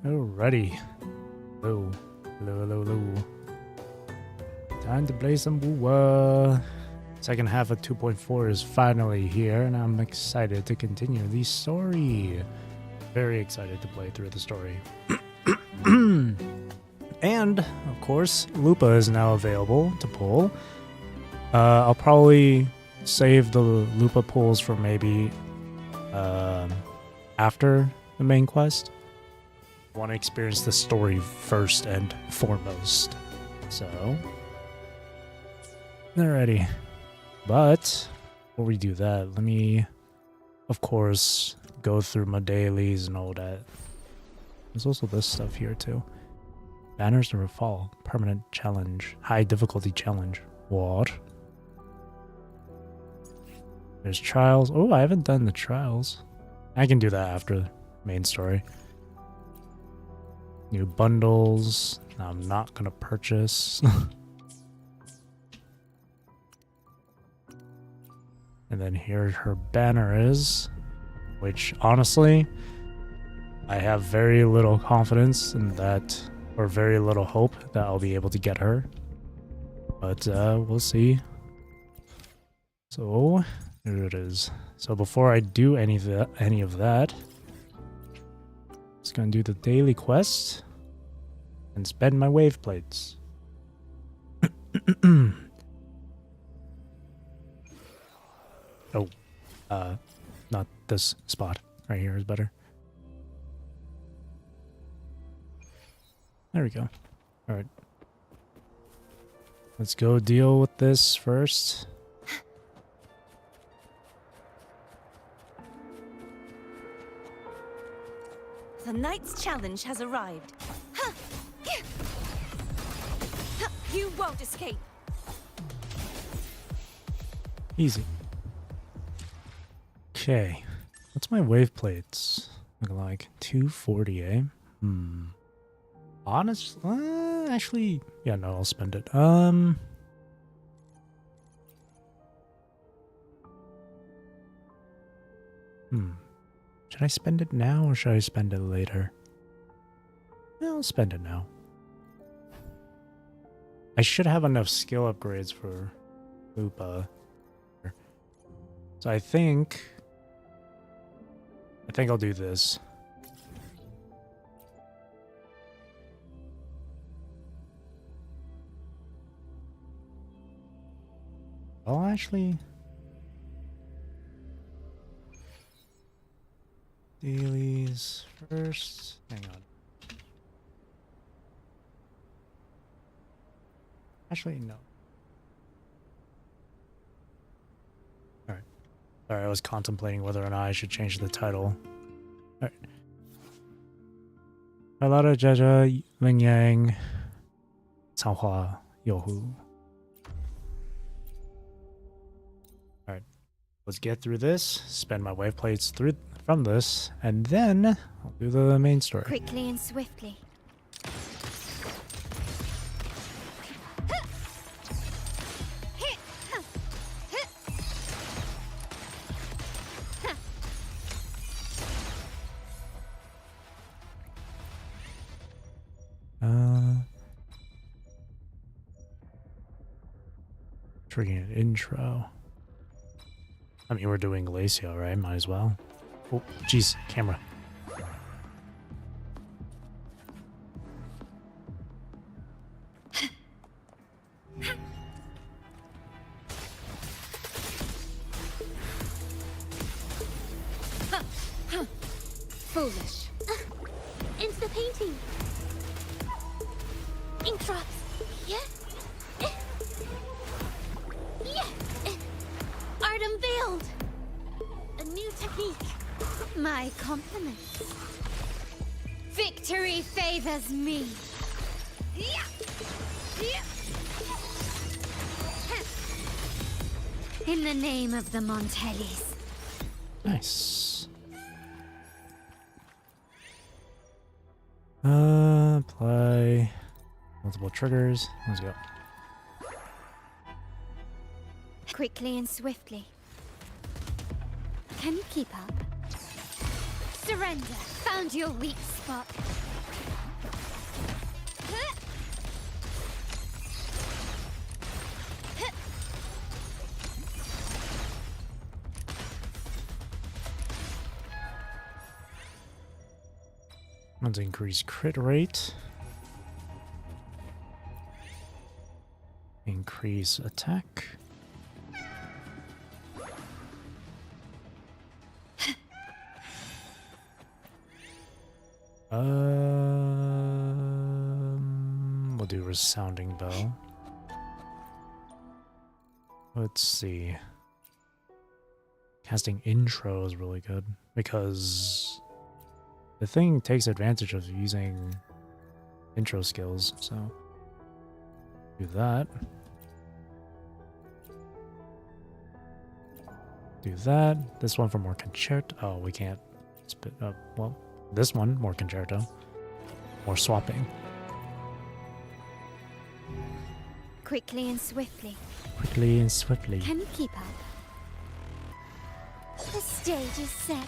Alrighty. Hello. Hello, hello, hello. Time to play some woo. Second half of 2.4 is finally here, and I'm excited to continue the story. Very excited to play through the story. And, of course, Lupa is now available to pull. I'll probably save the Lupa pulls for maybe after the main quest. I want to experience the story first and foremost. So, alrighty. But before we do that, let me, of course, go through my dailies and all that. There's also this stuff here too. Banners never fall. Permanent challenge. High difficulty challenge. What? There's trials. Oh, I haven't done the trials. I can do that after the main story. New bundles. Now I'm not gonna purchase. And then here her banner is, which honestly, I have very little confidence in that, or very little hope that I'll be able to get her. But we'll see. So here it is. So before I do any of that, just gonna do the daily quest and spend my wave plates. Not this spot. Right here is better. There we go. Alright. Let's go deal with this first. The knight's challenge has arrived. You won't escape. Easy. Okay. What's my wave plates looking like? 240, eh? Honestly, actually, yeah, no, I'll spend it. Should I spend it now or should I spend it later? No, I'll spend it now. I should have enough skill upgrades for Lupa. So I think I'll do this. Oh, actually, dailies first. Hang on. Actually, no. Alright. Sorry, I was contemplating whether or not I should change the title. Alright. Carlotta, Jaja, Ling Yang, Cao Hua, Youhu. Alright. Let's get through this, spend my wave plates from this, and then I'll do the main story. Quickly and swiftly. Triggering an intro. I mean, we're doing Glacio, right? Might as well. Oh, jeez, camera. Foolish. Into the painting. Ink drops. Yeah. Art unveiled. A new technique. My compliments. Victory favors me. In the name of the Montellis. Nice. Apply multiple triggers. Let's go. Quickly and swiftly. Can you keep up? Surrender. Found your weak spot. Let's increase crit rate. Increase attack. We'll do resounding bell. Let's see. Casting intro is really good because the thing takes advantage of using intro skills, so do that. Do that. This one for more concerto. Oh, we can't spit up. Well, this one, more concerto. More swapping. Quickly and swiftly. Quickly and swiftly. Can you keep up? The stage is set.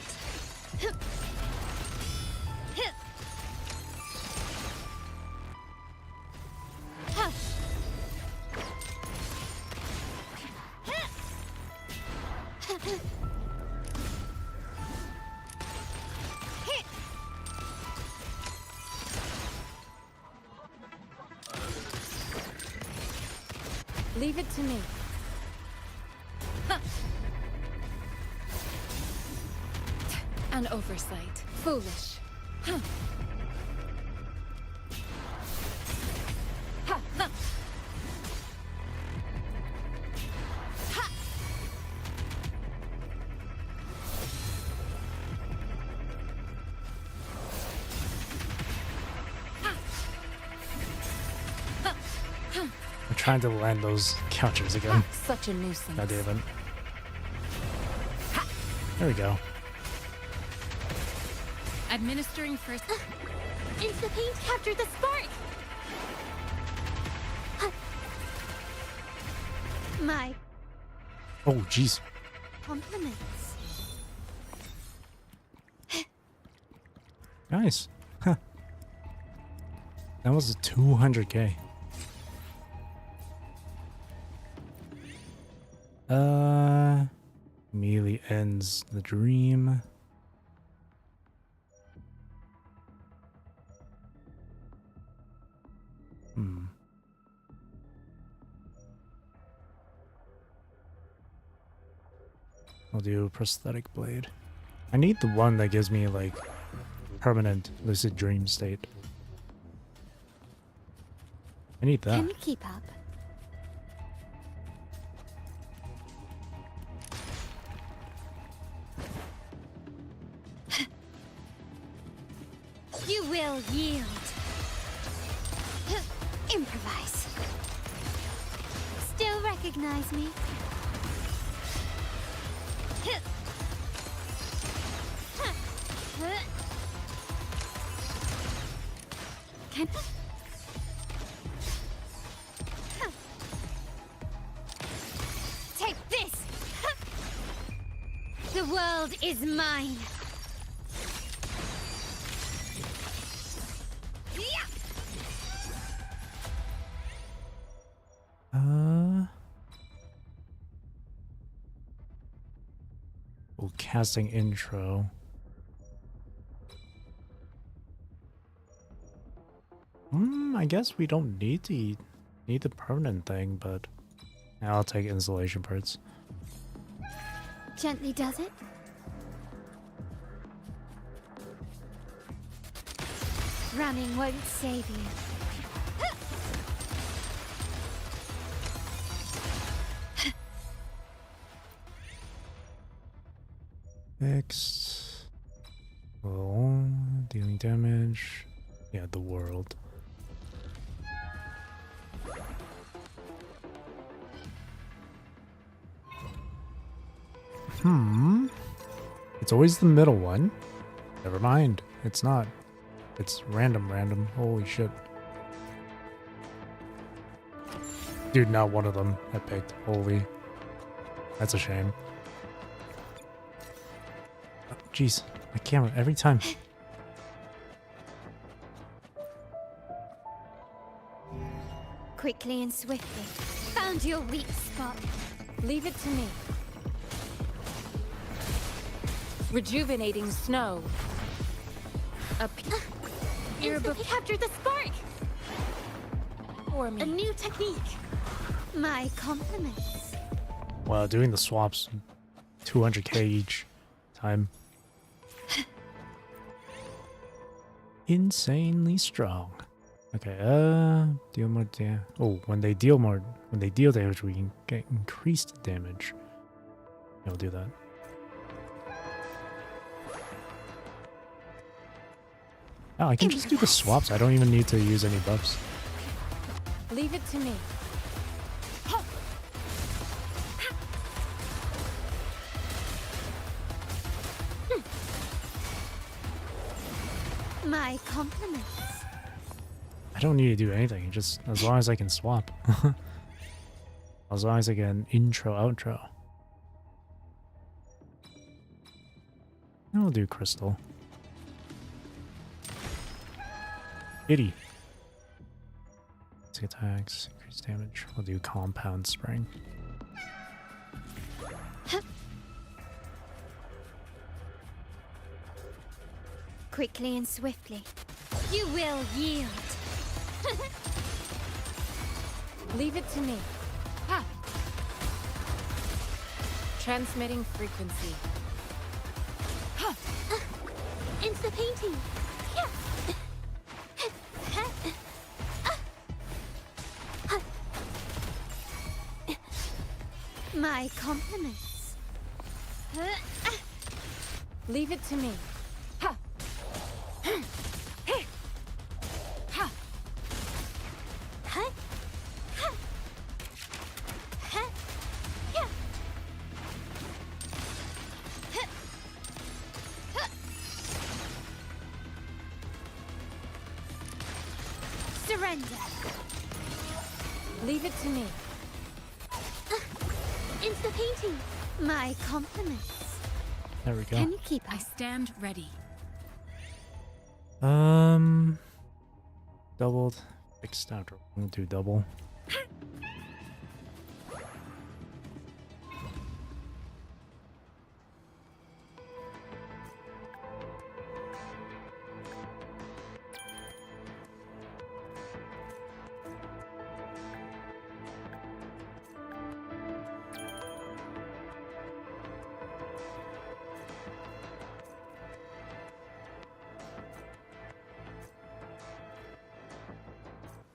Leave it to me. An oversight. Foolish. I'm trying to land those counters again. Such a nuisance. God damn it. There we go. Administering first. Into the paint after the spark! My Oh, jeez. compliments. Nice. Huh. That was a 200k. Immediately ends the dream. I'll do prosthetic blade. I need the one that gives me like permanent lucid dream state. I need that. Can you keep up? You will yield. Improvise. Still recognize me? Can take this. The world is mine. Oh, casting intro. I guess we don't need to need the permanent thing, but I'll take installation parts. Gently does it. Running won't save you. Fixed. Oh, dealing damage. Yeah, the world. It's always the middle one. Never mind. It's not. It's random. Holy shit. Dude, not one of them I picked. Holy. That's a shame. Jeez, my camera every time. Quickly and swiftly. Found your weak spot. Leave it to me. Rejuvenating snow. Instantly capture the spark! For me. A new technique. My compliments. Wow, doing the swaps 200k each time. Insanely strong. Okay, deal more damage. Oh, when they deal damage, we can get increased damage. Yeah, we'll do that. Oh, I can just do the swaps. I don't even need to use any buffs. Leave it to me. My compliments. I don't need to do anything, just as long as I can swap. As long as I get an intro, outro. I'll do crystal. Itty. Basic attacks, increase damage. We'll do compound spring. Quickly and swiftly. You will yield. Leave it to me. Ha! Transmitting frequency. Into painting. My compliments. Leave it to me. Ha! Surrender. Leave it to me. Into the painting. My compliments. There we go. Can you keep I us? stand ready. Doubled. Fixed after. We'll do double.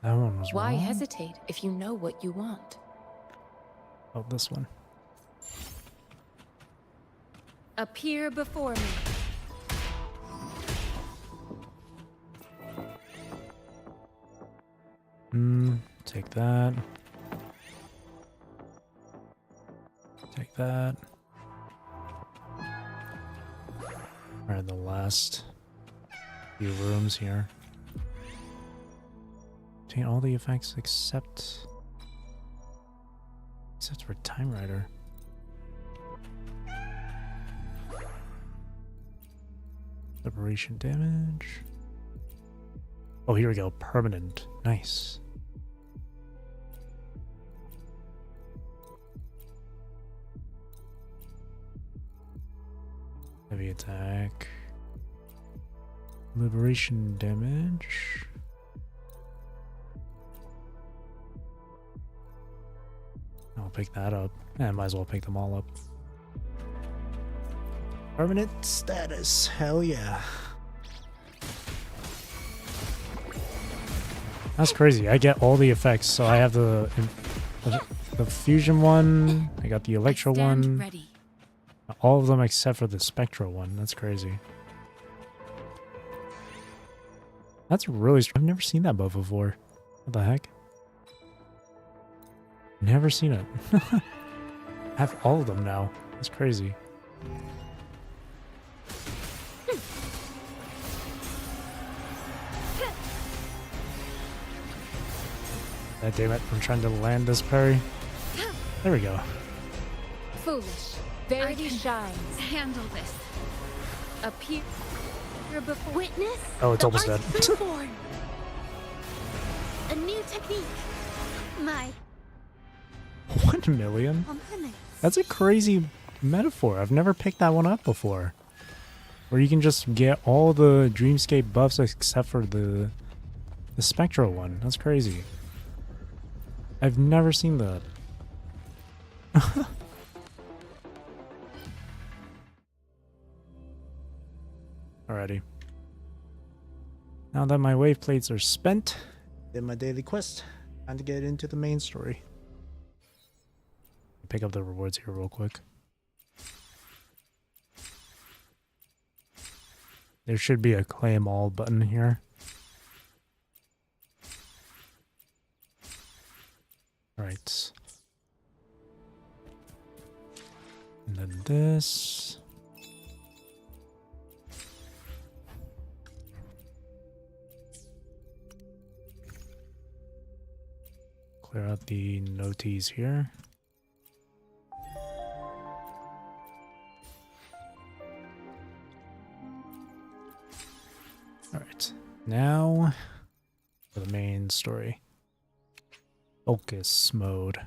That one was Why wrong. hesitate if you know what you want? Oh, this one. Appear before me. Take that. Take that. Alright, the last few rooms here. Obtain all the effects except for Time Rider. Separation damage. Oh, here we go. Permanent. Nice. Heavy attack. Liberation damage. I'll pick that up. I might as well pick them all up. Permanent status. Hell yeah. That's crazy. I get all the effects. So I have the fusion one. I got the electro one. Ready. All of them except for the spectral one. That's crazy. That's really I've never seen that buff before. What the heck? Never seen it. I have all of them now. That's crazy. God damn it. I'm trying to land this parry. There we go. Foolish. Verity I can shines. handle this. Appear before. Witness. Oh, it's the almost dead. art's reborn. A new technique. My 1 million? compliments. That's a crazy metaphor. I've never picked that one up before. Where you can just get all the Dreamscape buffs except for the Spectral one. That's crazy. I've never seen that. Alrighty. Now that my wave plates are spent, did my daily quest. Time to get into the main story. Pick up the rewards here real quick. There should be a claim all button here. Alright. And then this. Clear out the noties here. Alright, now for the main story. Focus mode.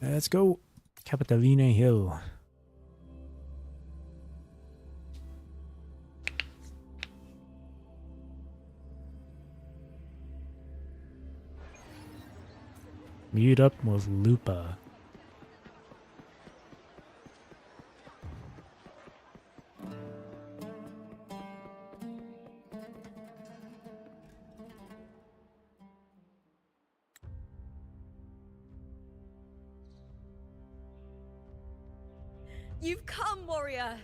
Let's go. Capitoline Hill. Meet up with Lupa. You've come, warrior!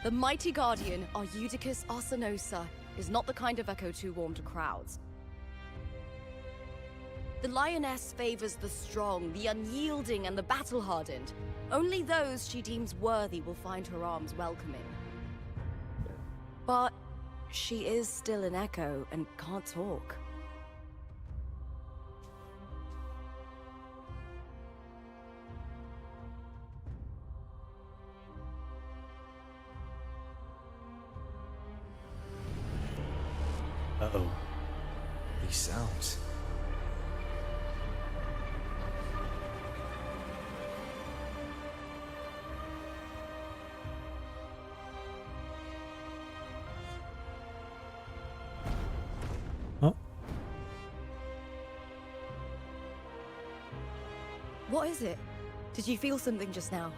The mighty guardian, our Eudicus Arsenosa, is not the kind of echo too warm to crowds. The lioness favors the strong, the unyielding, and the battle-hardened. Only those she deems worthy will find her arms welcoming. But she is still an echo and can't talk. Uh-oh. These sounds. Oh. What is it? Did you feel something just now?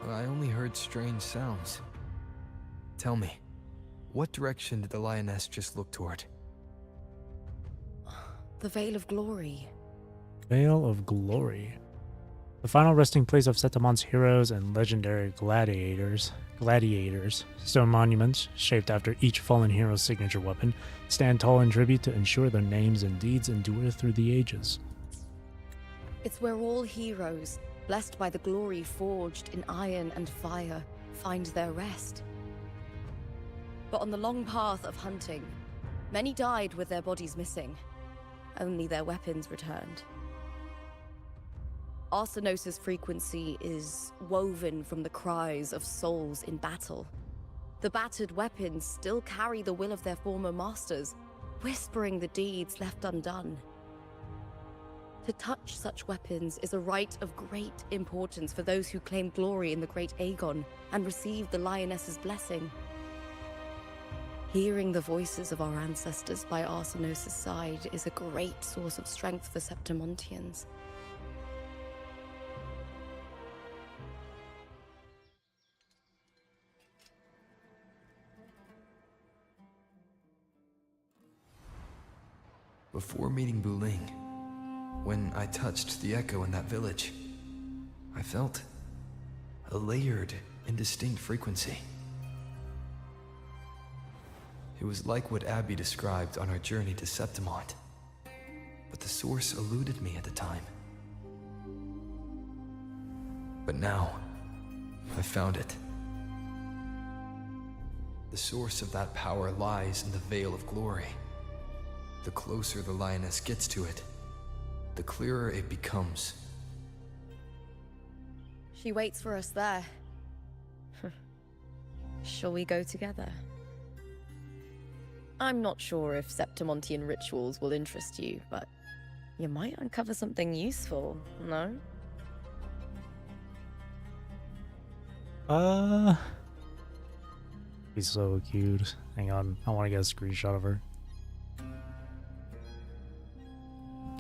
I only heard strange sounds. Tell me, what direction did the lioness just look toward? The Veil of Glory. Veil of Glory. The final resting place of Setamon's heroes and legendary gladiators. Stone monuments, shaped after each fallen hero's signature weapon, stand tall in tribute to ensure their names and deeds endure through the ages. It's where all heroes, blessed by the glory forged in iron and fire, find their rest. But on the long path of hunting, many died with their bodies missing. Only their weapons returned. Arsenosa's frequency is woven from the cries of souls in battle. The battered weapons still carry the will of their former masters, whispering the deeds left undone. To touch such weapons is a rite of great importance for those who claim glory in the great Aegon and receive the lioness's blessing. Hearing the voices of our ancestors by Arsenosa's side is a great source of strength for Septimontians. Before meeting Wuthering, when I touched the echo in that village, I felt a layered, indistinct frequency. It was like what Abby described on our journey to Septimont, but the source eluded me at the time. But now, I found it. The source of that power lies in the Veil of Glory. The closer the lioness gets to it, the clearer it becomes. She waits for us there. Shall we go together? I'm not sure if Septimontian rituals will interest you, but you might uncover something useful, no? He's so cute. Hang on, I want to get a screenshot of her.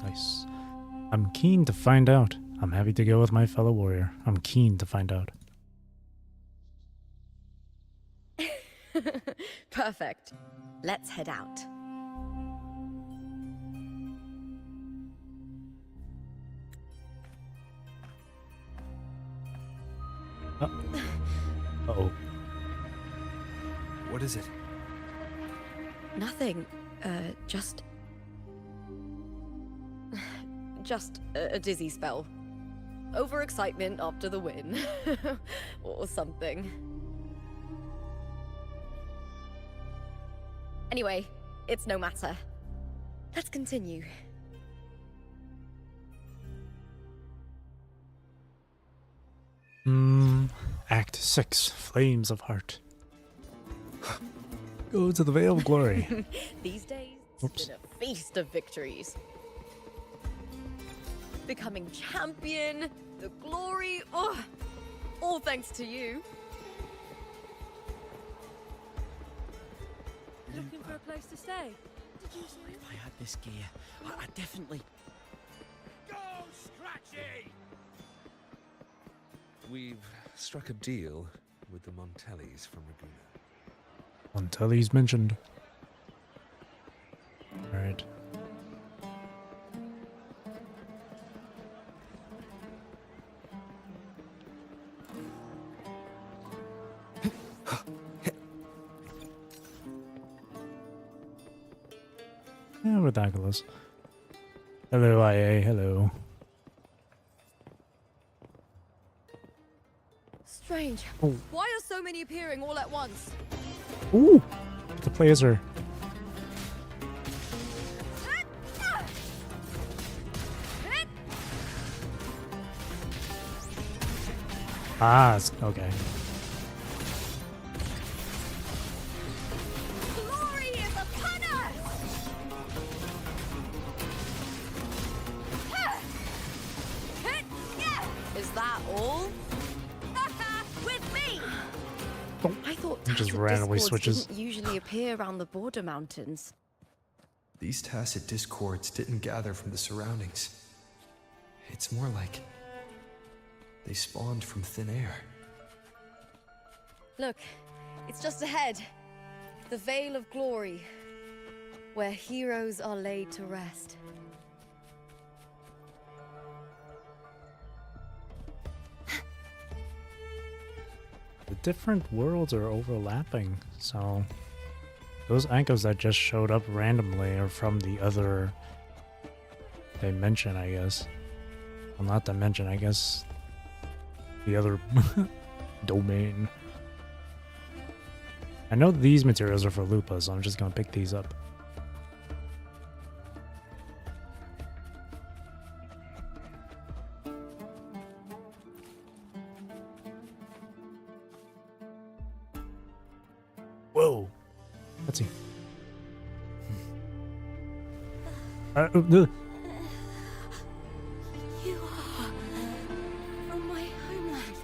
Nice. I'm keen to find out. I'm happy to go with my fellow warrior. I'm keen to find out. Perfect. Let's head out. Uh-oh. What is it? Nothing. Just a dizzy spell. Overexcitement after the win. Or something. Anyway, it's no matter. Let's continue. Act 6, Flames of Heart. Go to the Veil of Glory. These days, Oops. it's been a feast of victories. Becoming champion, the glory, oh, all thanks to you. Looking for a place to stay? Did you say? If I had this gear, I'd definitely... Go, Scratchy! We've struck a deal with the Montellis from Raguna. Until he's mentioned. Alright. Yeah, ridiculous. Hello, IA. Hello. Strange. Oh. Why are so many appearing all at once? Ooh! The laser. Ah, okay. Glory is upon us! Is that all? With me! Oh, I thought it just tacit randomly discords switches. didn't usually appear around the border mountains. These tacit discords didn't gather from the surroundings. It's more like they spawned from thin air. Look, it's just ahead. The Veil of Glory, where heroes are laid to rest. The different worlds are overlapping, so those anchors that just showed up randomly are from the other dimension, I guess. Well, not dimension, I guess the other domain. I know these materials are for Lupa, so I'm just gonna pick these up. Whoa! Let's see. You are from my homeland.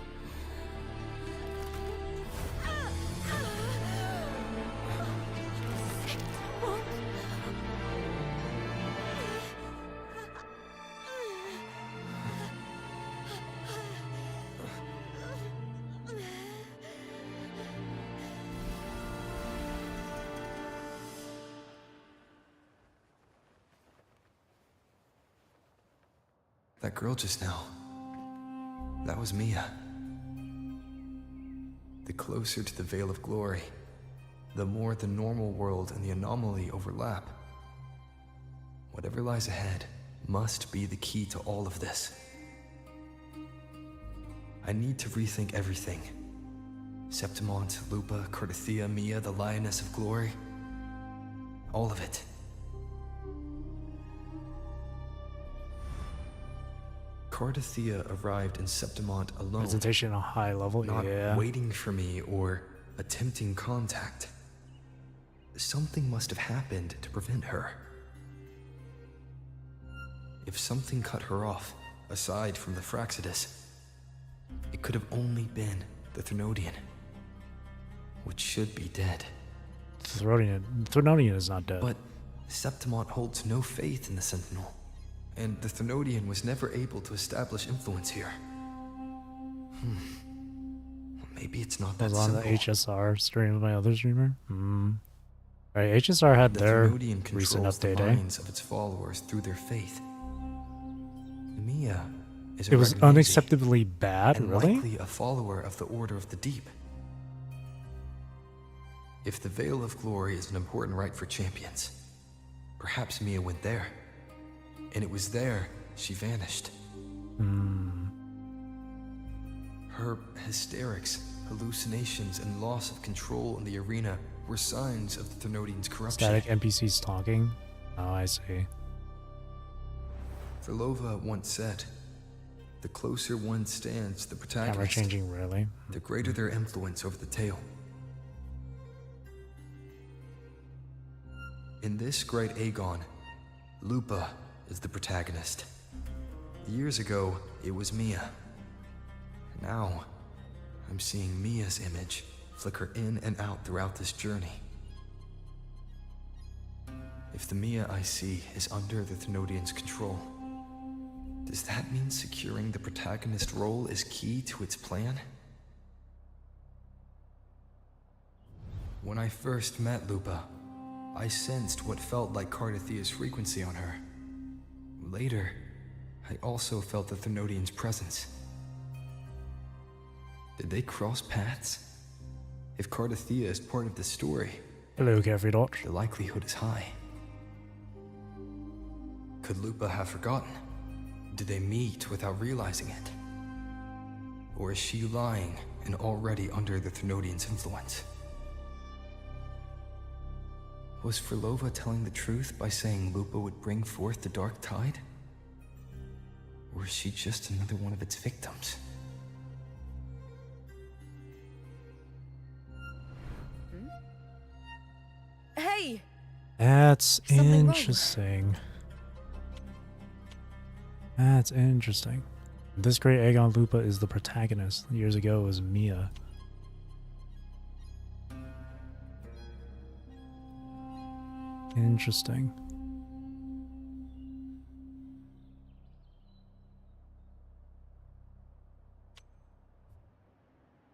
That girl just now, that was Mia. The closer to the Veil of Glory, the more the normal world and the anomaly overlap. Whatever lies ahead must be the key to all of this. I need to rethink everything. Septimont, Lupa, Cardathia, Mia, the Lioness of Glory. All of it. Cardathia arrived in Septimont alone, Presentation on a high level, not yeah. waiting for me or attempting contact. something must have happened to prevent her. If something cut her off, aside from the Fraxidus, it could have only been the Threnodian, which should be dead. Threnodian is not dead. But Septimont holds no faith in the Sentinel, and the Threnodian was never able to establish influence here. Maybe it's not that was on simple. the HSR stream of my other streamer. Right, HSR had their Threnodian recent controls the update, eh? minds of its followers through their faith. Mia is a It was Regnanzi, unacceptably bad, and really? likely a follower of the Order of the Deep. If the Veil of Glory is an important rite for champions, perhaps Mia went there. And it was there she vanished. Her hysterics, hallucinations, and loss of control in the arena were signs of the Threnodian's corruption. Static NPCs talking? Oh, I see. Verlova once said, "The closer one stands to the Camera protagonist, changing rarely. the greater their influence over the tale." In this great Aegon, Lupa is the protagonist. Years ago, it was Mia. Now, I'm seeing Mia's image flicker in and out throughout this journey. If the Mia I see is under the Thenodian's control, does that mean securing the protagonist role is key to its plan? When I first met Lupa, I sensed what felt like Cardathia's frequency on her. Later, I also felt the Thenodian's presence. Did they cross paths? If Cardathia is part of the story, Hello, Carefree Dot. the likelihood is high. Could Lupa have forgotten? Did they meet without realizing it? Or is she lying and already under the Thenodian's influence? Was Verlova telling the truth by saying Lupa would bring forth the Dark Tide? Or is she just another one of its victims? Hey! That's Something wrong. interesting. That's interesting. This great Aegon Lupa is the protagonist. Years ago it was Mia. Interesting.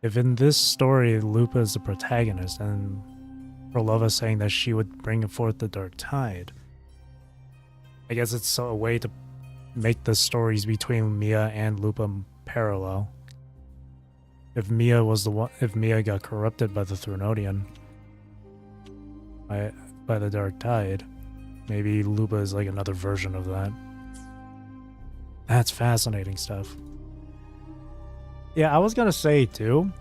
If in this story Lupa is the protagonist and Verlova saying that she would bring forth the Dark Tide, I guess it's a way to make the stories between Mia and Lupa parallel. If Mia was the one, if Mia got corrupted by the Threnodian, by the Dark Tide, maybe Lupa is like another version of that. That's fascinating stuff. Yeah, I was gonna say too,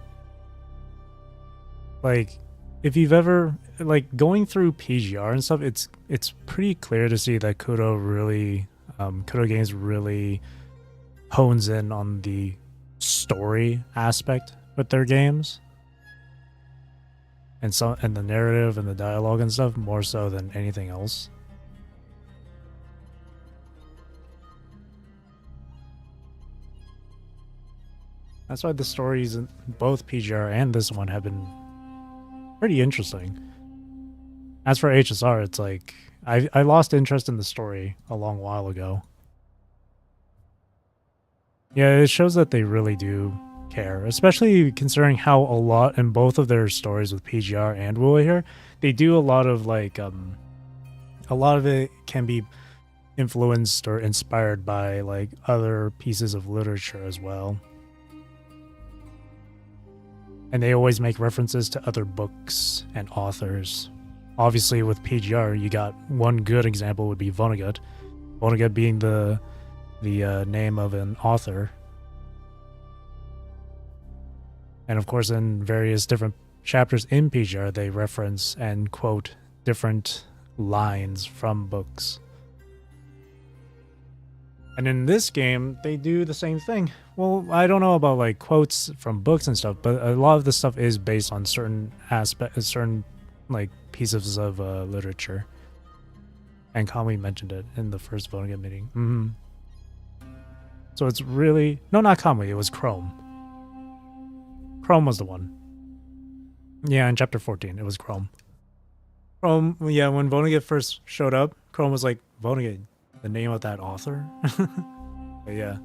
like, if you've ever, like, going through PGR and stuff, it's pretty clear to see that Kudo Games really hones in on the story aspect with their games, and the narrative and the dialogue and stuff more so than anything else. That's why the stories in both PGR and this one have been pretty interesting. As for HSR, it's like I lost interest in the story a long while ago. Yeah, it shows that they really do care, especially considering how a lot in both of their stories with PGR and Woowa here, they do a lot of like a lot of it can be influenced or inspired by like other pieces of literature as well. And they always make references to other books and authors. Obviously, with PGR, you got one good example would be Vonnegut. Vonnegut being the name of an author. And of course, in various different chapters in PGR, they reference and quote different lines from books. And in this game, they do the same thing. Well, I don't know about like quotes from books and stuff, but a lot of the stuff is based on certain like pieces of literature. And Kami mentioned it in the first Vonnegut meeting. So it's really... No, not Kami, it was Chrome. Chrome was the one. Yeah, in chapter 14, it was Chrome. Chrome, yeah, when Vonnegut first showed up, Chrome was like, Vonnegut, the name of that author? But yeah.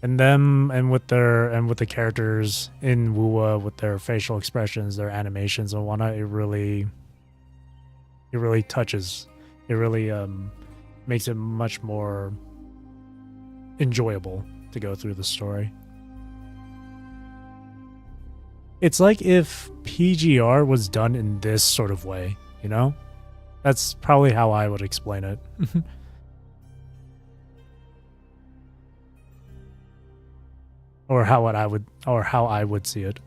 And them, and with the characters in Wuwa, with their facial expressions, their animations and whatnot, it really touches. It really makes it much more enjoyable to go through the story. It's like if PGR was done in this sort of way, you know? That's probably how I would explain it. Or how I would see it.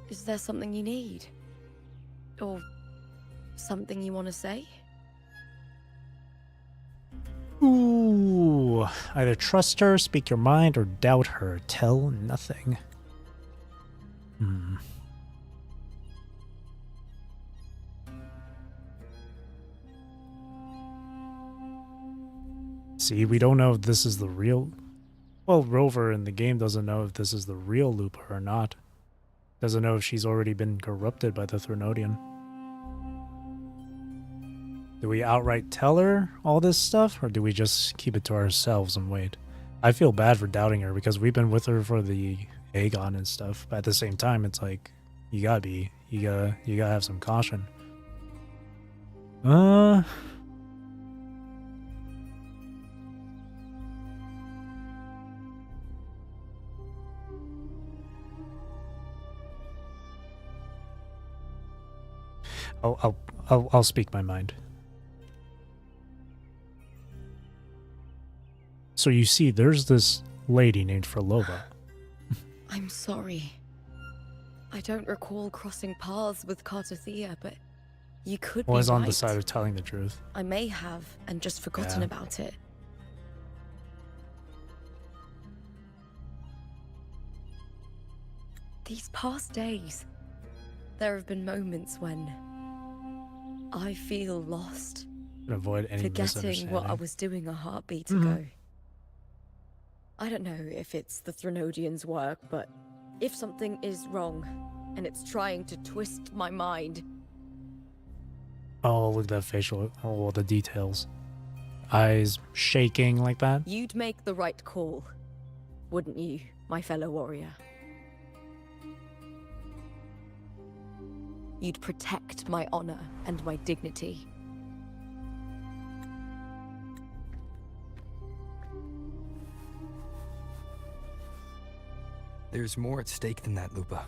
Is there something you need? Or something you want to say? Ooh, either trust her, speak your mind, or doubt her, tell nothing. See, we don't know if this is the real... Well, Rover in the game doesn't know if this is the real Lupa or not. Doesn't know if she's already been corrupted by the Threnodian. Do we outright tell her all this stuff, or do we just keep it to ourselves and wait? I feel bad for doubting her because we've been with her for the Aegon and stuff, but at the same time, it's like, you gotta have some caution. I'll speak my mind. So you see, there's this lady named Frolova. I'm sorry. I don't recall crossing paths with Cartothea, but you could be Was on the right. side of telling the truth. I may have, and just forgotten Yeah. about it. These past days, there have been moments when I feel lost, To avoid any forgetting what I misunderstanding. was doing a heartbeat ago. I don't know if it's the Threnodian's work, but if something is wrong and it's trying to twist my mind, Oh, look at that facial, oh, the details. Eyes shaking like that. you'd make the right call, wouldn't you, my fellow warrior? You'd protect my honor and my dignity. There's more at stake than that, Lupa.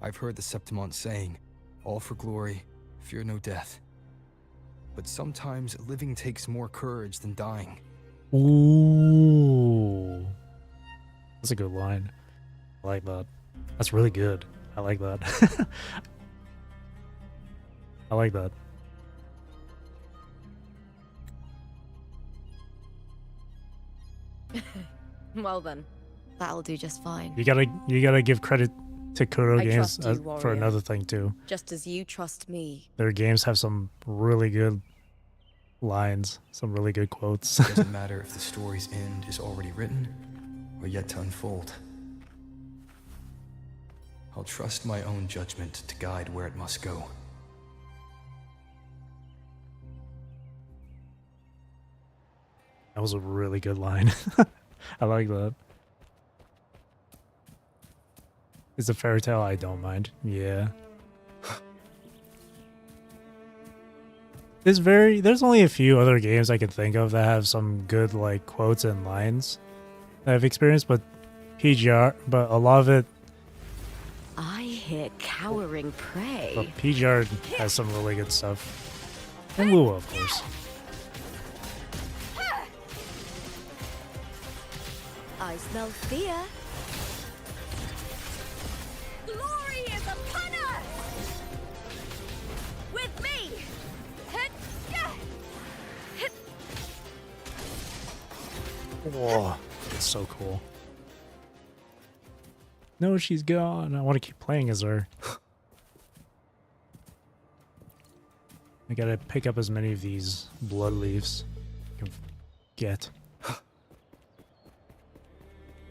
I've heard the Septimont saying, all for glory, fear no death. But sometimes living takes more courage than dying. Ooh. That's a good line. I like that. That's really good. I like that. I like that. Well then, that'll do just fine. You gotta give credit to Kuro I Games trust you, for warrior. another thing too. Just as you trust me. Their games have some really good lines, some really good quotes. It doesn't matter if the story's end is already written or yet to unfold. I'll trust my own judgment to guide where it must go. That was a really good line. I like that. It's a fairy tale I don't mind. Yeah. There's only a few other games I can think of that have some good like quotes and lines that I've experienced, but a lot of it, I hear cowering prey. but PGR has some really good stuff. And Wuwa, of course. I smell fear. Glory is upon us! With me! Whoa, it's so cool. No, she's gone. I want to keep playing as her. I gotta pick up as many of these blood leaves I can get.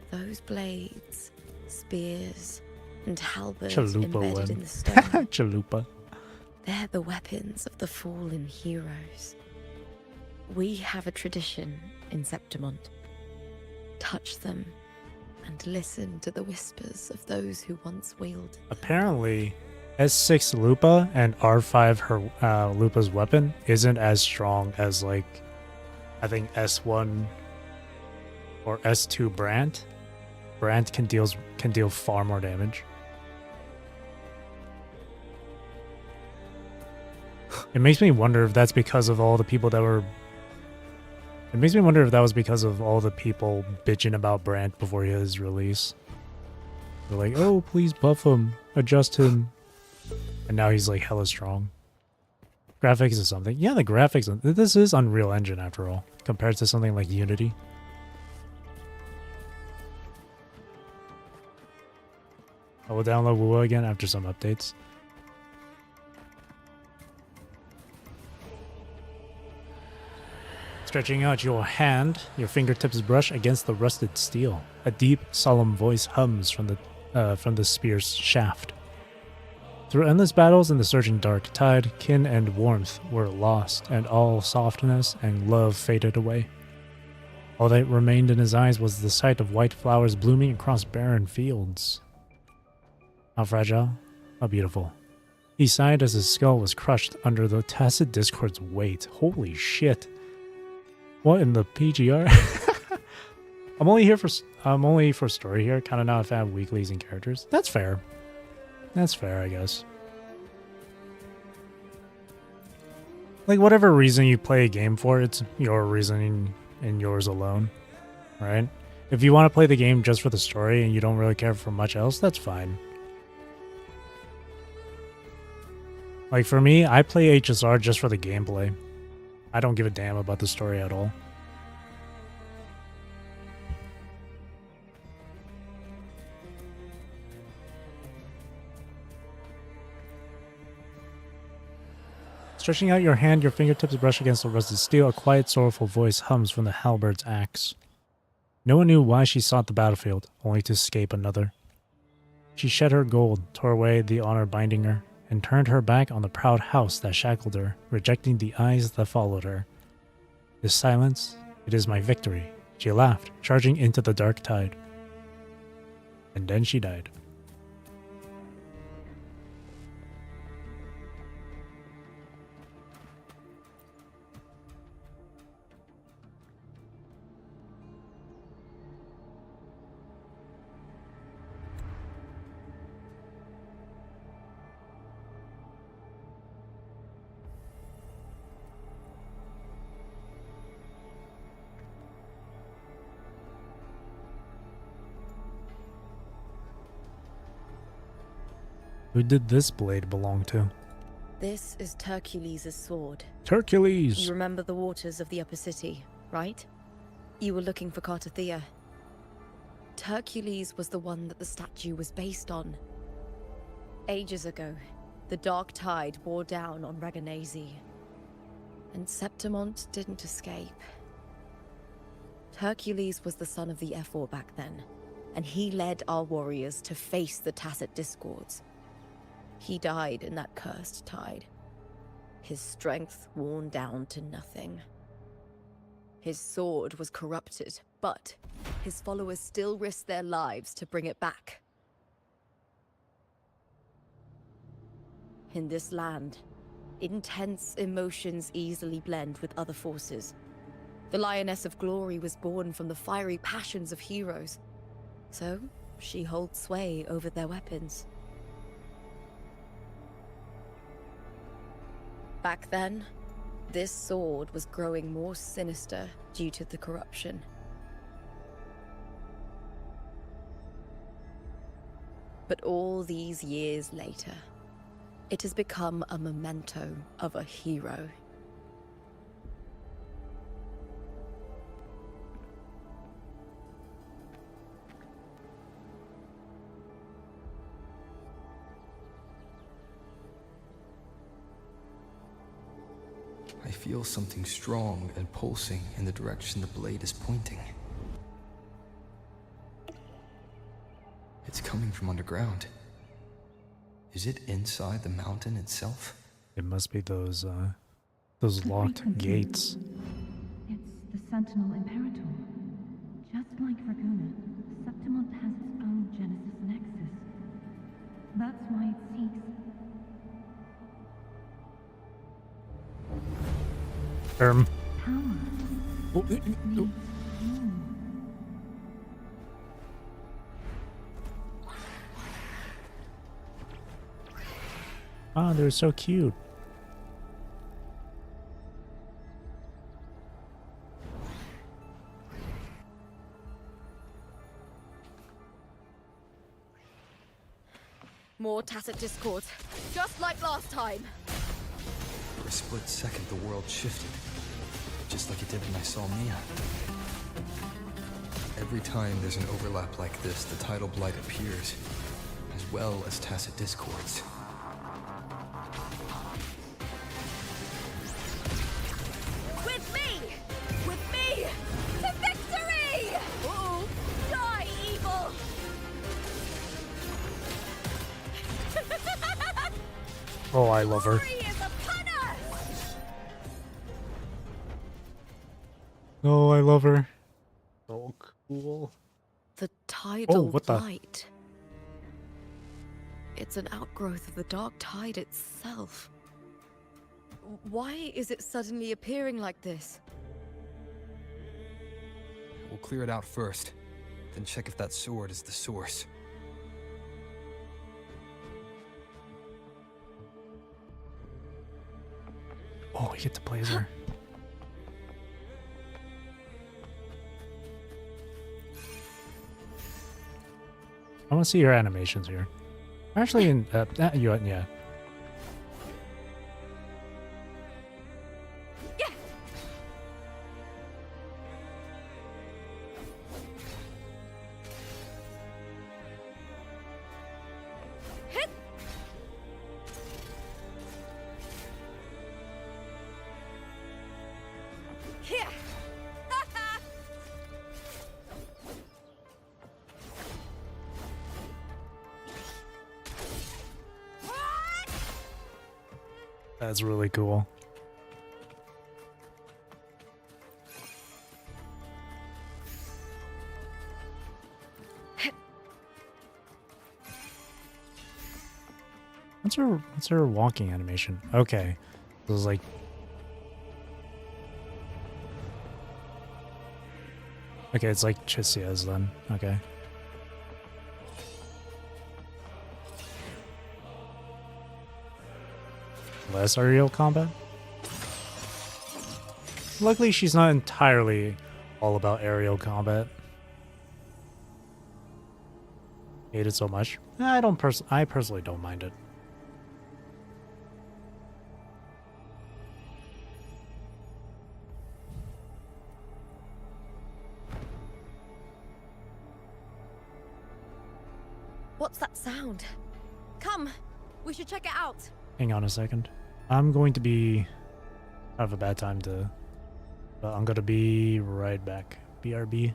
Those blades, spears, and halberds Chalupa embedded one. in the stone. Chalupa. They're the weapons of the fallen heroes. We have a tradition in Septimont. Touch them and listen to the whispers of those who once wielded them. Apparently, S6 Lupa and R5 her Lupa's weapon isn't as strong as like I think S1 or S2 Brant. Brant can deal far more damage. It makes me wonder if that's because of all the people that were. It makes me wonder if that was because of all the people bitching about Brant before his release. They're like, oh, please buff him, adjust him. And now he's like hella strong. Graphics is something. Yeah, the graphics. This is Unreal Engine after all, compared to something like Unity. I will download WoooOo again after some updates. Stretching out your hand, your fingertips brush against the rusted steel. A deep, solemn voice hums from the spear's shaft. Through endless battles in the surging dark tide, kin and warmth were lost, and all softness and love faded away. All that remained in his eyes was the sight of white flowers blooming across barren fields. How fragile, how beautiful. He sighed as his skull was crushed under the tacit discord's weight. Holy shit. What in the PGR? I'm only for story here, kind of not a fan of weeklies and characters. That's fair. That's fair, I guess. Like, whatever reason you play a game for, it's your reasoning and yours alone, right? If you want to play the game just for the story and you don't really care for much else, that's fine. Like, for me, I play HSR just for the gameplay. I don't give a damn about the story at all. Stretching out your hand, your fingertips brush against the rusted steel. A quiet, sorrowful voice hums from the halberd's axe. No one knew why she sought the battlefield, only to escape another. She shed her gold, tore away the honor binding her, and turned her back on the proud house that shackled her, rejecting the eyes that followed her. This silence, it is my victory, she laughed, charging into the dark tide. And then she died. Who did this blade belong to? This is Hercules' sword. Hercules! You remember the waters of the upper city, right? You were looking for Cartathea. Hercules was the one that the statue was based on. Ages ago, the dark tide bore down on Reganesi, and Septimont didn't escape. Hercules was the son of the Ephor back then, and he led our warriors to face the Tacit Discords. He died in that cursed tide, his strength worn down to nothing. His sword was corrupted, but his followers still risked their lives to bring it back. In this land, intense emotions easily blend with other forces. The Lioness of Glory was born from the fiery passions of heroes, so she holds sway over their weapons. Back then, this sword was growing more sinister due to the corruption. But all these years later, it has become a memento of a hero. I feel something strong and pulsing in the direction the blade is pointing. It's coming from underground. Is it inside the mountain itself? It must be those locked gates. It's the Sentinel Imperator. Just like Raguna, Septimont has its own Genesis Nexus. That's why it seeks. Power. Oh, oh. Oh, they're so cute. More tacit discord, just like last time. For a split second, the world shifted, just like it did when I saw Mia. Every time there's an overlap like this, the tidal blight appears, as well as tacit discords. With me! With me! To victory! Ooh, die, evil! Oh, I love her. Glory is upon us! Oh, I love her. So cool. The tidal what the- blight. It's an outgrowth of the dark tide itself. Why is it suddenly appearing like this? We'll clear it out first, then check if that sword is the source. Oh, we get to play as her. I want to see your animations here. Actually, in yeah. Yeah. Hit. Here. That's really cool. What's her walking animation? Okay. This is like okay, it's like Chisia's then. Okay. Less aerial combat? Luckily, she's not entirely all about aerial combat. Hate it so much. I personally don't mind it. What's that sound? Come, we should check it out. Hang on a second. I'm going to be... I have a bad time to... But I'm going to be right back. BRB.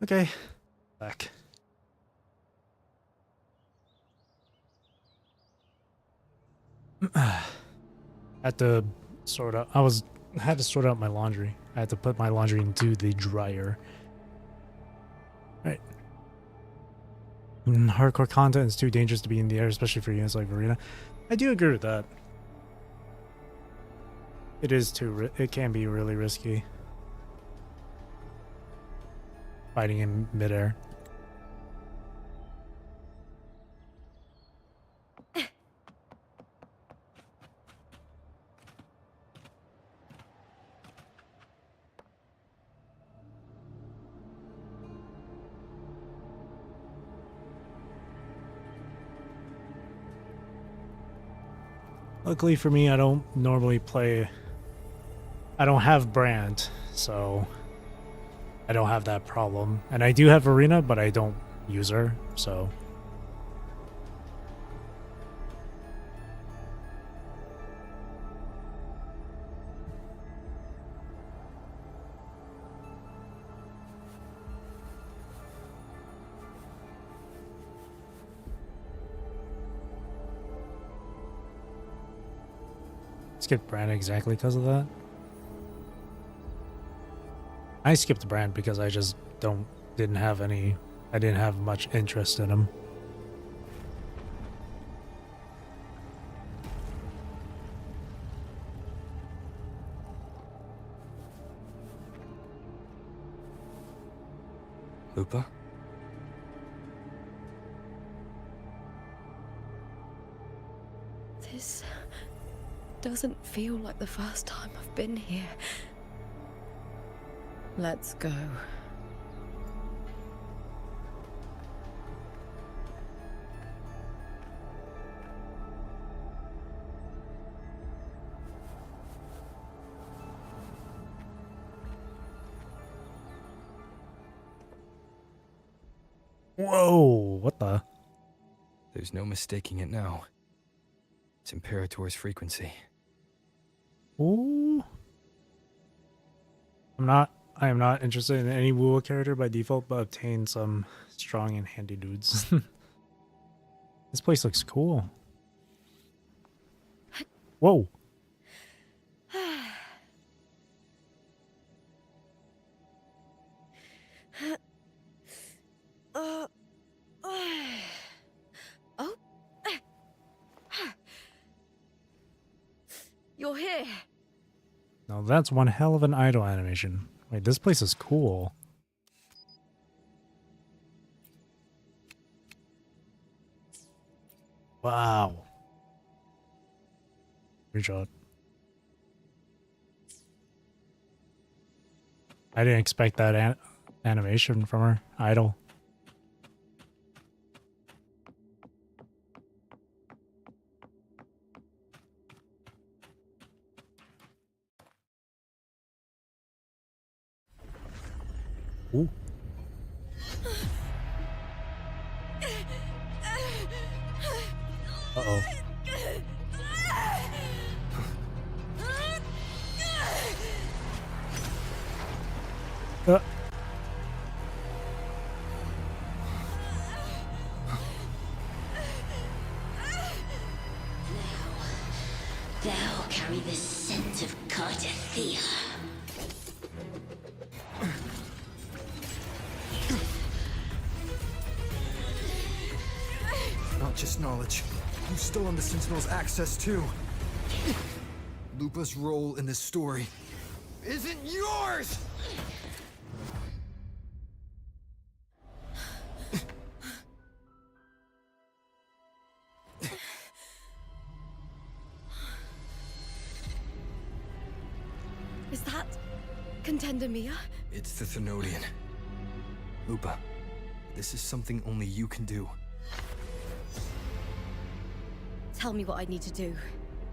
Okay. Back. Had to sort out. I had to sort out my laundry. I had to put my laundry into the dryer. Right. Hardcore content is too dangerous to be in the air, especially for units like Arena. I do agree with that. It is too. It can be really risky. Fighting in midair. Luckily for me, I don't normally play. I don't have brand, so I don't have that problem. And I do have Arena, but I don't use her, so. Skipped brand exactly because of that. I skipped brand because I just didn't have much interest in him. Lupa? This doesn't feel like the first time I've been here. Let's go. Whoa, what the? There's no mistaking it now. It's Imperator's frequency. Ooh. I am not interested in any Wuoooooooooooo character by default, but obtain some strong and handy dudes. This place looks cool. Whoa. Oh. You're here. Now that's one hell of an idle animation. Wait, this place is cool. Wow. Good shot. I didn't expect that animation from her. Idle. Ooh. Uh-oh. Thou carry the scent of Cardathea. Not just knowledge. You've stolen the Sentinel's access too. Lupa's role in this story isn't yours! Is that Contender Mia? It's the Thenodian. Lupa, this is something only you can do. Tell me what I need to do.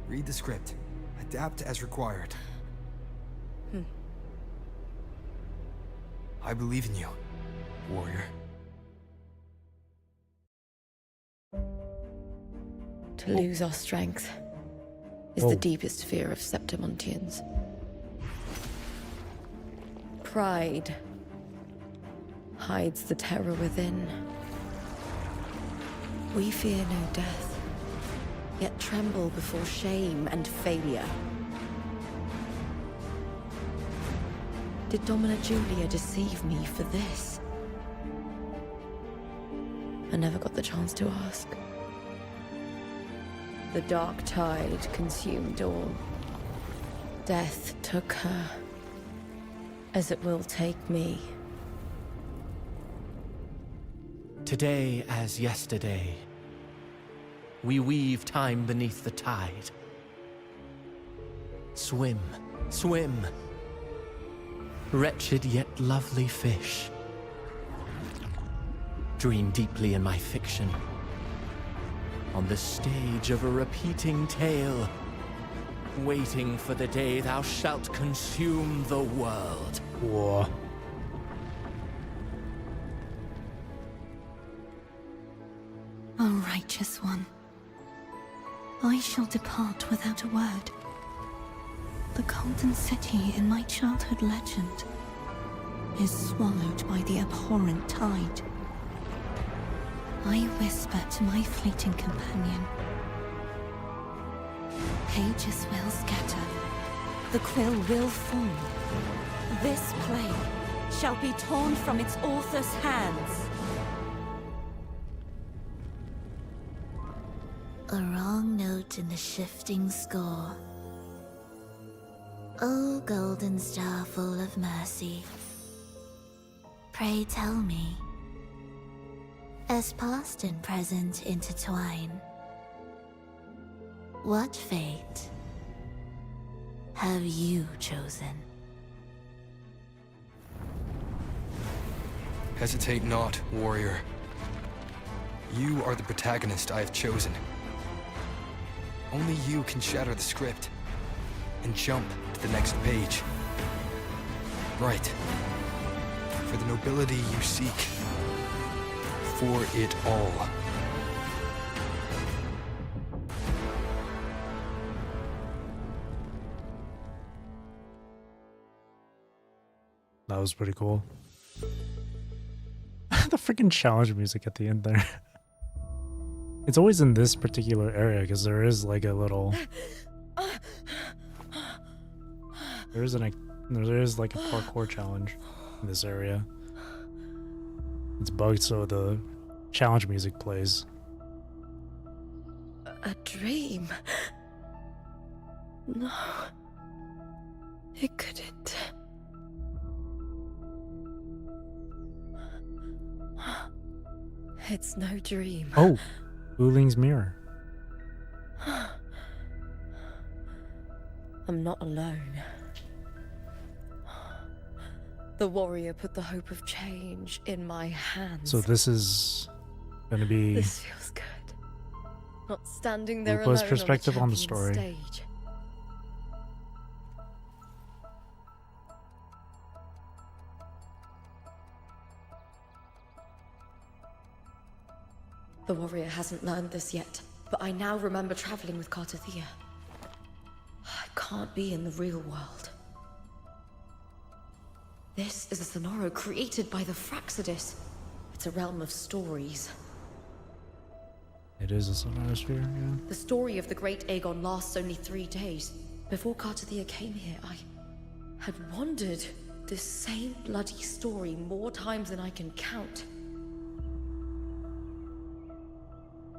Read the script. Adapt as required. I believe in you, warrior. To lose our strength is the deepest fear of Septimontians. Pride hides the terror within. We fear no death, yet tremble before shame and failure. Did Domina Julia deceive me for this? I never got the chance to ask. The dark tide consumed all. Death took her, as it will take me. Today as yesterday, we weave time beneath the tide. Swim, swim, wretched yet lovely fish. Dream deeply in my fiction, on the stage of a repeating tale, waiting for the day thou shalt consume the world. Whoa. O righteous one, I shall depart without a word. The golden city in my childhood legend is swallowed by the abhorrent tide. I whisper to my fleeting companion. Pages will scatter. The quill will fall. This play shall be torn from its author's hands. A wrong note in the shifting score. O golden star full of mercy, pray tell me, as past and present intertwine, what fate have you chosen? Hesitate not, warrior. You are the protagonist I have chosen. Only you can shatter the script and jump to the next page. Right. For the nobility you seek. For it all. That was pretty cool. The freaking challenge music at the end there. It's always in this particular area because there is like a little. There is like a parkour challenge in this area. It's bugged so the challenge music plays. A dream? No. It couldn't. It's no dream. Oh, Wuling's mirror. I'm not alone. The warrior put the hope of change in my hands. So this is gonna be This feels good. Not standing there Lupa's alone perspective on the champion story. Stage. The warrior hasn't learned this yet, but I now remember traveling with Cartathea. I can't be in the real world. This is a Sonoro created by the Fraxidus. It's a realm of stories. It is a sonosphere, yeah. The story of the Great Aegon lasts only 3 days. Before Cartathea came here, I had wandered this same bloody story more times than I can count.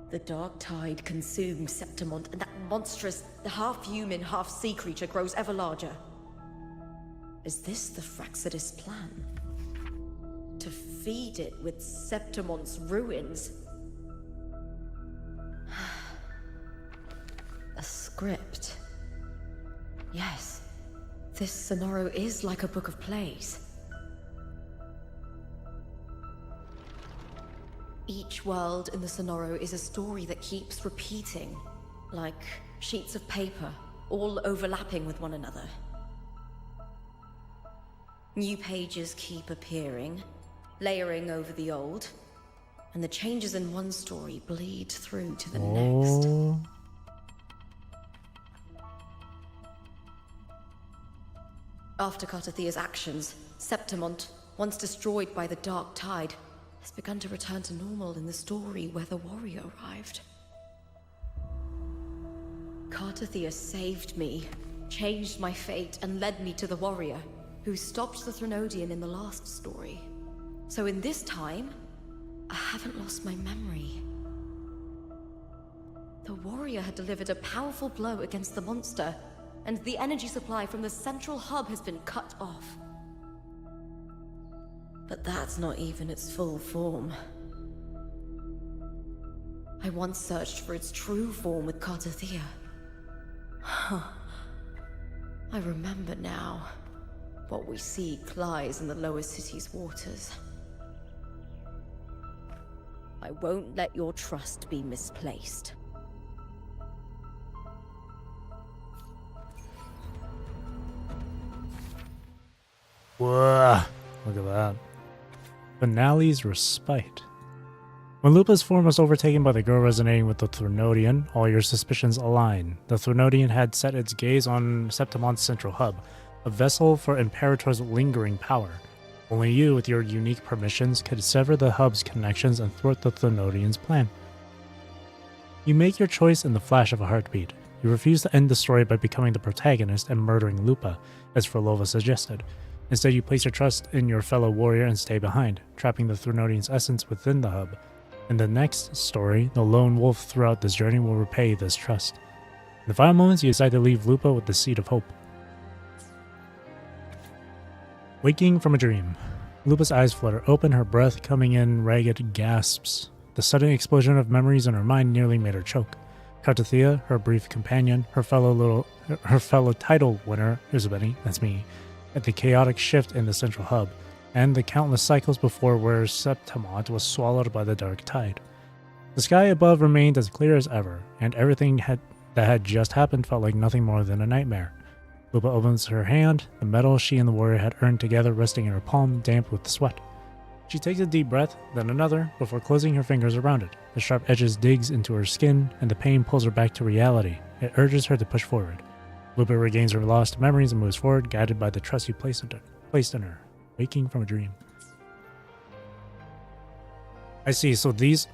The dark tide consumed Septimont, and that monstrous, half-human, half-sea creature grows ever larger. Is this the Fraxidus plan? To feed it with Septimont's ruins? A script. Yes, this Sonoro is like a book of plays. Each world in the Sonoro is a story that keeps repeating, like sheets of paper, all overlapping with one another. New pages keep appearing, layering over the old, and the changes in one story bleed through to the next. After Cartathea's actions, Septimont, once destroyed by the Dark Tide, has begun to return to normal in the story where the warrior arrived. Cartathea saved me, changed my fate, and led me to the warrior, who stopped the Threnodian in the last story. So in this time, I haven't lost my memory. The warrior had delivered a powerful blow against the monster, and the energy supply from the central hub has been cut off. But that's not even its full form. I once searched for its true form with Cartathea. I remember now. What we seek lies in the lower city's waters. I won't let your trust be misplaced. Whoa, look at that. Finale's Respite. When Lupa's form was overtaken by the girl resonating with the Threnodian, all your suspicions align. The Threnodian had set its gaze on Septimon's central hub, a vessel for Imperator's lingering power. Only you, with your unique permissions, could sever the hub's connections and thwart the Threnodian's plan. You make your choice in the flash of a heartbeat. You refuse to end the story by becoming the protagonist and murdering Lupa, as Frolova suggested. Instead, you place your trust in your fellow warrior and stay behind, trapping the Threnodian's essence within the hub. In the next story, the lone wolf throughout this journey will repay this trust. In the final moments, you decide to leave Lupa with the seed of hope. Waking from a dream. Lupa's eyes flutter open, her breath coming in ragged gasps. The sudden explosion of memories in her mind nearly made her choke. Cartathea, her brief companion, her fellow title winner, here's a Benny, that's me, at the chaotic shift in the central hub, and the countless cycles before where Septimont was swallowed by the dark tide. The sky above remained as clear as ever, and everything that had just happened felt like nothing more than a nightmare. Lupa opens her hand, the metal she and the warrior had earned together resting in her palm, damp with sweat. She takes a deep breath, then another, before closing her fingers around it. The sharp edges digs into her skin, and the pain pulls her back to reality. It urges her to push forward. Lupa regains her lost memories and moves forward, guided by the trust you placed in her. Waking from a dream. I see, so these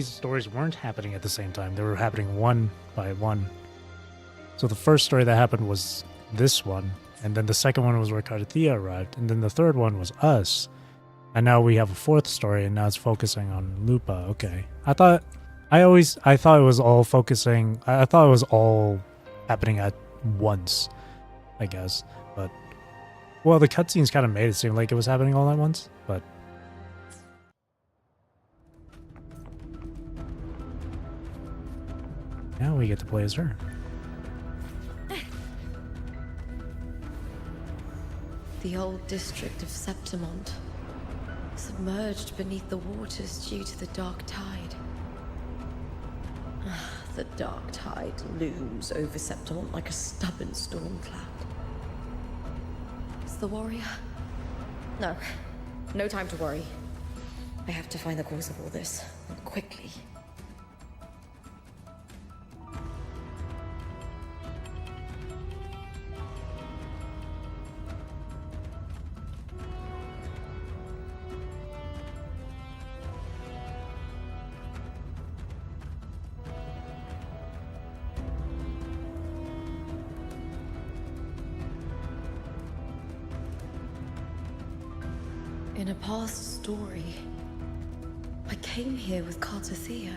stories weren't happening at the same time. They were happening one by one. So the first story that happened was this one, and then the second one was where Cartathea arrived, and then the third one was us. And now we have a fourth story, and now it's focusing on Lupa. Okay. I thought it was all focusing, I thought it was all happening at once, I guess. But, well, the cutscenes kind of made it seem like it was happening all at once, but... now we get to play as her. The old district of Septimont, submerged beneath the waters due to the dark tide. The dark tide looms over Septimont like a stubborn storm cloud. Is the warrior? No. No time to worry. I have to find the cause of all this, and quickly. In a past story, I came here with Cartathea.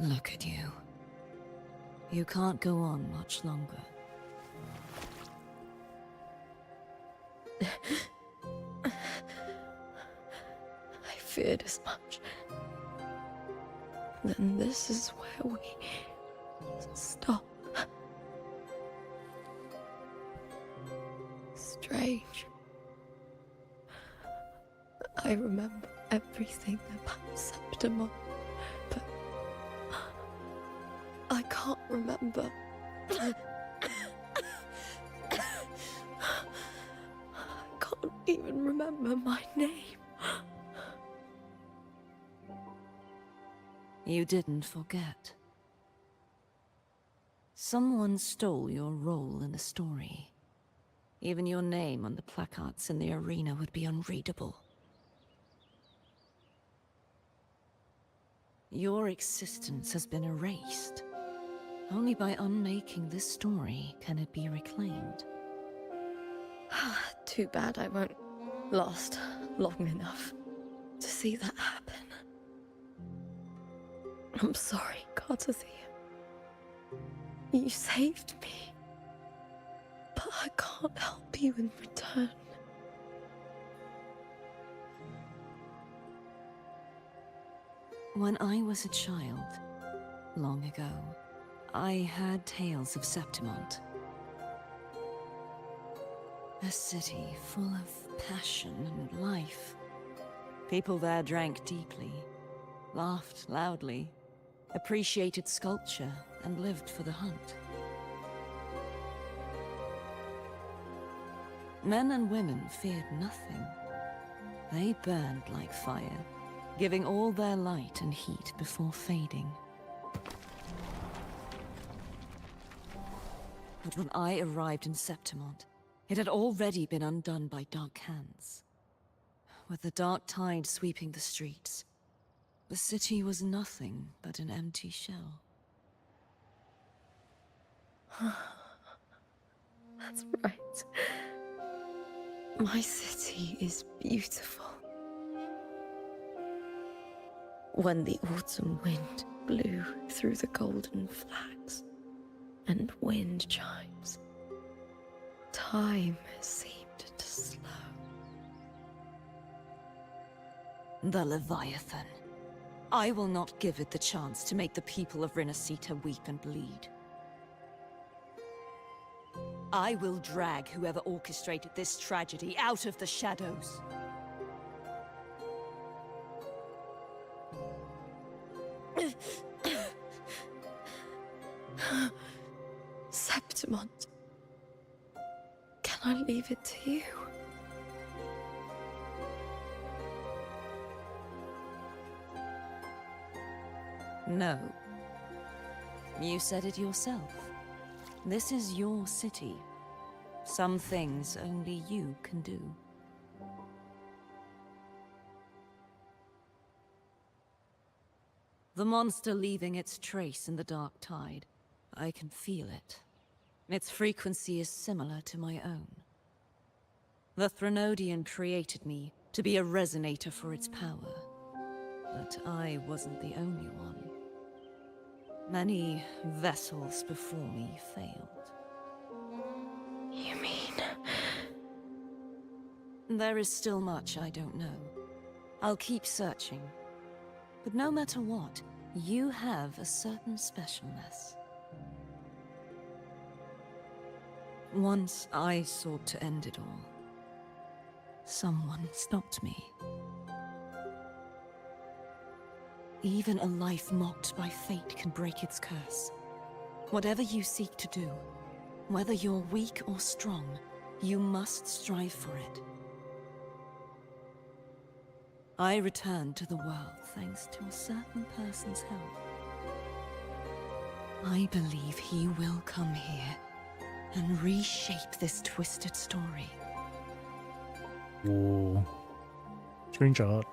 Look at you. You can't go on much longer. I feared as much. Then this is where we stop. Strange. I remember everything about Septimon, but I can't remember. I can't even remember my name. You didn't forget. Someone stole your role in the story. Even your name on the placards in the arena would be unreadable. Your existence has been erased. Only by unmaking this story can it be reclaimed. Too bad I won't last long enough to see that happen. I'm sorry, Cartathea. You saved me. But I can't help you in return. When I was a child, long ago, I heard tales of Septimont. A city full of passion and life. People there drank deeply, laughed loudly, appreciated sculpture, and lived for the hunt. Men and women feared nothing. They burned like fire, giving all their light and heat before fading. But when I arrived in Septimont, it had already been undone by dark hands. With the dark tide sweeping the streets, the city was nothing but an empty shell. That's right. My city is beautiful. When the autumn wind blew through the golden flags and wind chimes, time seemed to slow. The Leviathan. I will not give it the chance to make the people of Rinascita weep and bleed. I will drag whoever orchestrated this tragedy out of the shadows. Septimont, can I leave it to you? No. You said it yourself. This is your city. Some things only you can do. The monster leaving its trace in the dark tide. I can feel it. Its frequency is similar to my own. The Threnodian created me to be a resonator for its power. But I wasn't the only one. Many vessels before me failed. You mean... There is still much I don't know. I'll keep searching. But no matter what, you have a certain specialness. Once I sought to end it all. Someone stopped me. Even a life mocked by fate can break its curse. Whatever you seek to do, whether you're weak or strong, you must strive for it. I returned to the world thanks to a certain person's help. I believe he will come here and reshape this twisted story. Whoa. Screenshot.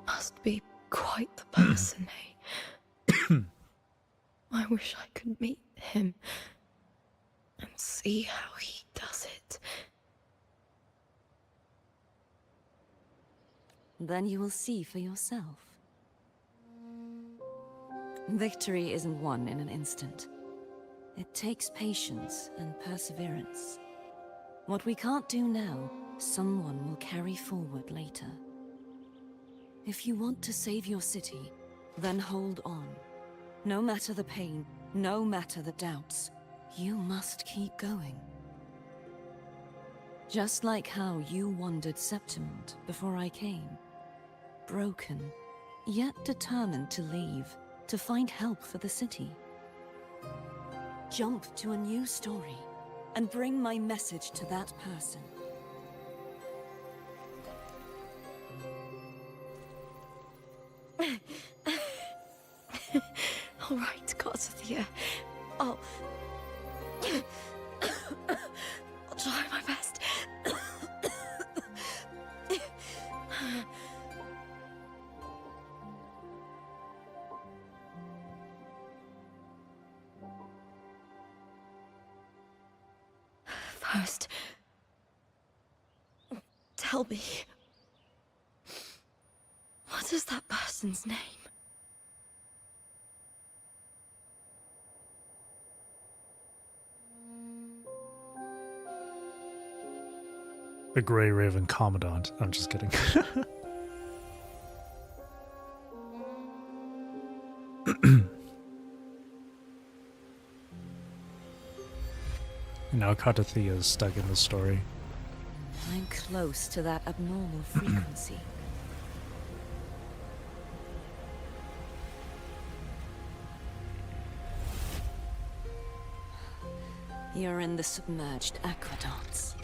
Must be quite the person, eh? I wish I could meet him and see how he does it. Then you will see for yourself. Victory isn't won in an instant. It takes patience and perseverance. What we can't do now, someone will carry forward later. If you want to save your city, then hold on. No matter the pain, no matter the doubts, you must keep going. Just like how you wandered Septimont before I came. Broken, yet determined to leave, to find help for the city. Jump to a new story, and bring my message to that person. All right, Garcia. I'll try my best. First, tell me, what is that person's name? The Grey Raven Commandant. I'm just kidding. Now Cartathea is stuck in the story. I'm close to that abnormal frequency. You're in the submerged aqueducts.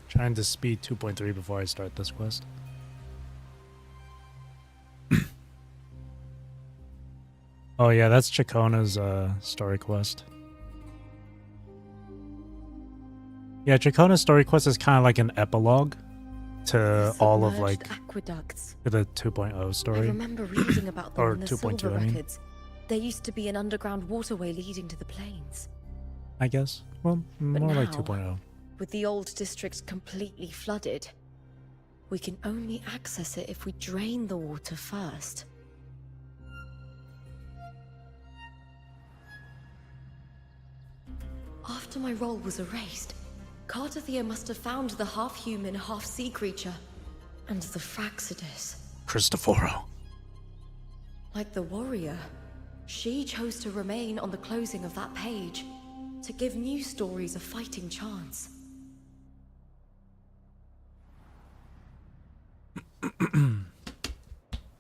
Trying to speed 2.3 before I start this quest. Oh yeah, that's Chacona's story quest. Yeah, Chacona's story quest is kind of like an epilogue to all of like aqueducts. the 2.0 story. I remember reading about them Or in the 2.2, silver I mean. records. There used to be an underground waterway leading to the plains. I guess. Well, But more like now, 2.0. with the old district completely flooded, we can only access it if we drain the water first. After my role was erased, Cartathea must have found the half-human, half-sea creature, and the Fraxidus. Cristoforo. Like the warrior, she chose to remain on the closing of that page, to give new stories a fighting chance.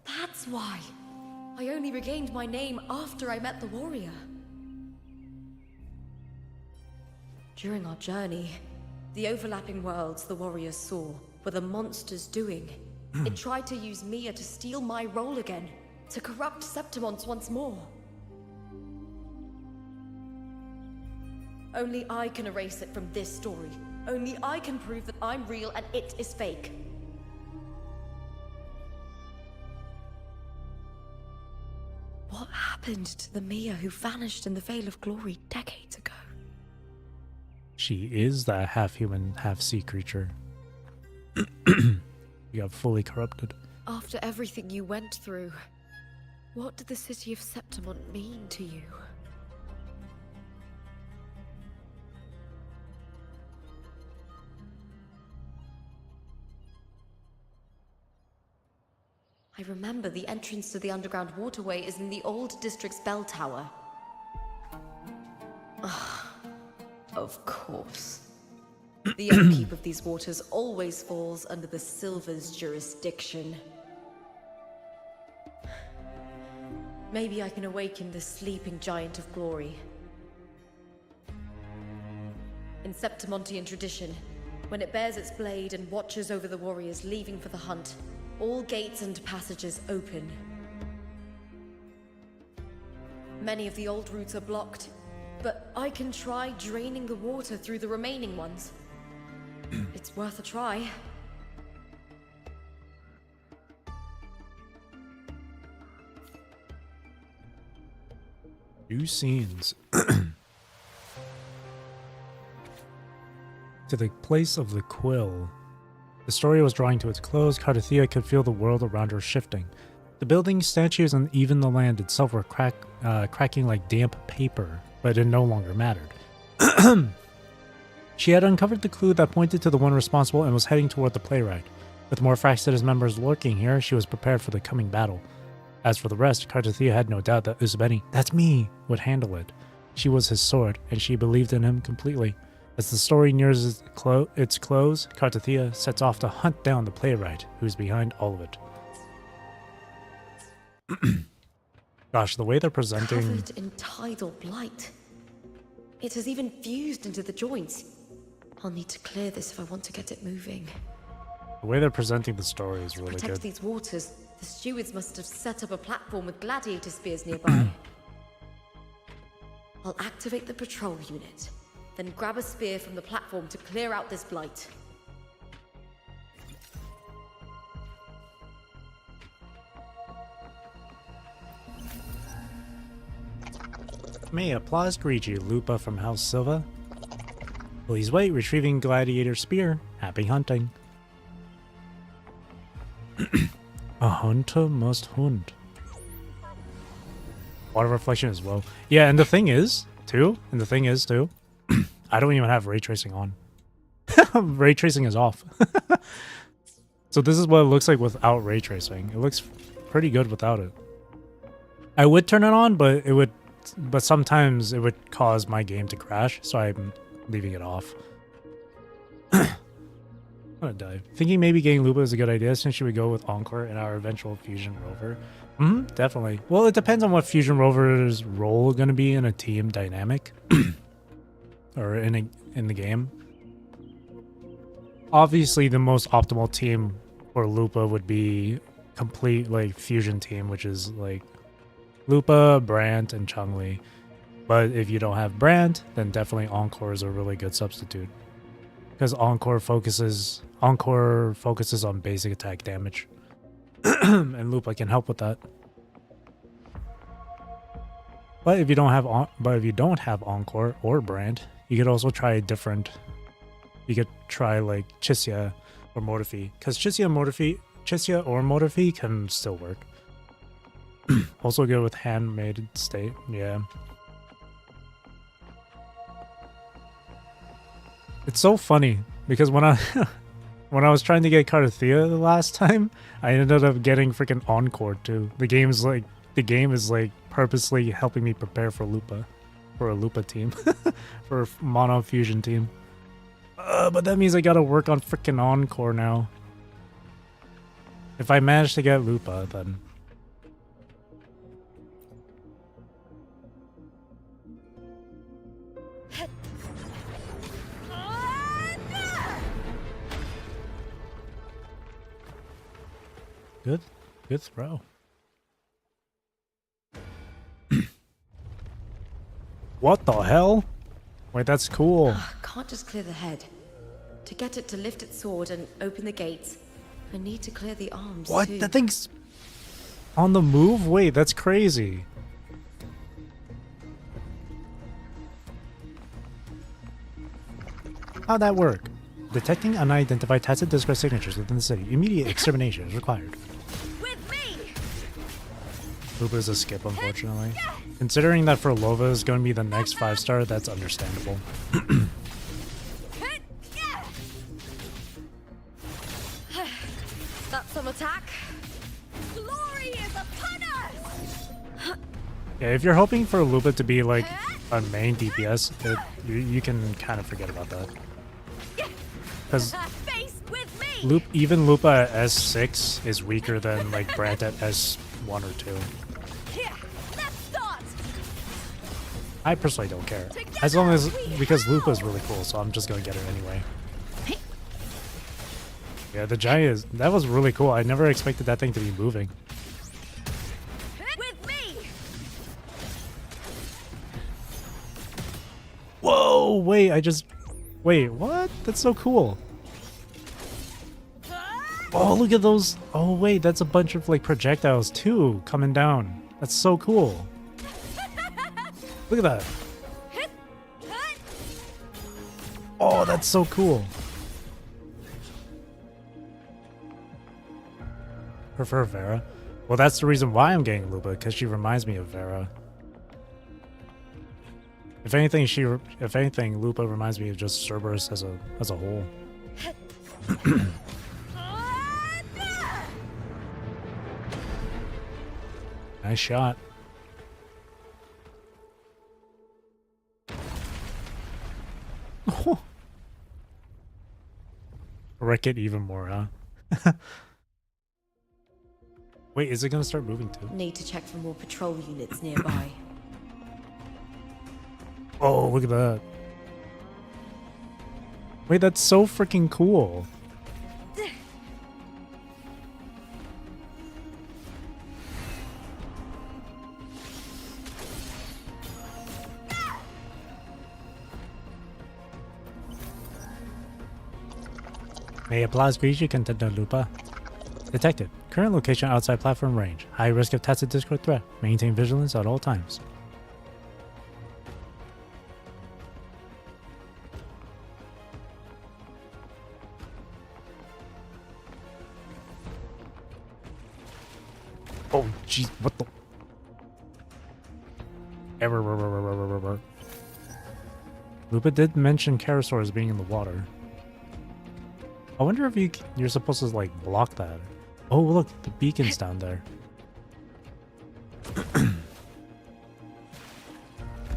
That's why I only regained my name after I met the warrior. During our journey, the overlapping worlds the warriors saw were the monsters doing. It tried to use Mia to steal my role again, to corrupt Septimont once more. Only I can erase it from this story. Only I can prove that I'm real and it is fake. What happened to the Mia who vanished in the Veil of Glory decades ago? She is that half-human, half-sea creature. You got fully corrupted. After everything you went through, what did the city of Septimont mean to you? I remember the entrance to the underground waterway is in the old district's bell tower. Of course. The upkeep of these waters always falls under the Silver's jurisdiction. Maybe I can awaken the sleeping giant of glory. In Septimontian tradition, when it bears its blade and watches over the warriors leaving for the hunt, all gates and passages open. Many of the old routes are blocked, but I can try draining the water through the remaining ones. It's worth a try. New scenes. To the place of the quill. The story was drawing to its close. Cardathea could feel the world around her shifting. The buildings, statues, and even the land itself were cracking like damp paper, but it no longer mattered. She had uncovered the clue that pointed to the one responsible and was heading toward the playwright. With more Fraxidus members lurking here, she was prepared for the coming battle. As for the rest, Cardathea had no doubt that Usbeni, that's me, would handle it. She was his sword, and she believed in him completely. As the story nears its close, Cardathea sets off to hunt down the playwright, who's behind all of it. Gosh, the way they're presenting... Covered in tidal blight. It has even fused into the joints. I'll need to clear this if I want to get it moving. The way they're presenting the story is really Protect good. these waters, the stewards must have set up a platform with gladiator spears nearby. I'll activate the patrol unit, then grab a spear from the platform to clear out this blight. May applause greet you, Lupa from House Silva. Please wait, retrieving gladiator spear. Happy hunting. A hunter must hunt. Water reflection is low. Yeah, and the thing is, too, I don't even have ray tracing on. Ray tracing is off. So this is what it looks like without ray tracing. It looks pretty good without it. I would turn it on, but sometimes it would cause my game to crash, so I'm leaving it off. I'm gonna die. Thinking maybe getting Lupa is a good idea since she would go with Encore in our eventual Fusion Rover. Definitely. Well, it depends on what Fusion Rover's role is going to be in a team dynamic. Or in the game. Obviously, the most optimal team for Lupa would be complete like fusion team, which is like Lupa, Brant, and Chun-Li. But if you don't have Brant, then definitely Encore is a really good substitute. Because Encore focuses on basic attack damage. And Lupa can help with that. But if you don't have Encore or Brant, you could also try different. You could try like Chisia or Mortifi, because Chisia or Mortifi can still work. Also good with handmade state, yeah. It's so funny because when I was trying to get Cardathea the last time, I ended up getting freaking Encore too. The game is like purposely helping me prepare for a Lupa team, for a mono fusion team. But that means I gotta work on freaking Encore now. If I manage to get Lupa, then. Good throw. What the hell? Wait, that's cool. Can't just clear the head. To get it to lift its sword and open the gates, I need to clear the arms. What? Too. That thing's on the move? Wait, that's crazy. How'd that work? Detecting unidentified tacit discard signatures within the city. Immediate extermination is required. Lupa is a skip, unfortunately. Considering that for Lova is going to be the next 5-star, that's understandable. That's some attack. Glory is upon us. Yeah, if you're hoping for Lupa to be like a main DPS, you can kind of forget about that. Because even Lupa at S6 is weaker than like Brant at S1 or 2. I personally don't care. As long as, because Lupa is really cool, so I'm just gonna get her anyway. Yeah, the giant that was really cool. I never expected that thing to be moving. Whoa, wait, wait, what? That's so cool. Oh, look at those. Oh, wait, that's a bunch of like projectiles too coming down. That's so cool. Look at that. Oh, that's so cool. Prefer Vera? Well, that's the reason why I'm getting Lupa, because she reminds me of Vera. If anything, Lupa reminds me of just Cerberus as a whole. Nice shot. Wreck it even more, huh? Wait, is it gonna start moving too? Need to check for more patrol units nearby. Oh, look at that. Wait, that's so freaking cool. May apply species contender Lupa. Detected. Current location outside platform range. High risk of tacit Discord threat. Maintain vigilance at all times. Oh, jeez, what the? Error. Lupa did mention Karasaurs being in the water. I wonder if you're supposed to, like, block that. Oh, look, the beacon's down there.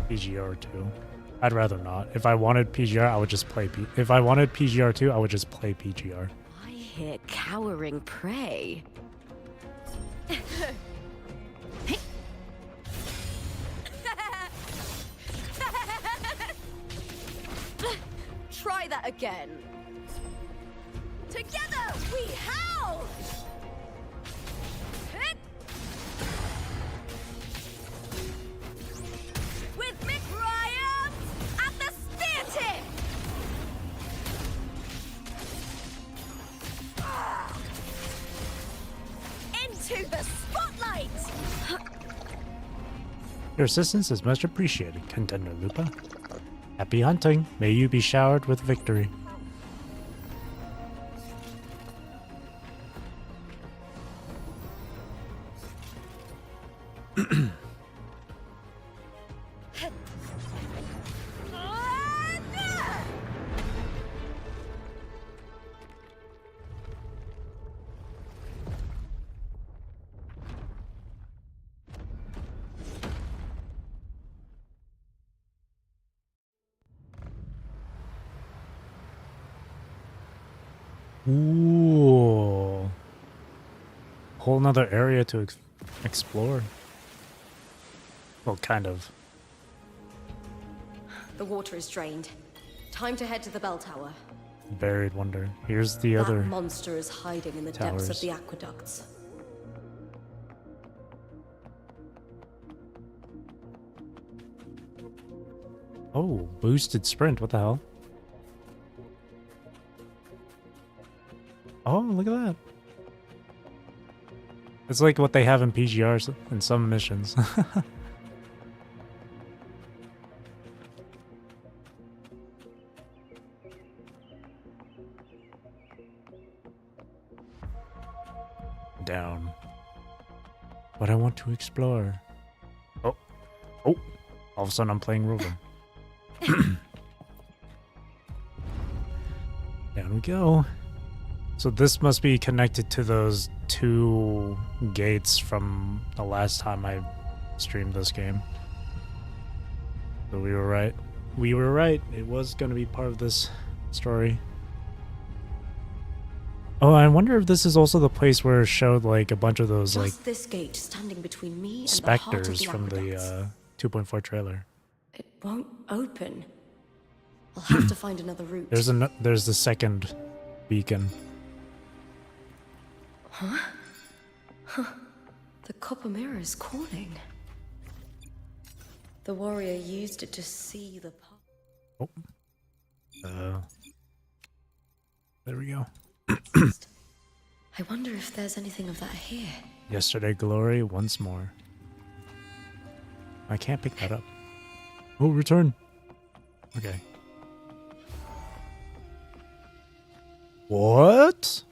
PGR2. I'd rather not. If I wanted PGR, I would just play If I wanted PGR2, I would just play PGR. I hear cowering prey. Try that again. Together we howl! Hit! With Mick Ryan at the spear tip! Into the spotlight! Your assistance is much appreciated, Contender Lupa. Happy hunting. May you be showered with victory. Ooh. Whole nother area to explore. Well, kind of. The water is drained. Time to head to the bell tower. Buried wonder. Here's the other That monster is hiding in the depths of the aqueducts. Oh, boosted sprint. What the hell? Oh, look at that. It's like what they have in PGRs in some missions. Down. But I want to explore. Oh. Oh. All of a sudden I'm playing Rover. Down we go. So this must be connected to those two gates from the last time I streamed this game. So we were right. We were right. It was going to be part of this story. Oh, I wonder if this is also the place where it showed like a bunch of those Just like this gate standing between me and specters the heart of the from the 2.4 trailer. It won't open. I'll have to find another route. There's the second beacon. Huh? Huh. The copper mirror is calling. The warrior used it to see the path. Oh. There we go. I wonder if there's anything of that here. Yesterday glory once more. I can't pick that up. Oh, return. Okay. What?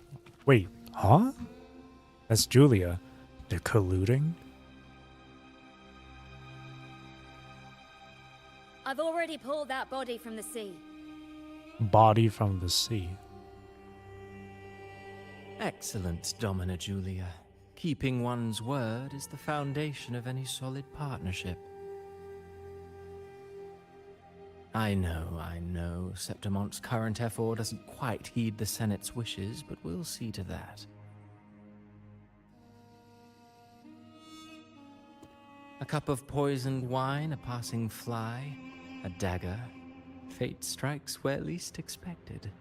Wait, huh? That's Julia. They're colluding? I've already pulled that body from the sea. Body from the sea. Excellent, Domina Julia. Keeping one's word is the foundation of any solid partnership. I know, Septimonte's current effort doesn't quite heed the Senate's wishes, but we'll see to that. A cup of poisoned wine, a passing fly, a dagger. Fate strikes where least expected.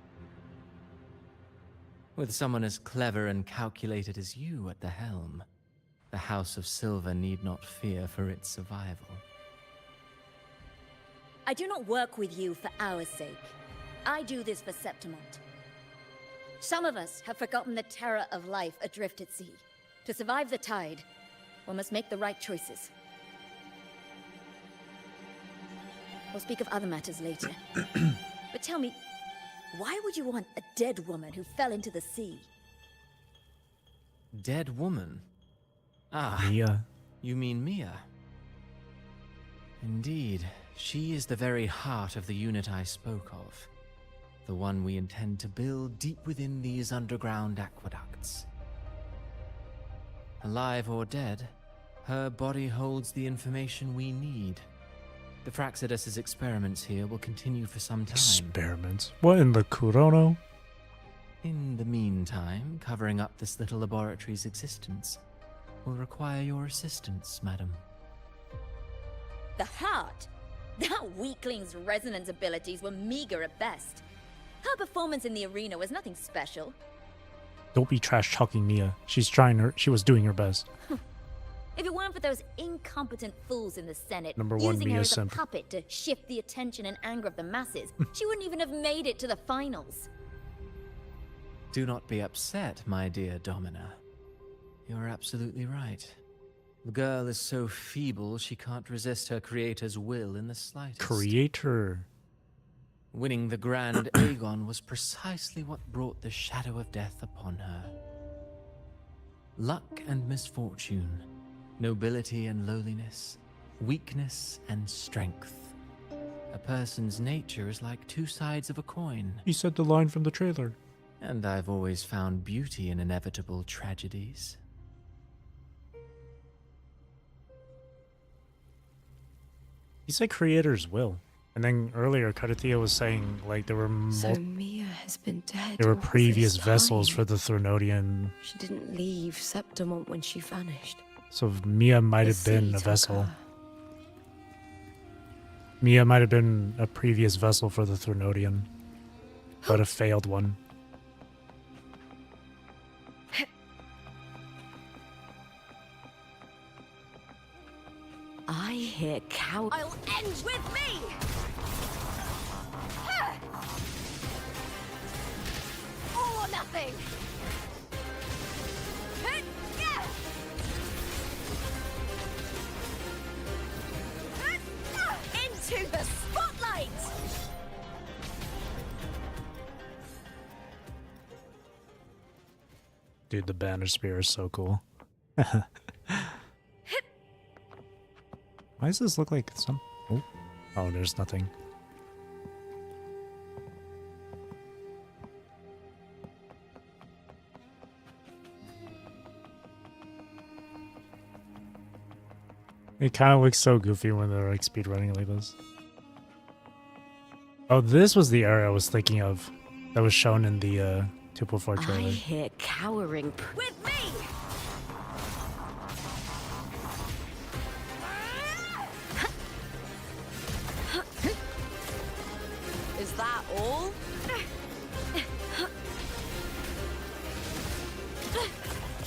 With someone as clever and calculated as you at the helm, the House of Silver need not fear for its survival. I do not work with you for our sake. I do this for Septimont. Some of us have forgotten the terror of life adrift at sea. To survive the tide, one must make the right choices. We'll speak of other matters later. But tell me, why would you want a dead woman who fell into the sea? Dead woman? Ah, Mia. You mean Mia? Indeed, she is the very heart of the unit I spoke of. The one we intend to build deep within these underground aqueducts. Alive or dead, her body holds the information we need. The Fraxidus' experiments here will continue for some time. Experiments? What in the Kurono? In the meantime, covering up this little laboratory's existence will require your assistance, madam. The heart? That weakling's resonance abilities were meager at best. Her performance in the arena was nothing special. Don't be trash talking Mia. She was doing her best. If it weren't for those incompetent fools in the Senate Number one, using her Mia as simp. a puppet to shift the attention and anger of the masses, she wouldn't even have made it to the finals. Do not be upset, my dear Domina. You're absolutely right. The girl is so feeble she can't resist her creator's will in the slightest. Creator. Winning the Grand Aegon was precisely what brought the shadow of death upon her. Luck and misfortune, nobility and lowliness, weakness and strength. A person's nature is like two sides of a coin. He said the line from the trailer. And I've always found beauty in inevitable tragedies. He said creator's will. And then earlier, Karathea was saying, like, there were So Mia has been dead. there were all this previous vessels time. for the Thronodian. She didn't leave Septimont when she vanished. So Mia might The have been sea a took vessel. her. Mia might have been a previous vessel for the Thronodian, but a failed one. I hear cow. I'll end with me! All or nothing! Into the spotlight! Dude, the banner spear is so cool. Why does this look like some... Oh, there's nothing. It kind of looks so goofy when they're like speedrunning like this. Oh, this was the area I was thinking of that was shown in the 2.4 I trailer. hear cowering. With me! Is that all?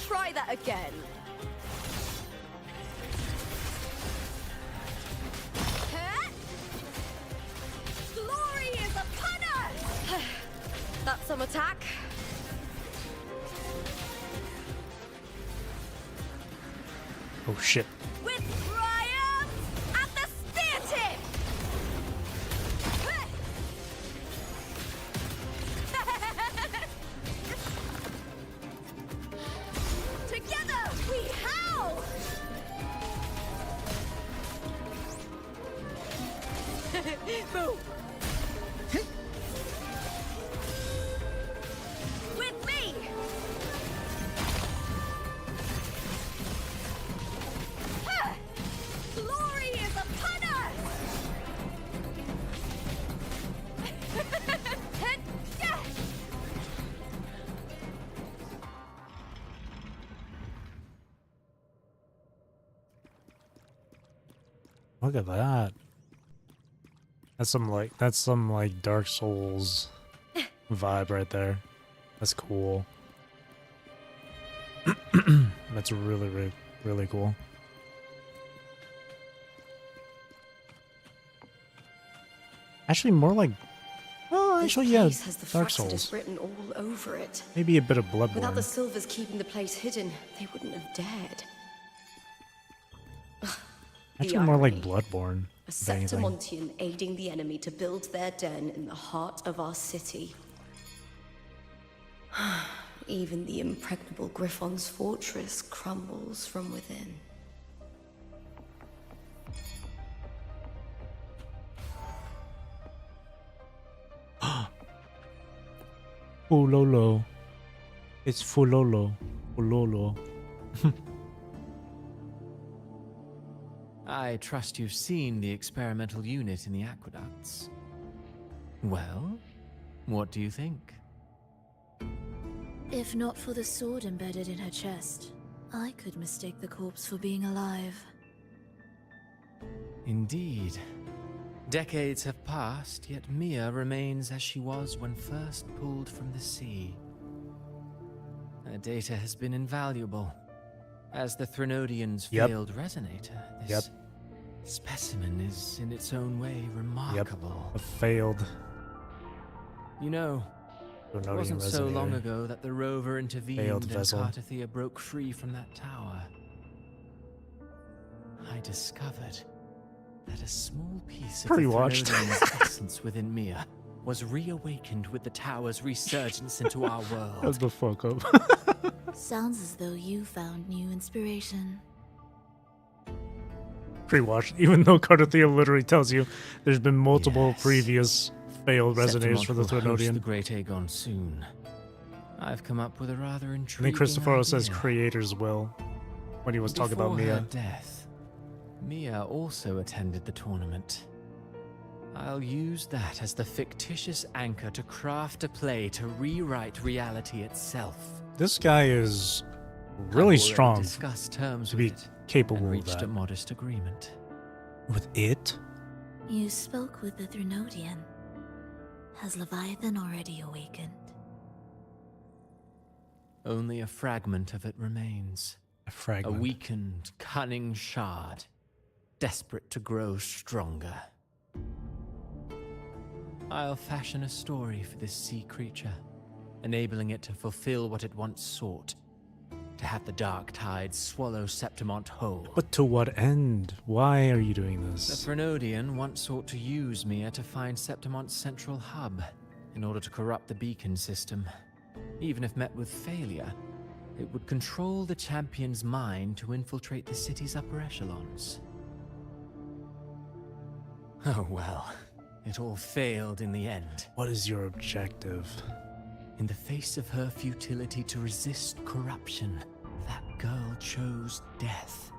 Try that again. Glory is upon us! That's some attack. Oh shit. With triumph at the spear tip! Boom! With me! Ha! Glory is upon us! And death! Look at that. That's some like Dark Souls vibe right there. That's cool. That's really, really cool. Actually, more like, oh, actually, yeah, This place has the Dark Fractsidus Souls. written all over it. Maybe a bit of Without the Bloodborne. Silvers keeping the place hidden, they wouldn't have dared. Actually, more like irony. Bloodborne. A if anything. Septimontian aiding the enemy to build their den in the heart of our city. Even the impregnable Griffon's fortress crumbles from within. Fulolo. It's Fulolo. Fulolo. I trust you've seen the experimental unit in the aqueducts. Well, what do you think? If not for the sword embedded in her chest, I could mistake the corpse for being alive. Indeed. Decades have passed, yet Mia remains as she was when first pulled from the sea. Her data has been invaluable. As the Threnodian's failed resonator, this specimen is in its own way remarkable. A failed. You know, it Threnodian wasn't so resonator. long ago that the rover intervened Failed and vessel. Cartathea broke free from that tower. I discovered that a small piece of the Pre-watched. Threnodian's essence within Mia was reawakened with the tower's resurgence into our world. Shut the fuck up. Sounds as though you found new inspiration. Pre-watched, even though Cartathea literally tells you there's been multiple Yes. previous failed resonators Septimont for the will host Threnodian. the Great Aegon soon. I've come up with a rather I intriguing think Christophoro says idea. creators will when he was talking about Before her Mia. death, Mia also attended the tournament. I'll use that as the fictitious anchor to craft a play to rewrite reality itself. This guy is I've really already strong discussed terms to with be it capable and of reached that. a modest agreement. With it? You spoke with the Threnodian. Has Leviathan already awakened? Only a fragment of it remains. A fragment. A weakened, cunning shard, desperate to grow stronger. I'll fashion a story for this sea creature, enabling it to fulfill what it once sought, to have the dark tide swallow Septimont whole. But to what end? Why are you doing The this? Threnodian once sought to use Mia to find Septimont's central hub, in order to corrupt the beacon system. Even if met with failure, it would control the champion's mind to infiltrate the city's upper echelons. Oh well, it all failed in the end. What is your objective? In the face of her futility to resist corruption, that girl chose death.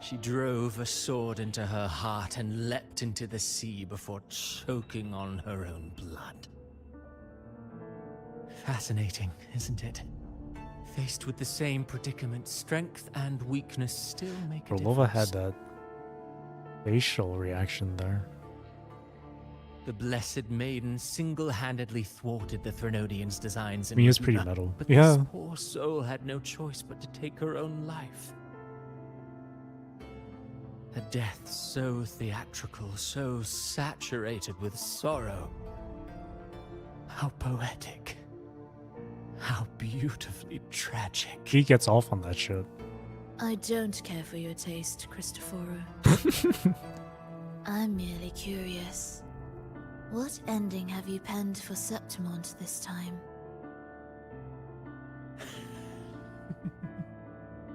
She drove a sword into her heart and leapt into the sea before choking on her own blood. Fascinating, isn't it? Faced with the same predicament, strength and weakness still make a Orlova difference. had that facial reaction there. The Blessed Maiden single-handedly thwarted the Threnodian's designs. I mean, it's pretty Medina, metal. But Yeah. this poor soul had no choice but to take her own life. A death so theatrical, so saturated with sorrow. How poetic. How beautifully tragic. He gets off on that shit. I don't care for your taste, Christophoro. I'm merely curious. What ending have you penned for Septimont this time?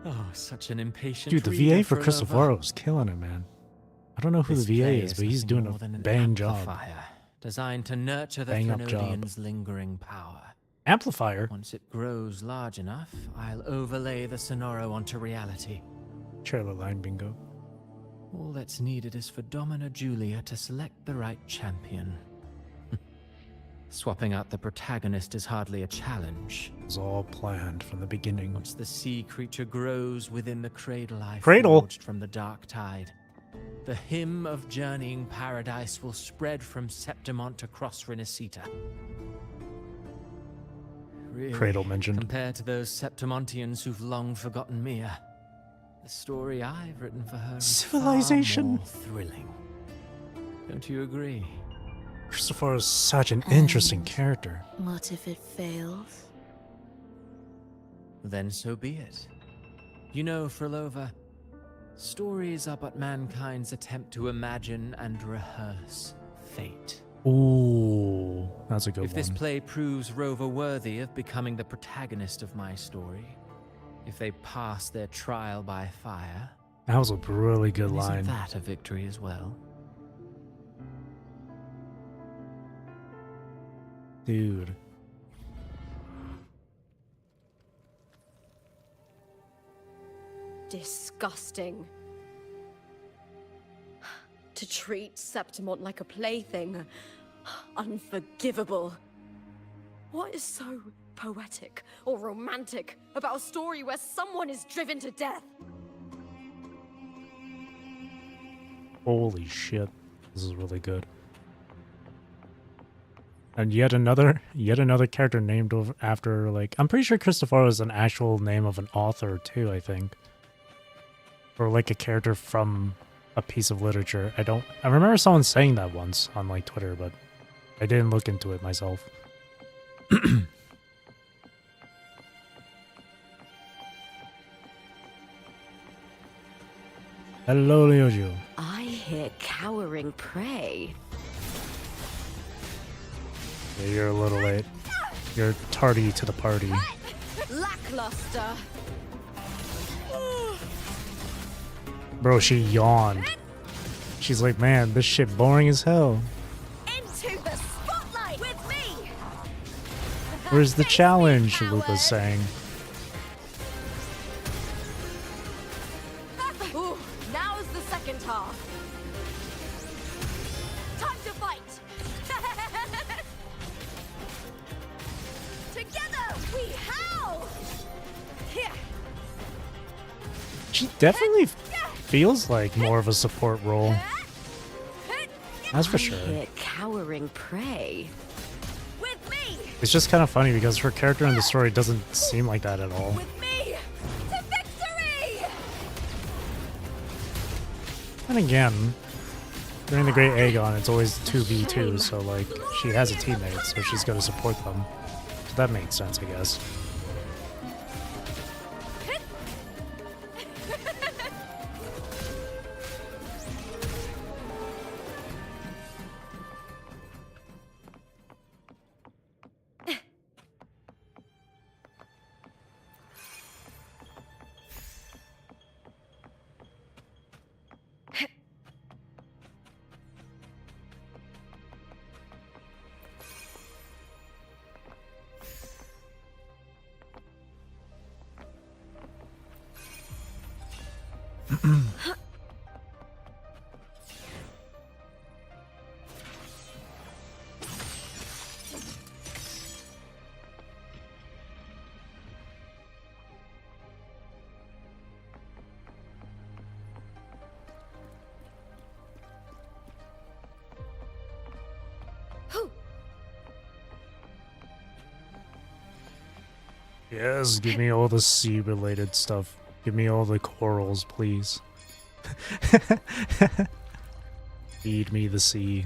Oh, such an impatient Dude, the reader VA for Orlova. Christophoro is killing it, man. I don't know who This the VA play is, but he's nothing doing more a than an bang job. amplifier designed to nurture the Bang up job. Threnodian's lingering power. Amplifier? Once it grows large enough, I'll overlay the Sonoro onto reality. Trailer line bingo. All that's needed is for Domina Julia to select the right champion. Swapping out the protagonist is hardly a challenge. It was all planned from the beginning. Once the sea creature grows within the cradle I Cradle? forged from the dark tide, the hymn of journeying paradise will spread from Septimont across Renacita. Really, Cradle mentioned. compared to those Septimontians who've long forgotten Mia, the story I've written for her is Civilization. far more thrilling. Don't you agree? Christopher is such an interesting And character. What if it fails? Then so be it. You know, Frolova, stories are but mankind's attempt to imagine and rehearse fate. Ooh, that's a good If this one. play proves Rover worthy of becoming the protagonist of my story, if they pass their trial by fire, That was a really good then line. isn't that a victory as well? Dude. Disgusting. To treat Septimont like a plaything. Unforgivable. What is so poetic or romantic about a story where someone is driven to death? Holy shit. This is really good. And yet another character named after, like, I'm pretty sure Christopher is an actual name of an author too, I think. Or like a character from a piece of literature. I remember someone saying that once on like Twitter, but I didn't look into it myself. Hello, Leoju. I hear cowering prey. Yeah, you're a little late. You're tardy to the party. Lackluster. Bro, she yawned. She's like, man, this shit boring as hell. Into the spotlight with me! Where's the challenge? Lupa's saying. Ooh, now's the second half. Time to fight! Together we howl! Here! She definitely feels like more of a support role. That's for sure. I hear cowering prey. With me! It's just kind of funny because her character in the story doesn't seem like that at all. With me! To victory! And again, during the Great Aegon, it's always 2v2, so like, she has a teammate, so she's gonna support them. So that makes sense, I guess. Yes, give me all the sea-related stuff. Give me all the corals, please. Feed me the sea.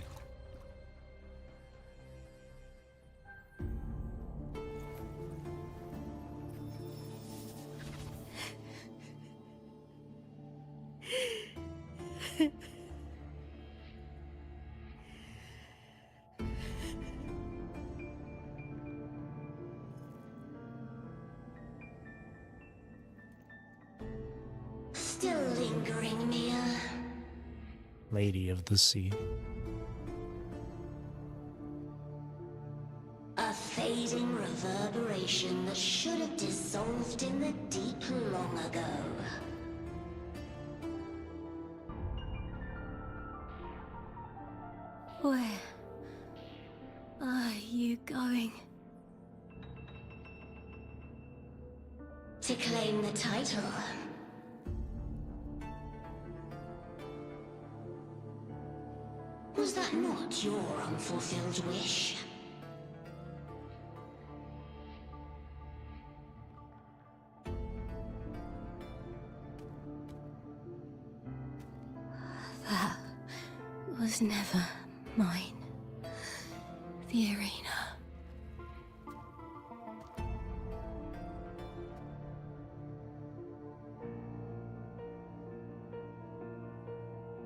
Still lingering, Mia. Lady of the Sea. A fading reverberation that should have dissolved in the deep long ago. Where are you going? To claim the title. Was that not your unfulfilled wish? That was never mine. The arena.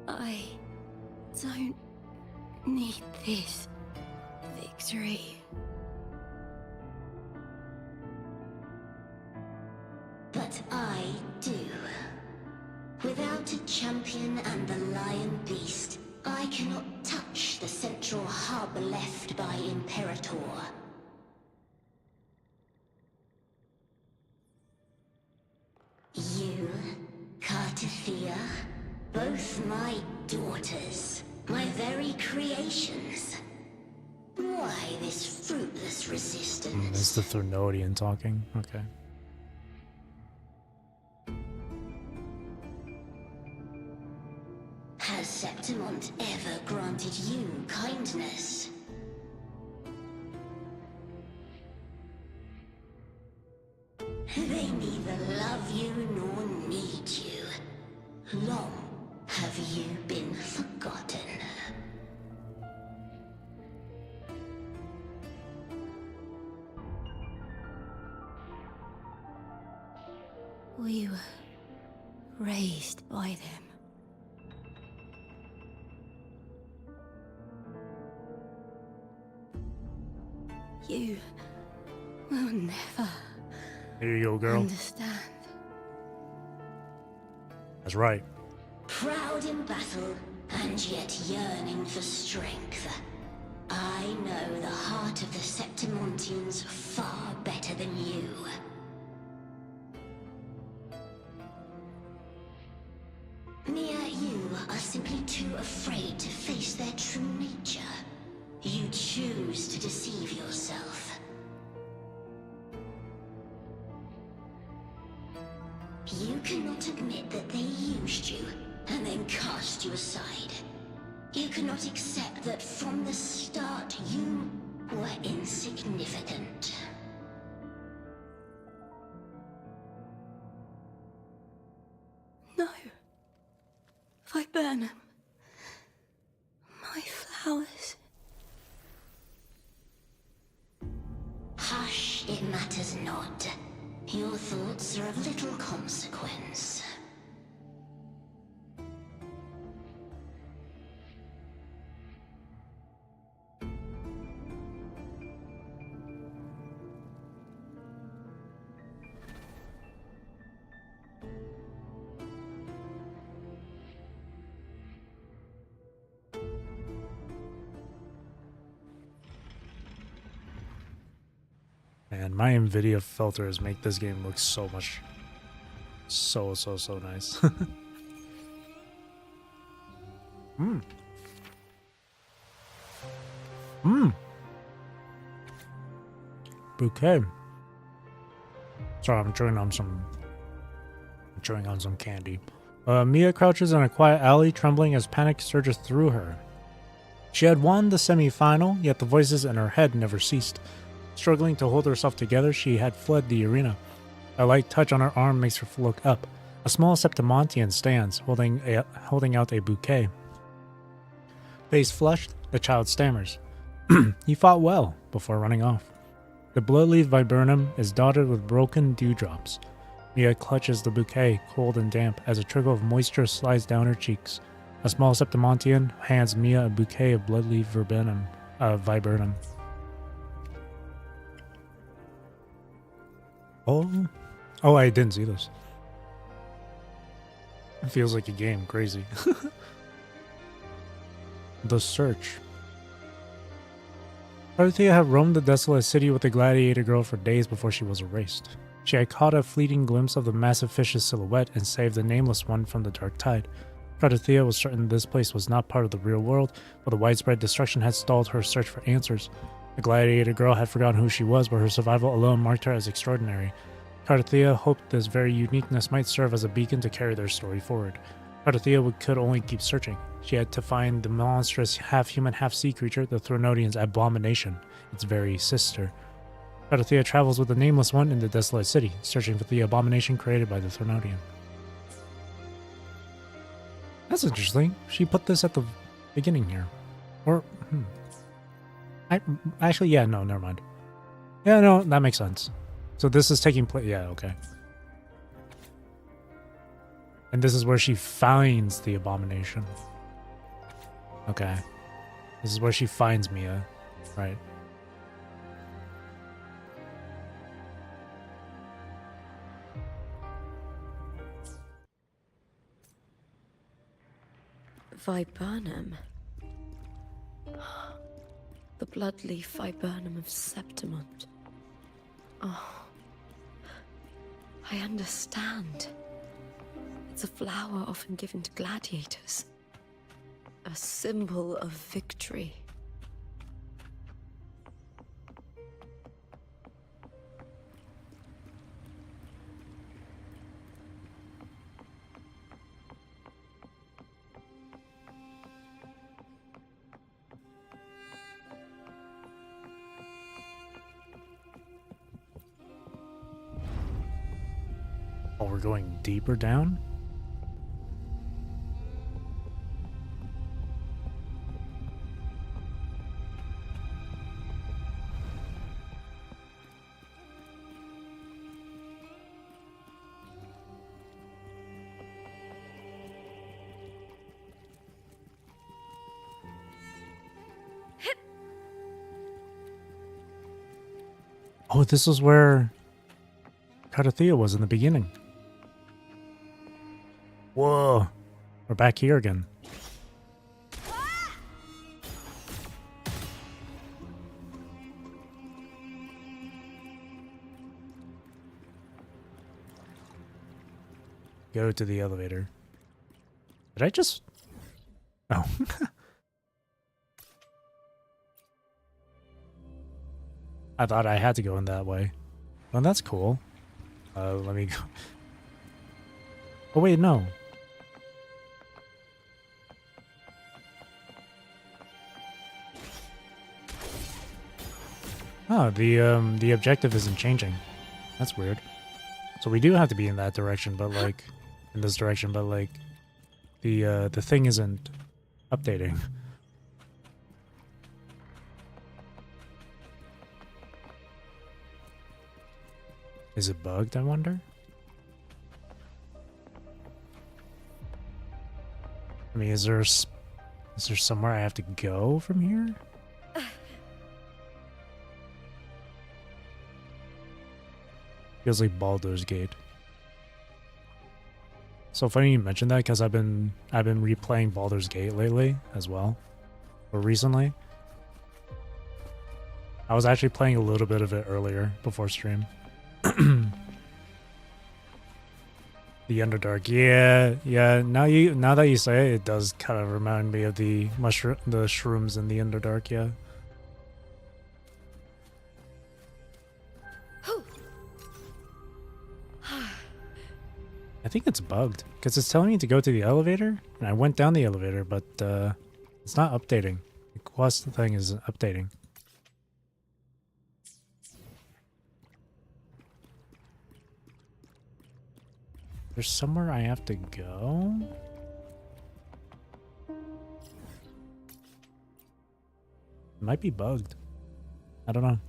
I don't need this victory. But I do. Without a champion and the lion beast, I cannot touch the central hub left by Imperator. You, Cartathea, both my daughters, my very creations. Why this fruitless resistance? It's the Threnodian talking. Okay. Has Septimont ever granted you kindness? They neither love you nor need you. Long have you been forgotten. We were raised by them. You will never Here you go, girl. understand. That's right. Proud in battle, and yet yearning for strength. I know the heart of the Septimontians far better than you. Mia, you are simply too afraid to face their true nature. You choose to deceive yourself. You cannot admit that they used you and then cast you aside. You cannot accept that from the start you were insignificant. No. Viburnum. My flowers. Hush, it matters not. Your thoughts are of little consequence. Man, my NVIDIA filters make this game look so much, so nice. Bouquet. Sorry, I'm chewing on some candy. Mia crouches in a quiet alley, trembling as panic surges through her. She had won the semi-final, yet the voices in her head never ceased. Struggling to hold herself together, she had fled the arena. A light touch on her arm makes her look up. A small Septimontian stands, holding out a bouquet. Face flushed, the child stammers. He fought well, before running off. The bloodleaf viburnum is dotted with broken dewdrops. Mia clutches the bouquet, cold and damp, as a trickle of moisture slides down her cheeks. A small Septimontian hands Mia a bouquet of bloodleaf viburnum. Oh, I didn't see this. It feels like a game, crazy. The Search. Carthea had roamed the desolate city with the gladiator girl for days before she was erased. She had caught a fleeting glimpse of the massive fish's silhouette and saved the nameless one from the dark tide. Carthea was certain this place was not part of the real world, but the widespread destruction had stalled her search for answers. The gladiator girl had forgotten who she was, but her survival alone marked her as extraordinary. Carthea hoped this very uniqueness might serve as a beacon to carry their story forward. Carthea could only keep searching. She had to find the monstrous half-human, half-sea creature, the Thronodian's abomination, its very sister. Carthea travels with the Nameless One in the desolate city, searching for the abomination created by the Thronodian. That's interesting. She put this at the beginning here. Or, actually, yeah, no, never mind. Yeah, no, that makes sense. So this is taking place, yeah, okay. And this is where she finds the abomination. Okay. This is where she finds Mia, right? Viburnum. The bloodleaf viburnum of Septimont. Oh, I understand. It's a flower often given to gladiators. A symbol of victory. Oh, we're going deeper down? Oh, this is where Carthea was in the beginning. Whoa. We're back here again. Go to the elevator. Did I just... Oh. I thought I had to go in that way. Well, that's cool. Let me go. Oh, wait, no. Oh, the objective isn't changing. That's weird. So we do have to be in that direction, but like in this direction, but like the thing isn't updating. Is it bugged, I wonder? I mean, is there somewhere I have to go from here? Feels like Baldur's Gate. So funny you mentioned that because I've been replaying Baldur's Gate lately as well, or recently. I was actually playing a little bit of it earlier before stream. The Underdark, yeah. Now that you say it, it does kind of remind me of the shrooms in the Underdark, yeah. I think it's bugged because it's telling me to go to the elevator, and I went down the elevator, but it's not updating. The quest thing is updating. There's somewhere I have to go? It might be bugged. I don't know.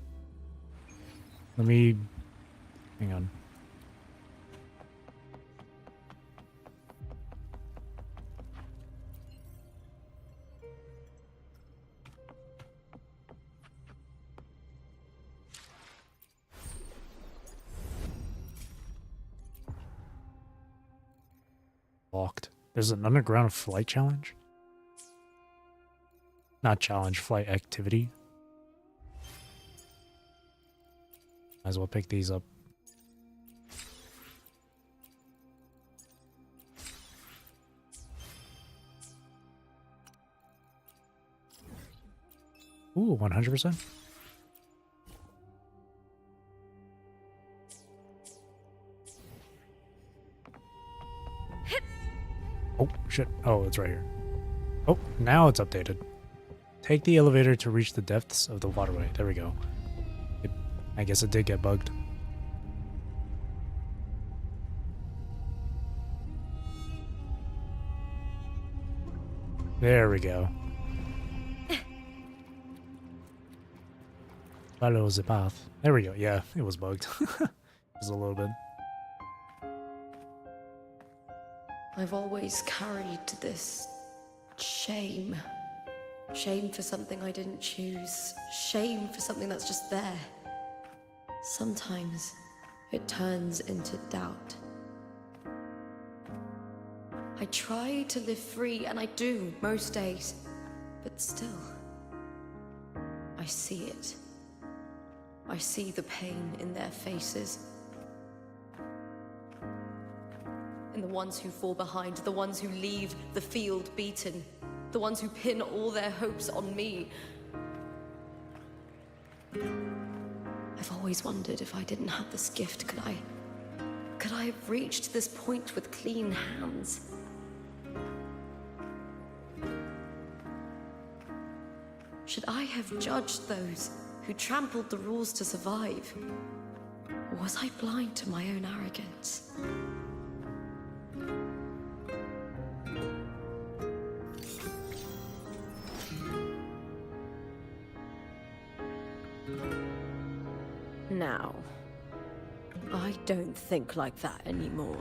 Let me... Hang on. Locked. There's an underground flight challenge? Not challenge, flight activity. Might as well pick these up. Ooh, 100%. Oh, shit. Oh, it's right here. Oh, now it's updated. Take the elevator to reach the depths of the waterway. There we go. I guess it did get bugged. There we go. Follow the path. There we go. Yeah, it was bugged. Just a little bit. I've always carried this shame. Shame for something I didn't choose. Shame for something that's just there. Sometimes it turns into doubt. I try to live free, and I do most days. But still, I see it. I see the pain in their faces. In the ones who fall behind, the ones who leave the field beaten, the ones who pin all their hopes on me. I've always wondered if I didn't have this gift, could I have reached this point with clean hands? Should I have judged those who trampled the rules to survive? Or was I blind to my own arrogance? Now, I don't think like that anymore.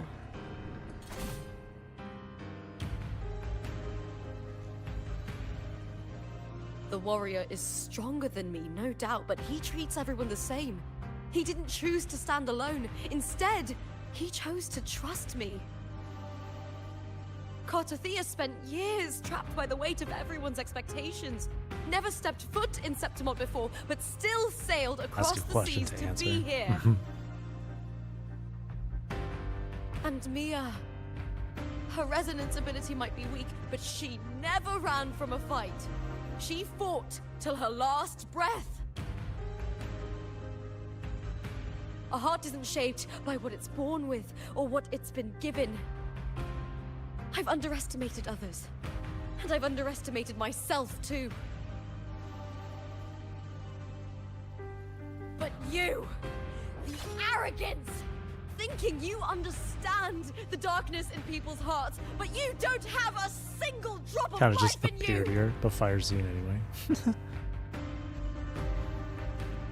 The warrior is stronger than me, no doubt, but he treats everyone the same. He didn't choose to stand alone. Instead, he chose to trust me. Cartothea spent years trapped by the weight of everyone's expectations. Never stepped foot in Septimont before, but still sailed across the seas to be here. And Mia, her resonance ability might be weak, but she never ran from a fight. She fought till her last breath. A heart isn't shaped by what it's born with or what it's been given. I've underestimated others, and I've underestimated myself too. But you, the arrogance, thinking you understand the darkness in people's hearts, but you don't have a single drop of Kind of life just in you. appeared here, but fire scene anyway.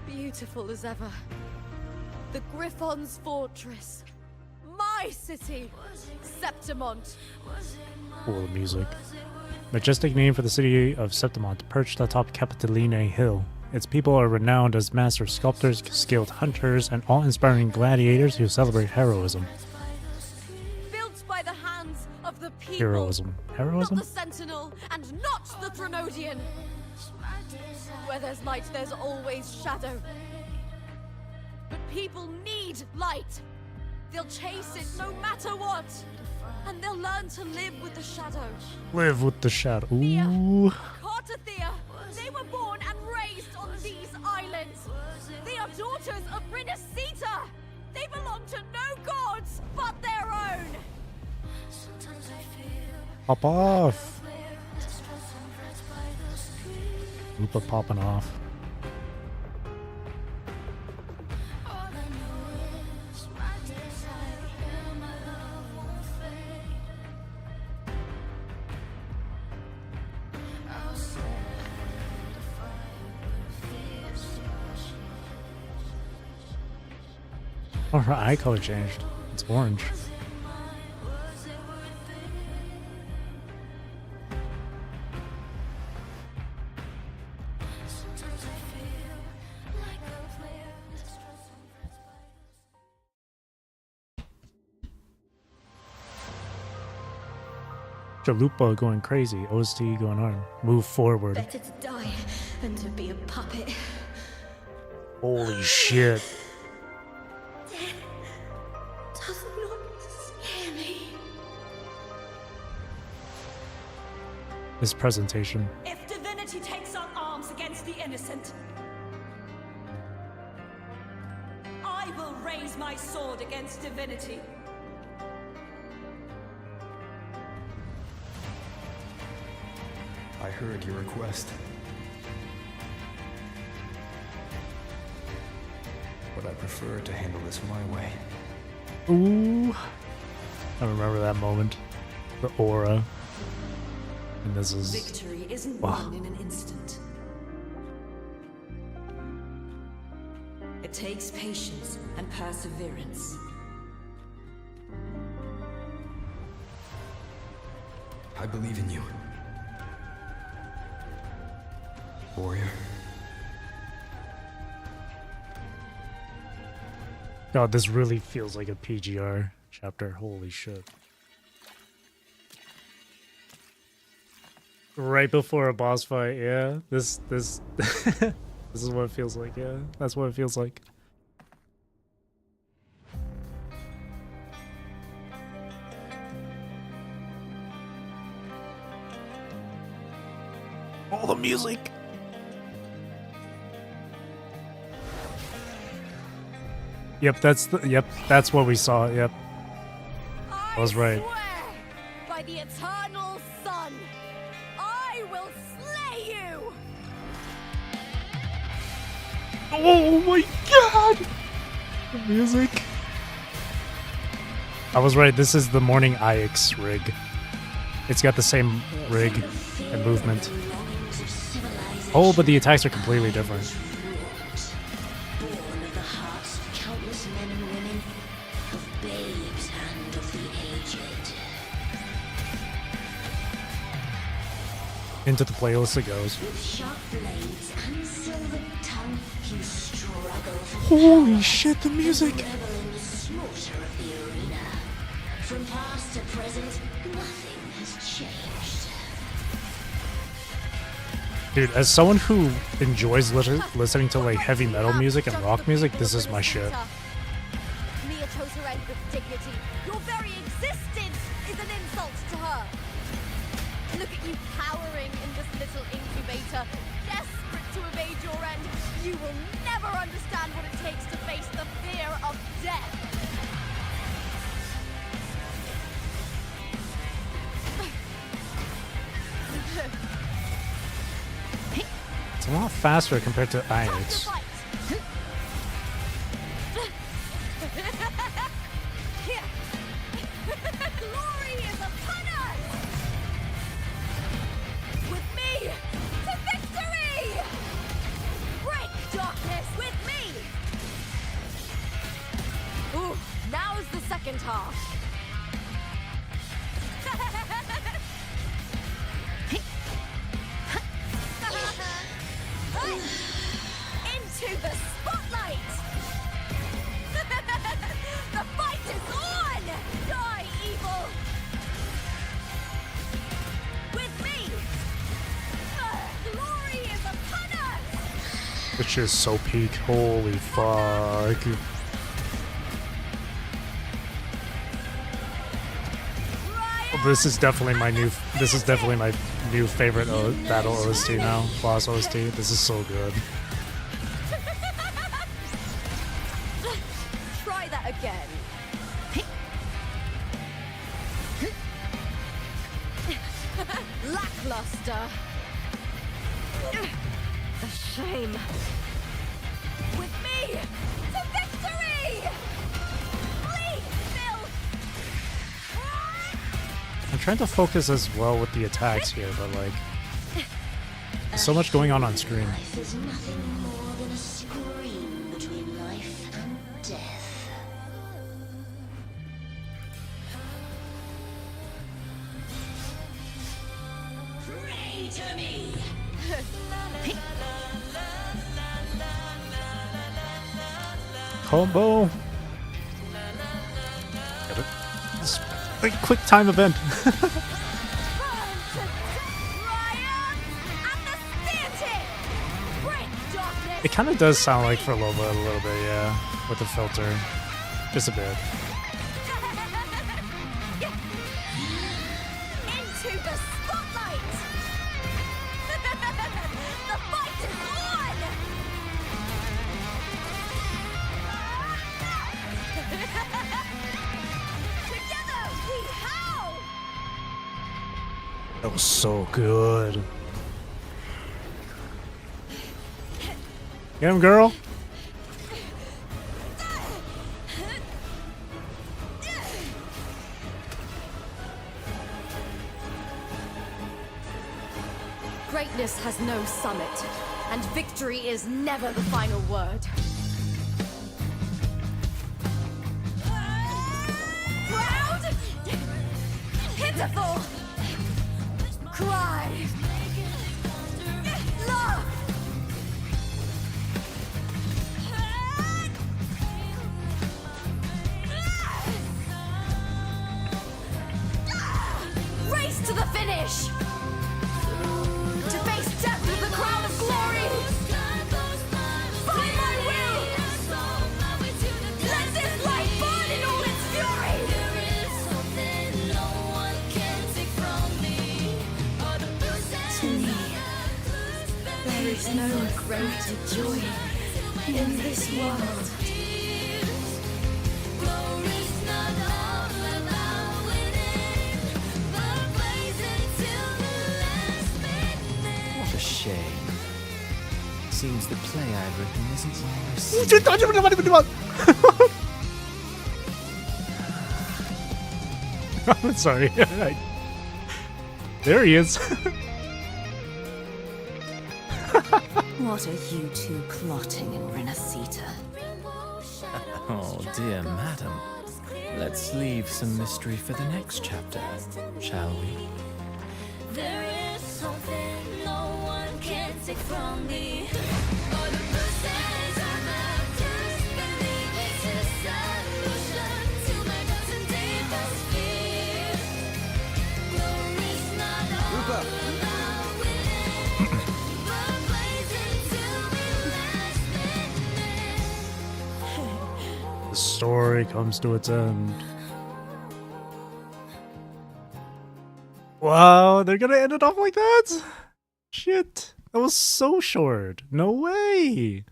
Beautiful as ever. The Griffon's fortress. My city, Septimont. Cool music. Majestic name for the city of Septimont, perched atop Capitoline Hill. Its people are renowned as master sculptors, skilled hunters, and awe-inspiring gladiators who celebrate heroism. Built by the hands of the people. Heroism. Heroism? Not the Sentinel, and not the Threnodian. Where there's light, there's always shadow. But people need light. They'll chase it no matter what. And they'll learn to live with the shadow. Live with the shadow. Ooh. Cartothea, they were born and raised on these islands. They are daughters of Rinascita. They belong to no gods but their own. Pop off. Lupa popping off. Oh, her eye color changed. It's orange. Dr. Lupa going crazy. OST going on. Move forward. Better to die than to be a puppet. Holy shit. Death does not scare me. This presentation. If divinity takes up arms against the innocent, I will raise my sword against divinity. I heard your request. But I prefer to handle this my way. Ooh. I remember that moment. The aura. And this is... Victory isn't Wow. won in an instant. It takes patience and perseverance. I believe in you. Warrior. God, this really feels like a PGR chapter. Holy shit. Right before a boss fight, yeah. This this is what it feels like, yeah. That's what it feels like. All the music. Yep, that's what we saw. Yep. I was right. Swear by the eternal sun, I will slay you. Oh my god! The music. I was right, this is the Morning Ix rig. It's got the same rig and movement. Oh, but the attacks are completely different. Born of the hearts of countless men and women, of babes and of the aged. Into the playlist it goes. With sharp blades and silver tongue, you struggle for Holy power. shit, the music! You revel in the slaughter of the arena. From past to present, nothing has changed. Dude, as someone who enjoys listening to like heavy metal music and rock music, this is my shit. Mia chose her end with dignity. Your very existence is an insult to her. Look at you cowering in this little incubator, desperate to evade your end. You will never understand what it takes to face the fear of death. It's a lot faster compared to Ix. Glory is upon us! With me to victory! Break darkness with me! Ooh, now is the second half. Into the spotlight! The fight is on! Die, evil! With me! Glory is upon us! Which is so peak. Holy fuck. This is definitely my new favorite battle OST now. Boss OST. This is so good. Try that again. Lackluster. A shame. With me to victory! Please, Phil! I'm trying to focus as well with the attacks here, but like, there's so much going on screen. Life is nothing more than a scream between life and death. Pray to me! Combo. Got it. It's a quick time event. It kind of does sound like for Loba a little bit, yeah, with the filter. Just a bit. Into the spotlight! The fight is on! Together we howl! That was so good. Get him, girl. Greatness has no summit, and victory is never the final word. Proud! Pitiful! Cry! Love! Race to the finish! To face death with the crown of glory! By my will! Let this light burn in all its fury! To me, there is no greater joy in this world. What a shame. Seems the play I've written isn't well received. I'm sorry. There he is. What are you two plotting in Renacita? Oh, dear madam. Let's leave some mystery for the next chapter, shall we? There is something no one can take from me. The story comes to its end. Wow, they're gonna end it off like that? Shit. That was so short. No way.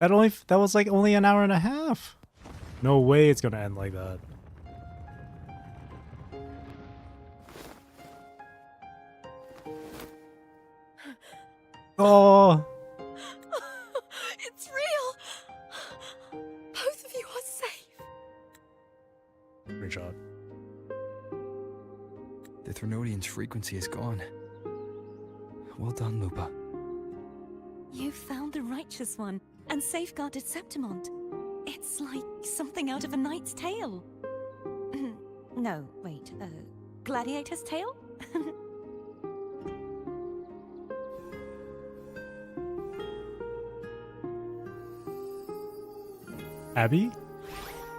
That was like only an hour and a half. No way it's gonna end like that. Oh. It's real! Both of you are safe. Great job. The Threnodian's frequency is gone. Well done, Lupa. You found the righteous one and safeguarded Septimont. It's like something out of a knight's tale. No, wait, gladiator's tale? Abby?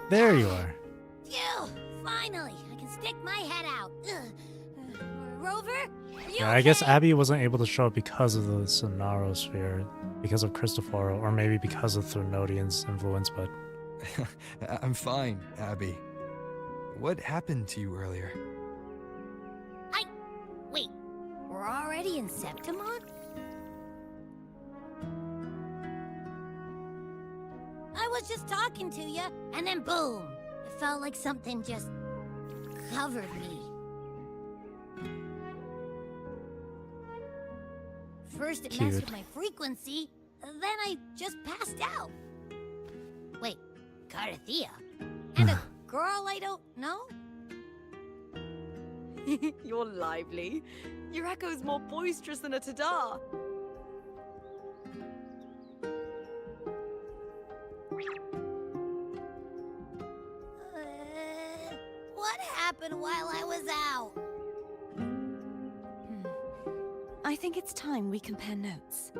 There you are. Phew! Finally, I can stick my head out. Rover? You Yeah, I guess okay? Abby wasn't able to show up because of the Sonaro Sphere, because of Cristoforo, or maybe because of Threnodian's influence, but... I'm fine, Abby. What happened to you earlier? Wait, we're already in Septimont? I was just talking to you, and then boom! It felt like something just covered me. First it messed with my frequency, then I just passed out. Wait, Carthea? And a girl I don't know? You're lively. Your echo's more boisterous than a Tadar. What happened while I was out? I think it's time we compare notes.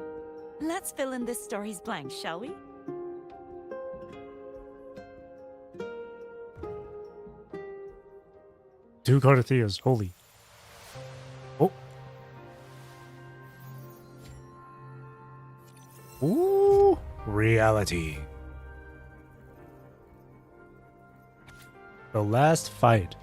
Let's fill in this story's blanks, shall we? Two Cartheas, holy. Oh. Ooh, reality. The last fight.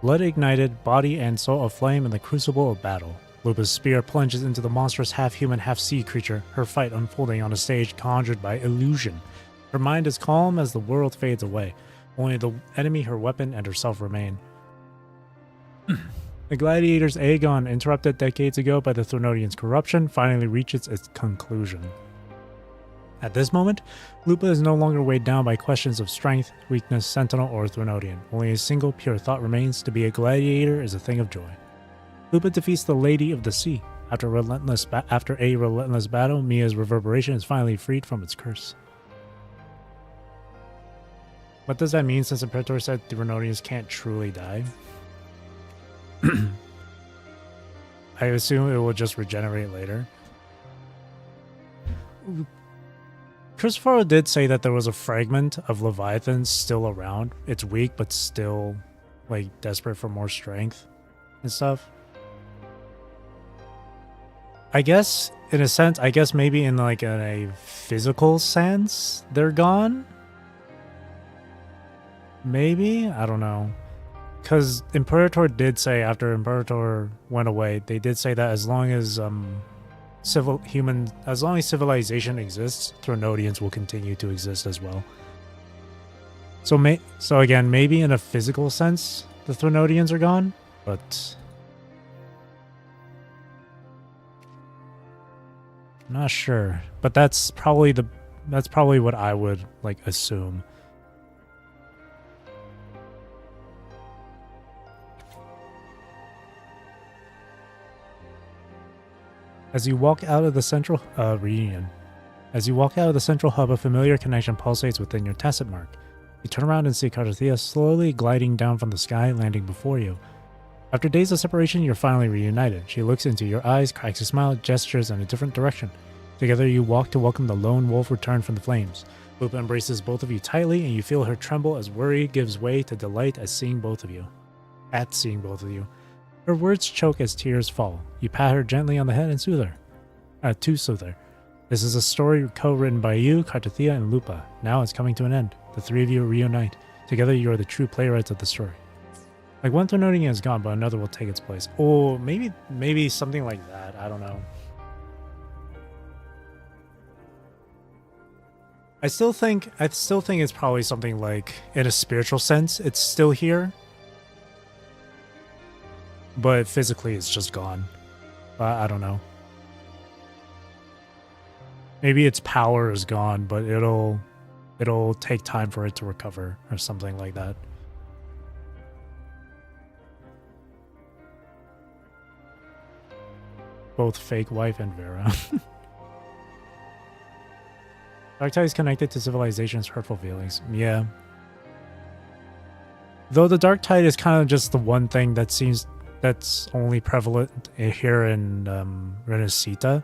Blood ignited, body and soul aflame in the crucible of battle. Lupa's spear plunges into the monstrous half-human, half-sea creature, her fight unfolding on a stage conjured by illusion. Her mind is calm as the world fades away. Only the enemy, her weapon, and herself remain. The Gladiator's Aegon, interrupted decades ago by the Threnodians' corruption, finally reaches its conclusion. At this moment, Lupa is no longer weighed down by questions of strength, weakness, sentinel, or Threnodian. Only a single pure thought remains: to be a gladiator is a thing of joy. Lupa defeats the Lady of the Sea. After a relentless battle, Mia's reverberation is finally freed from its curse. What does that mean, since Imperator said the Threnodians can't truly die? I assume it will just regenerate later. Christopher did say that there was a fragment of Leviathan still around. It's weak, but still, like, desperate for more strength and stuff. I guess, in a sense, maybe in like in a physical sense, they're gone? Maybe? I don't know. Because Imperator did say, after Imperator went away, they did say that as long as civilization exists, Threnodians will continue to exist as well. So again, maybe in a physical sense, the Threnodians are gone, but I'm not sure. But that's probably what I would like assume. As you walk out of the central reunion, as you walk out of the central hub, a familiar connection pulsates within your tacit mark. You turn around and see Cardothea slowly gliding down from the sky, landing before you. After days of separation, you're finally reunited. She looks into your eyes, cracks a smile, gestures in a different direction. Together, you walk to welcome the lone wolf returned from the flames. Lupa embraces both of you tightly, and you feel her tremble as worry gives way to delight at seeing both of you. Her words choke as tears fall. You pat her gently on the head and soothe her. This is a story co-written by you, Cardothea, and Lupa. Now it's coming to an end. The three of you reunite. Together you are the true playwrights of the story. Like, one Threnodian is gone, but another will take its place. Oh, maybe something like that. I don't know. I still think it's probably something like, in a spiritual sense, it's still here. But physically, it's just gone. I don't know. Maybe its power is gone, but it'll take time for it to recover, or something like that. Both fake wife and Vera. Dark tide is connected to civilization's hurtful feelings. Yeah. Though the dark tide is kind of just the one thing that's only prevalent here in Renacita.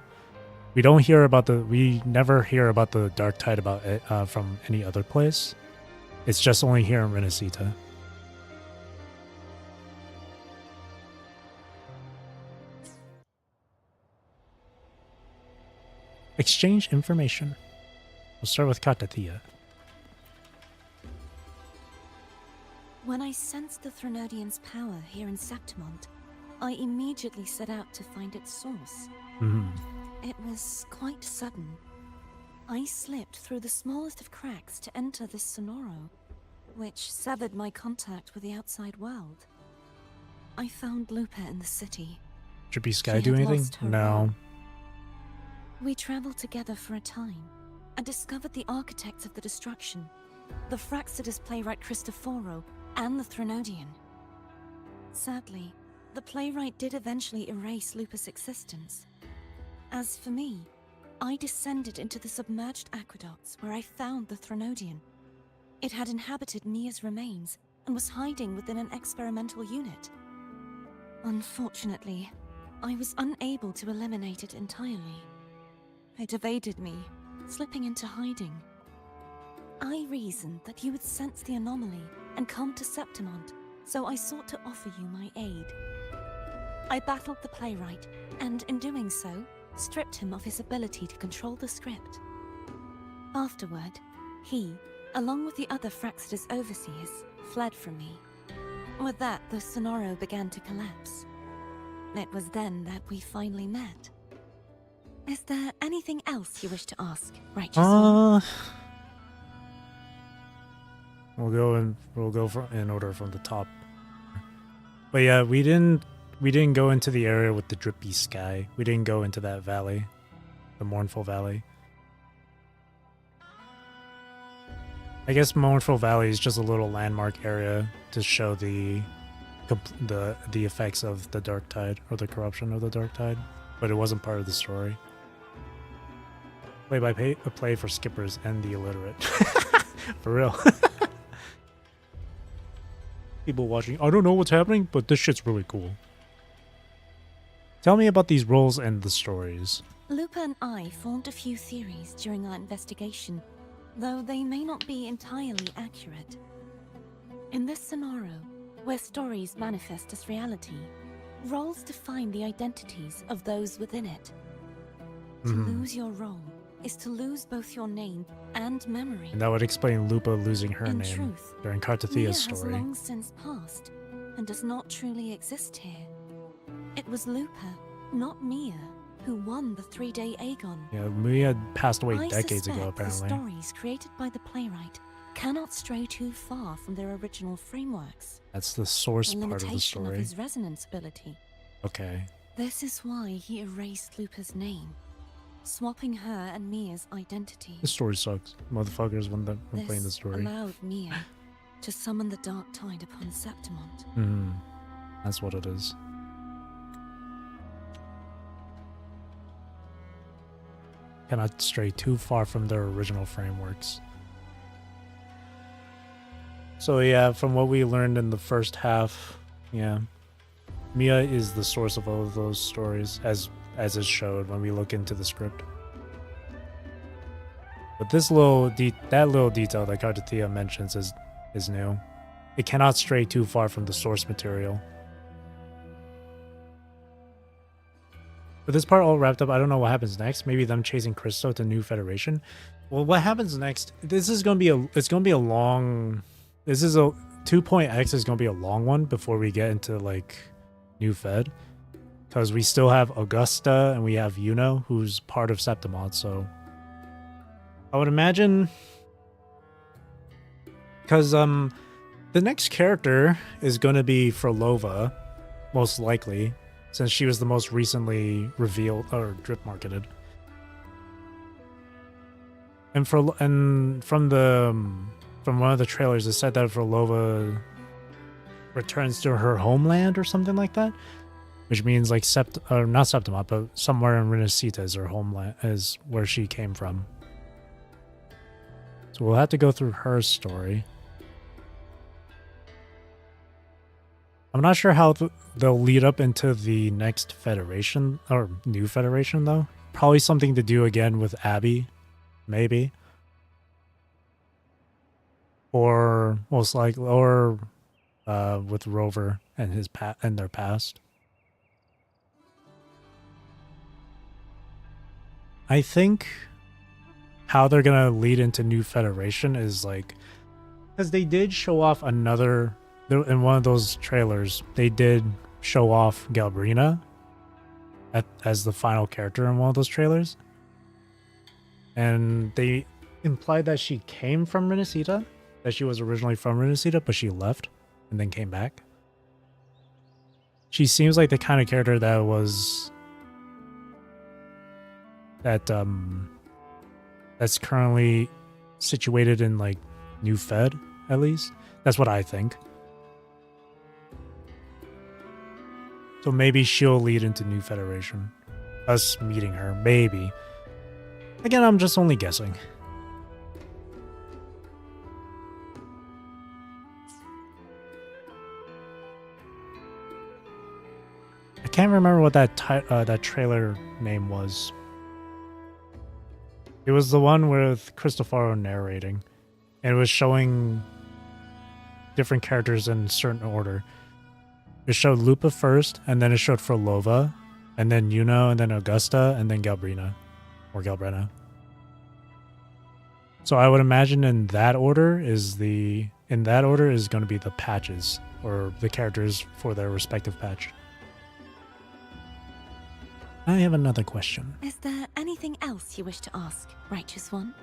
We never hear about the dark tide from any other place. It's just only here in Renacita. Exchange information. We'll start with Cardothea. When I sensed the Threnodians' power here in Septimont, I immediately set out to find its source. It was quite sudden. I slipped through the smallest of cracks to enter this sonoro, which severed my contact with the outside world. I found Lupa in the city. Drippy Sky do anything? No. We traveled together for a time, and discovered the architects of the destruction, the Fraxidus playwright Cristoforo, and the Threnodian. Sadly, the playwright did eventually erase Lupa's existence. As for me, I descended into the submerged aqueducts where I found the Threnodian. It had inhabited Mia's remains and was hiding within an experimental unit. Unfortunately, I was unable to eliminate it entirely. It evaded me, slipping into hiding. I reasoned that you would sense the anomaly and come to Septimont, so I sought to offer you my aid. I battled the playwright, and in doing so, stripped him of his ability to control the script. Afterward, he, along with the other Fraxidus overseers, fled from me. With that, the Sonoro began to collapse. It was then that we finally met. Is there anything else you wish to ask, Righteous One? We'll go in order from the top. But yeah, we didn't go into the area with the drippy sky. We didn't go into that valley, the Mournful Valley. I guess Mournful Valley is just a little landmark area to show the effects of the Dark Tide, or the corruption of the Dark Tide, but it wasn't part of the story. Play by play for skippers and the illiterate. For real. People watching, I don't know what's happening, but this shit's really cool. Tell me about these roles and the stories. Lupa and I formed a few theories during our investigation, though they may not be entirely accurate. In this Sonoro, where stories manifest as reality, roles define the identities of those within it. To lose your role is to lose both your name and memory. And that would explain Lupa losing her In name truth, during Kartathia's Mia story. has long since passed and does not truly exist here. It was Lupa, not Mia, who won the 3-day Aegon. Yeah, Mia passed away I decades ago, suspect apparently. The stories created by the playwright cannot stray too far from their original frameworks. That's the source The part of the limitation of story. his resonance ability. Okay. This is why he erased Lupa's name, swapping her and Mia's identity. The story sucks. Motherfuckers when playing the This story. allowed Mia to summon the Dark Tide upon Septimont. That's what it is. Cannot stray too far from their original frameworks. So yeah, from what we learned in the first half, yeah, Mia is the source of all of those stories, as is showed when we look into the script. But this that little detail that Kartathia mentions is new. It cannot stray too far from the source material. With this part all wrapped up, I don't know what happens next. Maybe them chasing Christo to New Federation. Well, what happens next? This is gonna be a long. This is a 2.x is gonna be a long one before we get into like New Fed, because we still have Augusta and we have Yuno, who's part of Septimont. So I would imagine, because the next character is gonna be Frolova, most likely, since she was the most recently revealed or drip marketed. And from one of the trailers, it said that Frolova returns to her homeland or something like that, which means like not Septimont, but somewhere in Renacita is her homeland, is where she came from. So we'll have to go through her story. I'm not sure how they'll lead up into the next Federation, or New Federation, though. Probably something to do again with Abby, maybe. Or most likely, or with Rover and their past. I think how they're gonna lead into New Federation is like, because they did show off another. In one of those trailers, they did show off Galbrina as the final character in one of those trailers. And they implied that she came from Renacita, that she was originally from Renacita, but she left and then came back. She seems like the kind of character that's currently situated in like New Fed, at least. That's what I think. So maybe she'll lead into New Federation. Us meeting her, maybe. Again, I'm just only guessing. I can't remember what that trailer name was. It was the one with Cristofaro narrating. And it was showing different characters in certain order. It showed Lupa first, and then it showed Frolova, and then Yuno, and then Augusta, and then Galbrina. Or Galbrena. So I would imagine in that order is going to be the patches or the characters for their respective patch. I have another question. Is there anything else you wish to ask, Righteous One?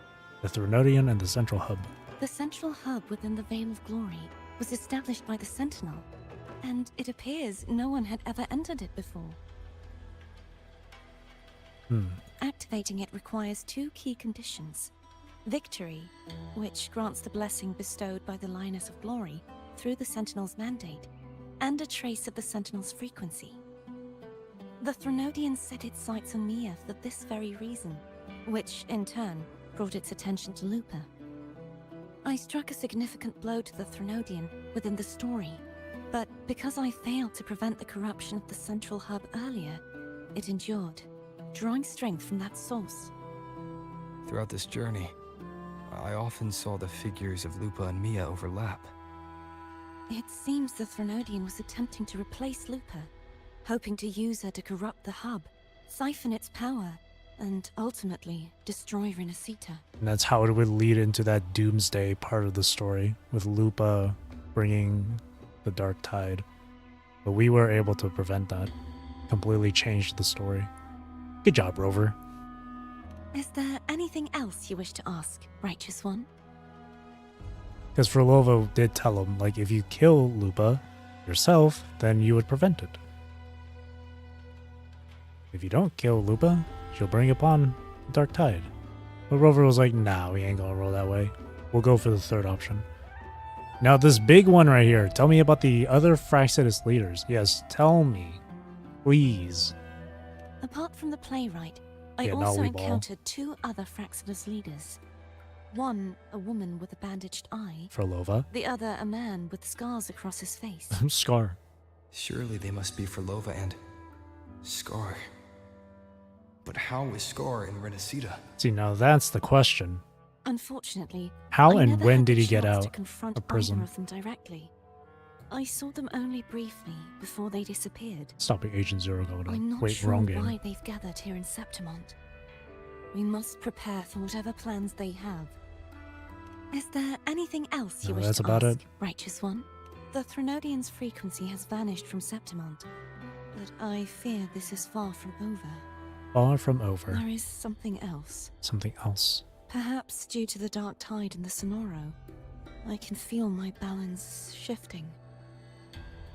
The Threnodian and the Central Hub. The central hub within the Veil of Glory was established by the Sentinel, and it appears no one had ever entered it before. Activating it requires 2 key conditions. Victory, which grants the blessing bestowed by the Lioness of Glory through the Sentinel's mandate, and a trace of the Sentinel's frequency. The Threnodian set its sights on Mia for this very reason, which, in turn, brought its attention to Lupa. I struck a significant blow to the Threnodian within the story, but because I failed to prevent the corruption of the Central Hub earlier, it endured, drawing strength from that source. Throughout this journey, I often saw the figures of Lupa and Mia overlap. It seems the Threnodian was attempting to replace Lupa, hoping to use her to corrupt the hub, siphon its power, and ultimately destroy Renacita. And that's how it would lead into that doomsday part of the story, with Lupa bringing the Dark Tide. But we were able to prevent that. Completely changed the story. Good job, Rover. Is there anything else you wish to ask, Righteous One? Because Frolova did tell him, like, if you kill Lupa yourself, then you would prevent it. If you don't kill Lupa, she'll bring upon the Dark Tide. But Rover was like, nah, we ain't gonna roll that way. We'll go for the third option. Now this big one right here, tell me about the other Fraxidus leaders. Yes, tell me. Please. Apart from the playwright, I Yeah, also Nolly Ball. encountered 2 other Fraxidus leaders. One, a woman with a bandaged eye. Frolova. The other, a man with scars across his face. Scar. Surely they must be Frolova and Scar. But how is Scar in Renacita? See, now that's the question. Unfortunately, How I and never when had did the he get chance out to confront of prison? either of them directly. I saw them only briefly before they disappeared. Stopping Agent Zero going on. I'm not Wait, sure wrong game. why they've gathered here in Septimont. We must prepare for whatever plans they have. Is there anything else you No, wish that's to about ask, it. Righteous One? The Threnodian's frequency has vanished from Septimont, but I fear this is far from over. Far from over. There is something else. Something else. Perhaps due to the Dark Tide in the Sonoro, I can feel my balance shifting.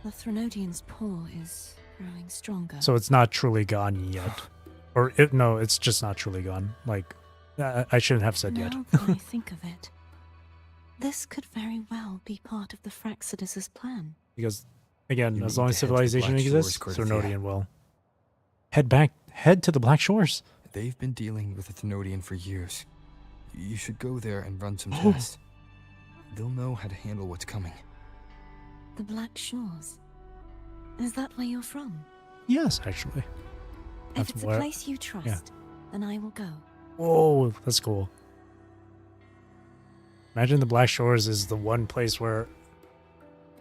The Threnodian's pull is growing stronger. So it's not truly gone yet. No, it's just not truly gone. Like, I shouldn't have said yet. Now that I think of it, this could very well be part of the Fraxidus' plan. Because, again, You as need long to as head to the civilization Black exists, Shores, Cordelia. Threnodian will. Head to the Black Shores. They've been dealing with the Thenodian for years. You should go there and run some tests. They'll know how to handle what's coming. The Black Shores. Is that where you're from? Yes, actually. If it's a place you trust, then I will go. Whoa, that's cool. Imagine the Black Shores is the one place where...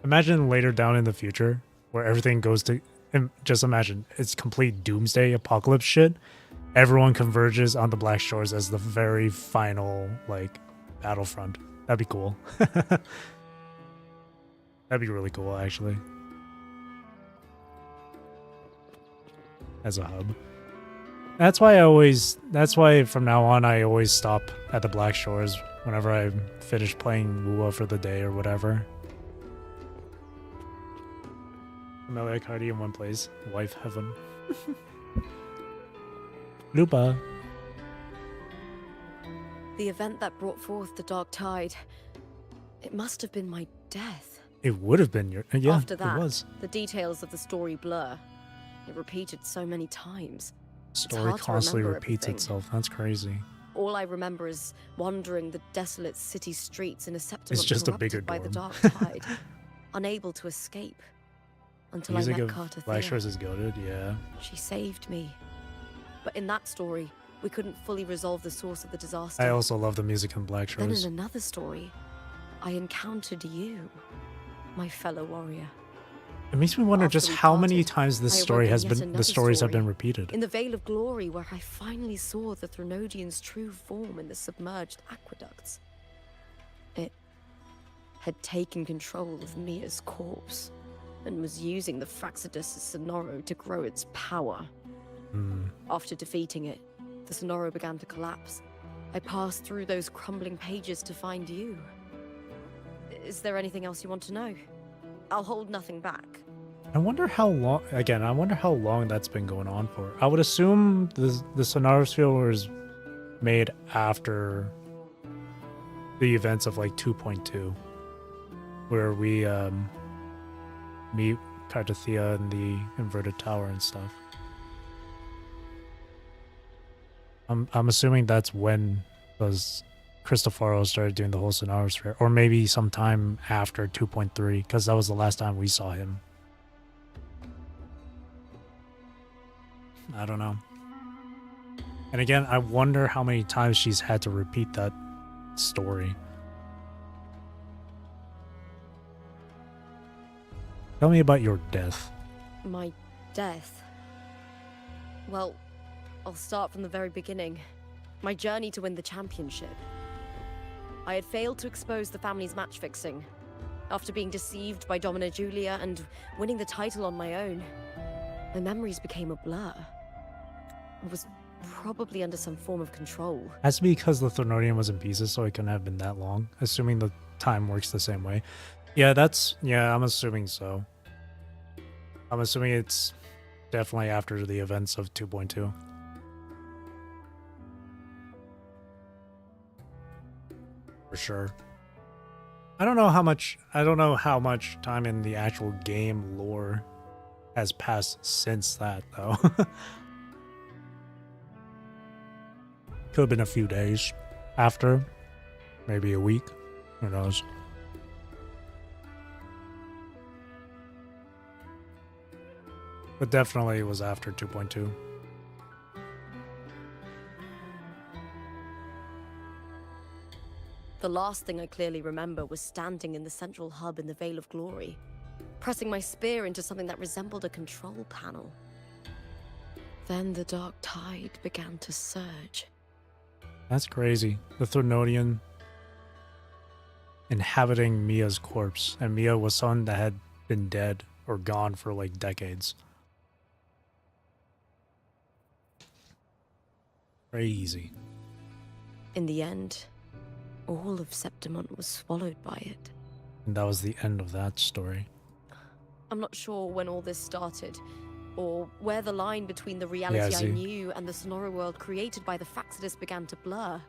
Imagine later down in the future, where everything goes to... Just imagine, it's complete doomsday apocalypse shit. Everyone converges on the Black Shores as the very final, like, battlefront. That'd be cool. That'd be really cool, actually. As a hub. That's why from now on I always stop at the Black Shores whenever I finish playing WoooOo for the day or whatever. Amelia Cardi in one place. Wife heaven. Lupa. The event that brought forth the Dark Tide. It must have been my death. It would have been your... Yeah, After that, it was. the details of the story blur. It repeated so many times. Story hard to constantly remember repeats everything. itself. That's crazy. All I remember is wandering the desolate city streets in a Septimont just a corrupted bigger by the dorm. Dark Tide, unable to escape. Until Music I met of Carter Black Thea. Shores is goated, yeah. She saved me. But in that story, we couldn't fully resolve the source of the disaster. I also love the music in Black Then Shores. in another story, I encountered you, my fellow warrior. It makes me wonder After just we how many parted, times this I story awoke in has yet been, the another stories have been story. repeated. In the Veil of Glory, where I finally saw the Threnodian's true form in the submerged aqueducts. It had taken control of Mia's corpse, and was using the Fraxidus' Sonoro to grow its power. After defeating it, the Sonoro began to collapse. I passed through those crumbling pages to find you. Is there anything else you want to know? I'll hold nothing back. I wonder how long, again, I wonder how long that's been going on for. I would assume the Sonosphere was made after the events of like 2.2, where we meet Cartathea in the inverted tower and stuff. I'm assuming that's when those Cristoforo started doing the whole Sonosphere, or maybe sometime after 2.3, because that was the last time we saw him. I don't know. And again, I wonder how many times she's had to repeat that story. Tell me about your death. My death? Well, I'll start from the very beginning. My journey to win the championship. I had failed to expose the family's match fixing. After being deceived by Domina Julia and winning the title on my own, my memories became a blur. I was probably under some form of control. Has to be because the Threnodian was in pieces, so it couldn't have been that long, assuming the time works the same way. Yeah, I'm assuming so. I'm assuming it's definitely after the events of 2.2. For sure. I don't know how much time in the actual game lore has passed since that, though. Could have been a few days after, maybe a week, who knows. But definitely it was after 2.2. The last thing I clearly remember was standing in the central hub in the Veil of Glory, pressing my spear into something that resembled a control panel. Then the dark tide began to surge. That's crazy. The Threnodian inhabiting Mia's corpse, and Mia was someone that had been dead or gone for like decades. Crazy. In the end, all of Septimont was swallowed by it. And that was the end of that story. I'm not sure when all this started, or where the line between the reality I knew and the Sonoro world created by the Fraxidus began to blur.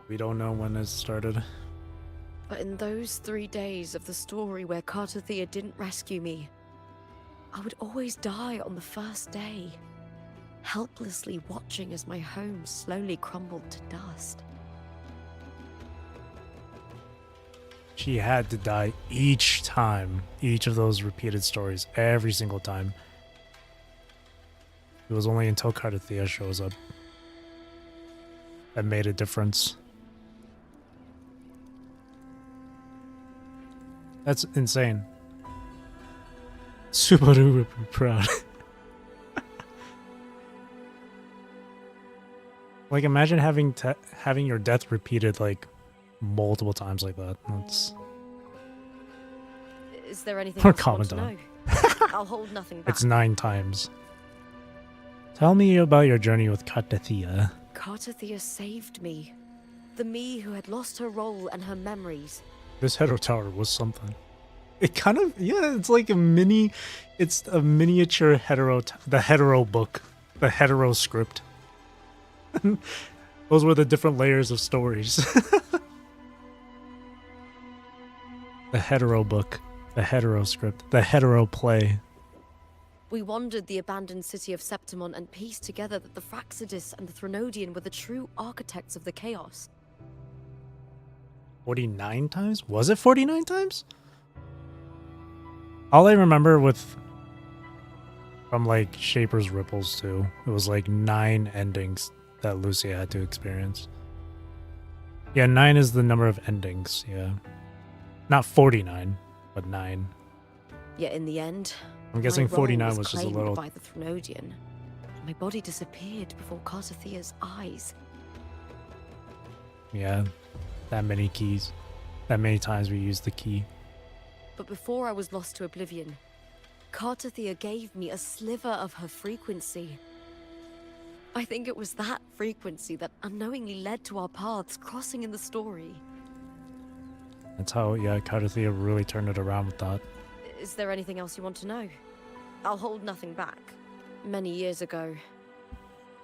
We don't know when it started. But in those 3 days of the story where Cartathea didn't rescue me, I would always die on the first day, helplessly watching as my home slowly crumbled to dust. She had to die each time, each of those repeated stories, every single time. It was only until Cartathea shows up that made a difference. That's insane. Subaru would be proud. Like, imagine having your death repeated like multiple times like that. That's... Is there anything Or else you want to comment know? I'll hold nothing back. It's 9 times. Tell me about your journey with Cartathea. Cartathea saved me. The me who had lost her role and her memories. This Hetero Tower was something. It kind of, yeah, it's like it's a miniature the Hetero book, the Hetero script. Those were the different layers of stories. The Hetero book, the Hetero script, the Hetero play. We wandered the abandoned city of Septimont and pieced together that the Fraxidus and the Threnodian were the true architects of the chaos. 49 times? Was it 49 times? All I remember from like Shaper's Ripples too, it was like 9 endings that Lucia had to experience. Yeah, 9 is the number of endings, yeah. Not 49, but 9. Yet in the end, I'm guessing my role 49 was just a claimed little... by the Threnodian, and my body disappeared before Cartathea's eyes. Yeah, that many keys. That many times we used the key. But before I was lost to oblivion, Cartathea gave me a sliver of her frequency. I think it was that frequency that unknowingly led to our paths crossing in the story. That's how, yeah, Cartathea really turned it around with that. Is there anything else you want to know? I'll hold nothing back. Many years ago,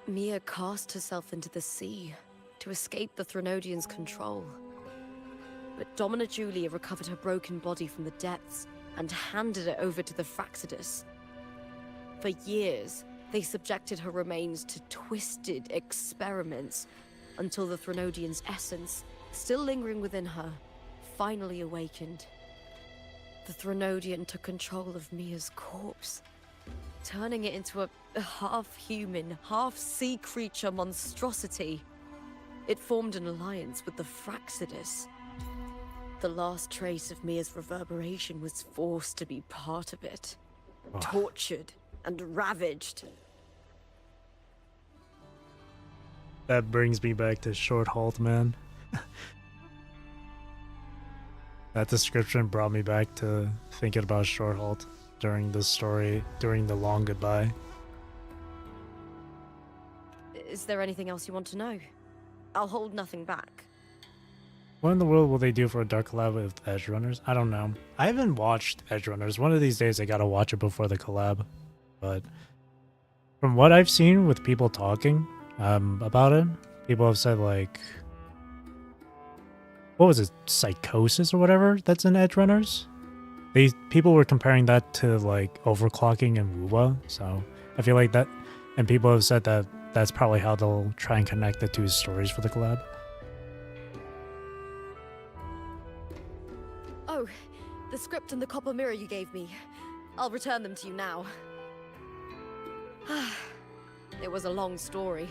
Mia cast herself into the sea to escape the Threnodians' control. But Domina Julia recovered her broken body from the depths and handed it over to the Fraxidus. For years, they subjected her remains to twisted experiments until the Threnodians' essence, still lingering within her, finally awakened. The Threnodian took control of Mia's corpse, turning it into a half-human, half-sea creature monstrosity. It formed an alliance with the Fraxidus. The last trace of Mia's reverberation was forced to be part of it. Tortured and ravaged. That brings me back to Short Halt, man. That description brought me back to thinking about Short Halt during the story, during the long goodbye. Is there anything else you want to know? I'll hold nothing back. What in the world will they do for a dark collab with Edge Runners? I don't know. I haven't watched Edge Runners. One of these days I gotta watch it before the collab. But from what I've seen with people talking about it, people have said like, what was it, Psychosis or whatever that's in Edge Runners? People were comparing that to like overclocking and WoooOo, so I feel like that, and people have said that that's probably how they'll try and connect the two stories for the collab. Oh, the script and the copper mirror you gave me. I'll return them to you now. It was a long story,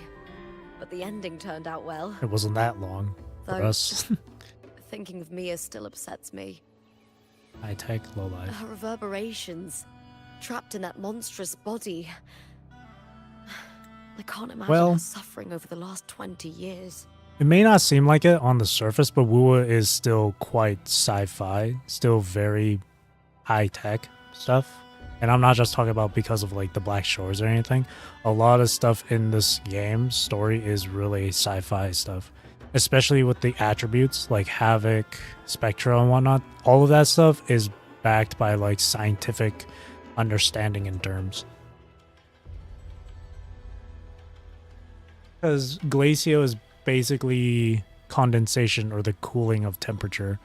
but the ending turned out well. It wasn't that long for Though, us. Thinking of Mia still upsets me. High tech, low life. Her reverberations, trapped in that monstrous body. I can't imagine her suffering over the last 20 years. It may not seem like it on the surface, but WoooOo is still quite sci-fi, still very high-tech stuff. And I'm not just talking about because of like the Black Shores or anything. A lot of stuff in this game story is really sci-fi stuff, especially with the attributes like Havoc, Spectra, and whatnot. All of that stuff is backed by like scientific understanding in terms. Because Glacio is basically condensation or the cooling of temperature,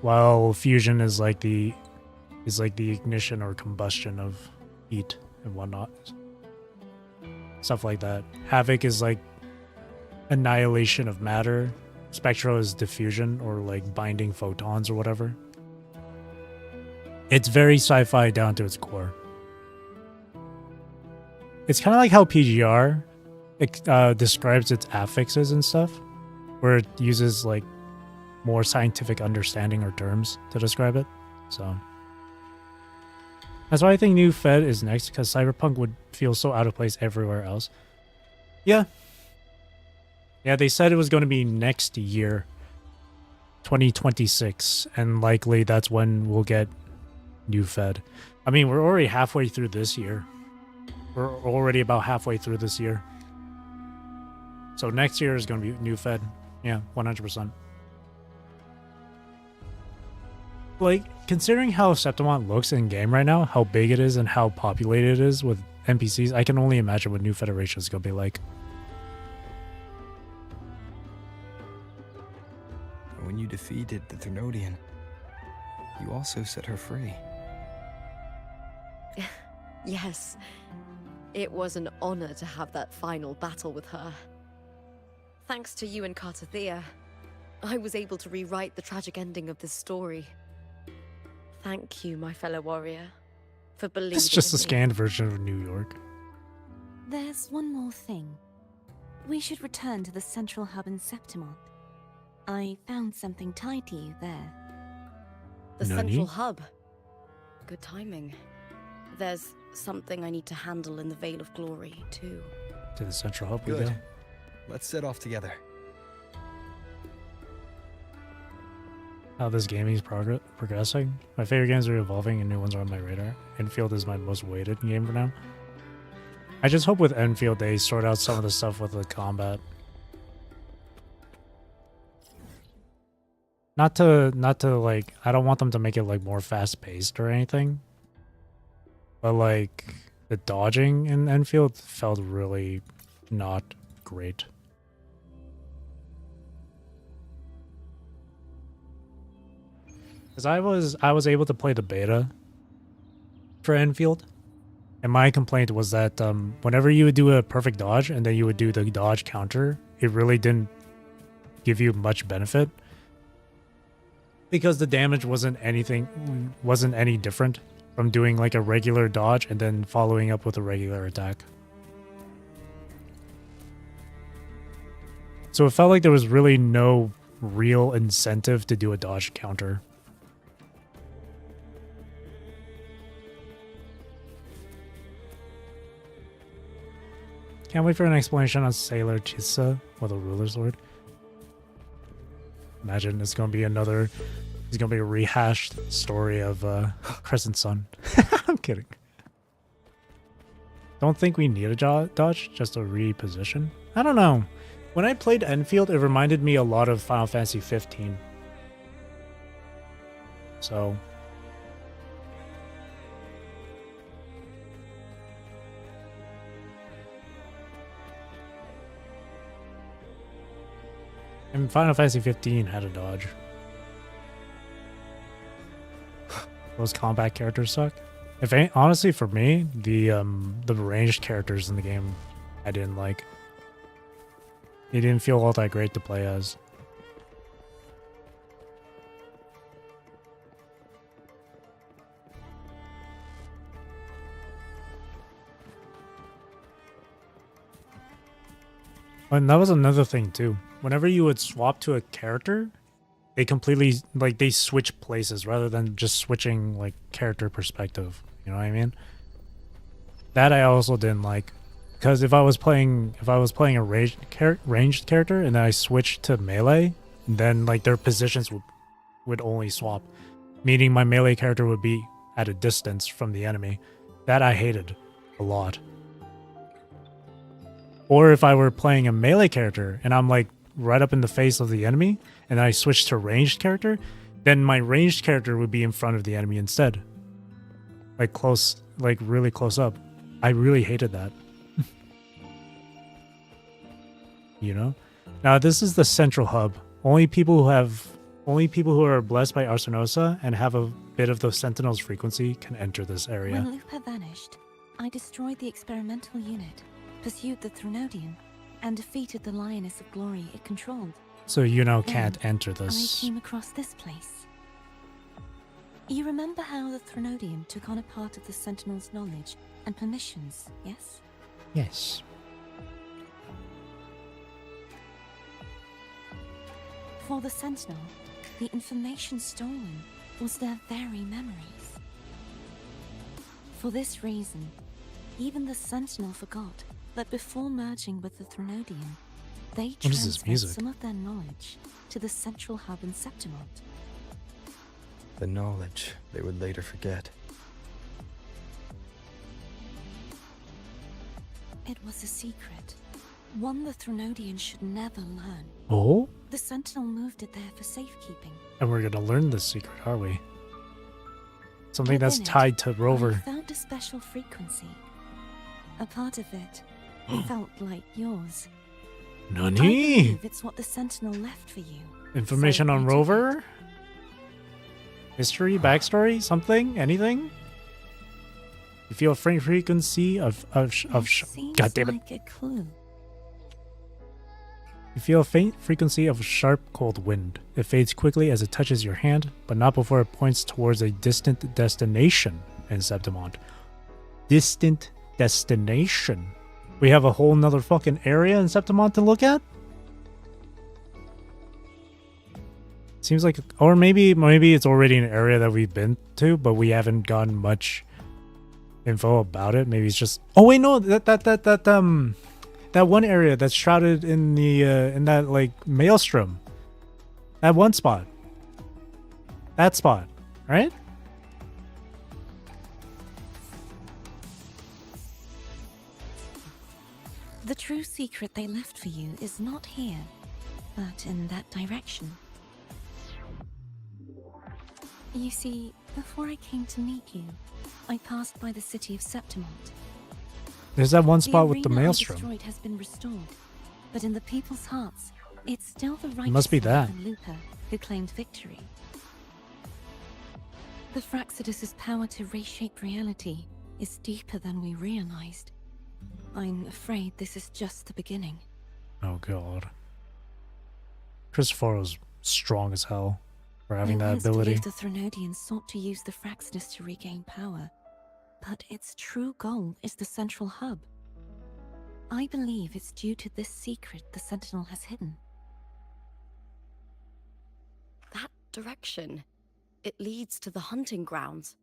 while fusion is like the ignition or combustion of heat and whatnot. Stuff like that. Havoc is like annihilation of matter. Spectro is diffusion or like binding photons or whatever. It's very sci-fi down to its core. It's kind of like how PGR describes its affixes and stuff, where it uses like more scientific understanding or terms to describe it. So that's why I think New Fed is next, because Cyberpunk would feel so out of place everywhere else. Yeah, they said it was going to be next year, 2026, and likely that's when we'll get New Fed. I mean, we're already halfway through this year. We're already about halfway through this year. So next year is going to be New Fed. Yeah, 100%. Like, considering how Septimont looks in game right now, how big it is and how populated it is with NPCs, I can only imagine what New Federation is going to be like. When you defeated the Threnodian, you also set her free. Yes. It was an honor to have that final battle with her. Thanks to you and Cartathea, I was able to rewrite the tragic ending of this story. Thank you, my fellow warrior, for believing It's just in a me. scanned version of New York. There's one more thing. We should return to the central hub in Septimont. I found something tied to you there. The Nani? central hub. Good timing. There's something I need to handle in the Veil of Glory, too. To the central hub we Good. go. Let's set off together. How this game is progressing. My favorite games are evolving and new ones are on my radar. Enfield is my most weighted game for now. I just hope with Enfield they sort out some of the stuff with the combat. Not to like, I don't want them to make it like more fast paced or anything. But like the dodging in Enfield felt really not great. Because I was able to play the beta for Enfield, and my complaint was that whenever you would do a perfect dodge and then you would do the dodge counter, it really didn't give you much benefit because the damage wasn't any different from doing like a regular dodge and then following up with a regular attack. So it felt like there was really no real incentive to do a dodge counter. Can't wait for an explanation on Sailor Chisa or the Ruler's Sword. Imagine it's gonna be a rehashed story of Crescent Sun. I'm kidding. Don't think we need a dodge, just a reposition. I don't know. When I played Enfield, it reminded me a lot of Final Fantasy 15. So and Final Fantasy 15 had a dodge. Those combat characters suck. Honestly, for me, the ranged characters in the game, I didn't like. They didn't feel all that great to play as. And that was another thing too. Whenever you would swap to a character, they completely, like, they switch places rather than just switching, like, character perspective. You know what I mean? That I also didn't like. Because if I was playing a ranged character and then I switched to melee, then, like, their positions would only swap. Meaning my melee character would be at a distance from the enemy. That I hated a lot. Or if I were playing a melee character and I'm, like, right up in the face of the enemy, and I switch to ranged character, then my ranged character would be in front of the enemy instead. Like close, like really close up. I really hated that. You know? Now this is the central hub. Only people who are blessed by Arsenosa and have a bit of the Sentinel's frequency can enter this area. When Lupa vanished, I destroyed the experimental unit, pursued the Threnodian, and defeated the Lioness of Glory it controlled. So you now can't enter this. I came across this place. You remember how the Threnodian took on a part of the Sentinel's knowledge and permissions, yes? Yes. For the Sentinel, the information stolen was their very memories. For this reason, even the Sentinel forgot that before merging with the Threnodian, they transferred some of their knowledge to the central hub in Septimont. The knowledge they would later forget. It was a secret, one the Threnodian should never learn. Oh? The Sentinel moved it there for safekeeping. And we're gonna learn this secret, are we? Something that's Within tied to Rover. I found a special frequency. A part of it felt like yours. I Nani? believe it's what the Sentinel left for you. Information So on I took Rover? History, backstory, something, anything? You feel a faint frequency of Seems God damn it. like a clue. You feel a faint frequency of sharp, cold wind. It fades quickly as it touches your hand, but not before it points towards a distant destination in Septimont. Distant destination. We have a whole nother fucking area in Septimont to look at? Seems like, or maybe it's already an area that we've been to, but we haven't gotten much info about it. Maybe it's just. Oh wait, no, that one area that's shrouded in the in that like maelstrom. That one spot. That spot, right? The true secret they left for you is not here, but in that direction. You see, before I came to meet you, I passed by the city of Septimont. There's that one spot with the arena maelstrom. destroyed has been restored, but in the people's hearts, it's still the righteous must be one that. and Lupa who claimed victory. The Fraxidus' power to reshape reality is deeper than we realized. I'm afraid this is just the beginning. Oh god. Christophero's strong as hell for having that I once ability. believed the Threnodians sought to use the Fraxidus to regain power, but its true goal is the central hub. I believe it's due to this secret the Sentinel has hidden. That direction, it leads to the hunting grounds.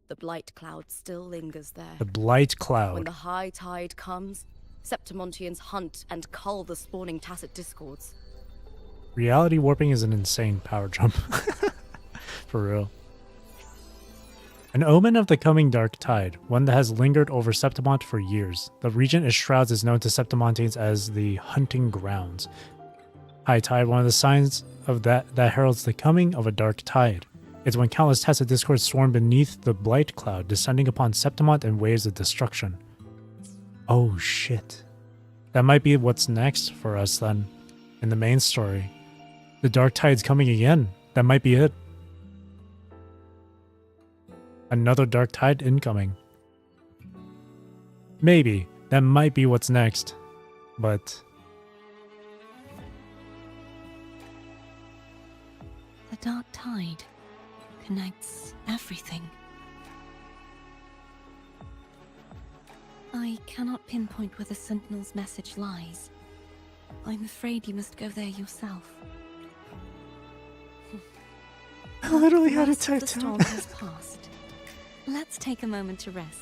The blight cloud still lingers there. The blight When cloud. the high tide comes, Septimontians hunt and cull the spawning Tacet discords. Reality warping is an insane power jump. For real. An omen of the coming dark tide, one that has lingered over Septimont for years. The region it shrouds is known to Septimontians as the hunting grounds. High tide, one of the signs of that heralds the coming of a dark tide. It's when countless Tacet discords swarm beneath the blight cloud, descending upon Septimont in waves of destruction. Oh shit. That might be what's next for us then, in the main story. The dark tide's coming again. That might be it. Another dark tide incoming. Maybe. That might be what's next. But The dark tide connects everything. I cannot pinpoint where the Sentinel's message lies. I'm afraid you must go there yourself. I literally had The it worst of typed the out. storm has passed. Let's take a moment to rest.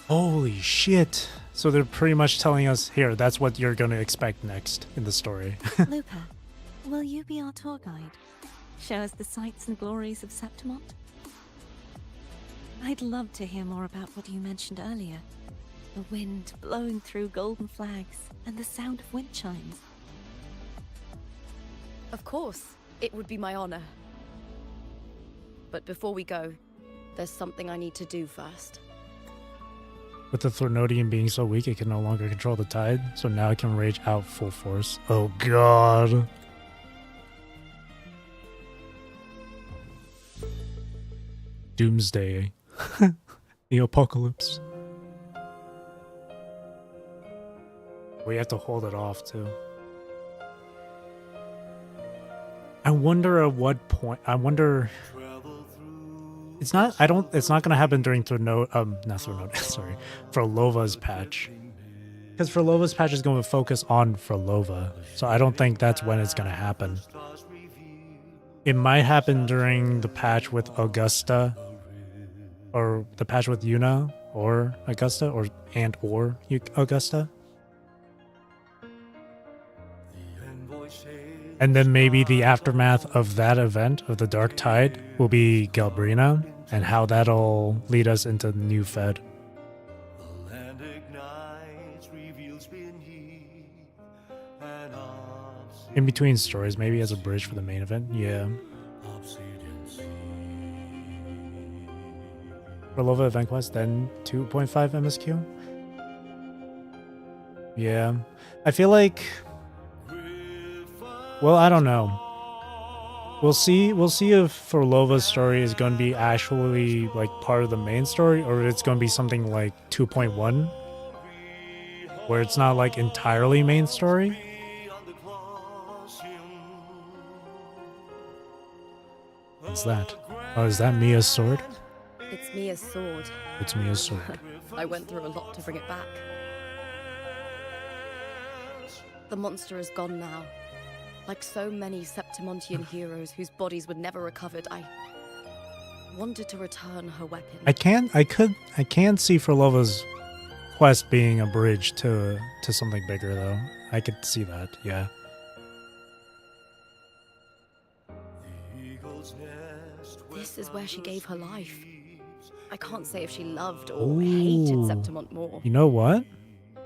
Holy shit. So they're pretty much telling us, here, that's what you're going to expect next in the story. Lupa, will you be our tour guide? Show us the sights and glories of Septimont? I'd love to hear more about what you mentioned earlier. The wind blowing through golden flags and the sound of wind chimes. Of course, it would be my honor. But before we go, there's something I need to do first. With the Threnodian being so weak, it can no longer control the tide, so now it can rage out full force. Oh god. Doomsday. The apocalypse. We have to hold it off too. I wonder at what point. I wonder. It's not. I don't. It's not gonna happen during not sorry, Frolova's patch. Because Frolova's patch is going to focus on Frolova, so I don't think that's when it's gonna happen. It might happen during the patch with Augusta, or the patch with Yuna, or Augusta, or Augusta. And then maybe the aftermath of that event, of the Dark Tide, will be Galbrina, and how that'll lead us into the new Fed. In between stories, maybe as a bridge for the main event, yeah. Rolova event quest, then 2.5 MSQ? Yeah. I feel like... Well, I don't know. We'll see if Frolova's story is going to be actually like part of the main story, or it's going to be something like 2.1, where it's not like entirely main story. What's that? Oh, is that Mia's sword? It's Mia's sword. It's Mia's sword. I went through a lot to bring it back. The monster is gone now. Like so many Septimontian heroes whose bodies were never recovered, I wanted to return her weapon. I can see Frolova's quest being a bridge to something bigger, though. I could see that, yeah. This is where she gave her life. I can't say if she loved or hated Septimont more. You know what?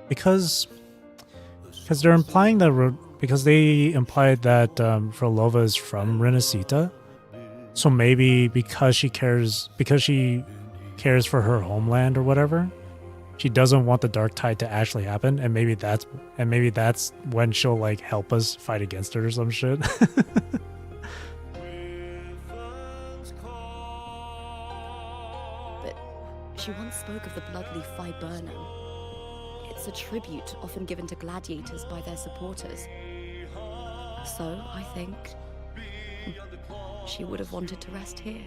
Because they're implying that because they implied that Frolova is from Renacita, so maybe because she cares for her homeland or whatever, she doesn't want the Dark Tide to actually happen, and maybe that's when she'll like help us fight against it or some shit. But she once spoke of the bloodleaf viburnum. It's a tribute often given to gladiators by their supporters. So I think she would have wanted to rest here.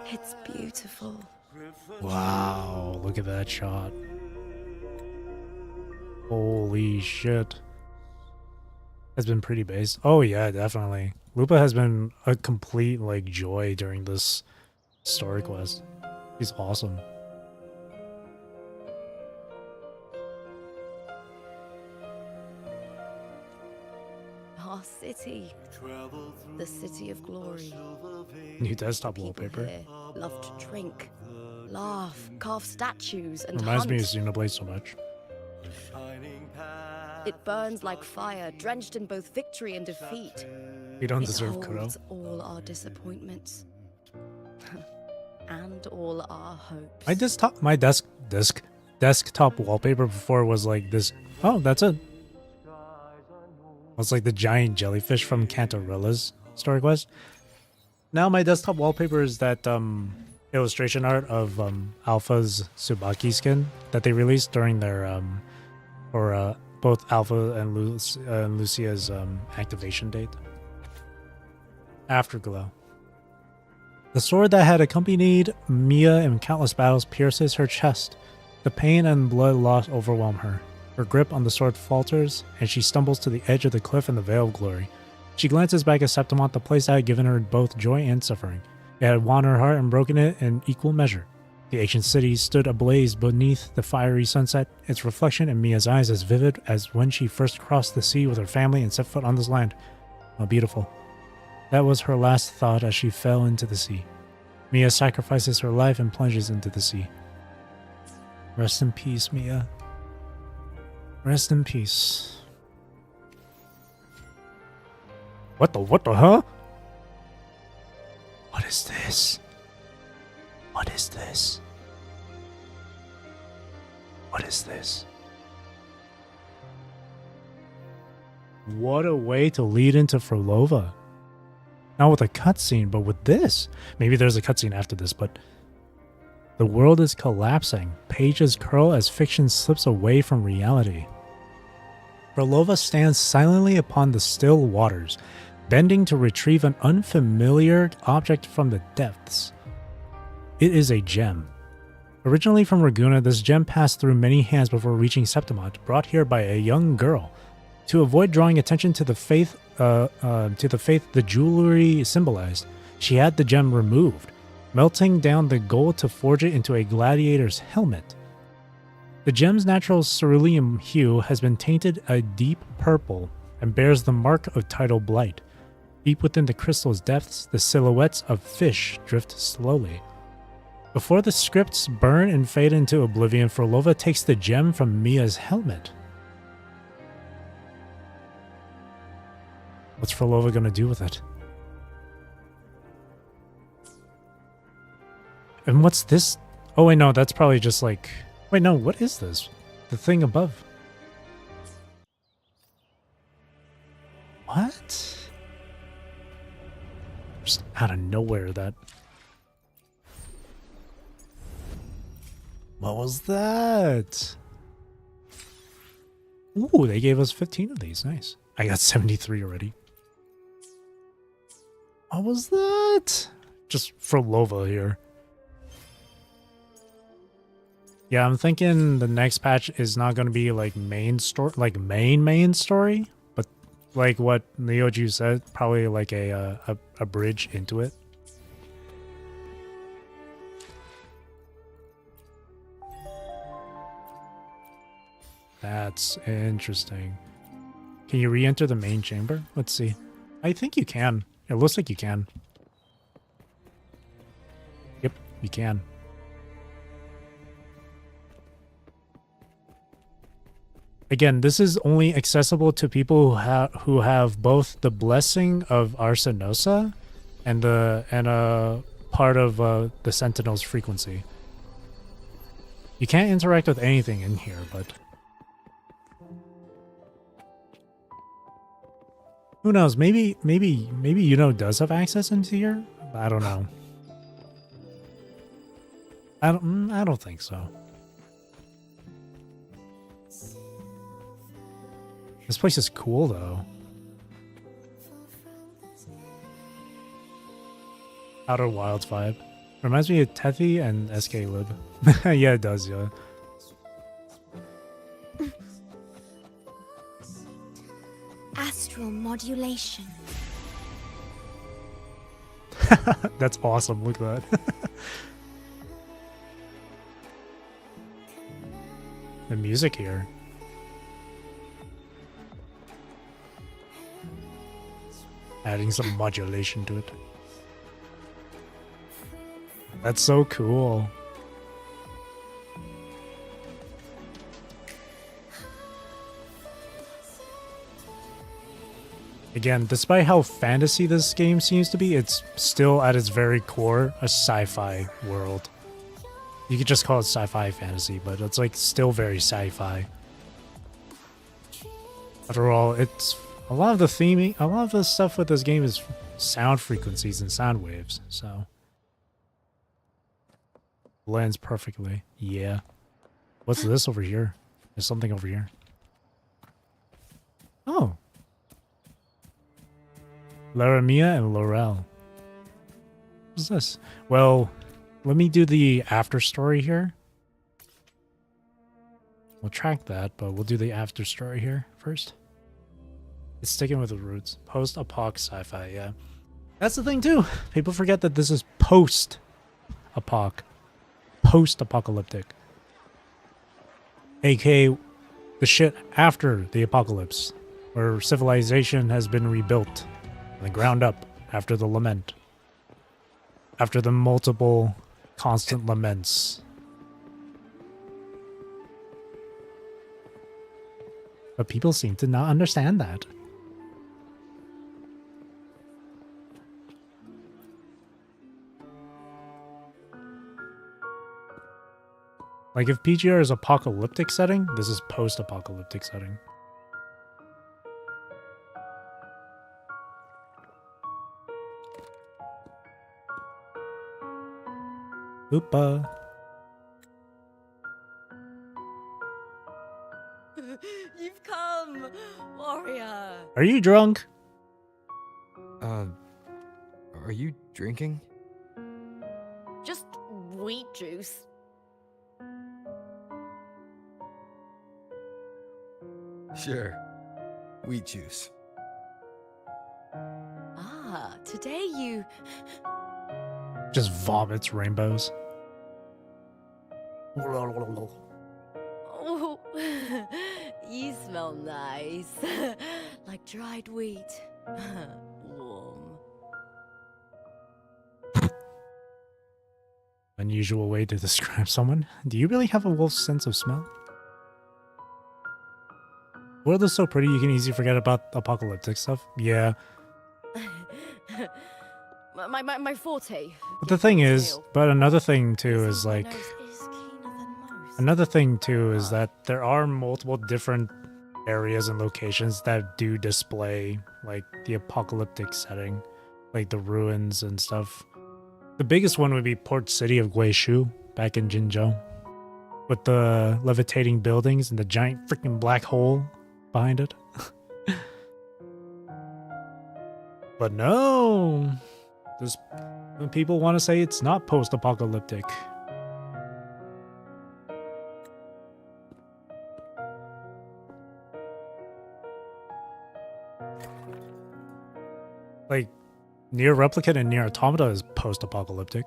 It's beautiful. Wow, look at that shot. Holy shit. Has been pretty based. Oh yeah, definitely. Lupa has been a complete like joy during this story quest. He's awesome. Our city. The city of glory. New desktop People wallpaper. here love to drink, laugh, carve statues, and Reminds me of hunt. Xenoblade so much. It burns like fire, drenched in both victory and defeat. We don't It deserve Kuro. holds all our disappointments. And all our hopes. My desktop wallpaper before was like this. Oh, that's it. It's like the giant jellyfish from Cantarella's story quest. Now my desktop wallpaper is that illustration art of Alpha's Tsubaki skin that they released during their for both Alpha and Lucia's activation date. Afterglow. The sword that had accompanied Mia in countless battles pierces her chest. The pain and blood loss overwhelm her. Her grip on the sword falters, and she stumbles to the edge of the cliff in the Veil of Glory. She glances back at Septimont, the place that had given her both joy and suffering. It had won her heart and broken it in equal measure. The ancient city stood ablaze beneath the fiery sunset, its reflection in Mia's eyes as vivid as when she first crossed the sea with her family and set foot on this land. How beautiful. That was her last thought as she fell into the sea. Mia sacrifices her life and plunges into the sea. Rest in peace, Mia. Rest in peace. What the, huh? What is this? What is this? What is this? What a way to lead into Frolova. Not with a cutscene, but with this. Maybe there's a cutscene after this, but... The world is collapsing. Pages curl as fiction slips away from reality. Frolova stands silently upon the still waters, bending to retrieve an unfamiliar object from the depths. It is a gem. Originally from Raguna, this gem passed through many hands before reaching Septimont, brought here by a young girl. To avoid drawing attention to the faith the jewelry symbolized, she had the gem removed, melting down the gold to forge it into a gladiator's helmet. The gem's natural cerulean hue has been tainted a deep purple and bears the mark of tidal blight. Deep within the crystal's depths, the silhouettes of fish drift slowly. Before the scripts burn and fade into oblivion, Frolova takes the gem from Mia's helmet. What's Frolova gonna do with it? And what's this? Oh wait, no, that's probably just like... Wait, no, what is this? The thing above. What? Just out of nowhere, that... What was that? Ooh, they gave us 15 of these. Nice. I got 73 already. What was that? Just for Lova here. Yeah, I'm thinking the next patch is not going to be like main story, like main story, but like what Neoju said, probably like a bridge into it. That's interesting. Can you re-enter the main chamber? Let's see. I think you can. It looks like you can. Yep, you can. Again, this is only accessible to people who have both the blessing of Arsenosa and a part of the Sentinel's frequency. You can't interact with anything in here, but who knows? Maybe does have access into here. I don't know. I don't think so. This place is cool though. Outer Wilds vibe. Reminds me of Tethy and SK Lib. Yeah, it does, yeah. Astral modulation. That's awesome. Look at that. The music here. Adding some modulation to it. That's so cool. Again, despite how fantasy this game seems to be, it's still at its very core a sci-fi world. You could just call it sci-fi fantasy, but it's like still very sci-fi. After all, it's a lot of the theming, a lot of the stuff with this game is sound frequencies and sound waves, so blends perfectly. Yeah. What's this over here? There's something over here. Oh. Laramia and Laurel. What's this? Well, let me do the after story here. We'll track that, but we'll do the after story here first. It's sticking with the roots. Post-apoc sci-fi, yeah. That's the thing too. People forget that this is post-apoc. Post-apocalyptic. AKA the shit after the apocalypse. Where civilization has been rebuilt from the ground up after the lament. After the multiple constant laments. But people seem to not understand that. Like if PGR is apocalyptic setting, this is post-apocalyptic setting. Oopa. You've come, warrior. Are you drunk? Are you drinking? Just wheat juice. Sure. Wheat juice. Ah, today you... Just vomits rainbows. Oh, you smell nice. Like dried wheat. Warm. Unusual way to describe someone. Do you really have a wolf's sense of smell? The world is so pretty you can easily forget about apocalyptic stuff. Yeah. My forte. But the thing is, but another thing too is like... Another thing too is that there are multiple different areas and locations that do display like the apocalyptic setting. Like the ruins and stuff. The biggest one would be Port City of Guizhou back in Jinzhou. With the levitating buildings and the giant freaking black hole behind it. But no, Just when people want to say it's not post-apocalyptic. Like, Near Replicant and Near Automata is post-apocalyptic.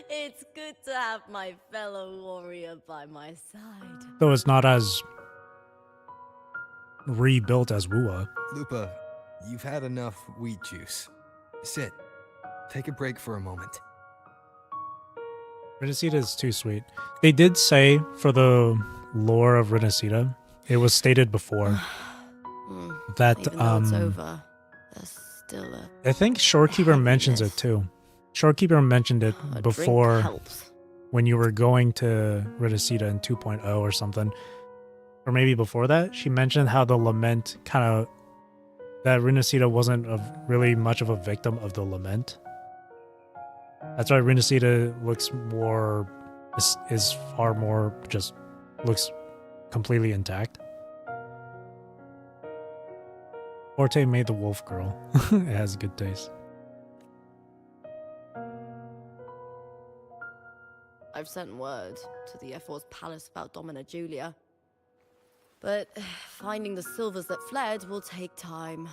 It's good to have my fellow warrior by my side. Though it's not as rebuilt as WUA. Lupa, you've had enough wheat juice. Sit. Take a break for a moment. Renacita is too sweet. They did say for the lore of Renacita, it was stated before that Even though it's over, there's still a I think Shorekeeper mentions it too. Shorekeeper mentioned it a before drink helps. when you were going to Renacita in 2.0 or something. Or maybe before that, she mentioned how the lament kind of that Renacita wasn't really much of a victim of the lament. That's why Renacita looks more is far more just looks completely intact. Forte made the wolf girl. It has good taste. I've sent word to the F4's palace about Domina Julia. But finding the silvers that fled will take time.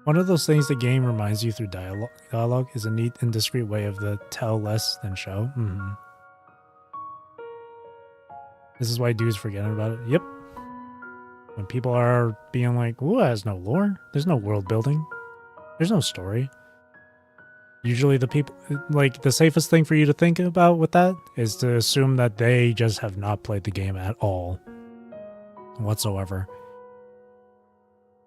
One of those things the game reminds you through dialogue is a neat and discreet way of the tell less than show. This is why dudes forgetting about it. Yep. When people are being like, "Ooh, has no lore. There's no world building. There's no story." Usually the people, like, the safest thing for you to think about with that is to assume that they just have not played the game at all. Whatsoever.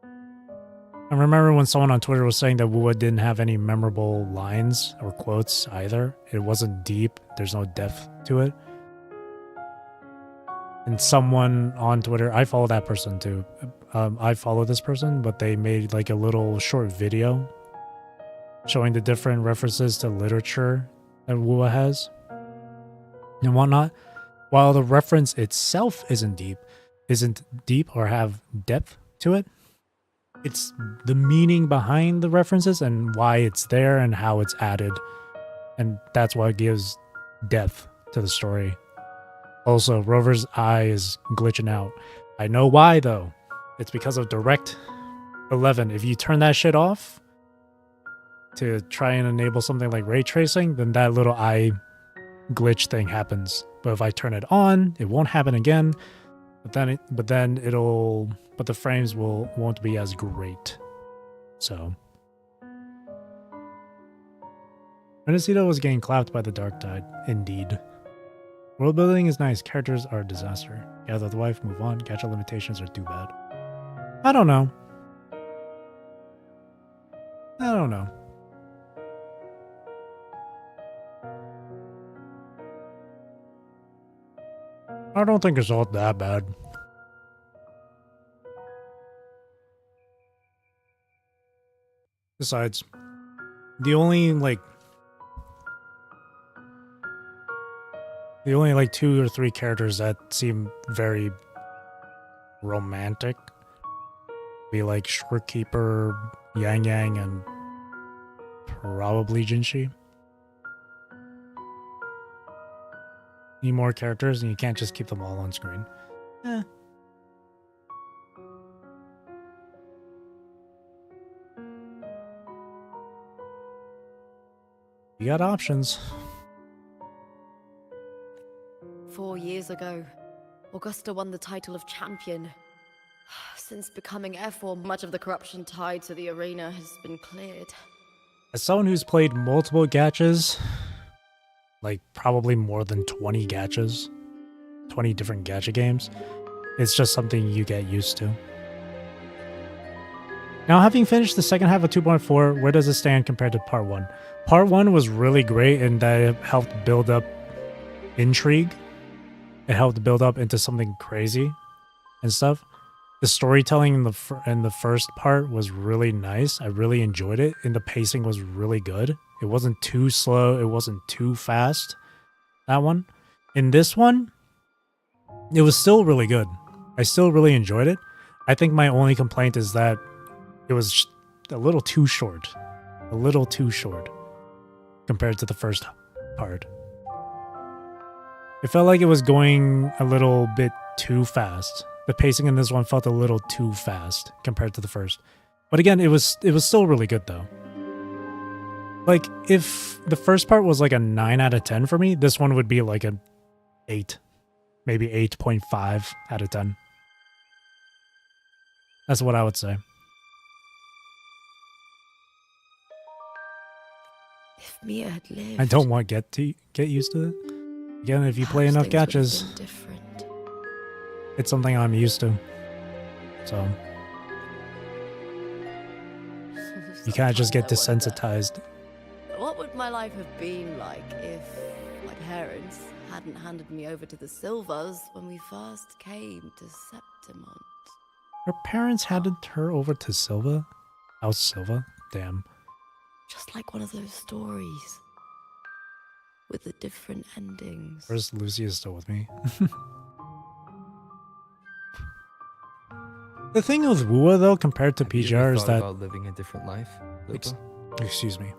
I remember when someone on Twitter was saying that WUA didn't have any memorable lines or quotes either. It wasn't deep. There's no depth to it. And someone on Twitter, I follow that person too. I follow this person, but they made like a little short video showing the different references to literature that WUA has and whatnot. While the reference itself isn't deep or have depth to it, it's the meaning behind the references and why it's there and how it's added. And that's what gives depth to the story. Also, Rover's eye is glitching out. I know why, though. It's because of Direct 11. If you turn that shit off to try and enable something like ray tracing, then that little eye glitch thing happens. But if I turn it on, it won't happen again. But the frames won't be as great. So Renacita was getting clapped by the Dark Tide, indeed. World building is nice, characters are a disaster. Gather the wife, move on, gacha limitations are too bad. I don't know. I don't think it's all that bad. Besides, the only 2 or 3 characters that seem very romantic be like Shorekeeper, Yang Yang, and probably Jinshi. Need more characters, and you can't just keep them all on screen. You got options. 4 years ago, Augusta won the title of champion. Since becoming F4, much of the corruption tied to the arena has been cleared. As someone who's played multiple gachas, like probably more than 20 gachas, 20 different gacha games, it's just something you get used to. Now, having finished the second half of 2.4, where does it stand compared to Part 1? Part 1 was really great in that it helped build up intrigue. It helped build up into something crazy and stuff. The storytelling in the first part was really nice. I really enjoyed it, and the pacing was really good. It wasn't too slow. It wasn't too fast. That one. In this one, it was still really good. I still really enjoyed it. I think my only complaint is that it was a little too short. A little too short compared to the first part. It felt like it was going a little bit too fast. The pacing in this one felt a little too fast compared to the first. But again, it was still really good though. Like, if the first part was like a 9 out of 10 for me, this one would be like a 8. Maybe 8.5 out of 10. That's what I would say. If Mia had lived, I don't want get used to it. Again, if you play enough gachas, it's something I'm used to. So you kind of just get desensitized. What would my life have been like if my parents hadn't handed me over to the Silvers when we first came to Septimont? Her parents handed her over to Silva? House Silva? Damn. Just like one of those stories. With the different endings. Where's Lucy is still with me? The thing with Wua though, compared to PGR, is that about living a different life, Lupa? excuse me.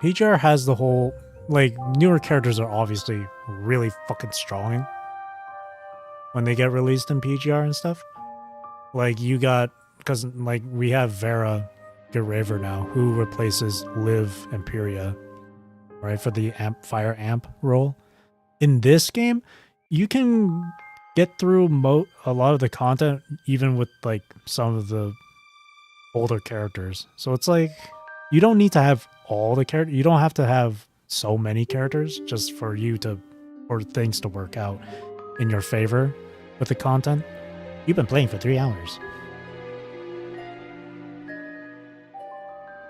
PGR has the whole, like, newer characters are obviously really fucking strong when they get released in PGR and stuff. Like, you got, because, like, we have Vera Geraver now, who replaces Liv Imperia, right, for the fire amp role. In this game, you can get through a lot of the content, even with, like, some of the older characters. So it's like, you don't need to have all the characters. You don't have to have so many characters just for things to work out in your favor with the content. You've been playing for 3 hours.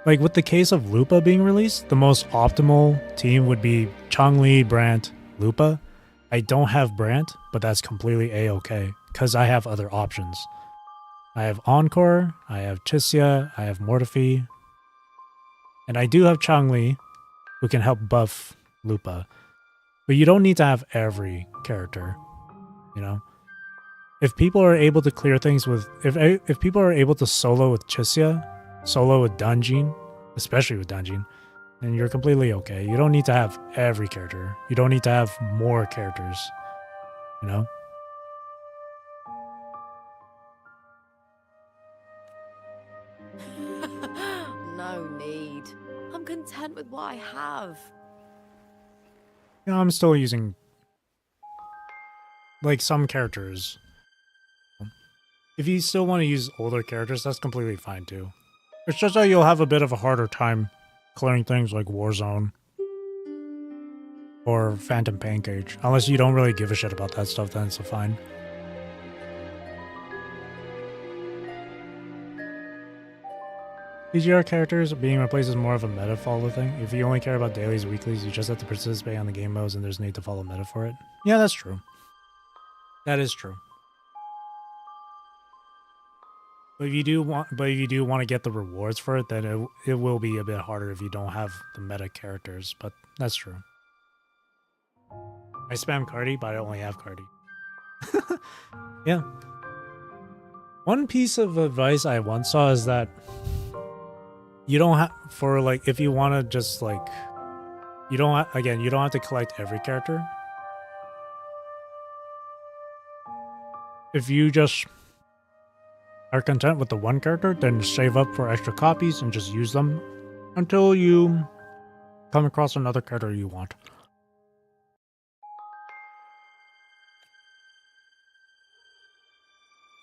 Like, with the case of Lupa being released, the most optimal team would be Changli, Brant, Lupa. I don't have Brant, but that's completely A-okay, because I have other options. I have Encore, I have Chisia, I have Mortifi, and I do have Changli, who can help buff Lupa. But you don't need to have every character, you know? If people are able to clear things with... If people are able to solo with Chisia, solo with Dungeon, especially with Dungeon, then you're completely okay. You don't need to have every character. You don't need to have more characters, you know? No need. I'm content with what I have. You know, I'm still using, like, some characters. If you still want to use older characters, that's completely fine too. It's just that you'll have a bit of a harder time clearing things like Warzone or Phantom Pancake. Unless you don't really give a shit about that stuff, then it's fine. PGR characters being replaced is more of a meta follow thing. If you only care about dailies, weeklies, you just have to participate on the game modes and there's no need to follow meta for it. Yeah, that's true. That is true. But if you do want to get the rewards for it, then it will be a bit harder if you don't have the meta characters. But that's true. I spam Cardi, but I only have Cardi. Yeah. One piece of advice I once saw is that you don't have, for like, if you want to just like, you don't have to collect every character. If you just are content with the one character, then save up for extra copies and just use them until you come across another character you want.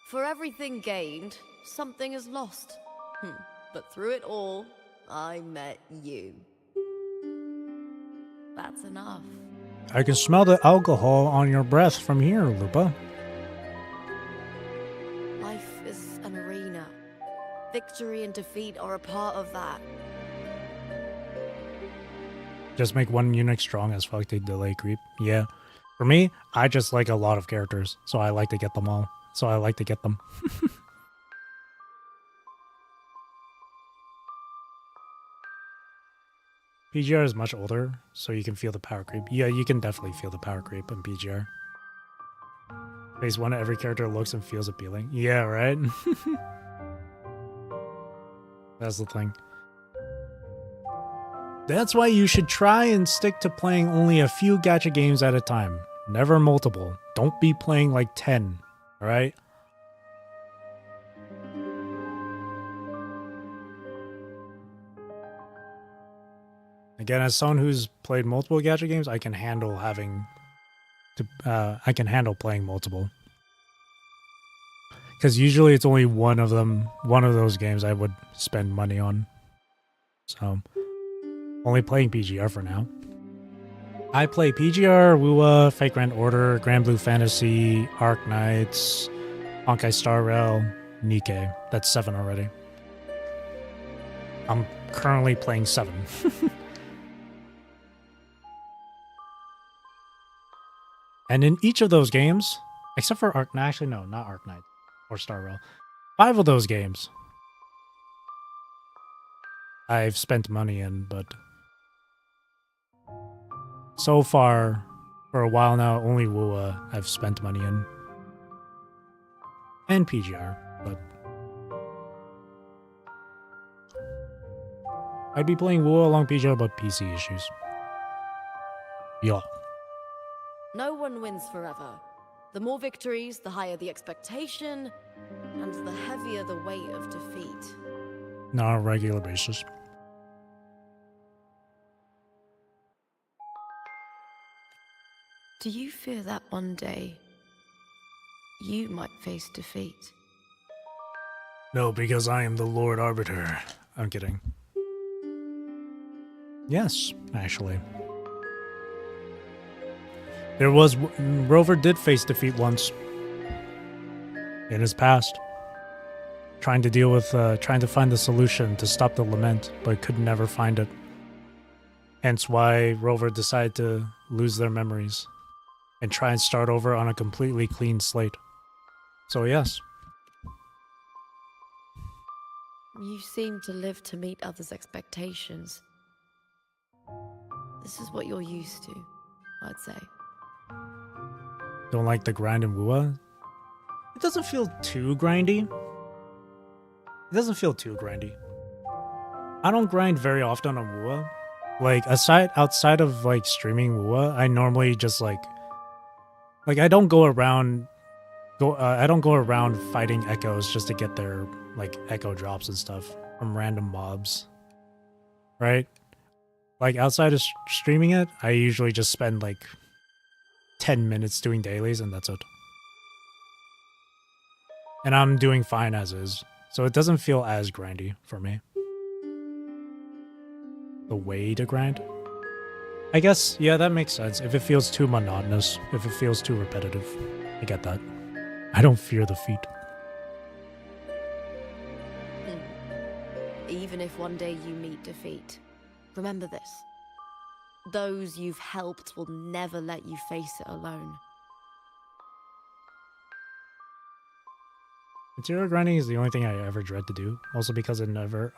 For everything gained, something is lost. But through it all, I met you. That's enough. I can smell the alcohol on your breath from here, Lupa. Life is an arena. Victory and defeat are a part of that. Just make one unit strong as fuck to delay creep. Yeah. For me, I just like a lot of characters, so I like to get them all. So I like to get them. PGR is much older, so you can feel the power creep. Yeah, you can definitely feel the power creep in PGR. Phase 1, every character looks and feels appealing. Yeah, right? That's the thing. That's why you should try and stick to playing only a few gacha games at a time. Never multiple. Don't be playing like 10, alright? Again, as someone who's played multiple gacha games, I can handle playing multiple. Because usually it's only one of those games I would spend money on. So, only playing PGR for now. I play PGR, WoooOo, Fate Grand Order, Grand Blue Fantasy, Arc Knights, Honkai Star Rail, Nikkei. That's 7 already. I'm currently playing 7. And in each of those games, except for Arc Knight, actually no, not Arc Knight or Star Rail, 5 of those games I've spent money in, but so far, for a while now, only WoooOo I've spent money in. And PGR, but I'd be playing WoooOo along PGR, but PC issues. Yeah. No one wins forever. The more victories, the higher the expectation, and the heavier the weight of defeat. Not on a regular basis. Do you fear that one day you might face defeat? No, because I am the Lord Arbiter. I'm kidding. Yes, actually. Rover did face defeat once. In his past. Trying to find the solution to stop the lament, but could never find it. Hence why Rover decided to lose their memories. And try and start over on a completely clean slate. So yes. You seem to live to meet others' expectations. This is what you're used to, I'd say. Don't like the grind in WoooOo? It doesn't feel too grindy. It doesn't feel too grindy. I don't grind very often on WoooOo. Like, outside of, like, streaming WoooOo, I normally just, like, I don't go around fighting echoes just to get their, like, echo drops and stuff from random mobs. Right? Like, outside of streaming it, I usually just spend, like, 10 minutes doing dailies and that's it. And I'm doing fine as is. So it doesn't feel as grindy for me. The way to grind? I guess, yeah, that makes sense. If it feels too monotonous, if it feels too repetitive, I get that. I don't fear defeat. Even if one day you meet defeat, remember this. Those you've helped will never let you face it alone. Material grinding is the only thing I ever dread to do. Also because it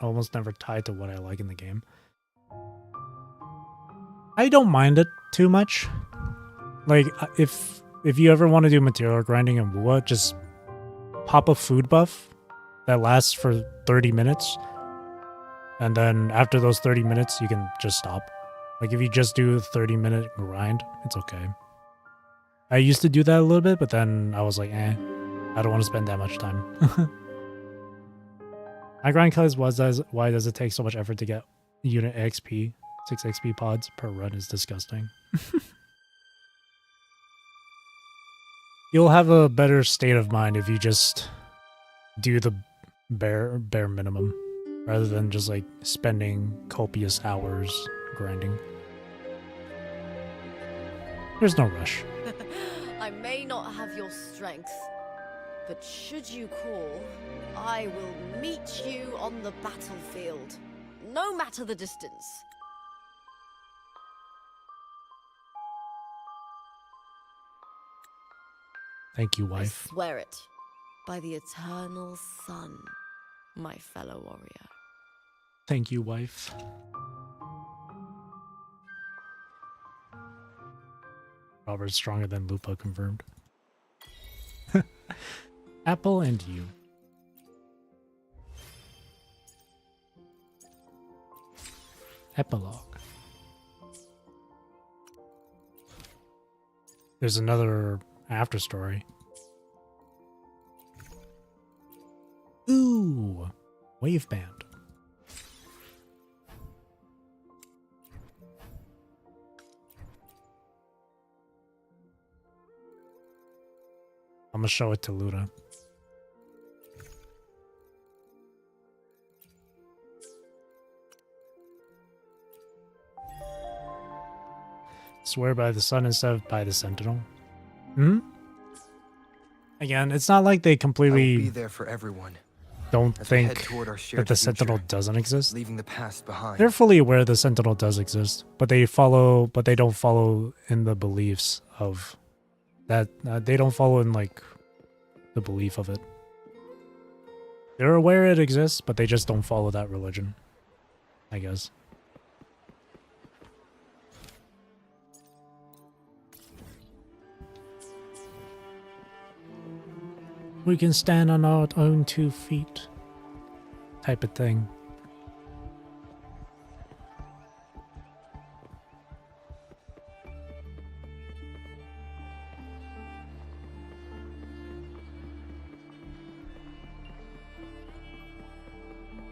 almost never tied to what I like in the game. I don't mind it too much. Like, if you ever want to do material grinding in WoooOo, just pop a food buff that lasts for 30 minutes. And then after those 30 minutes, you can just stop. Like, if you just do a 30-minute grind, it's okay. I used to do that a little bit, but then I was like, I don't want to spend that much time. My grind cause why does it take so much effort to get unit XP? 6 XP pods per run is disgusting. You'll have a better state of mind if you just do the bare minimum rather than just like spending copious hours grinding. There's no rush. I may not have your strength, but should you call, I will meet you on the battlefield, no matter the distance. Thank you, wife. I swear it, by the eternal sun, my fellow warrior. Thank you, wife. Robert's stronger than Lupa, confirmed. Apple and you. Epilogue. There's another after story. Ooh, wave band. I'm gonna show it to Luda. Swear by the sun instead of by the sentinel. Hmm? Again, it's not like they I will completely be there for everyone. don't as we head think toward our that shared the sentinel future, doesn't exist. leaving the past behind. They're fully aware the sentinel does exist, but they don't follow in the beliefs of that. They don't follow in like the belief of it. They're aware it exists, but they just don't follow that religion, I guess. We can stand on our own 2 feet, type of thing.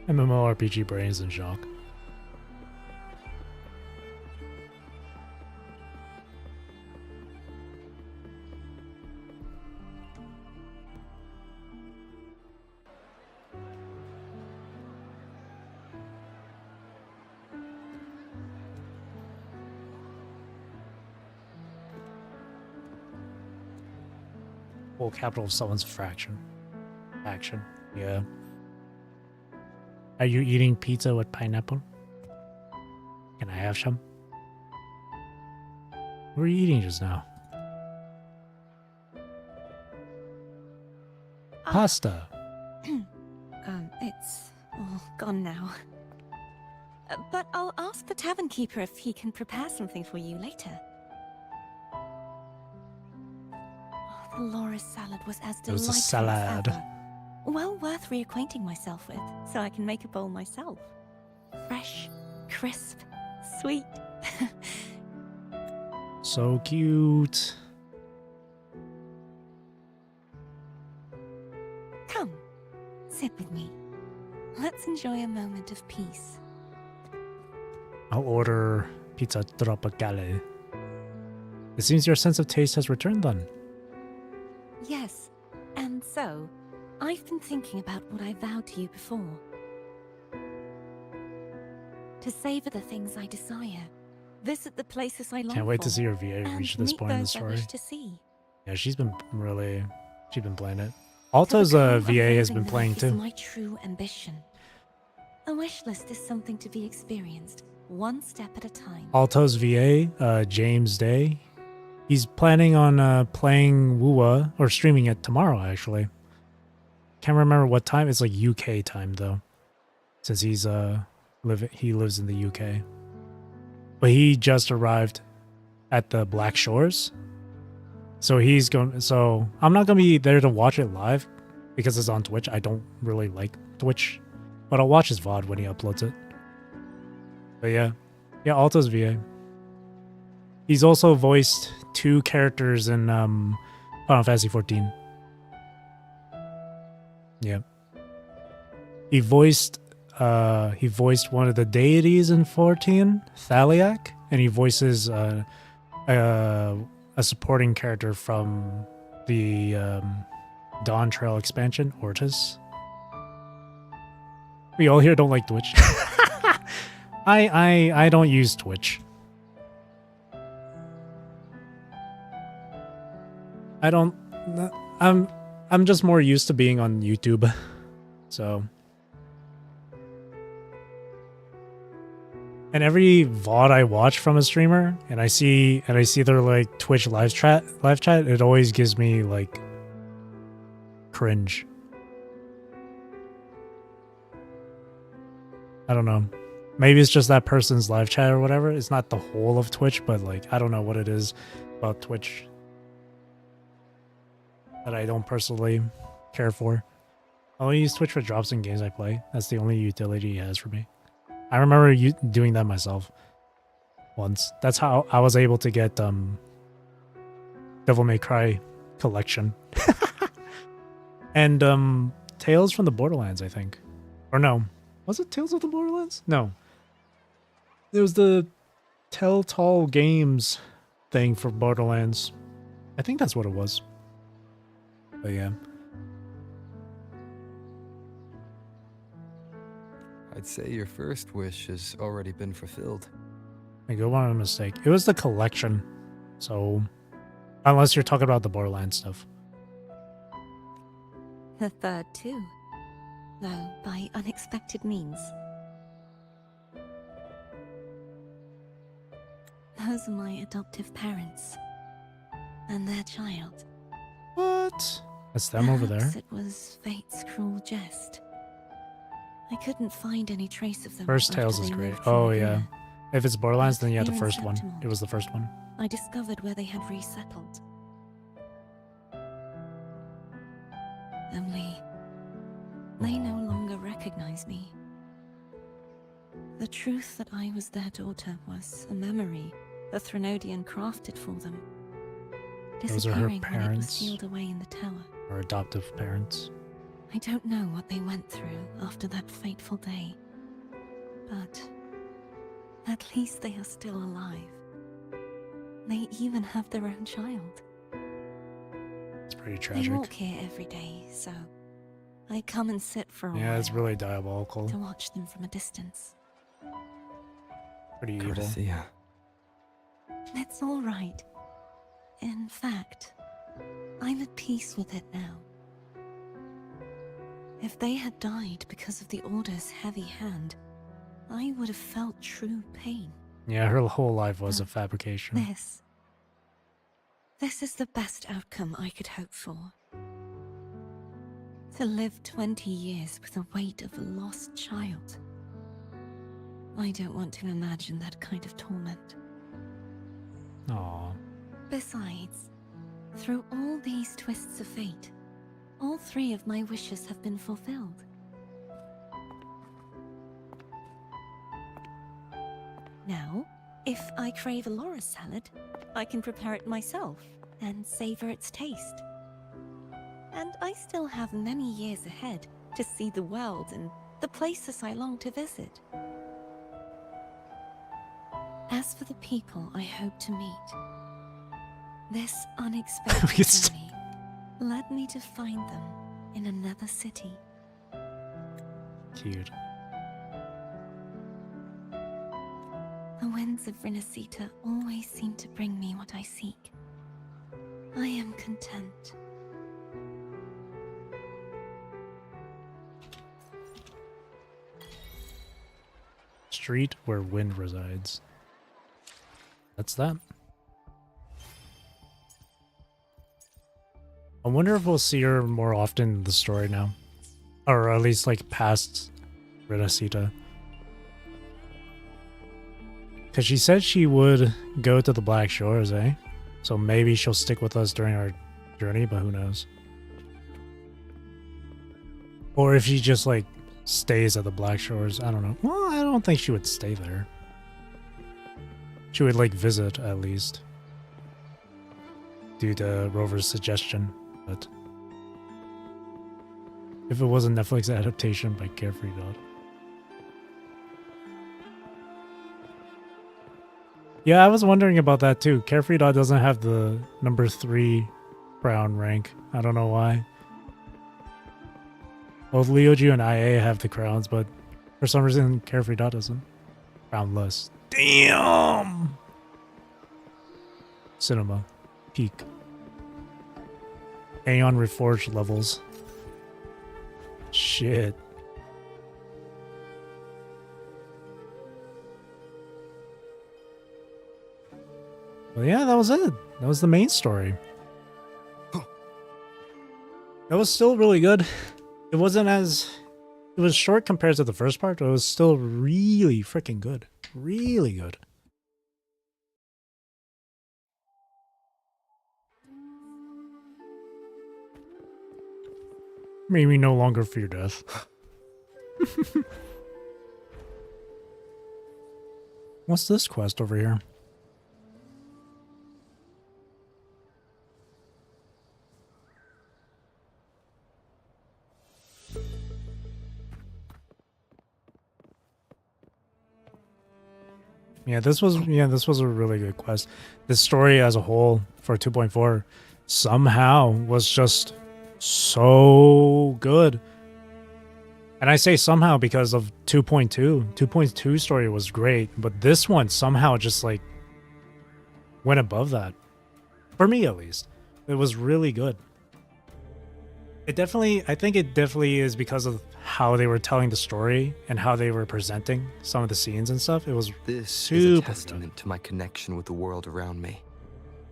MMORPG brains in shock. Full capital of someone's fraction. Action. Yeah. Are you eating pizza with pineapple? Can I have some? What were you eating just now? Pasta. It's all gone now. But I'll ask the tavern keeper if he can prepare something for you later. Oh, the Loris salad was as It was delightful a salad. as ever. Well worth reacquainting myself with, so I can make a bowl myself. Fresh, crisp, sweet. So cute. Come, sit with me. Let's enjoy a moment of peace. I'll order pizza tropicale. It seems your sense of taste has returned then. Yes, and so, I've been thinking about what I vowed to you before. To savor the things I desire, visit the places I long for. Can't wait to see her VA and reach this meet point in the those I story. wish to see. Yeah, she's been playing it. To Alto's become a VA has Wuthering been playing is too. my true ambition. A wish list is something to be experienced, one step at a time. Alto's VA, James Day, he's planning on playing Wooooooooooooooo or streaming it tomorrow. Actually, can't remember what time. It's like UK time though, since he lives in the UK. But he just arrived at the Black Shores, so he's going. So I'm not gonna be there to watch it live because it's on Twitch. I don't really like Twitch, but I'll watch his VOD when he uploads it. But yeah, Alto's VA. He's also voiced 2 characters in Final Fantasy 14. Yeah. He voiced one of the deities in 14, Thaliak, and he voices a supporting character from the Dawn Trail expansion, Ortis. We all here don't like Twitch. I don't use Twitch. I'm just more used to being on YouTube. So, and every VOD I watch from a streamer and I see their like Twitch live chat, it always gives me like cringe. I don't know. Maybe it's just that person's live chat or whatever. It's not the whole of Twitch, but like I don't know what it is about Twitch that I don't personally care for. I only use Twitch for drops in games I play. That's the only utility it has for me. I remember you doing that myself once. That's how I was able to get Devil May Cry collection. And Tales from the Borderlands, I think. Or no. Was it Tales of the Borderlands? No. It was the Telltale Games thing for Borderlands. I think that's what it was. But yeah. I'd say your first wish has already been fulfilled. I go on a mistake. It was the collection. So, unless you're talking about the Borderlands stuff. The third too, though by unexpected means. Those are my adoptive parents and their child. What? That's them over there. Perhaps it was fate's cruel jest. I couldn't find any trace of them. First Tales is great. Oh yeah. If it's Borderlands, then yeah, the first one. It was the first one. I discovered where they had resettled. Only they no longer recognize me. The truth that I was their daughter was a memory the Threnodian crafted for them. Those are her Disappearing when it was parents. sealed away in the tower. Or adoptive parents. I don't know what they went through after that fateful day, but at least they are still alive. They even have their own child. It's pretty They tragic. walk here every day, so I come and sit for a Yeah, while it's really diabolical. to watch them from a distance. Pretty evil. Dorothea. It's all right. In fact, I'm at peace with it now. If they had died because of the Order's heavy hand, I would have felt true pain. Yeah, her whole life was a fabrication. This is the best outcome I could hope for. To live 20 years with the weight of a lost child. I don't want to imagine that kind of torment. Aww. Besides, through all these twists of fate, all three of my wishes have been fulfilled. Now, if I crave a Laura salad, I can prepare it myself and savor its taste. And I still have many years ahead to see the world and the places I long to visit. As for the people I hope to meet, this unexpected journey led me to find them in another city. Cute. The winds of Rinasita always seem to bring me what I seek. I am content. Street where wind resides. That's that. I wonder if we'll see her more often in the story now. Or at least like past Rinasita. Because she said she would go to the Black Shores, eh? So maybe she'll stick with us during our journey, but who knows? Or if she just like stays at the Black Shores, I don't know. Well, I don't think she would stay there. She would like visit at least. Due to Rover's suggestion, but if it was a Netflix adaptation by Carefree Dot. Yeah, I was wondering about that too. Carefree Dot doesn't have the number 3 crown rank. I don't know why. Both Leoju and IA have the crowns, but for some reason Carefree Dot doesn't. Crownless. Damn! Cinema. Peak. Aeon Reforged levels. Shit. Well, yeah, that was it. That was the main story. That was still really good. It wasn't as... It was short compared to the first part, but it was still really freaking good. Really good. Maybe no longer fear death. What's this quest over here? Yeah, this was a really good quest. The story as a whole for 2.4 somehow was just so good. And I say somehow because of 2.2. 2.2 story was great, but this one somehow just like went above that. For me at least. It was really good. I think it definitely is because of how they were telling the story and how they were presenting some of the scenes and stuff. It was This is super a testament to my connection with the world around me,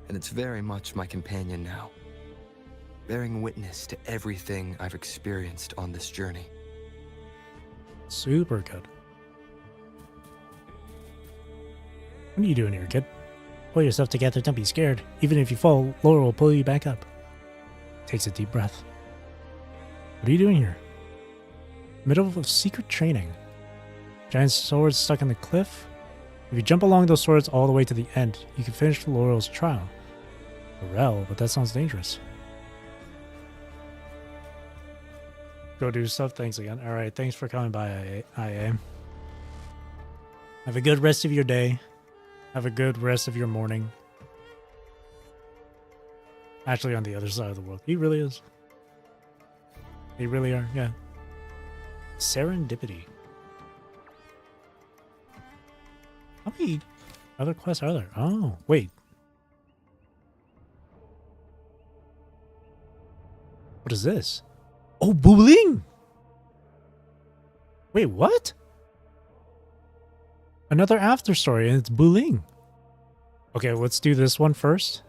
and it's very much my companion now, bearing witness to everything I've experienced on this journey. super good. What are you doing here, kid? Pull yourself together, don't be scared. Even if you fall, Laura will pull you back up. Takes a deep breath. What are you doing here? Middle of secret training. Giant swords stuck in the cliff. If you jump along those swords all the way to the end, you can finish Laurel's trial. Laurel, but that sounds dangerous. Go do stuff. Thanks again. Alright, thanks for coming by, IA. Have a good rest of your day. Have a good rest of your morning. Actually, on the other side of the world. He really is. They really are, yeah. Serendipity. How many other quests are there? Oh, wait. What is this? Oh, Booling! Wait, what? Another after story, and it's Booling. Okay, let's do this one first.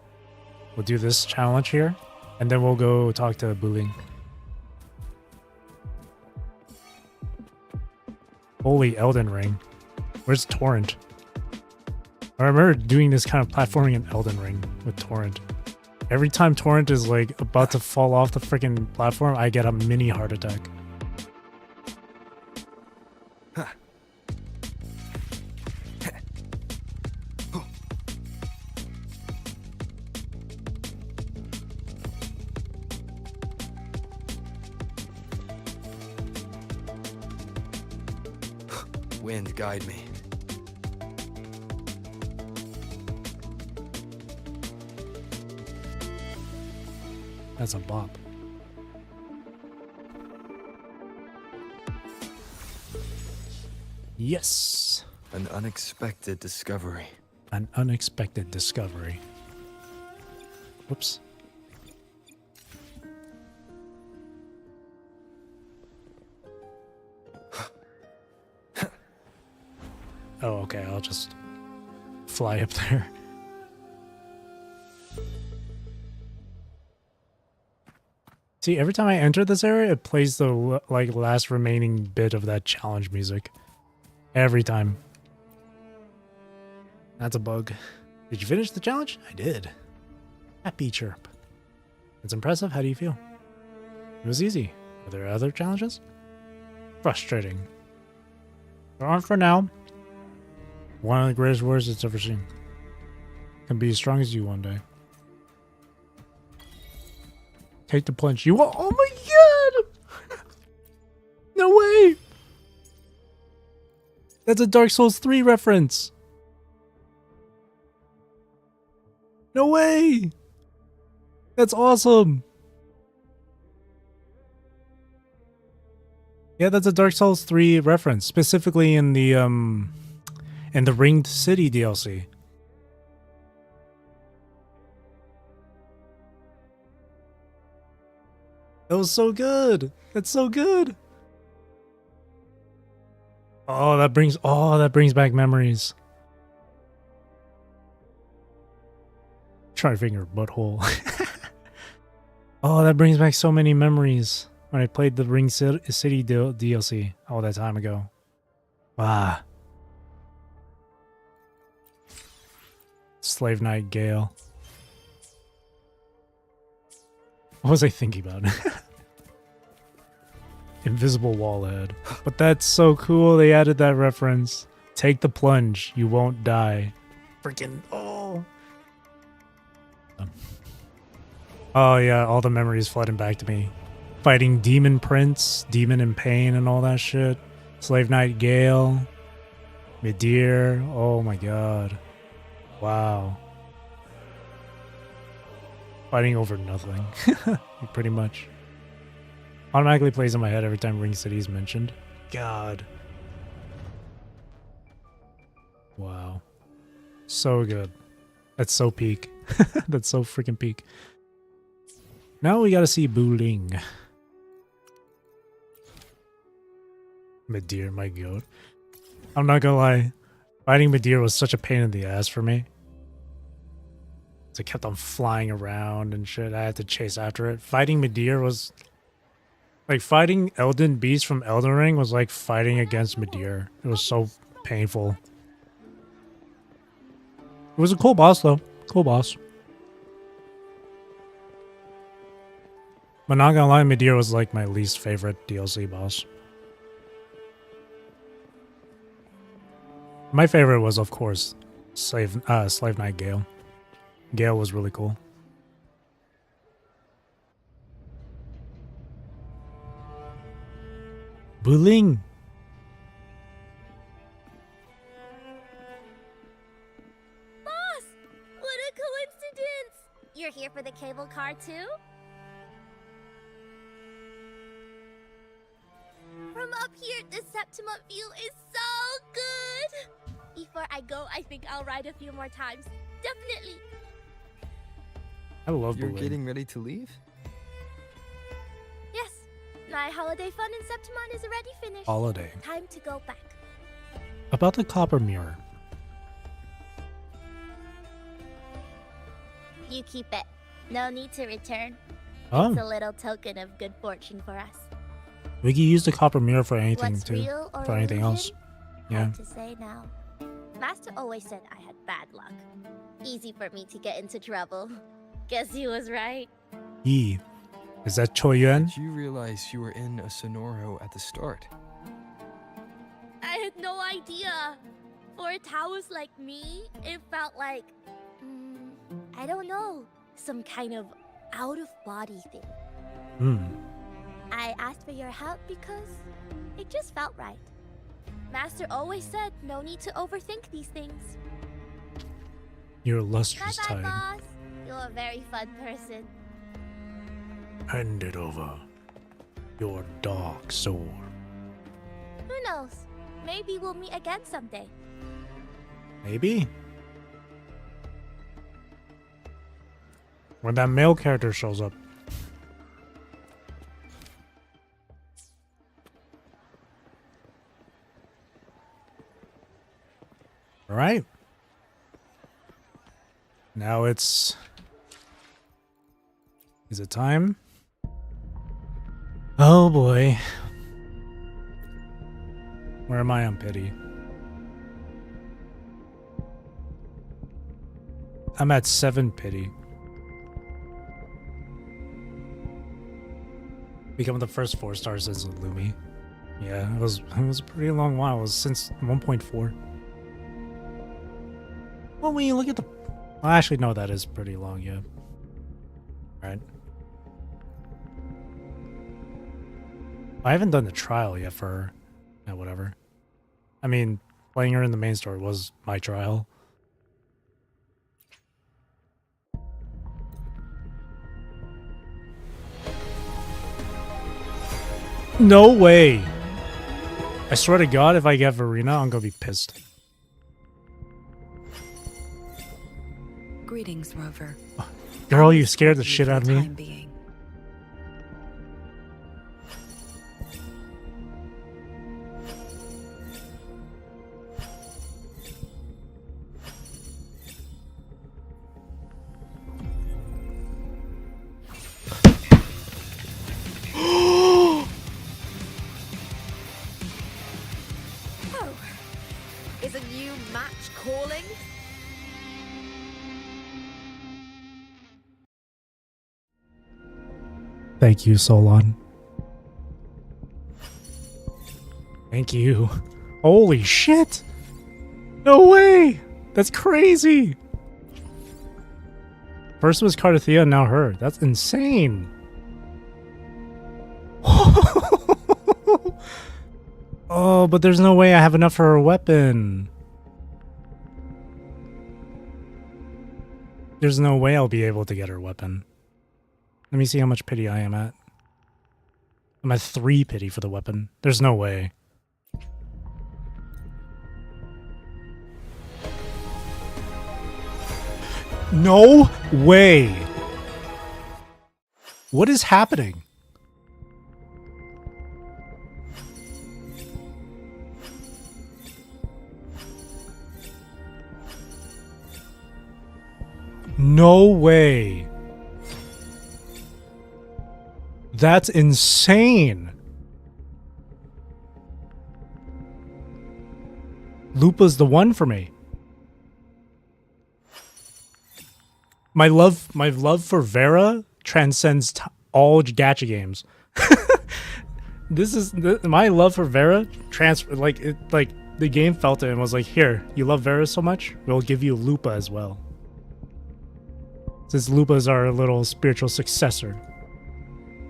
We'll do this challenge here, and then we'll go talk to Booling. Holy Elden Ring. Where's Torrent? I remember doing this kind of platforming in Elden Ring with Torrent. Every time Torrent is like about to fall off the freaking platform, I get a mini heart attack. Wind, guide me. That's a bop. Yes! An unexpected discovery. An unexpected discovery. Whoops. Oh, okay, I'll just fly up there. See, every time I enter this area, it plays the like last remaining bit of that challenge music. Every time. That's a bug. Did you finish the challenge? I did. Happy chirp. It's impressive. How do you feel? It was easy. Are there other challenges? Frustrating. They're on for now. One of the greatest words it's ever seen. Can be as strong as you one day. Take the plunge. You will. Oh my god! No way! That's a Dark Souls 3 reference. No way! That's awesome. Yeah, that's a Dark Souls 3 reference, specifically in the Ringed City DLC. That was so good. That's so good. Oh, that brings back memories. Try to finger butthole. Oh, that brings back so many memories when I played the Ring City DLC all that time ago. Wow. Slave Knight Gale. What was I thinking about? Invisible wall head. But that's so cool they added that reference. Take the plunge. You won't die. Freaking. Oh. Oh, yeah. All the memories flooding back to me. Fighting Demon Prince, Demon in Pain, and all that shit. Slave Knight Gale. Midir. Oh, my God. Wow. Fighting over nothing. Pretty much. Automatically plays in my head every time Ring City is mentioned. God. Wow. So good. That's so peak. That's so freaking peak. Now we gotta see Wuthering. Midir, my goat. I'm not gonna lie. Fighting Midir was such a pain in the ass for me. It kept on flying around and shit. I had to chase after it. Fighting Midir was... Like, fighting Elden Beast from Elden Ring was like fighting against Midir. It was so painful. It was a cool boss, though. Cool boss. But not gonna lie, Midir was like my least favorite DLC boss. My favorite was, of course, Slave Knight Gale. Gale was really cool. Wuthering. Boss! What a coincidence! You're here for the cable car too? From up here, the Septimont view is so good! Before I go, I think I'll ride a few more times. Definitely. I love You're Wuthering. getting ready to leave? Yes, my holiday fun in Septimont is already finished. Holiday. Time to go back. About the copper mirror. You keep it. No need to return. Oh. It's a little token of good fortune for us. We can use the copper mirror for anything What's too. real or For anything else. illusion? Yeah. Hard to say now. Master always said I had bad luck. Easy for me to get into trouble. Guess he was right. Yi. Is that Choi Yuan? Did you realize you were in a Sonoro at the start? I had no idea. For a Taoist like me, it felt like, I don't know, some kind of out-of-body thing. Hmm. I asked for your help because it just felt right. Master always said no need to overthink these things. Your illustrious Bye-bye, time. boss. You're a very fun person. Hand it over. Your dark soul. Who knows? Maybe we'll meet again someday. Maybe. When that male character shows up. Alright. Now it's... Is it time? Oh boy. Where am I on pity? I'm at 7 pity. Become the first 4 stars since Lumi. Yeah, it was a pretty long while. It was since 1.4. Well, when you look at the... Well, actually, no, that is pretty long, yeah. Right. I haven't done the trial yet for her. Yeah, whatever. I mean, playing her in the main story was my trial. No way! I swear to God, if I get Verena, I'm gonna be pissed. Greetings, Rover. Girl, you scared the shit out of me. Time being. Oh, is a new match calling? Thank you, Solon. Thank you. Holy shit! No way! That's crazy! First was Cardathea, now her. That's insane. Oh, but there's no way I have enough for her weapon. There's no way I'll be able to get her weapon. Let me see how much pity I am at. I'm at 3 pity for the weapon. There's no way. No way! What is happening? No way. That's insane. Lupa's the one for me. My love for Vera transcends all gacha games. This is my love for Vera like the game felt it and was like, here, you love Vera so much, we'll give you Lupa as well. Since Lupa is our little spiritual successor.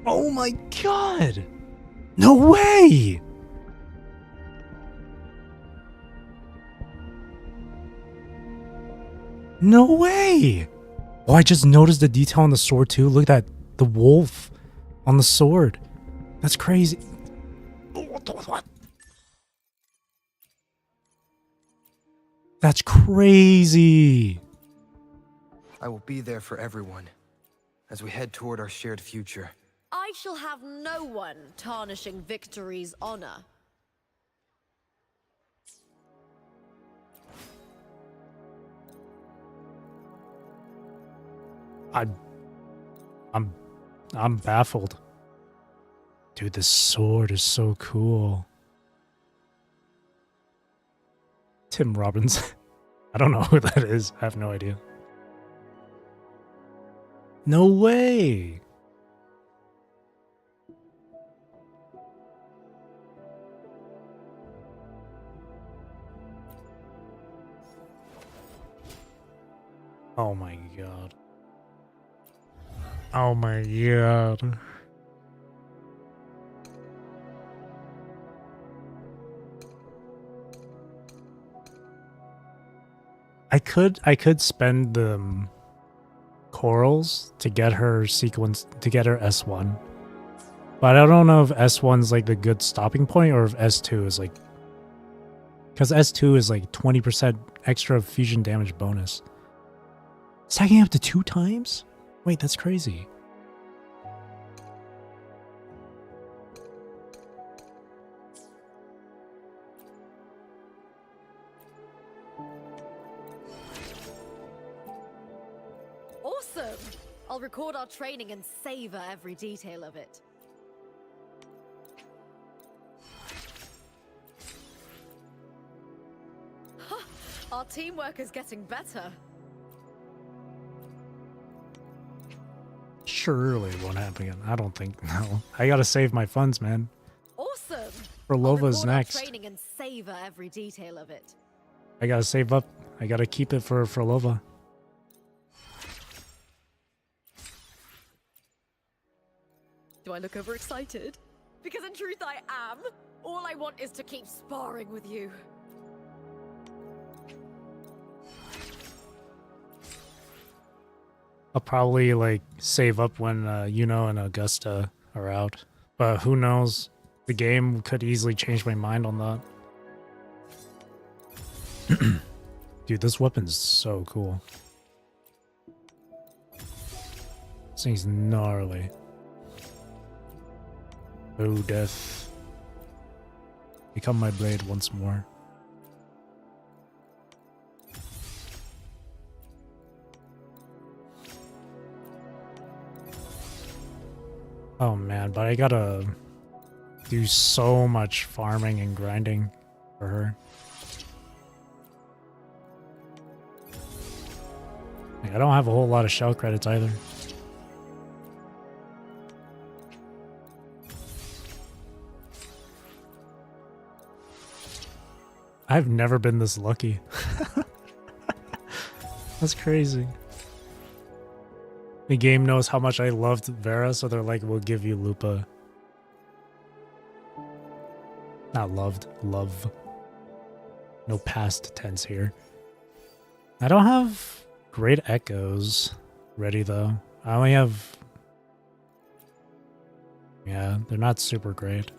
Oh my god! No way! No way! Oh, I just noticed the detail on the sword too. Look at that. The wolf on the sword. That's crazy. What? That's crazy. I will be there for everyone as we head toward our shared future. I shall have no one tarnishing victory's honor. I'm baffled. Dude, this sword is so cool. Tim Robbins. I don't know who that is. I have no idea. No way. Oh my god. Oh my god. I could spend the corals to get her sequence, to get her S1. But I don't know if S1's like the good stopping point or if S2 is like, because S2 is like 20% extra fusion damage bonus. Stacking up to 2 times? Wait, that's crazy. Awesome! I'll record our training and savor every detail of it. Our teamwork is getting better. Surely it won't happen again. I don't think. No. I gotta save my funds, man. Awesome! Frolova's next. Training and savor every detail of it. I gotta save up. I gotta keep it for Frolova. Do I look overexcited? Because in truth I am. All I want is to keep sparring with you. I'll probably like save up when Yuno and Augusta are out. But who knows? The game could easily change my mind on that. Dude, this weapon's so cool. This thing's gnarly. Oh, death. Become my blade once more. Oh man, but I gotta do so much farming and grinding for her. Like, I don't have a whole lot of shell credits either. I've never been this lucky. That's crazy. The game knows how much I loved Vera, so they're like, we'll give you Lupa. Not loved, love. No past tense here. I don't have great echoes ready though. I only have... Yeah, they're not super great.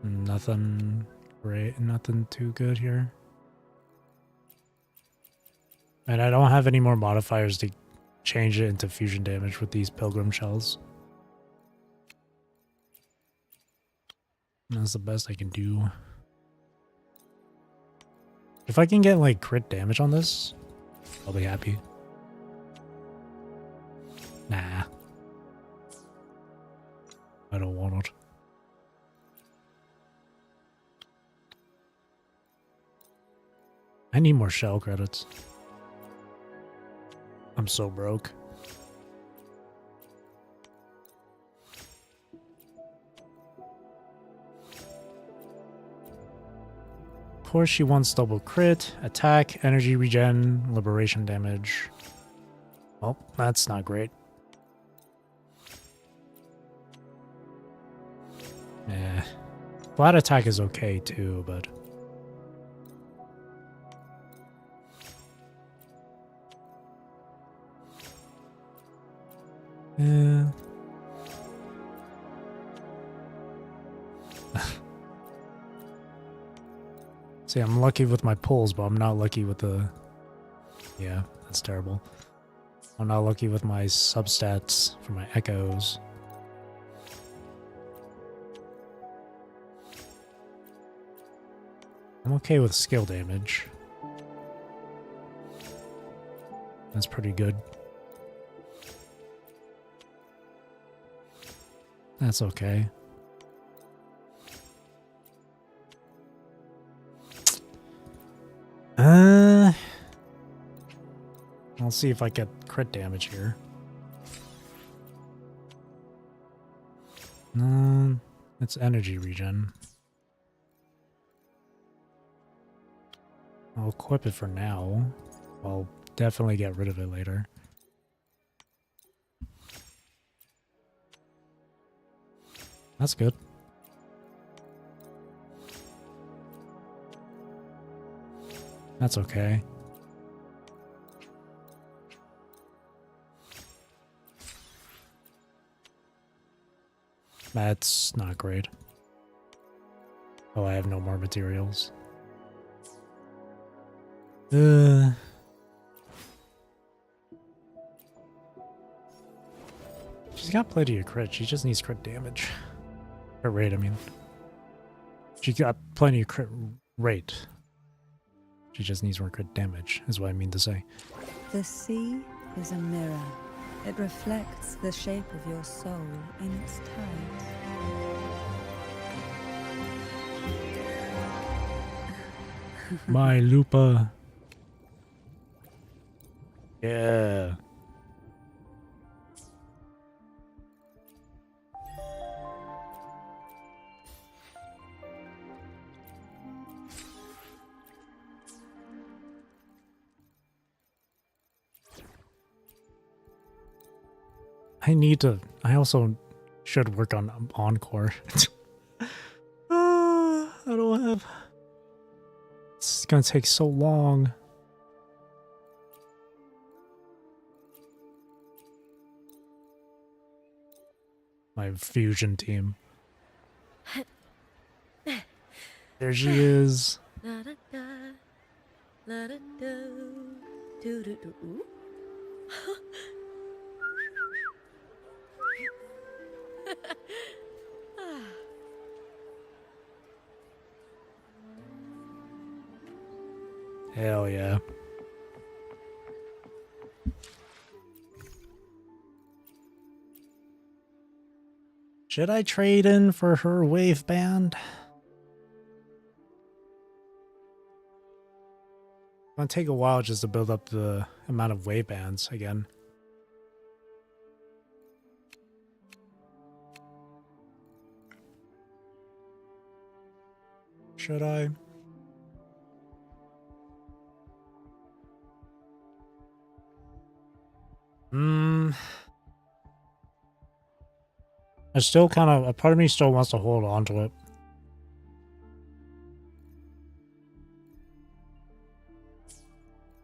Nothing great, nothing too good here. And I don't have any more modifiers to change it into fusion damage with these pilgrim shells. That's the best I can do. If I can get like crit damage on this, I'll be happy. Nah. I don't want it. I need more shell credits. I'm so broke. Of course, she wants double crit, attack, energy regen, liberation damage. Well, that's not great. Eh. Flat attack is okay too, but... Yeah. See, I'm lucky with my pulls, but I'm not lucky with the... Yeah, that's terrible. I'm not lucky with my substats for my echoes. I'm okay with skill damage. That's pretty good. That's okay. I'll see if I get crit damage here. It's energy regen. I'll equip it for now. I'll definitely get rid of it later. That's good. That's okay. That's not great. Oh, I have no more materials. She's got plenty of crit. She just needs crit damage. Crit rate, I mean. She got plenty of crit rate. She just needs more crit damage, is what I mean to say. The sea is a mirror. It reflects the shape of your soul in its tides. My Lupa. Yeah. I also should work on Encore. I don't have... It's gonna take so long. My fusion team. There she is. Hell yeah. Should I trade in for her wave band? It's gonna take a while just to build up the amount of wave bands again. should I? I still kind of, a part of me still wants to hold on to it.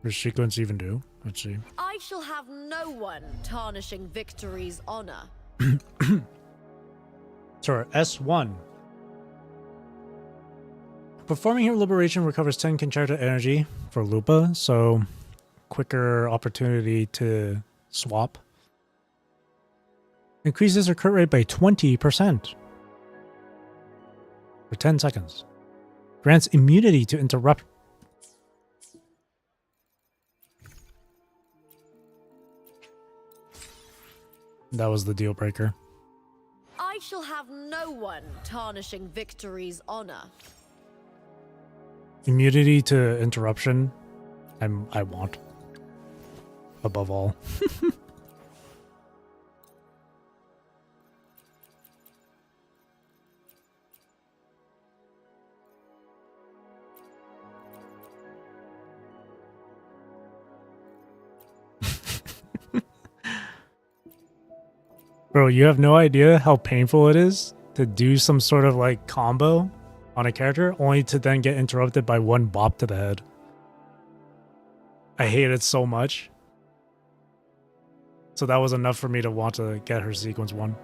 Does sequence even do? Let's see. I shall have no one tarnishing victory's honor. Sorry, S1. Performing here Liberation recovers 10 concerta energy for Lupa, so quicker opportunity to swap. Increases her crit rate by 20% for 10 seconds. Grants immunity to interrupt. That was the deal breaker. I shall have no one tarnishing victory's honor. Immunity to interruption, I want. Above all. Bro, you have no idea how painful it is to do some sort of like combo on a character only to then get interrupted by one bop to the head. I hate it so much. So that was enough for me to want to get her sequence 1.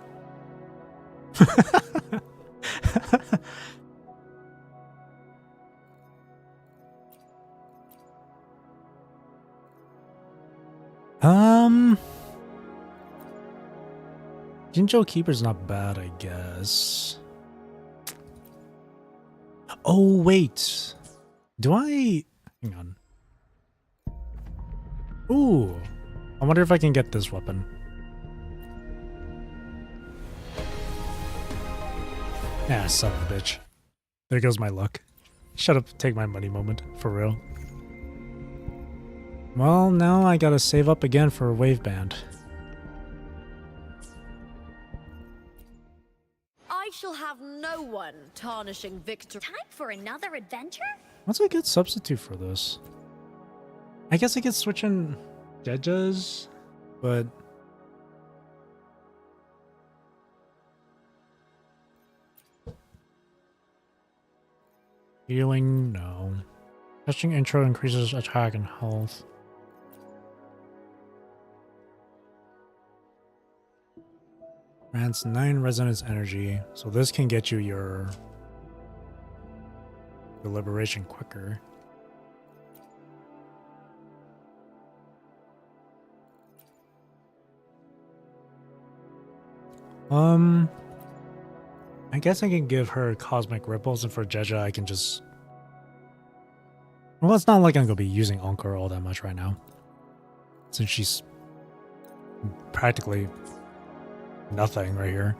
Jinjo Keeper's not bad, I guess. Oh, wait. Do I... Hang on. Ooh. I wonder if I can get this weapon. Ah, son of a bitch. There goes my luck. Shut up, take my money moment, for real. Well, now I gotta save up again for a wave band. I shall have no one tarnishing victory. Time for another adventure? What's a good substitute for this? I guess I could switch in Jejas, but... Healing, no. Testing intro increases attack and health. Grants 9 resonance energy, so this can get you your liberation quicker. I guess I can give her cosmic ripples, and for Jeja I can just... Well, it's not like I'm gonna be using Encore all that much right now, since she's practically nothing right here.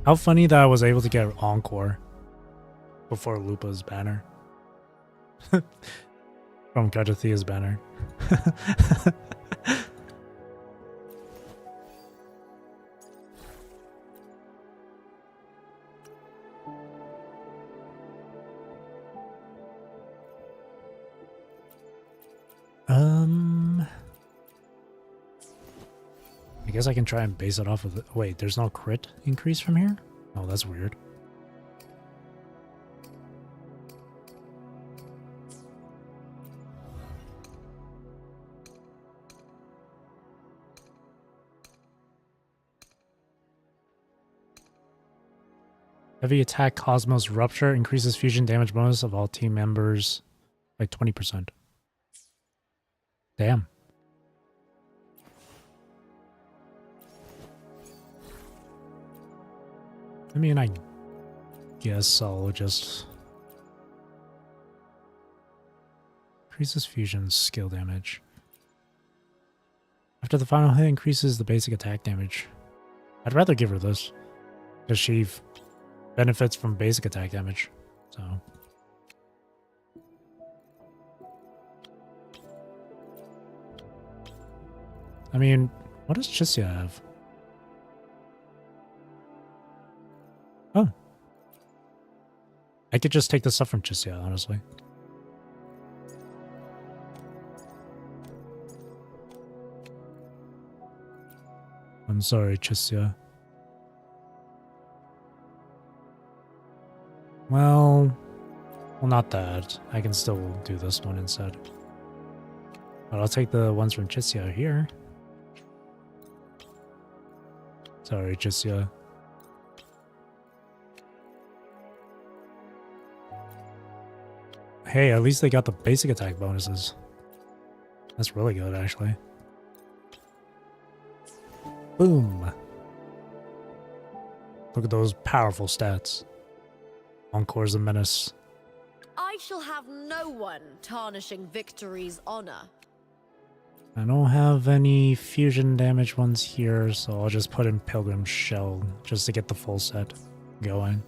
How funny that I was able to get Encore before Lupa's banner. From Katathia's banner. I guess I can try and base it off of the... Wait, there's no crit increase from here? Oh, that's weird. Heavy attack Cosmos Rupture increases fusion damage bonus of all team members by 20%. Damn. I mean, I guess I'll just... Increases fusion skill damage. After the final hit, increases the basic attack damage. I'd rather give her this, because she benefits from basic attack damage, so... I mean, what does Chisia have? Oh, I could just take the stuff from Chisia, honestly. I'm sorry, Chisia. Well, not that. I can still do this one instead. But I'll take the ones from Chisia here. Sorry, Chisia. Hey, at least they got the basic attack bonuses. That's really good, actually. Boom. Look at those powerful stats. Encore's a menace. I shall have no one tarnishing Victory's honor. I don't have any fusion damage ones here, so I'll just put in Pilgrim's Shell just to get the full set going.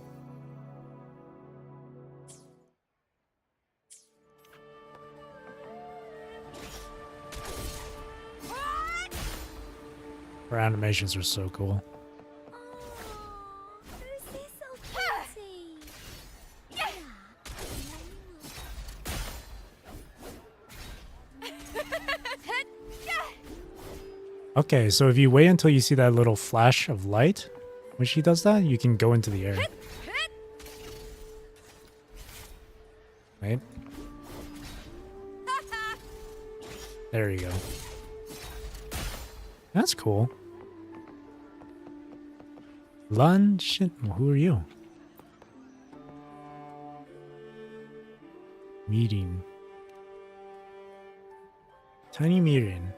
Her animations are so cool. Okay, so if you wait until you see that little flash of light, when she does that, you can go into the air. Right? There you go. That's cool. Lunch? Who are you? Meeting. Tiny meeting.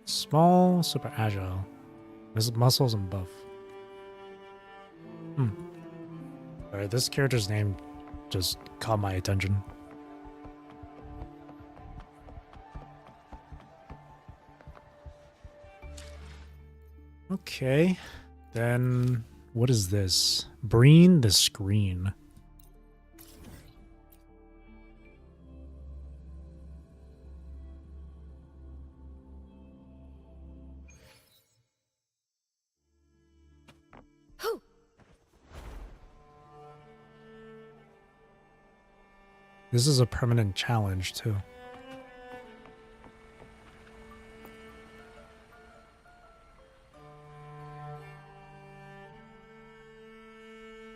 Small, super agile. Muscles and buff. Alright, this character's name just caught my attention. Okay, then what is this? Breen the Screen. This is a permanent challenge, too.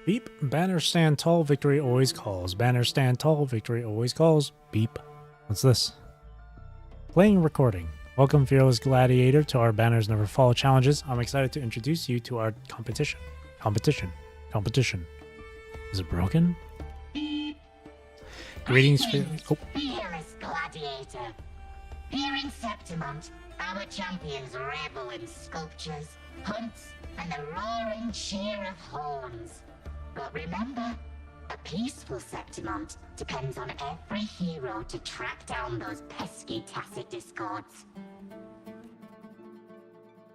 Beep. Banner stand tall, victory always calls. Banner stand tall, victory always calls. Beep. What's this? Playing recording. Welcome, Fearless Gladiator, to our Banners Never Fall challenges. I'm excited to introduce you to our competition. Competition. Is it broken? Greetings, Fearless Gladiator. Here in Septimont, our champions revel in sculptures, hunts, and the roaring cheer of horns. But remember, a peaceful Septimont depends on every hero to track down those pesky tacit discords.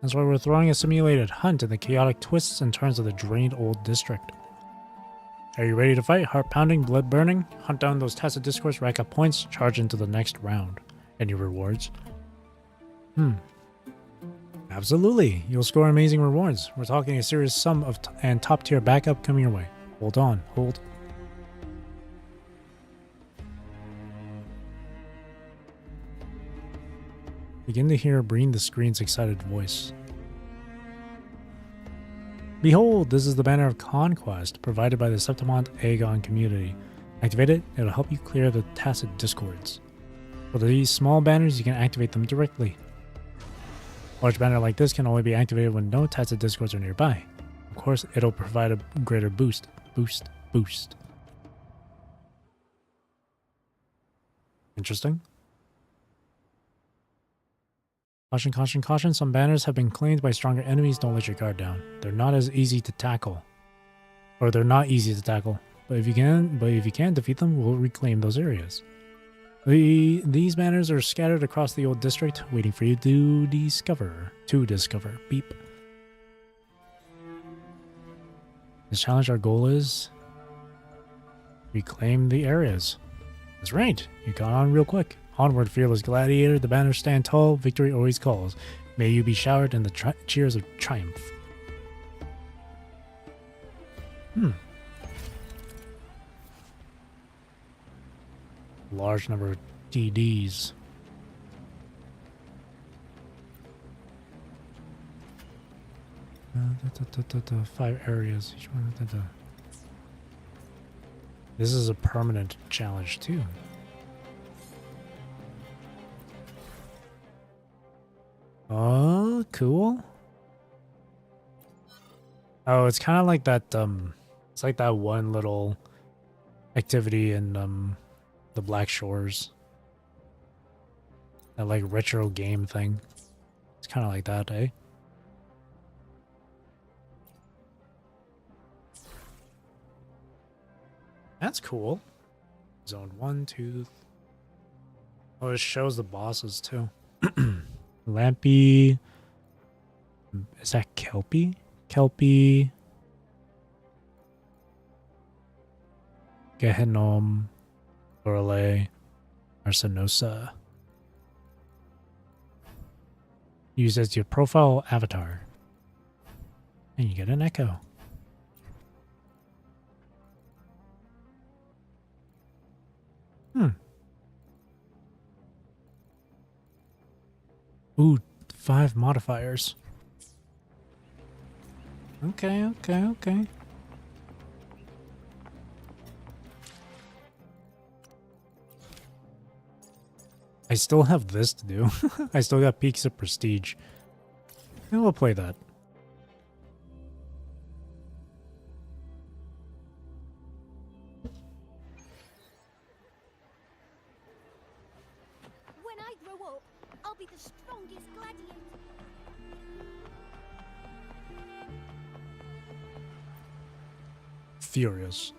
That's why we're throwing a simulated hunt in the chaotic twists and turns of the drained old district. Are you ready to fight? Heart pounding, blood burning? Hunt down those tacit discords, rack up points, charge into the next round. Any rewards? Absolutely. You'll score amazing rewards. We're talking a serious sum of and top tier backup coming your way. Hold on. Hold. Begin to hear Breen the Screen's excited voice. Behold, this is the Banner of Conquest, provided by the Septimont Aegon community. Activate it, it'll help you clear the tacit discords. For these small banners, you can activate them directly. A large banner like this can only be activated when no tacit discords are nearby. Of course, it'll provide a greater boost. Boost. Interesting. Caution. Some banners have been claimed by stronger enemies. Don't let your guard down. They're not as easy to tackle. Or they're not easy to tackle. But if you can defeat them, we'll reclaim those areas. These banners are scattered across the old district, waiting for you to discover. Beep. This challenge, our goal is reclaim the areas. That's right. You got on real quick. Onward, Fearless Gladiator, the banners stand tall, victory always calls. May you be showered in the cheers of triumph. Large number of DDs. Five areas. Each one. This is a permanent challenge too. Oh, cool. Oh, it's kind of like that. It's like that one little activity in the Black Shores. That like retro game thing. It's kind of like that, eh? That's cool. Zone 1, 2. Oh, it shows the bosses too. Lampy. Is that Kelpie? Kelpie. Gehenom. Lorelei. Arsenosa. Use as your profile avatar. And you get an echo. Ooh, 5 modifiers. Okay. I still have this to do. I still got Peaks of Prestige. And we'll play that. When I grow up, I'll be the strongest gladiator. Furious.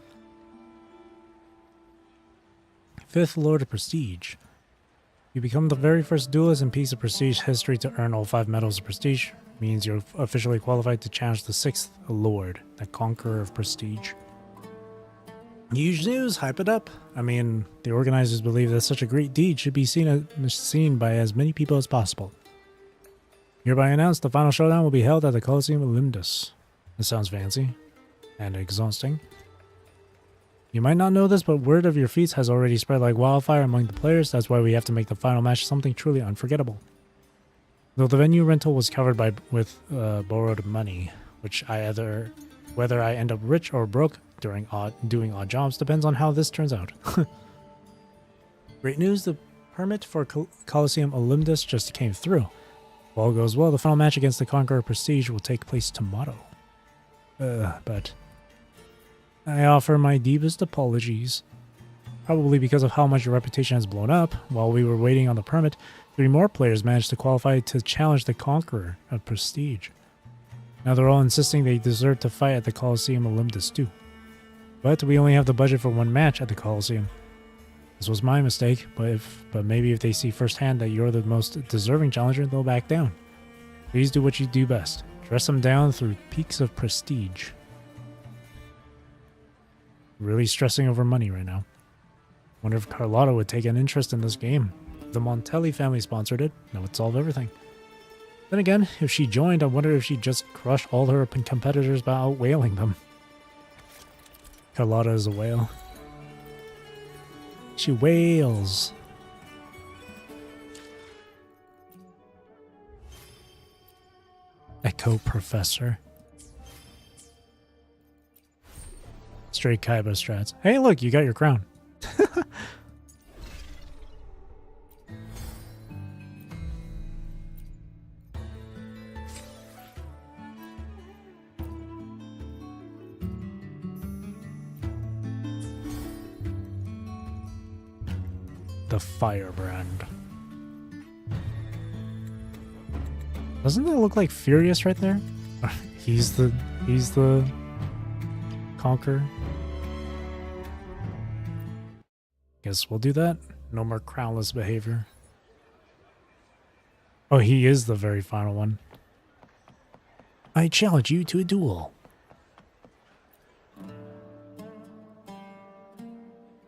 5th Lord of Prestige. You become the very first duelist in Peaks of Prestige history to earn all 5 medals of Prestige. Means you're officially qualified to challenge the 6th Lord, the Conqueror of Prestige. Huge news, hype it up. I mean, the organizers believe that such a great deed should be seen by as many people as possible. Hereby announced, the final showdown will be held at the Colosseum of Limdus. This sounds fancy and exhausting. You might not know this, but word of your feats has already spread like wildfire among the players. That's why we have to make the final match something truly unforgettable. Though the venue rental was covered with borrowed money, which whether I end up rich or broke doing odd jobs depends on how this turns out. Great news, the permit for Colosseum Olympus just came through. If all goes well, the final match against the Conqueror Prestige will take place tomorrow. But I offer my deepest apologies. Probably because of how much your reputation has blown up, while we were waiting on the permit, 3 more players managed to qualify to challenge the Conqueror of Prestige. Now they're all insisting they deserve to fight at the Colosseum Olympus too. But we only have the budget for 1 match at the Colosseum. This was my mistake, but maybe if they see firsthand that you're the most deserving challenger, they'll back down. Please do what you do best. Dress them down through Peaks of Prestige. Really stressing over money right now. Wonder if Carlotta would take an interest in this game. The Montelli family sponsored it. That would solve everything. Then again, if she joined, I wonder if she'd just crush all her competitors by outwhaling them. Carlotta is a whale. She wails. Echo Professor. Straight Kaiba strats. Hey, look, you got your crown. The Firebrand. Doesn't that look like Furious right there? He's the Conqueror. Guess we'll do that. No more crownless behavior. Oh, he is the very final one. I challenge you to a duel.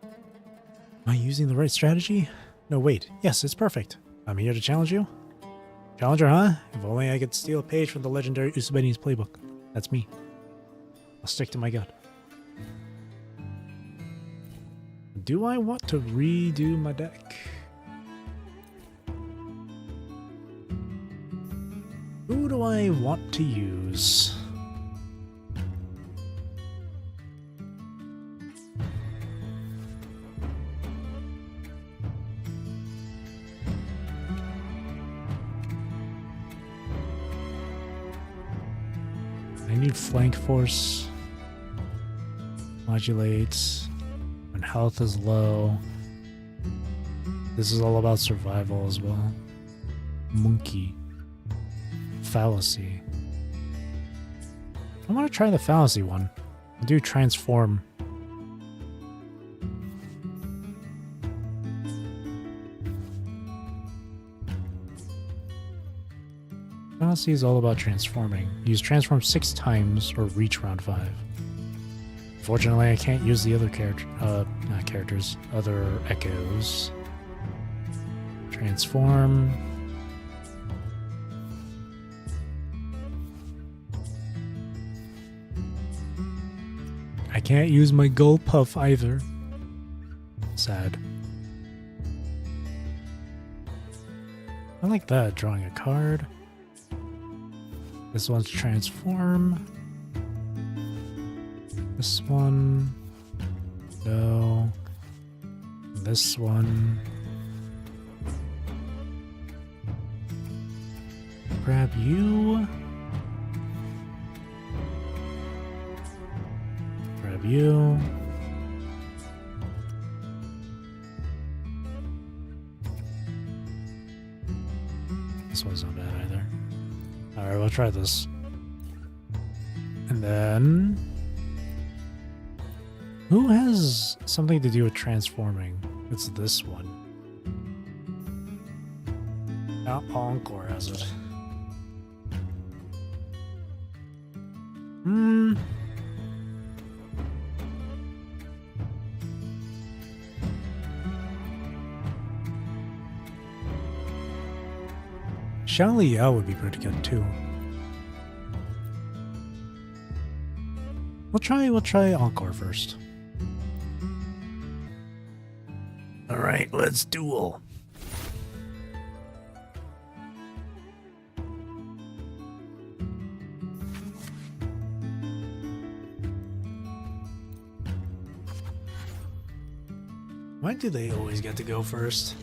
Am I using the right strategy? No, wait. Yes, it's perfect. I'm here to challenge you. Challenger, huh? If only I could steal a page from the legendary Usubeni's playbook. That's me. I'll stick to my gut. Do I want to redo my deck? Who do I want to use? I need flank force. Modulates when health is low. This is all about survival as well. Monkey. Fallacy. I want to try the fallacy one. I'll do transform. Fallacy is all about transforming. Use transform 6 times or reach round 5. Unfortunately, I can't use the other not characters, other echoes. Transform. I can't use my Gull Puff either. Sad. I like that, drawing a card. This one's transform. This one. No. This one. Grab you. Grab you. This one's not bad either. Alright, we'll try this. And then... who has something to do with transforming? It's this one. Now Encore has it. Xiang Liao would be pretty good too. We'll try Encore first. Alright, let's duel. Why do they always get to go first?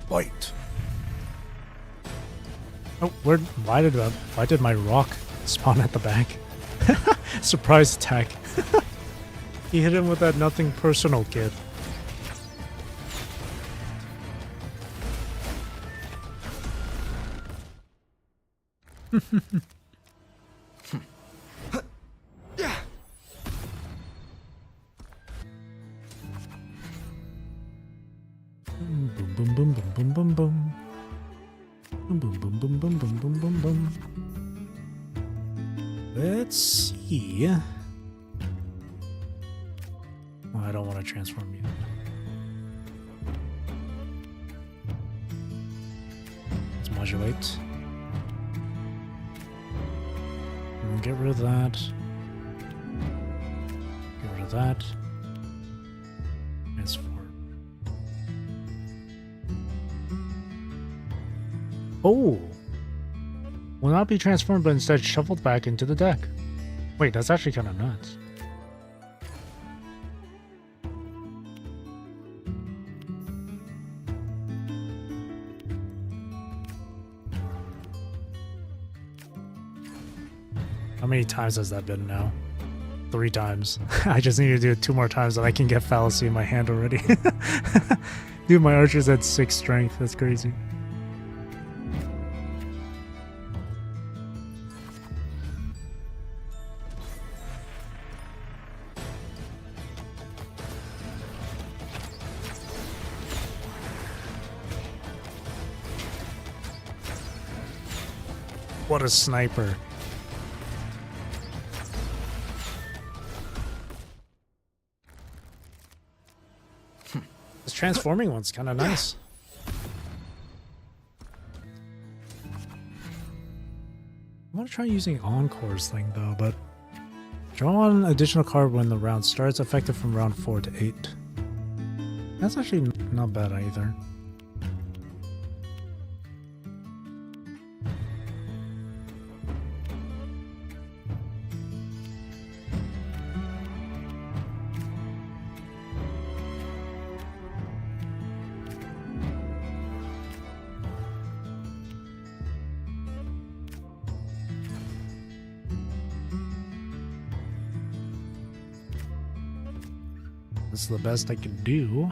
Fight. Oh, why did my rock spawn at the back? Surprise attack. He hit him with that nothing personal kid. Boom boom boom boom boom boom boom. Boom boom boom boom boom boom boom boom boom. Let's see. Oh, I don't want to transform you. Let's modulate. And get rid of that. Get rid of that. Transform. Oh! Will not be transformed, but instead shuffled back into the deck. Wait, that's actually kind of nuts. How many times has that been now? 3 times. I just need to do it 2 more times and I can get Fallacy in my hand already. Dude, my archer's at 6 strength. That's crazy. What a sniper. This transforming one's kind of nice. I want to try using Encore's thing though, but draw one additional card when the round starts, effective from round 4 to 8. That's actually not bad either. This is the best I can do.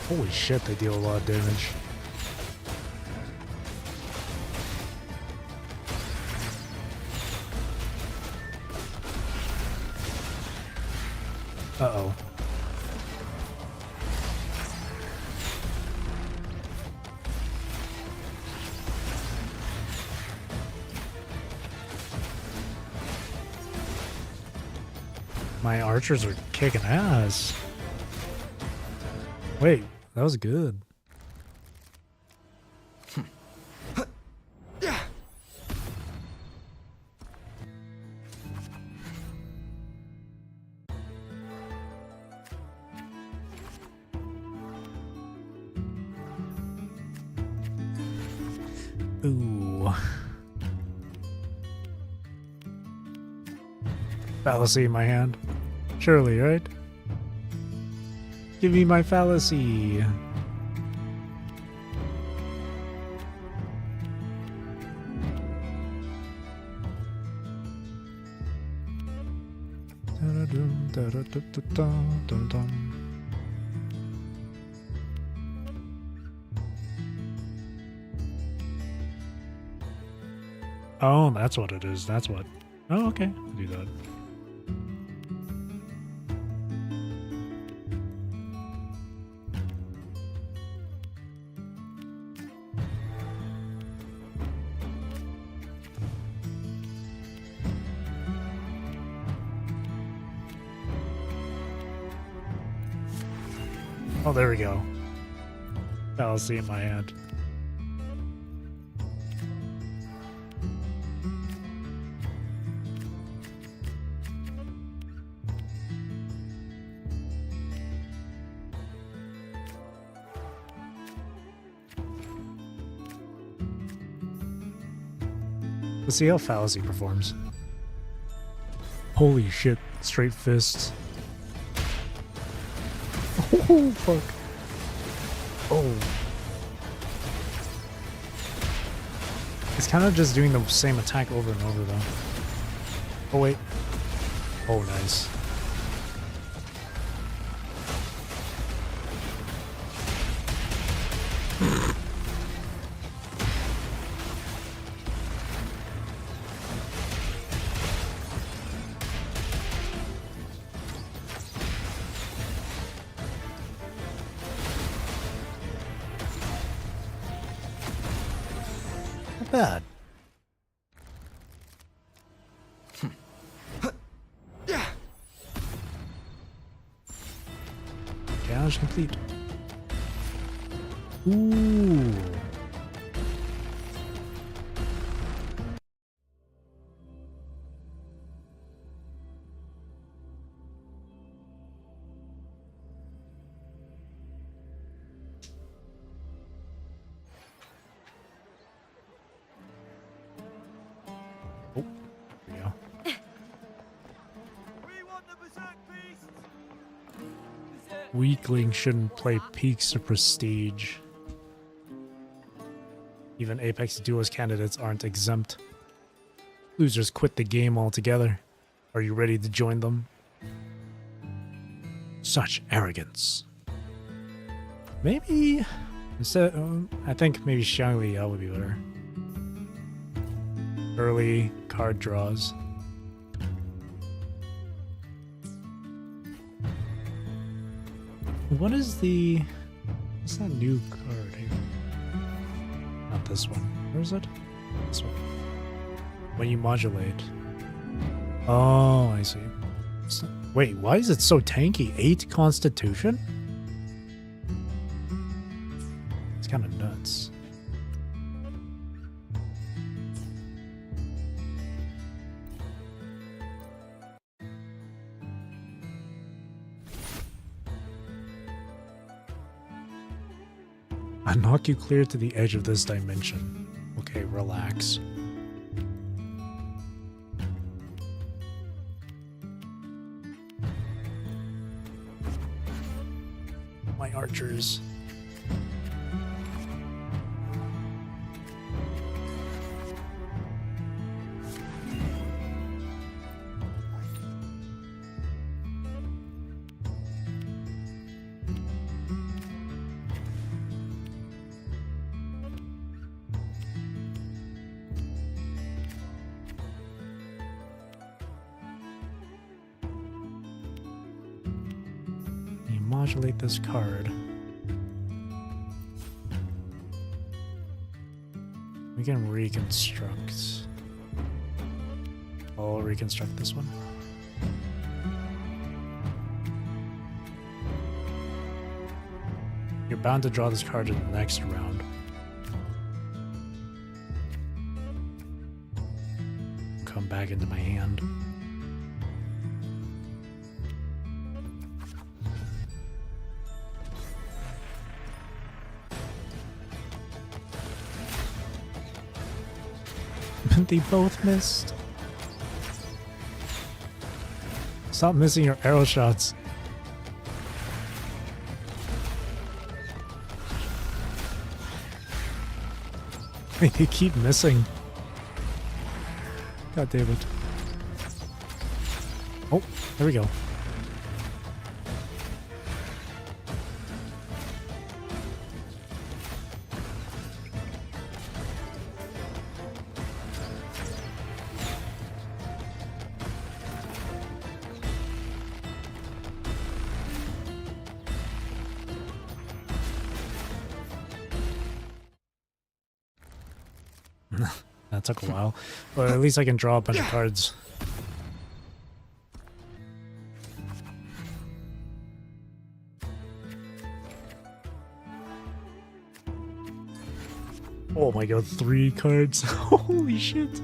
Holy shit, they deal a lot of damage. Uh-oh. My archers are kicking ass. Wait, that was good. Ooh. Fallacy in my hand. Surely, right? Give me my fallacy. Oh, that's what it is. That's what. Oh, okay. I'll do that. Oh, there we go. Fallacy in my hand. Let's see how Fallacy performs. Holy shit, straight fists. Oh, fuck. Oh. It's kind of just doing the same attack over and over, though. Oh, wait. Oh, nice. Bad. Challenge complete. Ooh. Weakling shouldn't play peaks or prestige. Even Apex Duos candidates aren't exempt. Losers quit the game altogether. Are you ready to join them? Such arrogance. Maybe instead, I think maybe Xiangli Yao would be better. early card draws. What is the... What's that new card here? Not this one. Where is it? This one. When you modulate. Oh, I see. Wait, why is it so tanky? 8 Constitution? It's kind of nuts. I knock you clear to the edge of this dimension. Okay, relax. My archers. Modulate this card. We can reconstruct. I'll reconstruct this one. You're bound to draw this card in the next round. Come back into my hand. They both missed. Stop missing your arrow shots. They keep missing. God damn it. Oh, there we go. That took a while, but at least I can draw a bunch of cards. Oh my god, 3 cards. Holy shit.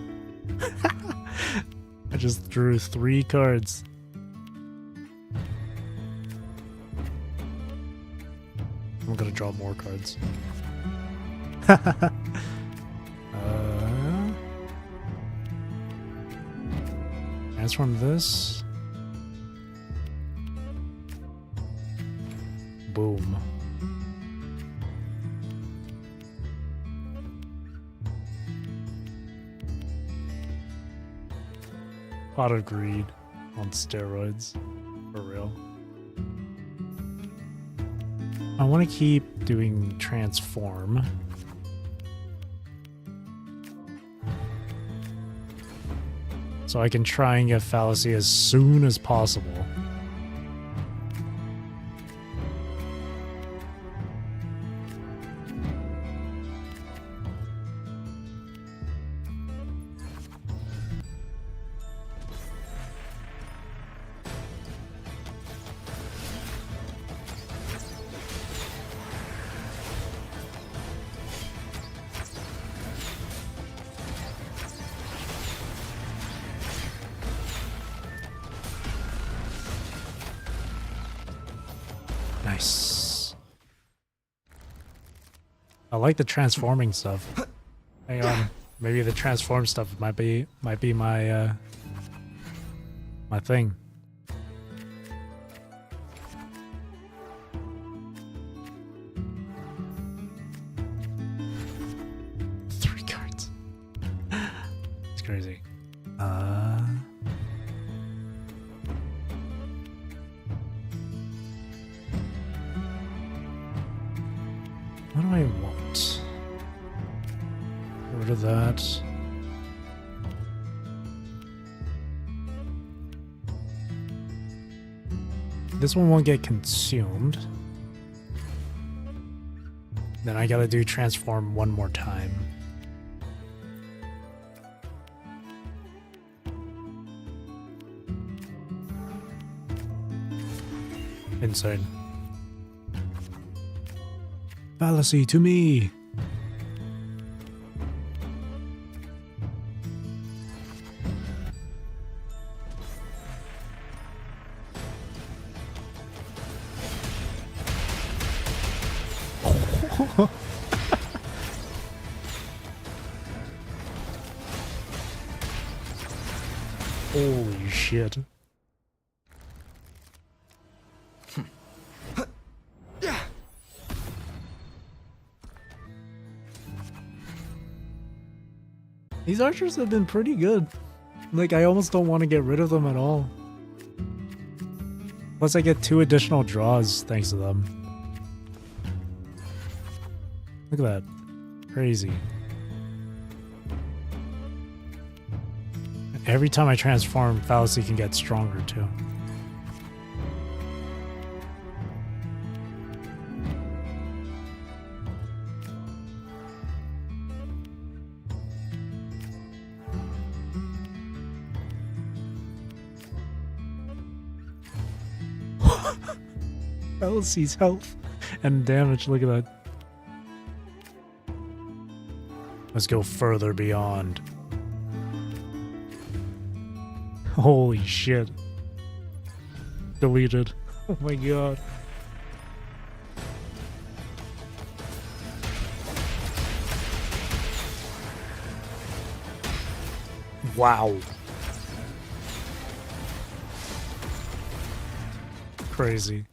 I just drew 3 cards. I'm gonna draw more cards. Transform this. Boom. Pot of Greed on steroids. For real. I want to keep doing transform. So I can try and get Fallacy as soon as possible. Nice. I like the transforming stuff. Hang on, maybe the transform stuff might be my my thing. Three cards. It's crazy. What do I want? Get rid of that. this one won't get consumed. Then I gotta do transform one more time. Insane. Fallacy to me! Holy shit. These archers have been pretty good. Like, I almost don't want to get rid of them at all. Plus, I get 2 additional draws thanks to them. Look at that. Crazy. Every time I transform, Fallacy can get stronger too. Fallacy's health and damage, look at that. Let's go further beyond. Holy shit. Deleted. Oh my god. Wow. Crazy.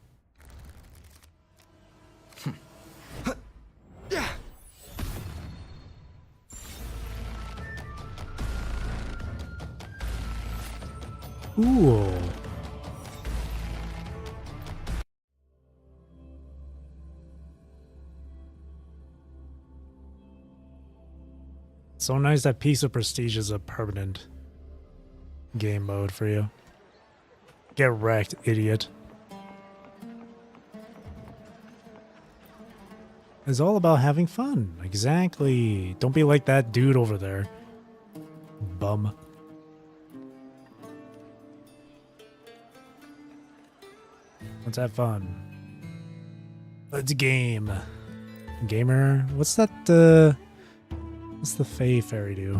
Ooh. So nice that Piece of Prestige is a permanent game mode for you. Get wrecked, idiot. It's all about having fun. Exactly. Don't be like that dude over there. Bum. Let's have fun. Let's game. Gamer? What's that, what's the Fey Fairy do?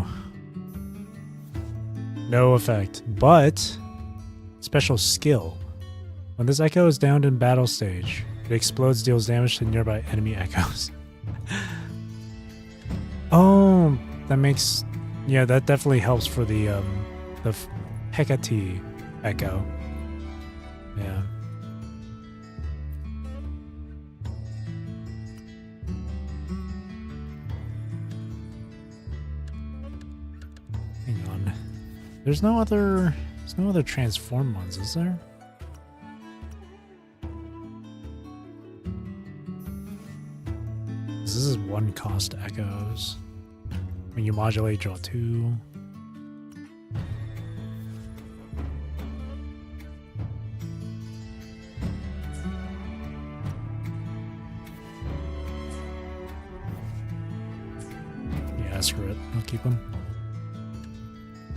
No effect, but special skill. When this echo is downed in battle stage, it explodes, deals damage to nearby enemy echoes. Oh, that makes... Yeah, that definitely helps for the Hecate echo. Yeah. Hang on. There's no other transform ones, is there? This is 1 cost echoes. When you modulate, draw 2. Yeah, screw it. I'll keep them.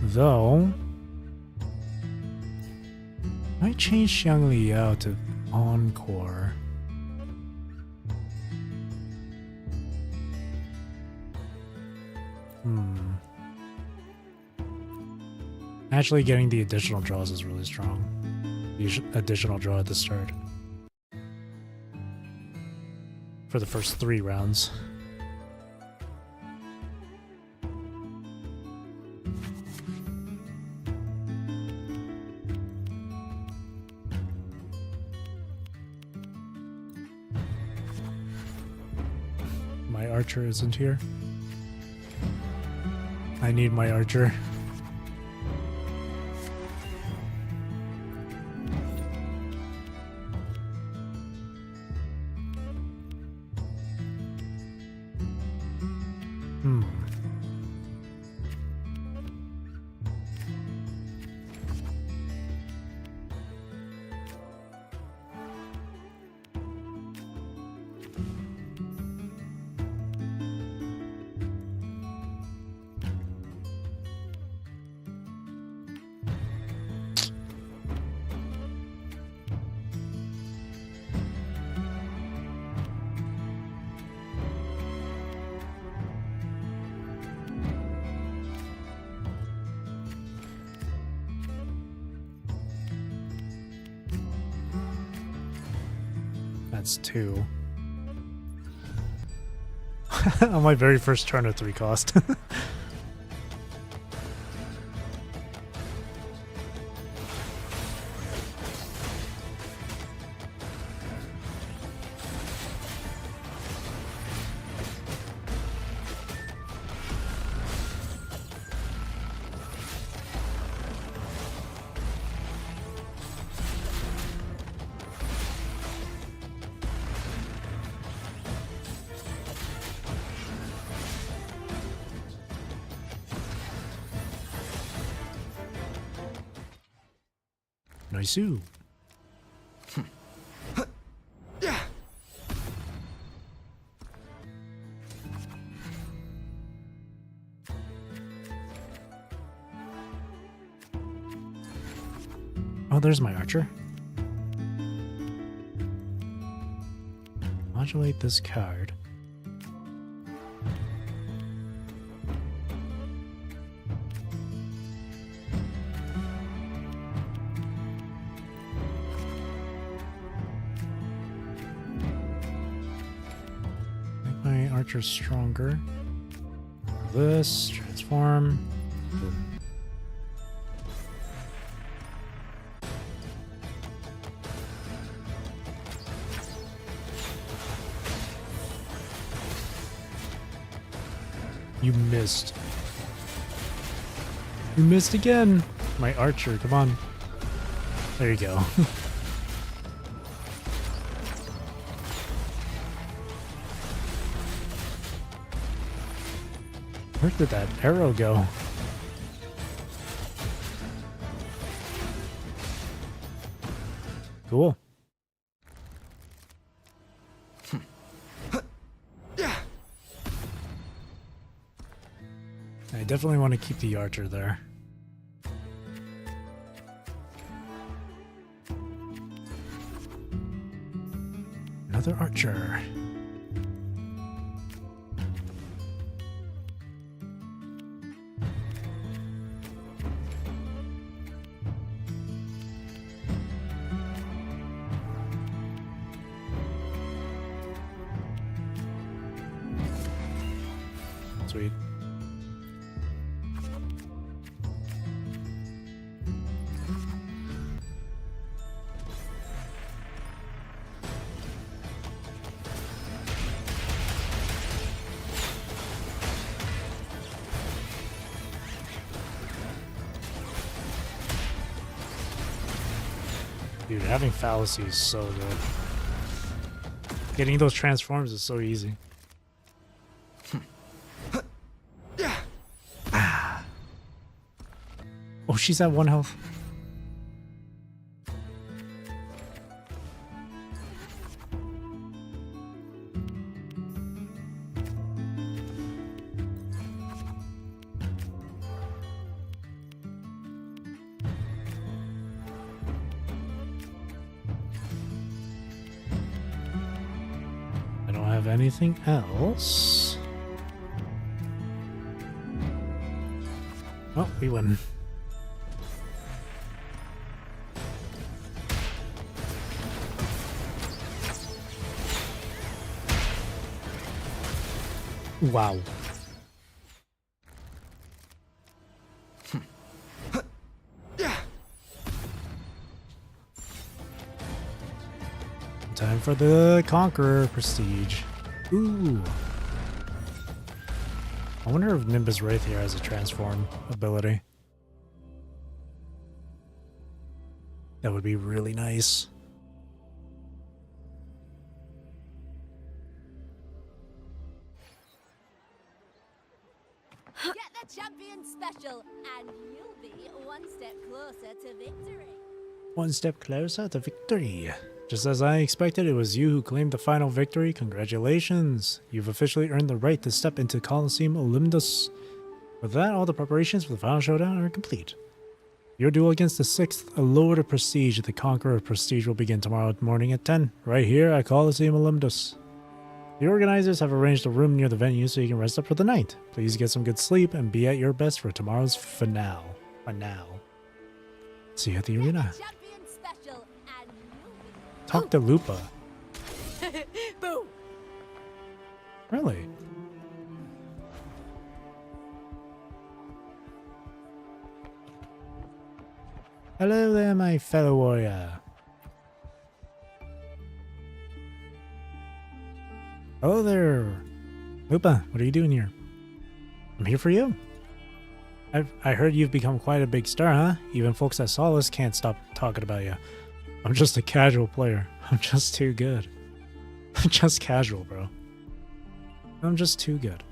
Though, I might change Xiang Liao to Encore. Actually, getting the additional draws is really strong. The additional draw at the start. For the first 3 rounds. My archer isn't here. I need my archer. That's 2. On my very first turn of 3 cost. Nice-oo. Oh, there's my archer. Modulate this card. Make my archer stronger. This, transform. Boom. You missed. You missed again. My archer, come on. There you go. Where did that arrow go? Cool. I definitely want to keep the archer there. Another archer. Sweet. Dude, having fallacy is so good. Getting those transforms is so easy. Ah. Oh, she's at 1 health. I don't have anything else. Oh, we win. Wow. Time for the Conqueror prestige. Ooh. I wonder if Nimbus Wraith here has a transform ability. That would be really nice. Get the champion special, and you'll be one step closer to victory. One step closer to victory. Just as I expected, it was you who claimed the final victory. Congratulations! You've officially earned the right to step into Colosseum Olympus. With that, all the preparations for the final showdown are complete. Your duel against the 6th Lord of Prestige, the Conqueror of Prestige, will begin tomorrow morning at 10, right here at Colosseum Olympus. The organizers have arranged a room near the venue so you can rest up for the night. Please get some good sleep and be at your best for tomorrow's finale. See you at the arena. Talk to Lupa. Really? Hello there, my fellow warrior. Hello there. Lupa, what are you doing here? I'm here for you. I heard you've become quite a big star, huh? Even folks that saw us can't stop talking about you. I'm just a casual player. I'm just too good. I'm just casual, bro. I'm just too good.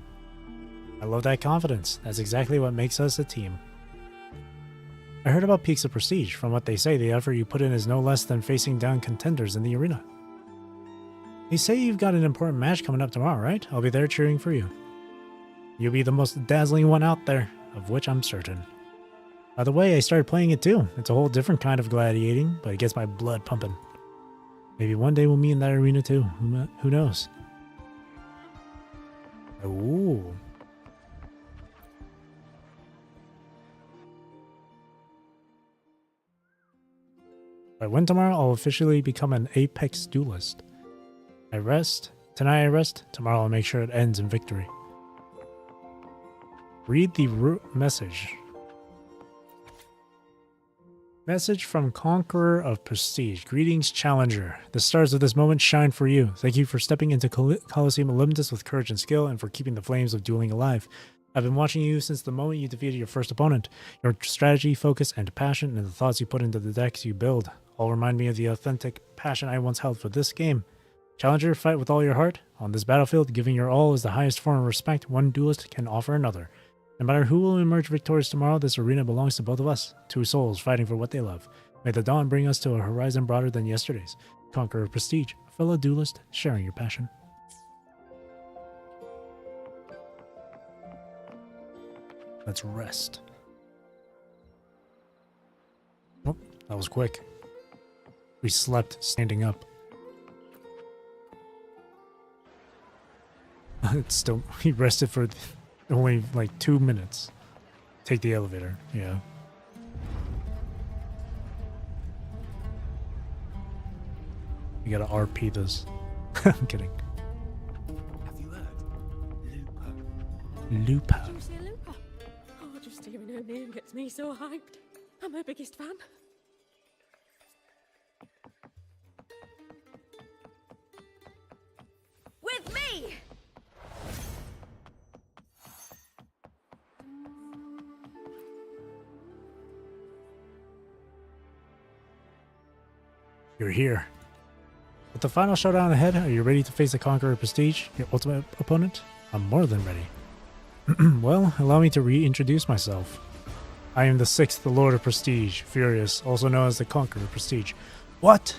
I love that confidence. That's exactly what makes us a team. I heard about Peaks of Prestige. From what they say, the effort you put in is no less than facing down contenders in the arena. They say you've got an important match coming up tomorrow, right? I'll be there cheering for you. You'll be the most dazzling one out there, of which I'm certain. By the way, I started playing it too. It's a whole different kind of gladiating, but it gets my blood pumping. Maybe one day we'll meet in that arena too. Who knows? Ooh. By when tomorrow, I'll officially become an Apex duelist. I rest. Tonight I rest. Tomorrow I'll make sure it ends in victory. Read the message. Message from Conqueror of Prestige. Greetings, Challenger. The stars of this moment shine for you. Thank you for stepping into Coliseum Olympus with courage and skill, and for keeping the flames of dueling alive. I've been watching you since the moment you defeated your first opponent. Your strategy, focus, and passion, and the thoughts you put into the decks you build, all remind me of the authentic passion I once held for this game. Challenger, fight with all your heart. On this battlefield, giving your all is the highest form of respect one duelist can offer another. No matter who will emerge victorious tomorrow, this arena belongs to both of us, two souls fighting for what they love. May the dawn bring us to a horizon broader than yesterday's. Conqueror of Prestige, a fellow duelist, sharing your passion. Let's rest. Oh, that was quick. We slept standing up. It's still, he rested for only like 2 minutes. Take the elevator, yeah. You gotta RP this. I'm kidding. Have you heard? Lupa. Did you see Lupa? Oh, just hearing her name gets me so hyped. I'm her biggest fan. With me! You're here. With the final showdown ahead, are you ready to face the Conqueror of Prestige, your ultimate opponent? I'm more than ready. Well, allow me to reintroduce myself. I am the 6th Lord of Prestige, Furious, also known as the Conqueror of Prestige. What?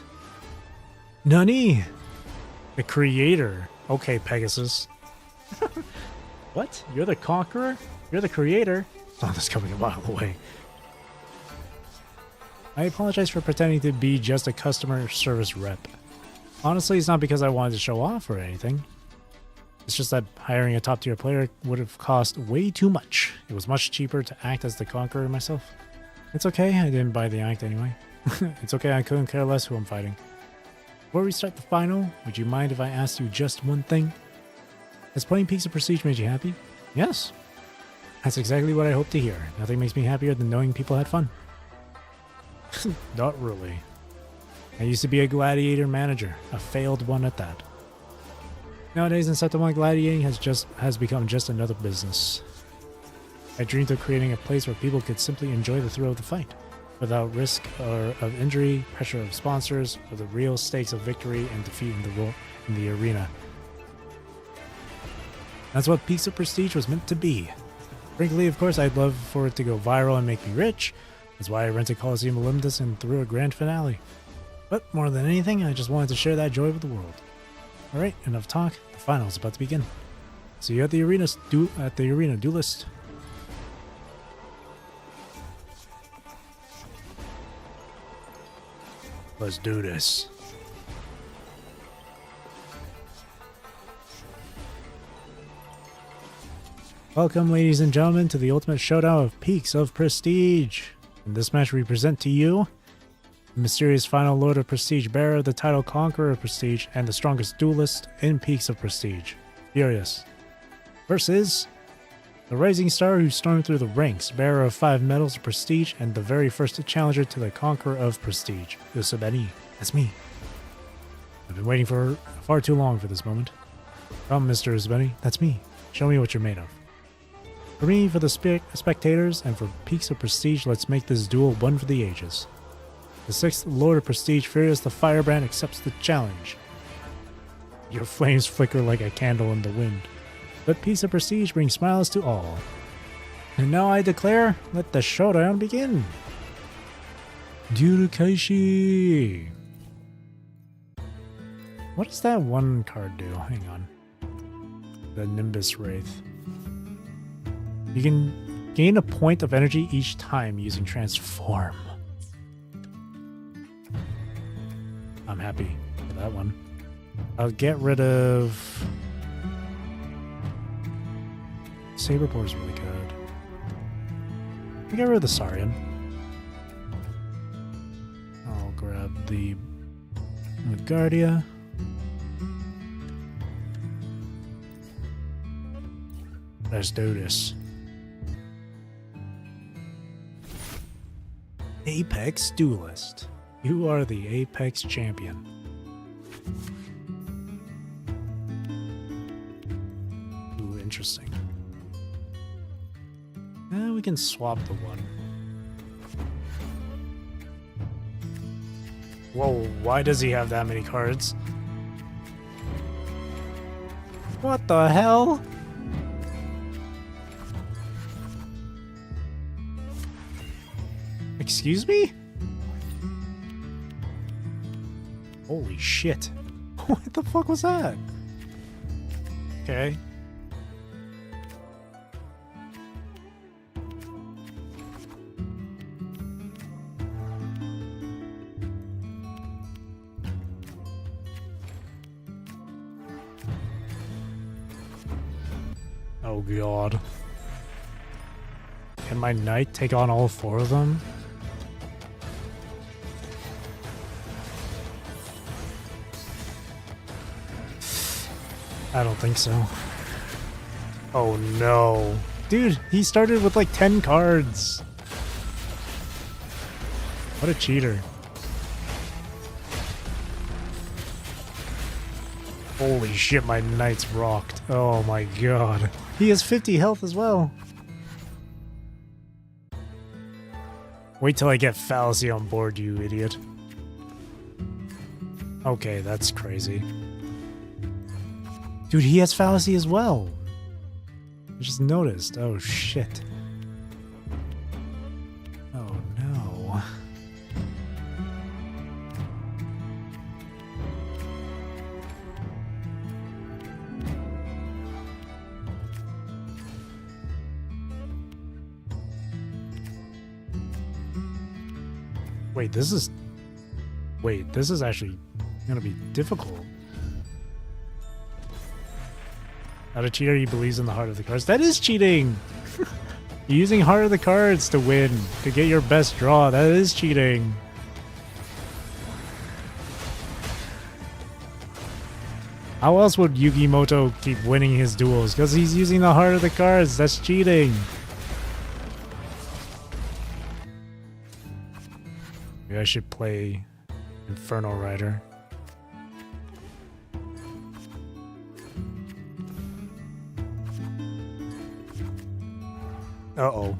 Nani? The creator. Okay, Pegasus. What? You're the Conqueror? You're the creator? Oh, that's coming a mile away. I apologize for pretending to be just a customer service rep. Honestly, it's not because I wanted to show off or anything. It's just that hiring a top-tier player would have cost way too much. It was much cheaper to act as the Conqueror myself. It's okay, I didn't buy the act anyway. It's okay, I couldn't care less who I'm fighting. Before we start the final, would you mind if I asked you just one thing? Has playing Peaks of Prestige made you happy? Yes. That's exactly what I hope to hear. Nothing makes me happier than knowing people had fun. Not really. I used to be a gladiator manager, a failed one at that. Nowadays in Septemon, gladiating has become just another business. I dreamed of creating a place where people could simply enjoy the thrill of the fight, without risk of injury, pressure of sponsors, or the real stakes of victory and defeat in the arena. That's what Peaks of Prestige was meant to be. Frankly, of course, I'd love for it to go viral and make me rich. That's why I rented Coliseum Olympus and threw a grand finale. But more than anything, I just wanted to share that joy with the world. Alright, enough talk. The final's about to begin. See you at the arena, duelist. Let's do this. Welcome, ladies and gentlemen, to the ultimate showdown of Peaks of Prestige. In this match, we present to you the mysterious final Lord of Prestige, bearer of the title Conqueror of Prestige, and the strongest duelist in Peaks of Prestige. Furious. Versus the rising star who stormed through the ranks, bearer of 5 medals of prestige, and the very first challenger to the conqueror of prestige. Yusubeni. That's me. I've been waiting for far too long for this moment. Come, Mr. Yusubeni. That's me. Show me what you're made of. For me, for the spectators, and for peaks of prestige, let's make this duel one for the ages. The 6th Lord of Prestige, Furious the Firebrand, accepts the challenge. Your flames flicker like a candle in the wind. But peace of prestige brings smiles to all. And now I declare, let the showdown begin. Ryukaishi. What does that one card do? Hang on. The Nimbus Wraith. You can gain a point of energy each time using Transform. I'm happy for that one. I'll get rid of... Saberpore is really good. I'll get rid of the Saurian. I'll grab the Guardia. Let's do this. Apex Duelist. You are the Apex Champion. Ooh, interesting. We can swap the one. Whoa, why does he have that many cards? What the hell? Excuse me? Holy shit. What the fuck was that? Okay. Oh god. Can my knight take on all 4 of them? I don't think so. Oh no. Dude, he started with like 10 cards. What a cheater. Holy shit, my knight's rocked. Oh my god. He has 50 health as well. Wait till I get Fallacy on board, you idiot. Okay, that's crazy. Dude, he has Fallacy as well. I just noticed. Oh shit. Oh no. Wait, this is actually gonna be difficult. Not a cheater, he believes in the heart of the cards. That is cheating! You're using heart of the cards to win, to get your best draw. That is cheating. How else would Yugimoto keep winning his duels? Because he's using the heart of the cards. That's cheating. Maybe I should play Inferno Rider. Uh-oh.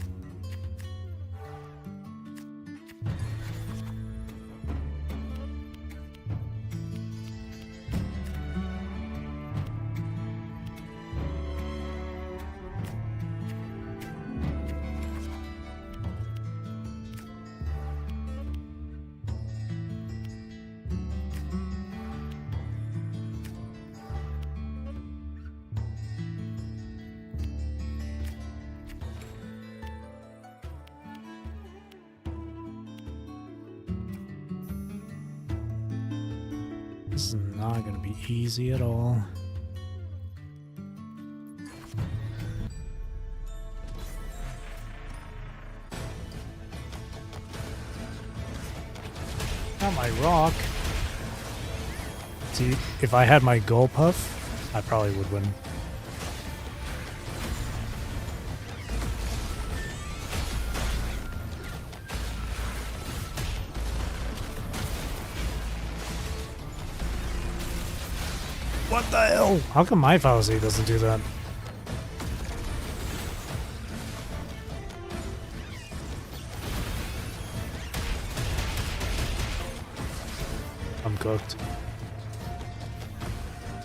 This is not going to be easy at all. Not my rock. See, if I had my Gull Puff, I probably would win. What the hell? How come my file state doesn't do that? I'm cooked.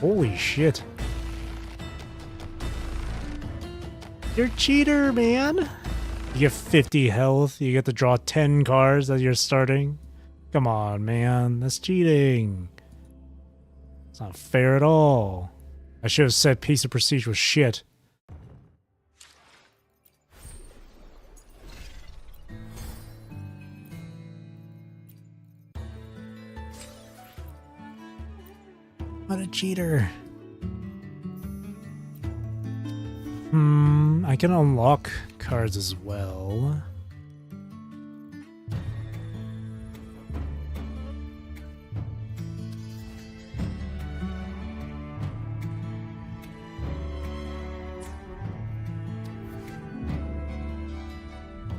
Holy shit. You're a cheater, man. You get 50 health. You get to draw 10 cards as you're starting. Come on, man. That's cheating. It's not fair at all. I should have said piece of prestige was shit. What a cheater. I can unlock cards as well.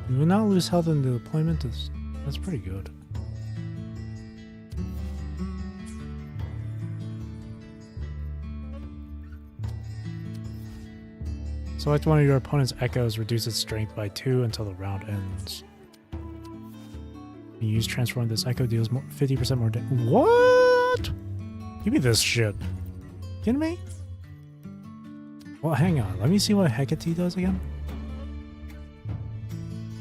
You will now lose health in the deployment. That's pretty good. Select one of your opponent's echoes, reduce its strength by 2 until the round ends. You use transform, this echo deals 50% more damage. What? Give me this shit. Kidding me? Well, hang on. Let me see what Hecate does again.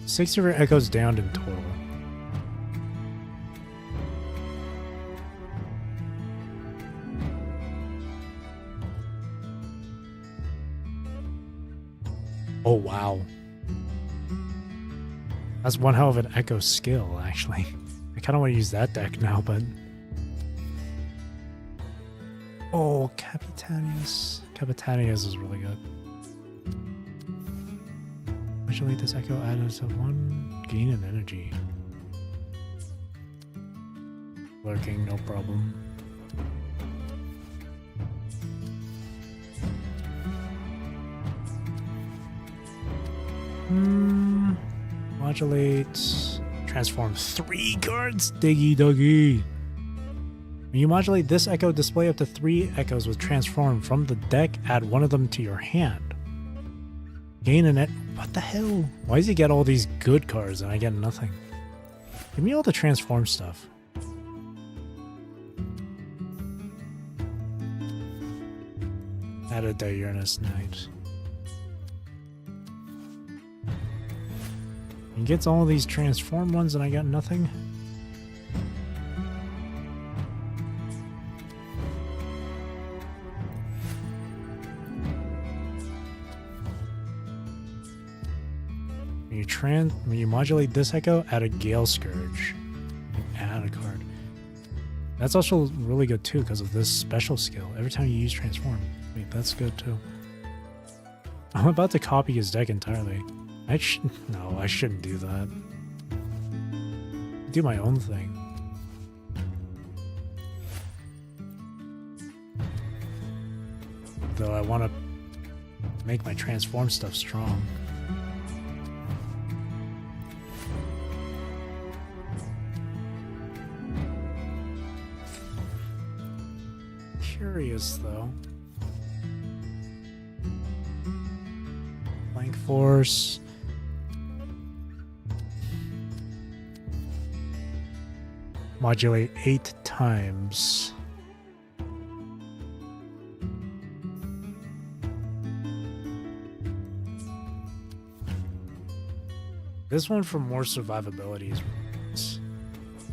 60 of your echoes downed in total. Oh, wow. That's one hell of an echo skill, actually. I kind of want to use that deck now, but... Oh, Capitanius. Capitanius is really good. Visually, this echo added to 1 gain in energy. Lurking, no problem. Modulate. Transform 3 cards. Diggy doggy. When you modulate this echo, display up to 3 echoes with transform from the deck. Add 1 of them to your hand. Gain an what the hell? Why does he get all these good cards and I get nothing? Give me all the transform stuff. Add a Diurnus Knight. He gets all these transform ones and I got nothing. When you modulate this echo, add a Gale Scourge. Add a card. That's also really good too because of this special skill. Every time you use transform. Wait, that's good too. I'm about to copy his deck entirely. No, I shouldn't do that. Do my own thing. Though I want to make my transform stuff strong. Curious though. Blank Force. Modulate 8 times. This one for more survivability is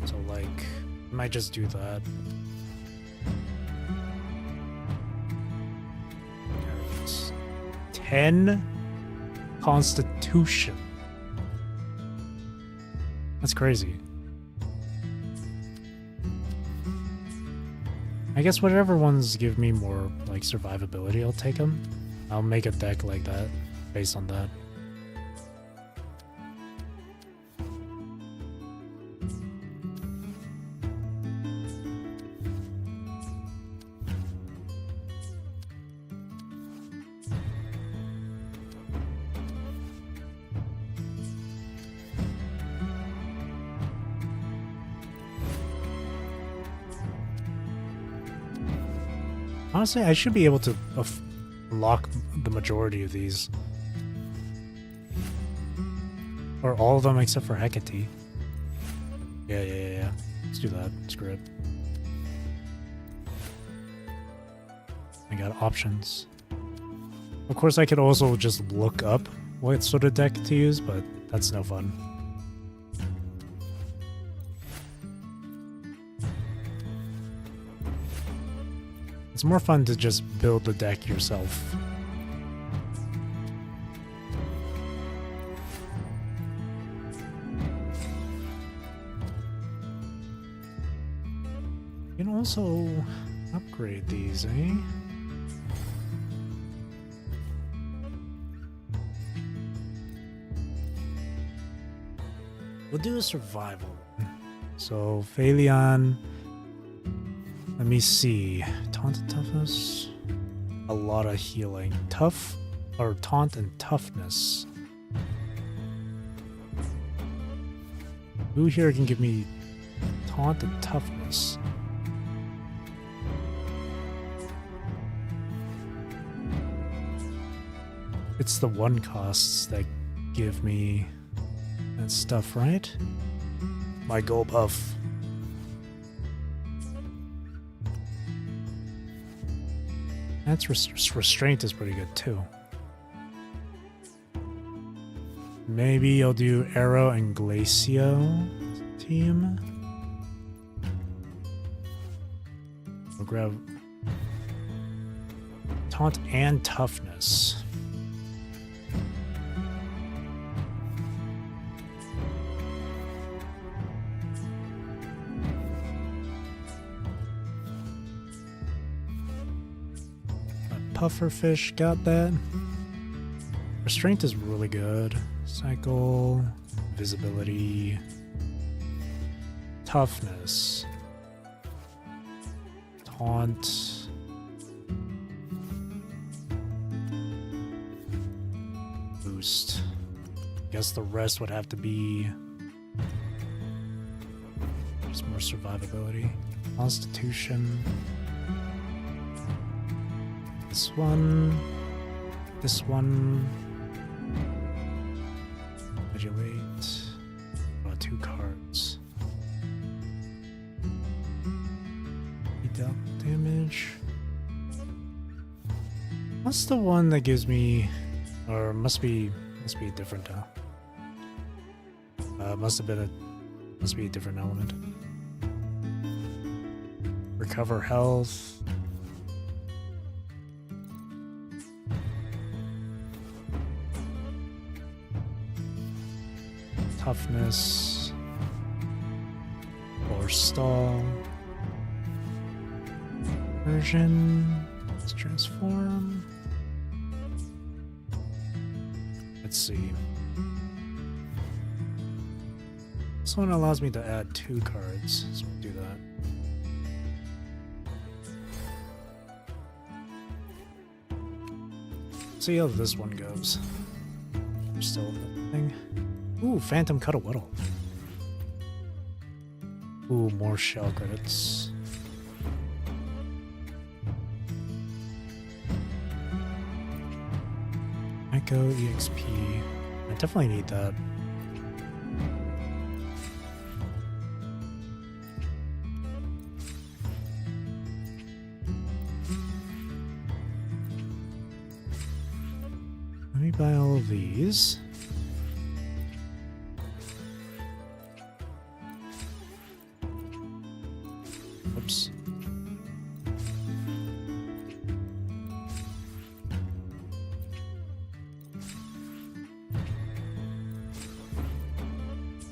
so like I might just do that. 10 Constitution. That's crazy. I guess whatever ones give me more like survivability, I'll take them. I'll make a deck like that based on that. Honestly, I should be able to lock the majority of these. Or all of them except for Hecate. Yeah. Let's do that. Screw it. I got options. Of course, I could also just look up what sort of deck to use, but that's no fun. It's more fun to just build the deck yourself. You can also upgrade these, eh? We'll do a survival. So, Phaleon. Let me see. Taunt and toughness. A lot of healing. Tough or taunt and toughness. Who here can give me taunt and toughness? It's the one costs that give me that stuff, right? My gold buff. That's restraint is pretty good too. Maybe I'll do Arrow and Glacio team. We'll grab taunt and toughness. Pufferfish got that. Restraint is really good. Cycle, visibility, toughness, taunt, boost. Guess the rest would have to be just more survivability. Constitution. This one. Modulate. Draw 2 cards. Dealt damage. What's the one that gives me, or must be different, must be a different element. Recover health. Toughness or stall version. Let's transform. Let's see. This one allows me to add 2 cards, so we'll do that. See how this one goes. There's still a thing. Ooh, Phantom Cuddle-Wuddle. Ooh, more shell credits. Echo EXP. I definitely need that. Let me buy all of these. Oops.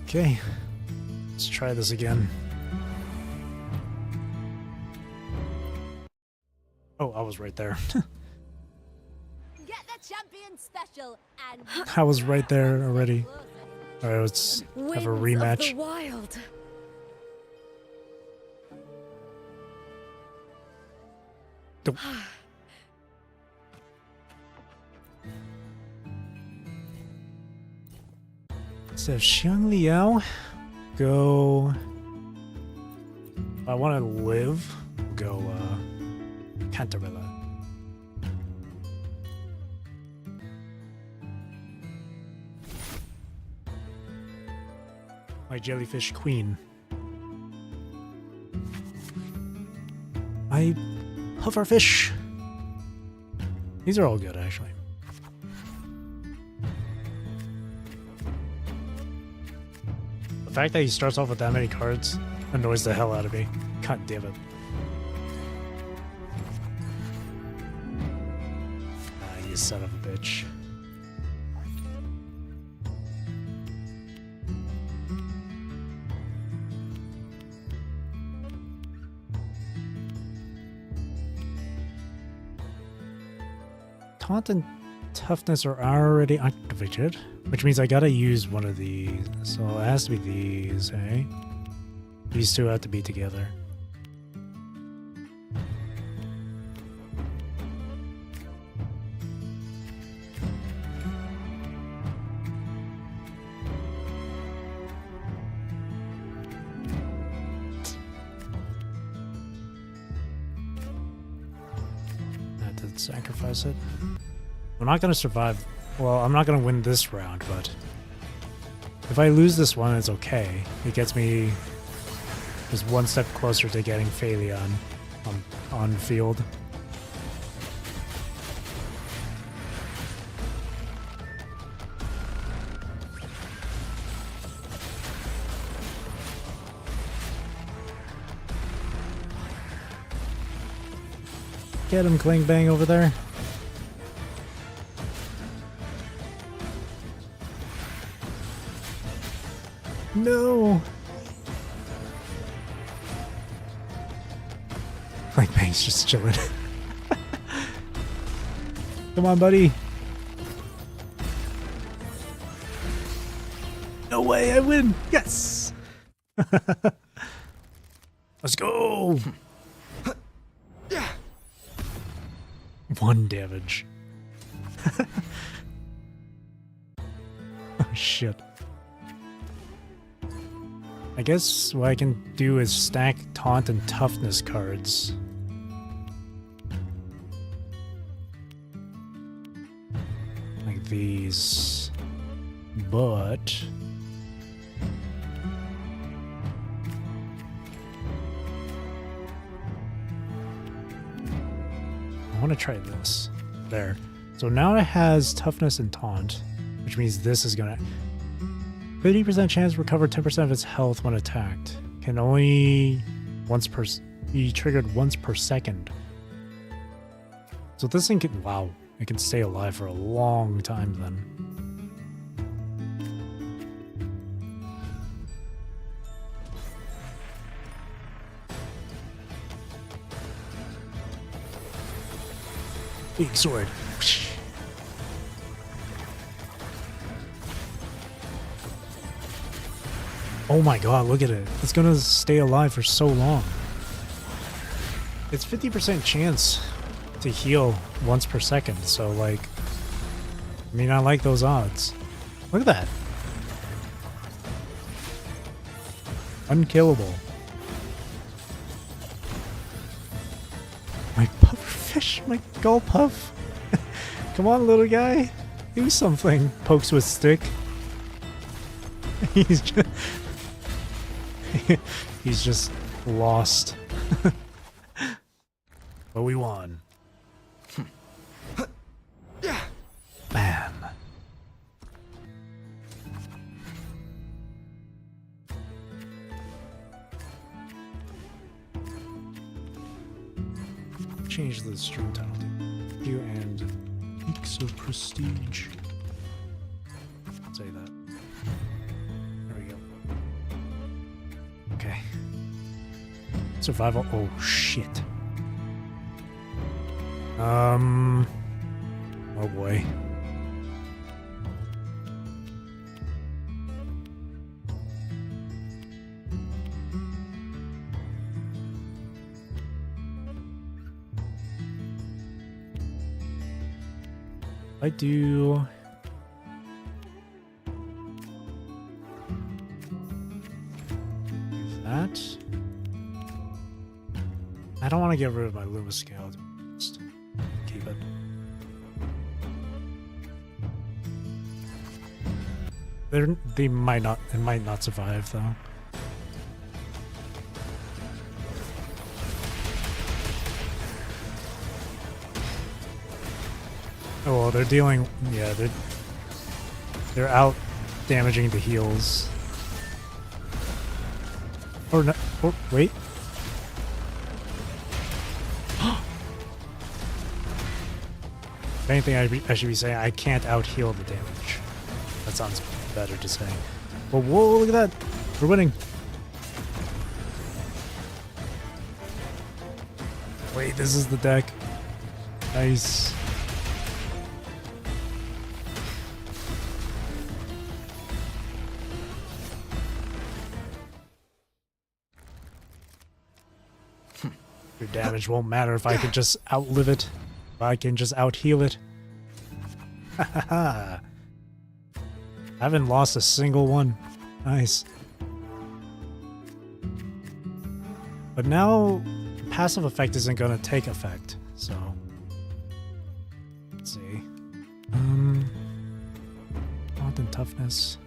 Okay, let's try this again. Oh, I was right there. Get the champion special and I was right there already. Alright, let's have a rematch. Of the wild. So Xiang Liao, go. If I want to live, go Cantarella. My jellyfish queen. My pufferfish. These are all good, actually. The fact that he starts off with that many cards annoys the hell out of me. God damn it. Ah, you son of a bitch. Taunt and toughness are already activated, which means I gotta use one of these. So it has to be these, eh? These two have to be together. I had to sacrifice it. I'm not gonna survive. Well, I'm not gonna win this round, but if I lose this one, it's okay. It gets me just one step closer to getting Phaleon on field. Get him, Kling Bang, over there. No! Like Bang's just chilling. Come on, buddy. No way, I win! Yes! Let's go! 1 damage. Oh shit. I guess what I can do is stack taunt and toughness cards. Like these. But I want to try this. There. So now it has toughness and taunt, which means this is gonna 50% chance to recover 10% of its health when attacked. Can only be triggered once per second. So this thing can, wow, it can stay alive for a long time then. Big sword. Oh my god, look at it. It's gonna stay alive for so long. It's 50% chance to heal once per second, so like, I mean, I like those odds. Look at that. Unkillable. My pufferfish, my gull puff. Come on, little guy. Do something. Pokes with stick. He's just... He's just lost. But we won. Man. Change the stream title to you and Peaks of Prestige. Say that. There we go. Okay. Survival. Oh shit. Oh boy. I do that. I don't want to get rid of my Luma scale. Just keep it. They might not. It might not survive though. Oh well, they're dealing. Yeah, they're out damaging the heals. Or no? Or wait. If anything, I should be saying I can't out heal the damage. That sounds better to say. But whoa! Look at that. We're winning. Wait, this is the deck. Nice. Your damage won't matter if I can just outlive it. If I can just out heal it. I haven't lost a single one. Nice. But now passive effect isn't gonna take effect, so let's see. Taunt and toughness.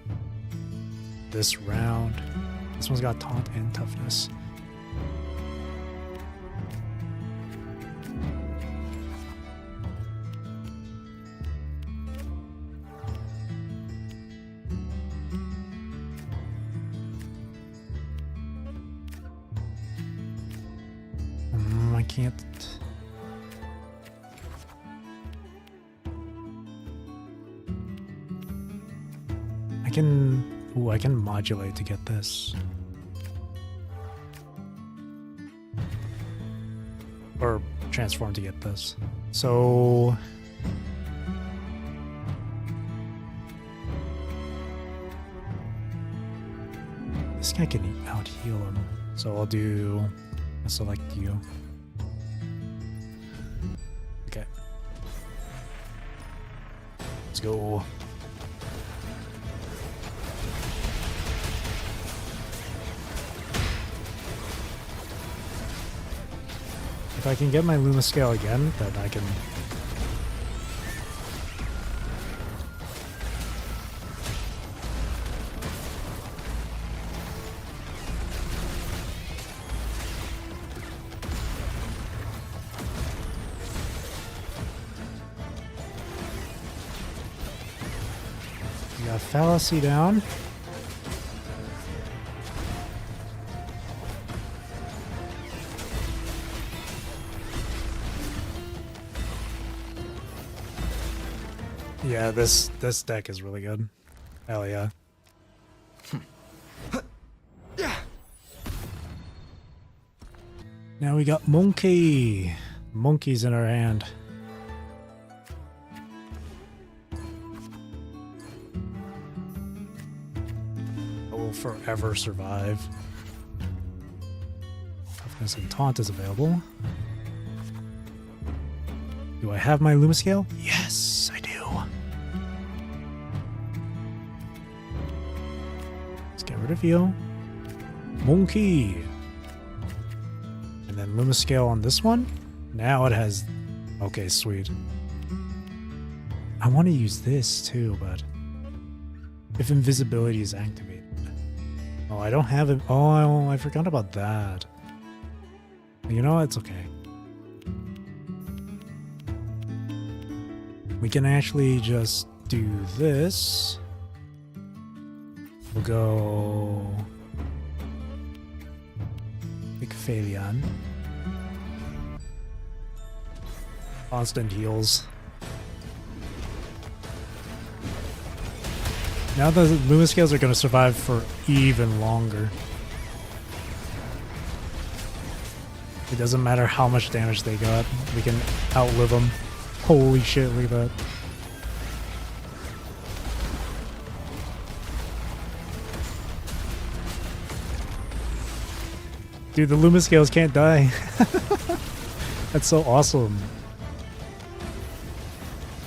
This round. This one's got taunt and toughness. I can't. I can. Ooh, I can modulate to get this. Or transform to get this. So. This guy can out heal him. So I'll select you. Okay. Let's go. If I can get my Luma scale again, then I can... We got fallacy down. Yeah, this deck is really good. Hell yeah. Now we got Monkey. Monkey's in our hand. I will forever survive. Toughness and Taunt is available. Do I have my Luma scale? Yes, I do. Let's get rid of you. Monkey. And then Luma scale on this one. Now it has... Okay, sweet. I want to use this too, but... If invisibility is activated. Oh, I don't have it. Oh, I forgot about that. You know what? It's okay. We can actually just do this. We'll go... Icphalion. Constant heals. Now the Luma scales are going to survive for even longer. It doesn't matter how much damage they got. We can outlive them. Holy shit, look at that. Dude, the Luma scales can't die. That's so awesome.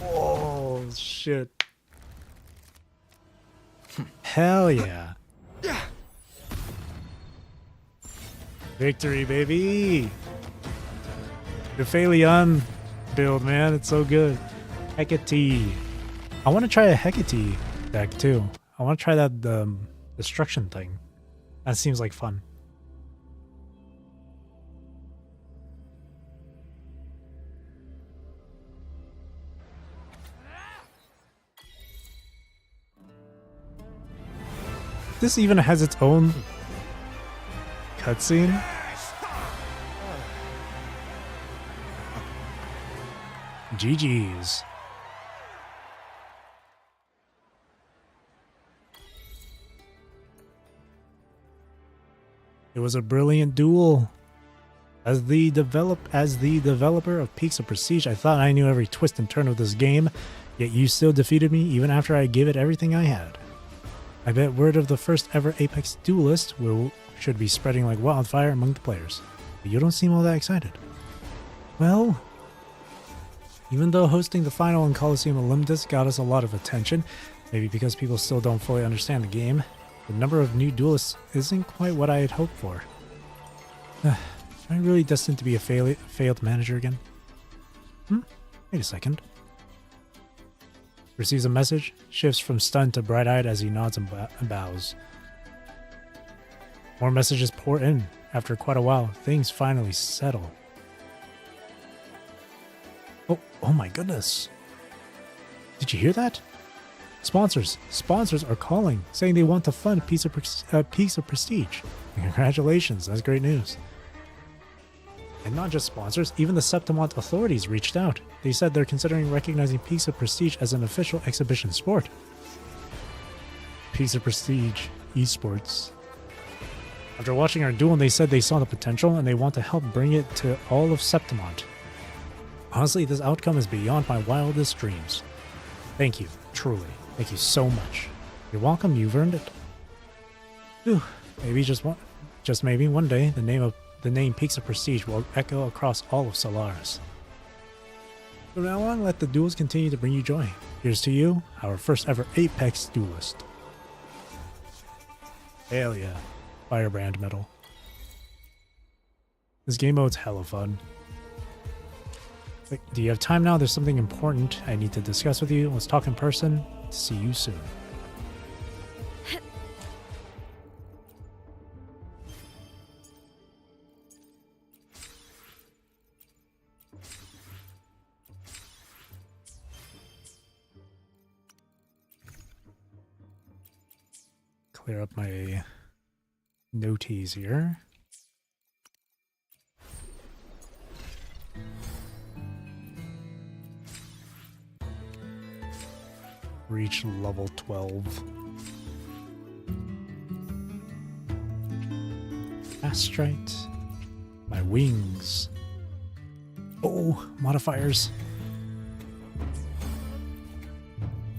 Oh, shit. Hell yeah. Victory, baby. Icphalion. build, man. It's so good. Hecate. I want to try a Hecate deck too. I want to try that destruction thing. That seems like fun. This even has its own cutscene. GG's. It was a brilliant duel. As the developer of Peaks of Prestige, I thought I knew every twist and turn of this game, yet you still defeated me even after I gave it everything I had. I bet word of the first ever Apex Duelist should be spreading like wildfire among the players. But you don't seem all that excited. Well, even though hosting the final in Coliseum Olympus got us a lot of attention, maybe because people still don't fully understand the game, the number of new duelists isn't quite what I had hoped for. Am I really destined to be a failed manager again? Wait a second. Receives a message, shifts from stunned to bright-eyed as he nods and bows. More messages pour in. After quite a while, things finally settle. Oh my goodness. Did you hear that? Sponsors are calling, saying they want to fund Peaks of Prestige. Congratulations, that's great news. And not just sponsors, even the Septimont authorities reached out. They said they're considering recognizing Peaks of Prestige as an official exhibition sport. Peaks of Prestige esports. After watching our duel, they said they saw the potential and they want to help bring it to all of Septimont. Honestly, this outcome is beyond my wildest dreams. Thank you, truly. Thank you so much. You're welcome, you've earned it. Whew, maybe just maybe one day the name Peaks of Prestige will echo across all of Solaris. From now on, let the duels continue to bring you joy. Here's to you, our first ever Apex Duelist. Hell yeah. Firebrand medal. This game mode's hella fun. Wait, do you have time now? There's something important I need to discuss with you. Let's talk in person. See you soon. Clear up my noties here. Reach level 12. Astrite. My wings. Oh, modifiers.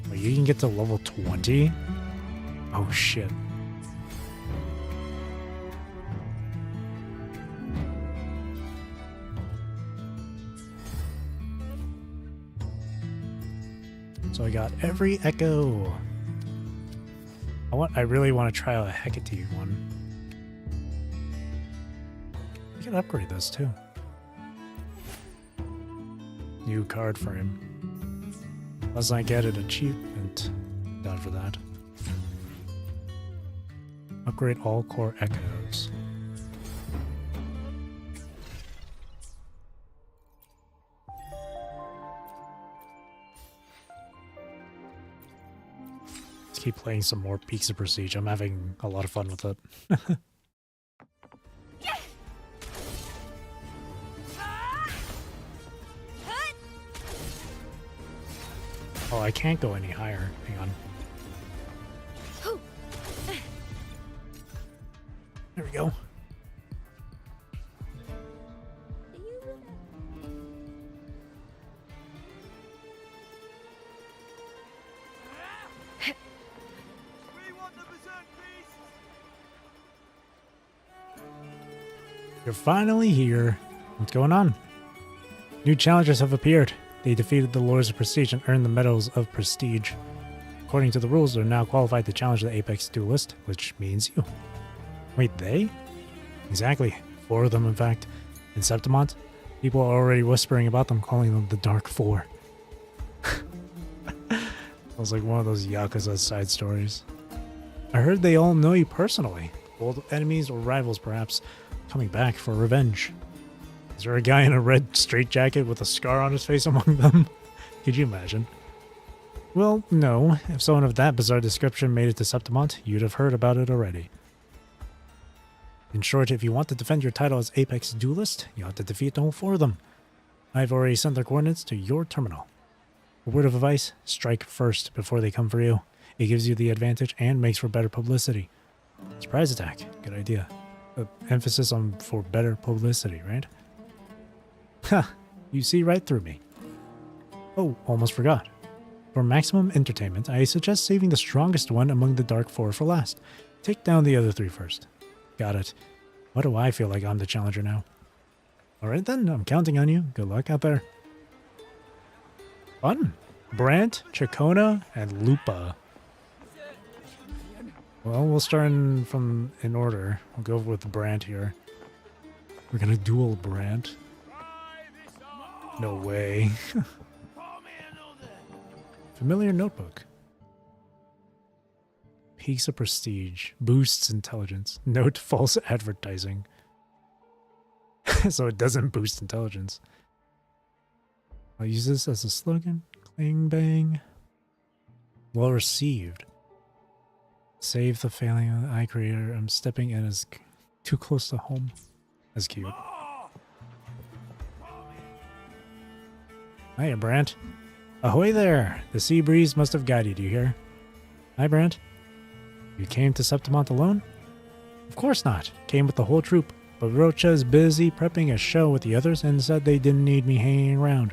Wait, you can get to level 20? Oh shit. So I got every echo. I really want to try a Hecate one. I can upgrade this too. New card frame. Unless I get an achievement done for that. Upgrade all core echoes. Keep playing some more Peaks of Prestige. I'm having a lot of fun with it. Oh, I can't go any higher. Hang on. There we go. You're finally here. What's going on? New challengers have appeared. They defeated the Lords of Prestige and earned the Medals of Prestige. According to the rules, they're now qualified to challenge the Apex Duelist, which means you. Wait, they? Exactly. 4 of them, in fact. In Septimont, People are already whispering about them, calling them the Dark Four. It was like one of those Yakuza side stories. I heard they all know you personally. Old enemies or rivals, perhaps, coming back for revenge. Is there a guy in a red straitjacket with a scar on his face among them? Could you imagine? Well, no. If someone of that bizarre description made it to Septimont, you'd have heard about it already. In short, if you want to defend your title as Apex Duelist, you have to defeat all 4 of them. I've already sent their coordinates to your terminal. A word of advice, strike first before they come for you. It gives you the advantage and makes for better publicity. Surprise attack, good idea. Emphasis on for better publicity, right? Ha! You see right through me. Oh, almost forgot. For maximum entertainment, I suggest saving the strongest one among the Dark Four for last. Take down the other 3 first. Got it. Why do I feel like I'm the challenger now? Alright then, I'm counting on you. Good luck out there. Fun. Brant, Chacona, and Lupa. Well, we'll start in order. We'll go with Brant here. We're gonna duel Brant. No way. Familiar notebook. Peaks of prestige. Boosts intelligence. Note false advertising. So it doesn't boost intelligence. I'll use this as a slogan. Cling bang. Well received. Save the failing of the eye creator. I'm stepping in as too close to home. That's cute. Hiya, Brant. Ahoy there! The sea breeze must have guided you here. Hi, Brant. You came to Septimont alone? Of course not. Came with the whole troop. But Rocha's busy prepping a show with the others and said they didn't need me hanging around.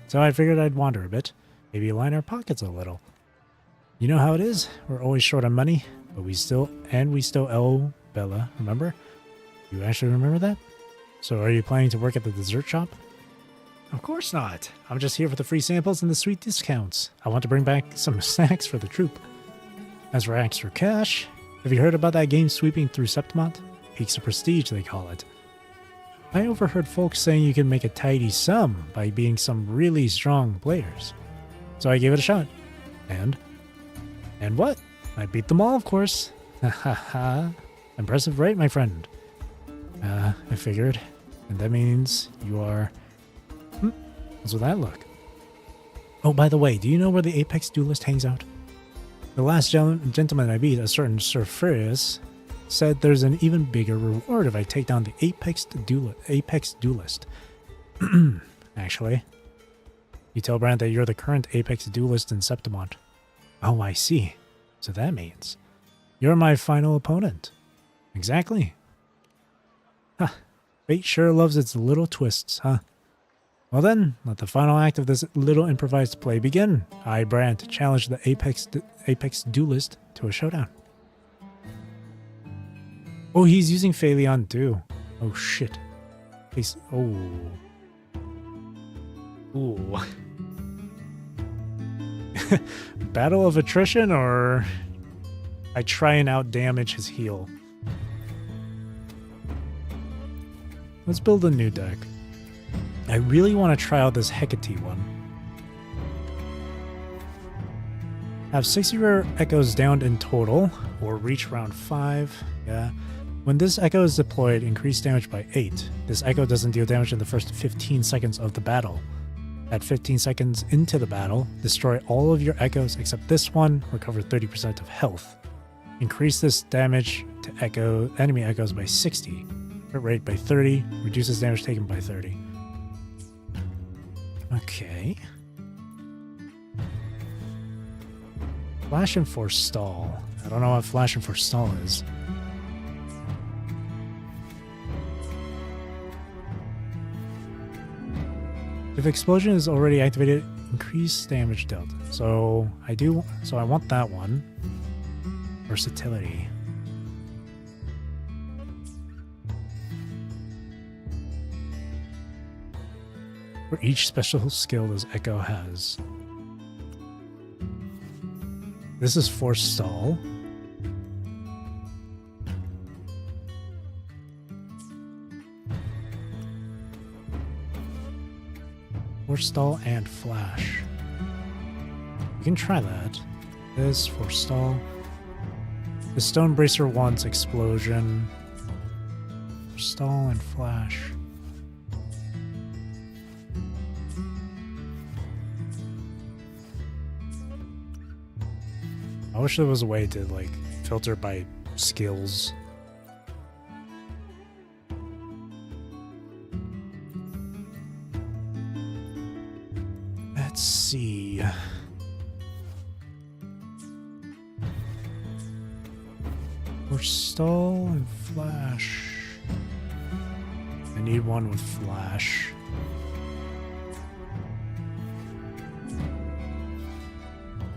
So I figured I'd wander a bit. Maybe line our pockets a little. You know how it is. We're always short on money, but we still owe Bella, remember? You actually remember that? So are you planning to work at the dessert shop? Of course not. I'm just here for the free samples and the sweet discounts. I want to bring back some snacks for the troop. As for extra cash, have you heard about that game sweeping through Septimont? Peaks of prestige, they call it. I overheard folks saying you can make a tidy sum by beating some really strong players. So I gave it a shot. And what? I beat them all, of course. Ha ha ha. Impressive, right, my friend? I figured. And that means you are... What's with that look? Oh, by the way, do you know where the Apex Duelist hangs out? The last gentleman I beat, a certain Sir Furious, said there's an even bigger reward if I take down the Apex Duelist. Actually. You tell Brant that you're the current Apex Duelist in Septimont. Oh, I see. So that means you're my final opponent. Exactly. Huh. Fate sure loves its little twists, huh? Well then, let the final act of this little improvised play begin. I, Brant, challenge the Apex Duelist to a showdown. Oh, he's using Phaleon too. Oh shit. He's... Oh. Ooh. Battle of attrition, or I try and outdamage his heal. Let's build a new deck. I really want to try out this Hecate one. Have 60 rare echoes downed in total, or reach round 5. Yeah. When this echo is deployed, increase damage by 8. This echo doesn't deal damage in the first 15 seconds of the battle. At 15 seconds into the battle, destroy all of your echoes except this one, recover 30% of health. Increase this damage to enemy echoes by 60. Hit rate by 30, reduces damage taken by 30. Okay. Flash and Forestall. I don't know what Flash and Forestall is. If explosion is already activated, increase damage dealt. So I want that one. Versatility. For each special skill this Echo has. This is Forestall. Forestall and flash. We can try that. This, forestall. The Stone Bracer wants explosion. Forestall and flash. I wish there was a way to, like, filter by skills. Let's see. Forestall and flash. I need one with flash.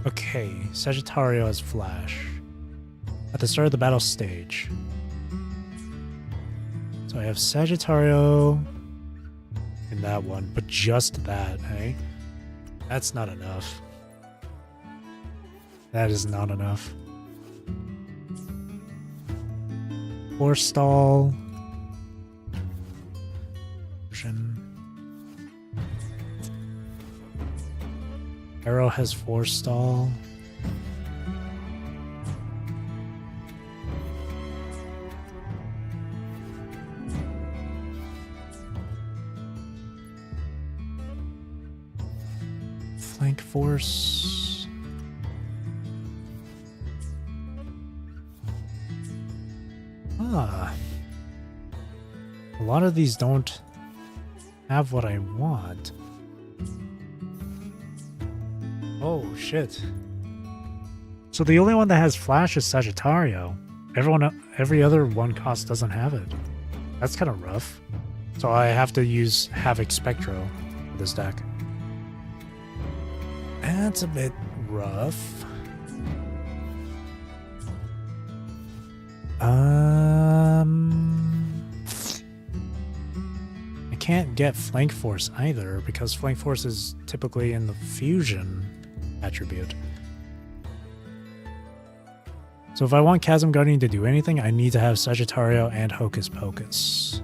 Okay, Sagittario has flash. At the start of the battle stage. So I have Sagittario in that one, but just that, eh? That's not enough. That is not enough. Forestall. Arrow has forestall. Flank force. Ah. A lot of these don't have what I want. Oh, shit. So the only one that has flash is Sagittario. Every other one cost doesn't have it. That's kind of rough. So I have to use Havoc Spectro for this deck. That's a bit rough. I can't get Flank Force either because Flank Force is typically in the fusion attribute. So if I want Chasm Guardian to do anything, I need to have Sagittario and Hocus Pocus.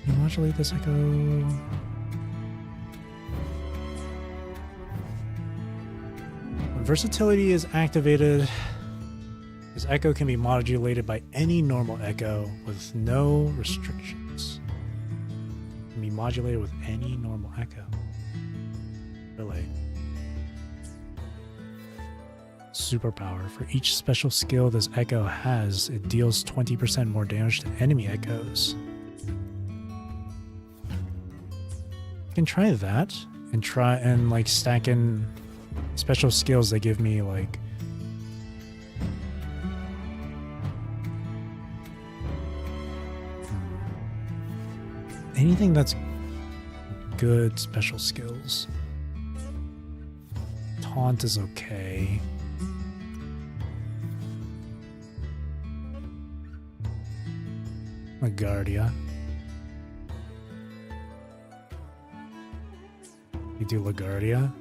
Can you modulate this echo? When versatility is activated, this echo can be modulated by any normal echo with no restrictions. It can be modulated with any normal echo. Really. Superpower. For each special skill this echo has, it deals 20% more damage to enemy echoes. I can try that and try and like stack in special skills that give me like anything that's good special skills. Taunt is okay. LaGuardia. You do LaGuardia.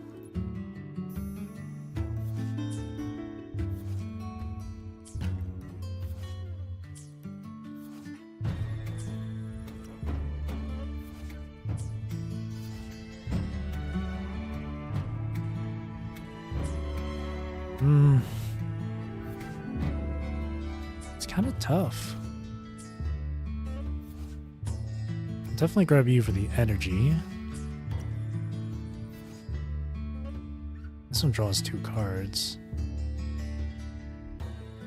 It's kind of tough. I'll definitely grab you for the energy. This one draws 2 cards.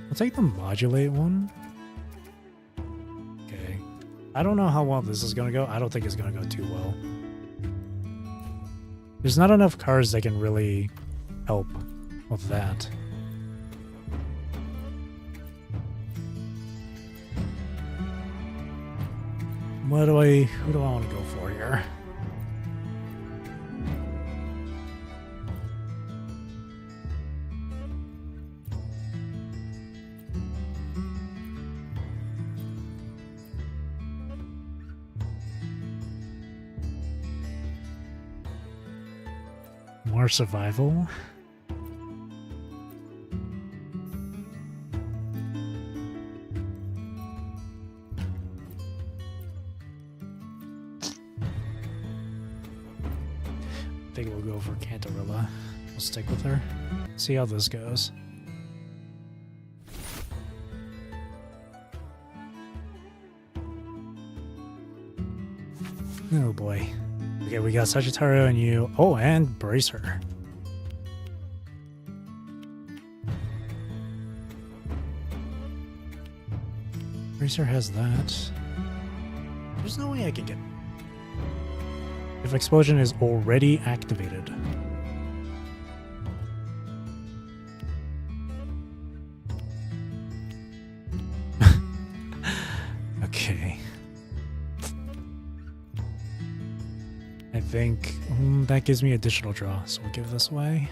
I'll take the modulate one. Okay. I don't know how well this is gonna go. I don't think it's gonna go too well. There's not enough cards that can really help with that. Who do I want to go for here? More survival. I'll stick with her. See how this goes. Oh boy. Okay, we got Sagittario and you. Oh, and Bracer. Bracer has that. There's no way I can get... If Explosion is already activated. Okay. I think that gives me additional draw, so we'll give this away.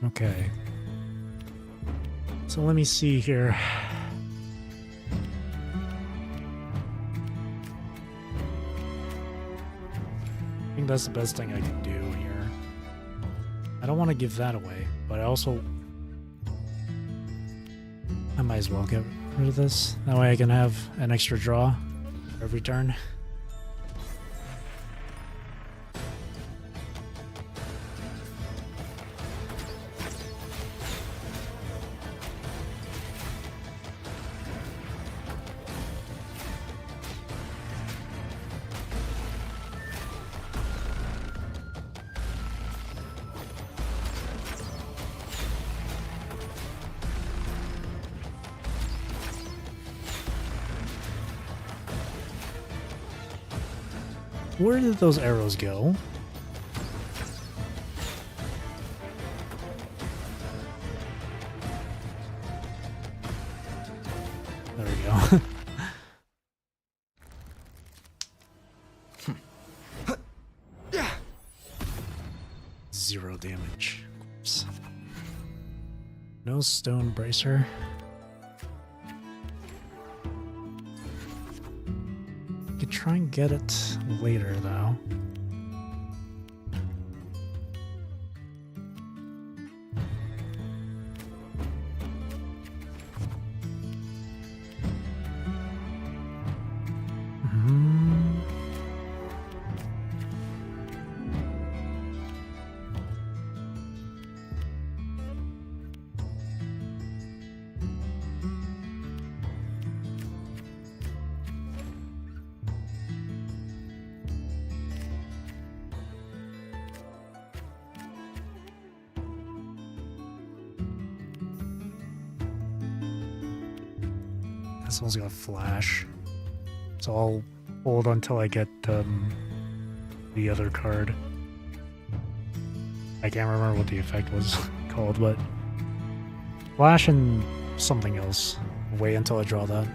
Okay. So let me see here. I think that's the best thing I can do here. I don't want to give that away, but I might as well get rid of this. That way I can have an extra draw every turn. Where did those arrows go? There we go. 0 damage. Oops. No stone bracer. Could try and get it later though. This one's got flash, so I'll hold until I get the other card. I can't remember what the effect was called, but flash and something else. Wait until I draw that.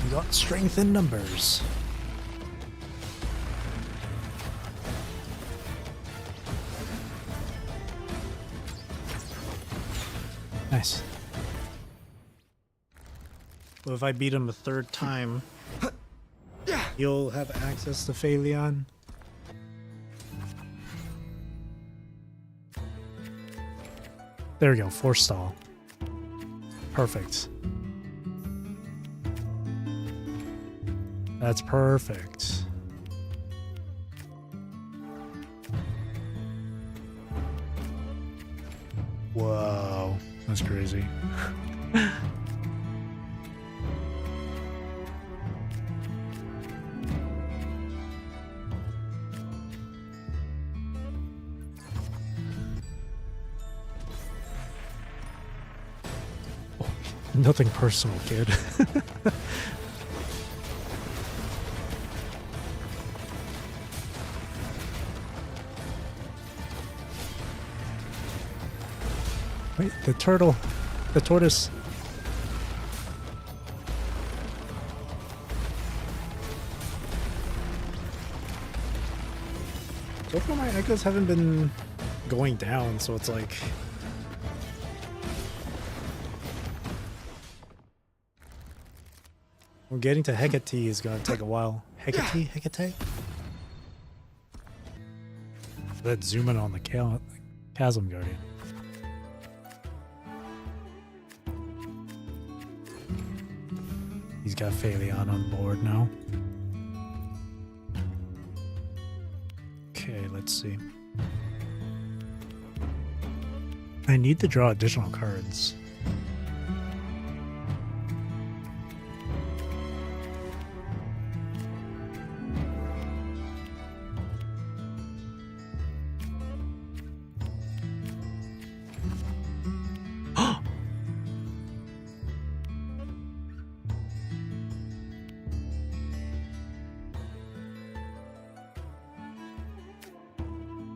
We got strength in numbers. Nice. Well, if I beat him a third time, you'll have access to Phaleon. There we go, forestall. Perfect. That's perfect. Whoa, that's crazy. Oh, nothing personal, kid. Wait, the turtle, the tortoise. So far my echoes haven't been going down, so it's like... Well, getting to Hecate is gonna take a while. Hecate? Hecate? Let's zoom in on the Chasm Guardian. He's got Phaleon on board now. Okay, let's see. I need to draw additional cards.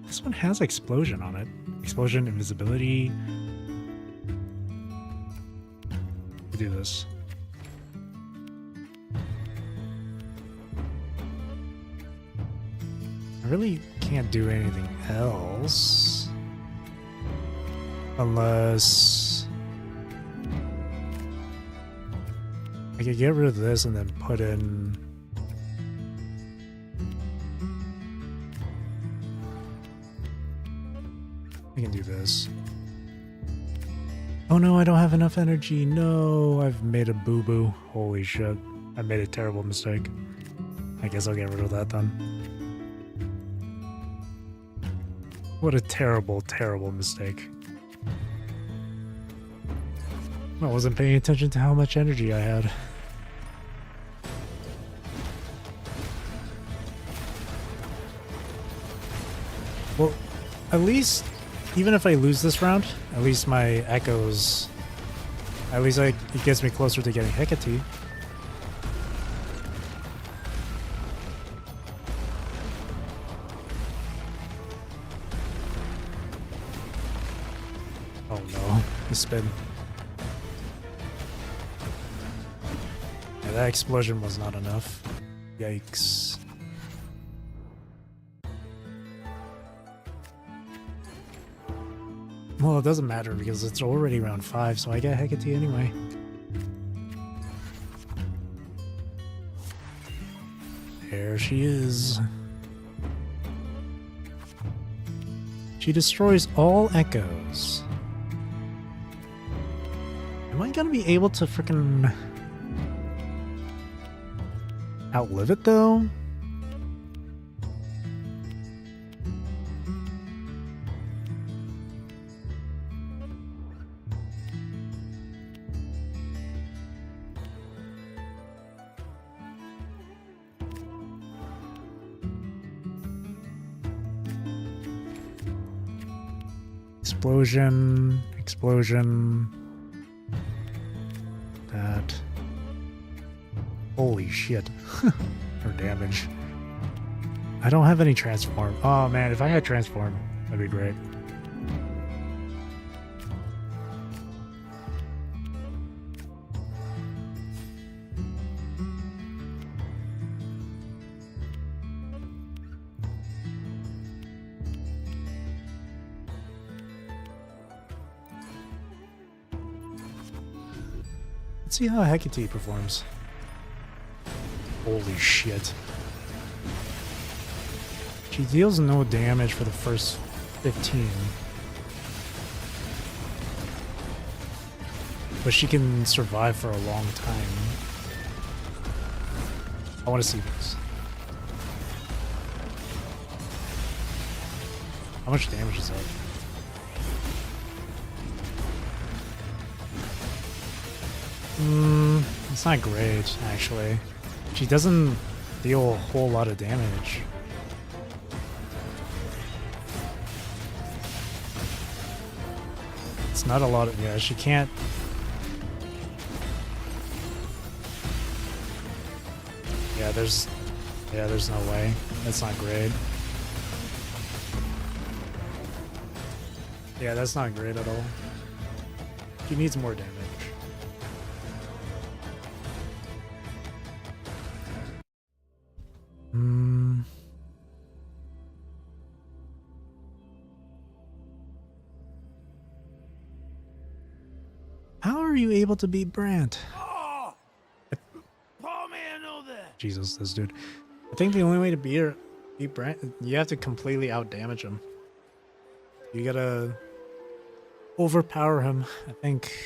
This one has explosion on it. Explosion, invisibility. We'll do this. I really can't do anything else. Unless... I could get rid of this and then put in... I can do this. Oh no, I don't have enough energy. No, I've made a boo-boo. Holy shit. I made a terrible mistake. I guess I'll get rid of that then. What a terrible, terrible mistake. I wasn't paying attention to how much energy I had. Well, at least... Even if I lose this round, at least my echoes, at least it gets me closer to getting Hecate. Oh no, the spin. Yeah, that explosion was not enough. Yikes. Well, it doesn't matter because it's already round 5, so I get Hecate anyway. There she is. She destroys all echoes. Am I gonna be able to frickin' outlive it though? Explosion, explosion, that, holy shit, her damage. I don't have any transform. Oh man, if I had transform, that'd be great. Let's see how Hecate performs. Holy shit. She deals no damage for the first 15. But she can survive for a long time. I want to see this. How much damage is that? It's not great, actually. She doesn't deal a whole lot of damage. It's not a lot of... yeah, she can't... Yeah, there's no way. That's not great. Yeah, that's not great at all. She needs more damage. are you able to beat Brant? Oh! Pour me another! Jesus, this dude. I think the only way to beat Brant, you have to completely outdamage him. You gotta overpower him. I think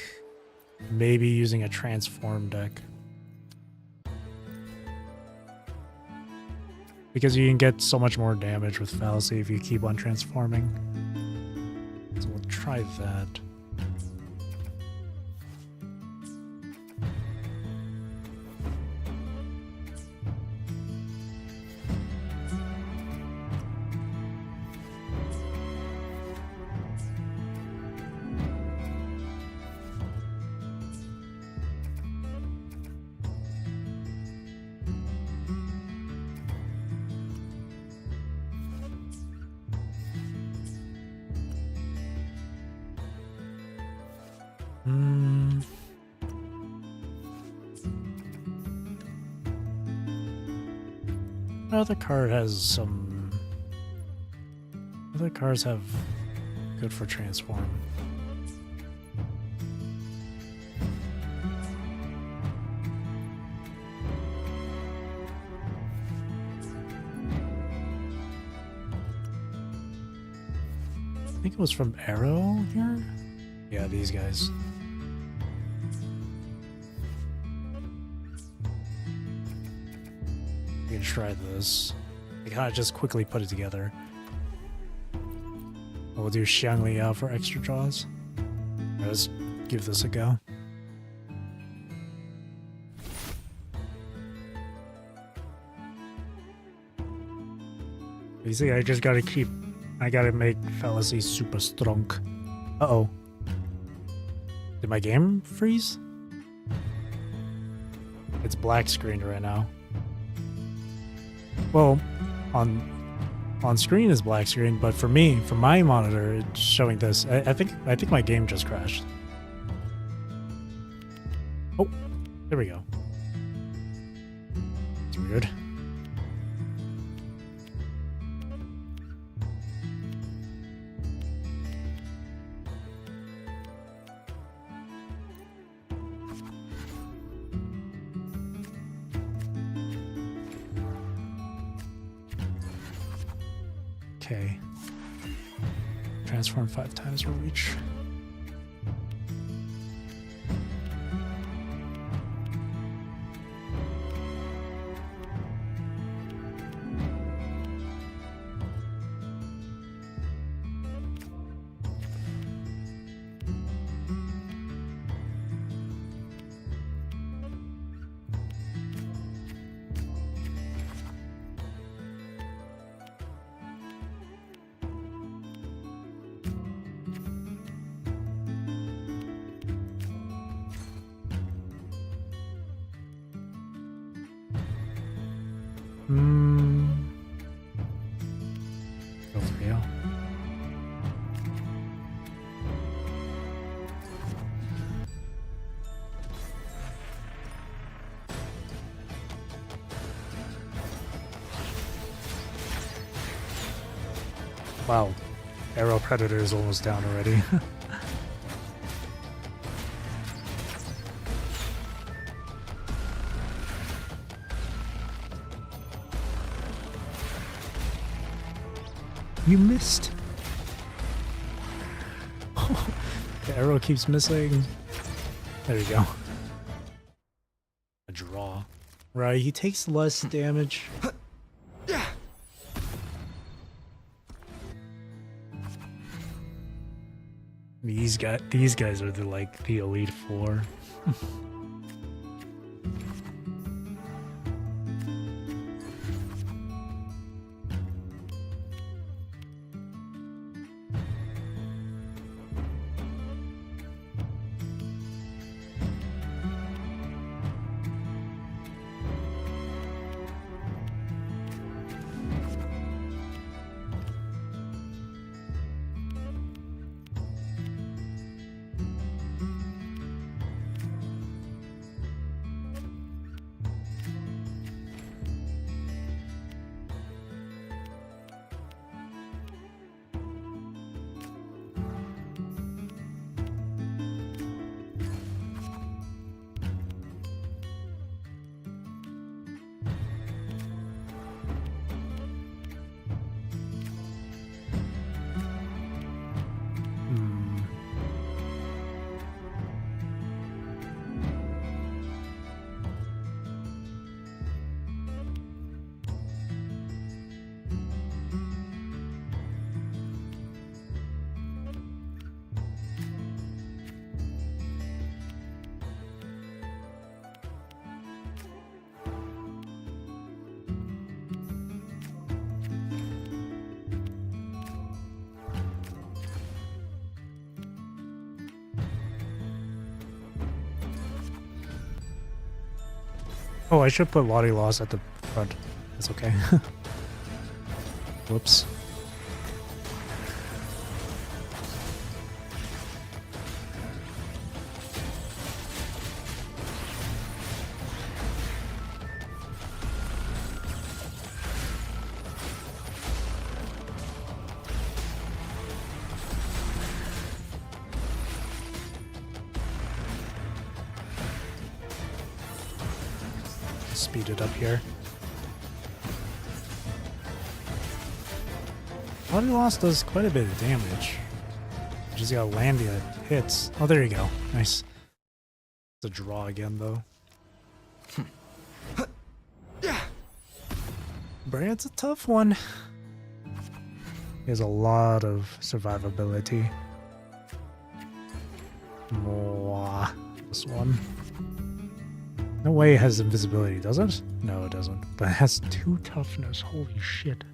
maybe using a transform deck. Because you can get so much more damage with Fallacy if you keep on transforming. So we'll try that. Other card has some. Other cards have good for transform. I think it was from Arrow here. Yeah, these guys. We can try this. I kind of just quickly put it together. We'll do Xiangli Yao for extra draws. Let's give this a go. Basically, I just gotta keep. I gotta make Fallacy super strong. Uh-oh. Did my game freeze? It's black screened right now. Well, on screen is black screen, but for me, for my monitor, it's showing this. I think my game just crashed. Oh, there we go. It's weird. Okay. Transform 5 times will reach. Go for you. Wow, Arrow Predator is almost down already. You missed. The arrow keeps missing. There you go. A draw. Right, he takes less damage. These guys are the Elite Four. Oh, I should put Lottie Lost at the front. That's okay. Whoops. Speed it up here. Lottie Lost does quite a bit of damage. You just gotta land the hits. Oh, there you go. Nice. It's a draw again, though. Brand's a tough one. He has a lot of survivability. Mwah. This one. No way it has invisibility, does it? No, it doesn't. But it has 2 toughness. Holy shit.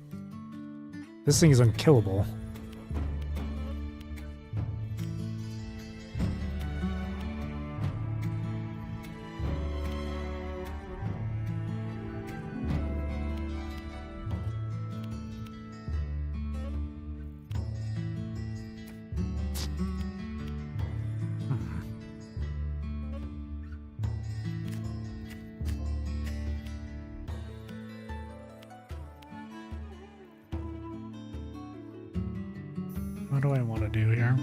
This thing is unkillable. What do I want to do here?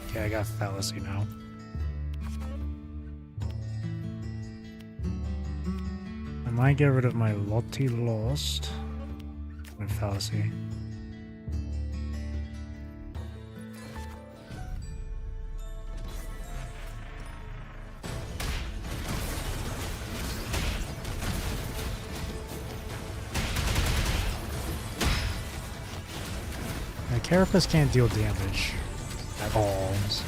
Okay, I got fallacy now. I might get rid of my Lottie Lost. My fallacy. My Carapace can't deal damage at all, so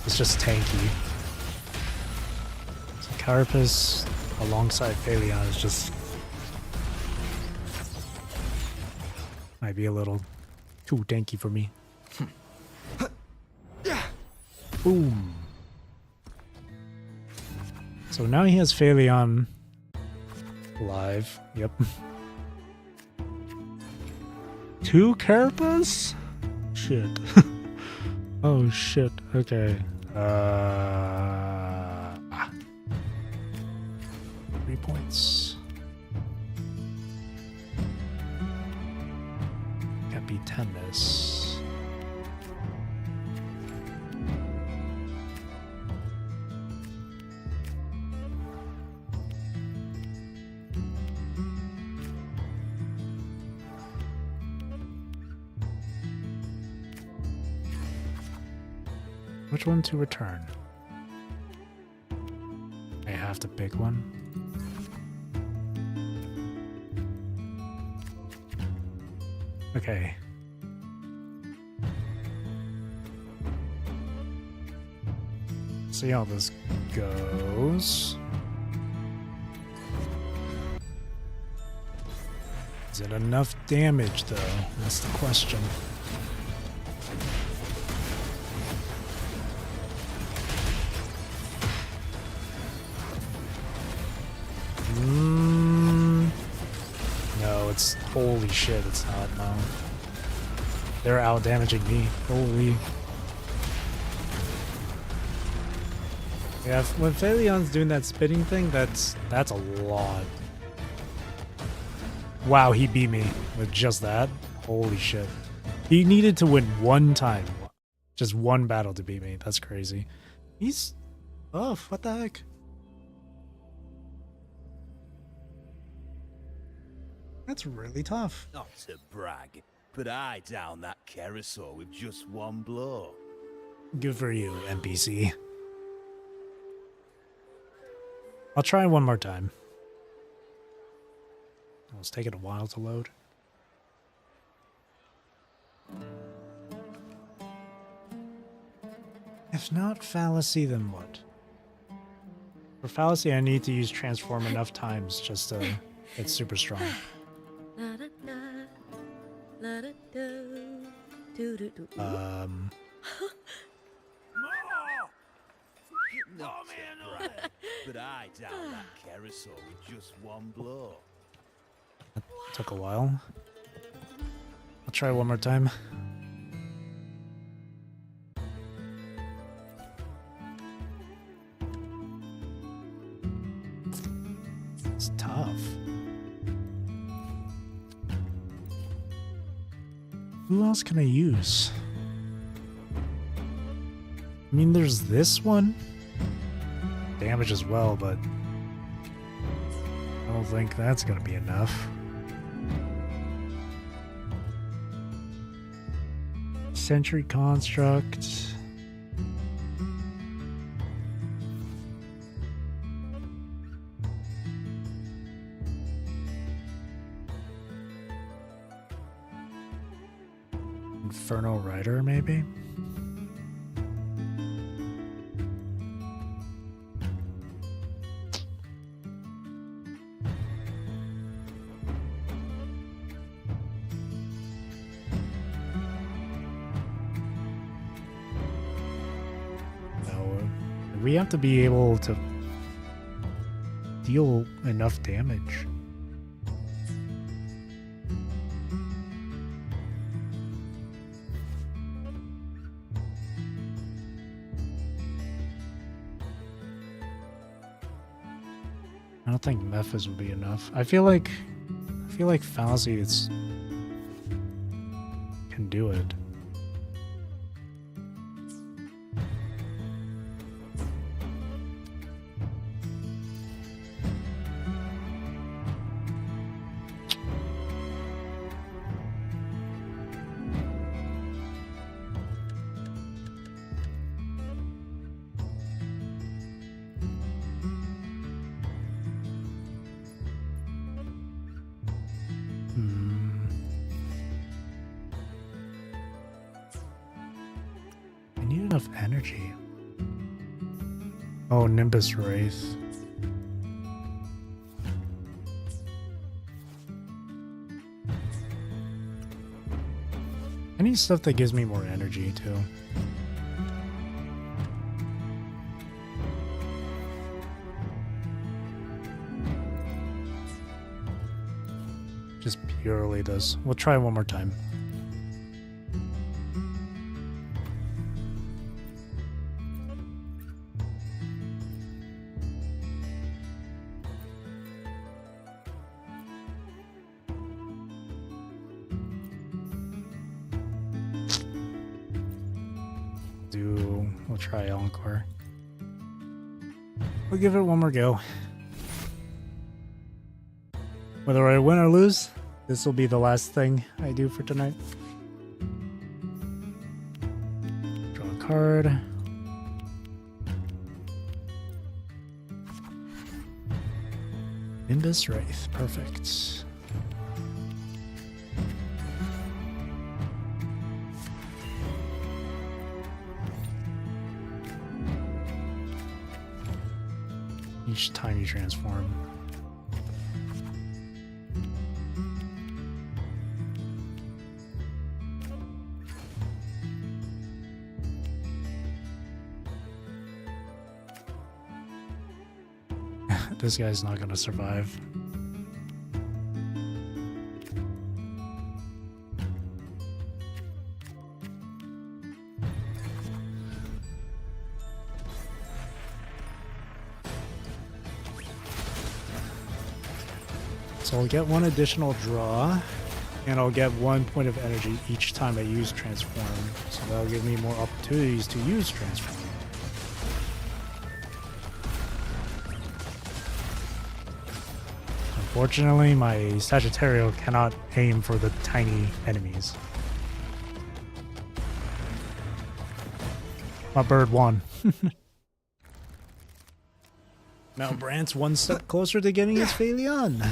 it's just tanky. So Carapace alongside Phaleon is just might be a little too tanky for me. Boom. So now he has Phaleon live. Yep. 2 Carapace? Shit. Oh shit. Okay. 3 points. Be tennis. Which one to return? I have to pick one. Okay. See how this goes. Is it enough damage, though? That's the question. No, it's... Holy shit, it's not, no. They're out-damaging me. Holy... Yeah, when Phaleon's doing that spitting thing, that's a lot. Wow, he beat me with just that. Holy shit. He needed to win 1 time. Just 1 battle to beat me. That's crazy. He's... Oh, what the heck? That's really tough. Not to brag, but I downed that Kerasaur with just 1 blow. Good for you, NPC. I'll try 1 more time. Oh, it's taking a while to load. If If not fallacy, then what? For fallacy, I need to use transform enough times just to get super strong. But I down that carousel with just one blow. That took a while. I'll try one more time. It's tough. Who else can I use? I mean, there's this one. Damage as well, but I don't think that's gonna be enough. Sentry Construct. Inferno Rider, maybe? We have to be able to deal enough damage. I don't think Memphis would be enough. I feel like Fallacy can do it. Energy. Oh, Nimbus Wraith. I need stuff that gives me more energy too. Just purely this. We'll try one more time. We'll try Encore. We'll give it one more go. Whether I win or lose, this will be the last thing I do for tonight. Draw a card. Nimbus Wraith, perfect. Each time you transform. This guy's not gonna survive. So I'll get one additional draw, and I'll get 1 point of energy each time I use Transform. So that'll give me more opportunities to use Transform. Unfortunately, my Sagittario cannot aim for the tiny enemies. My bird won. Now Brant's one step closer to getting his Phaleon.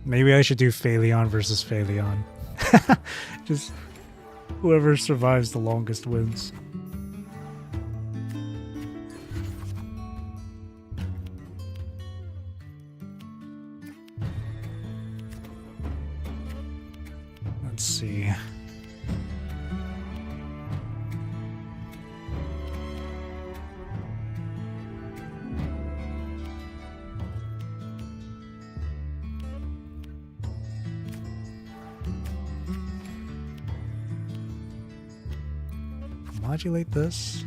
Maybe I should do Phaleon versus Phaleon. Just Whoever survives the longest wins. Let's see. Modulate this.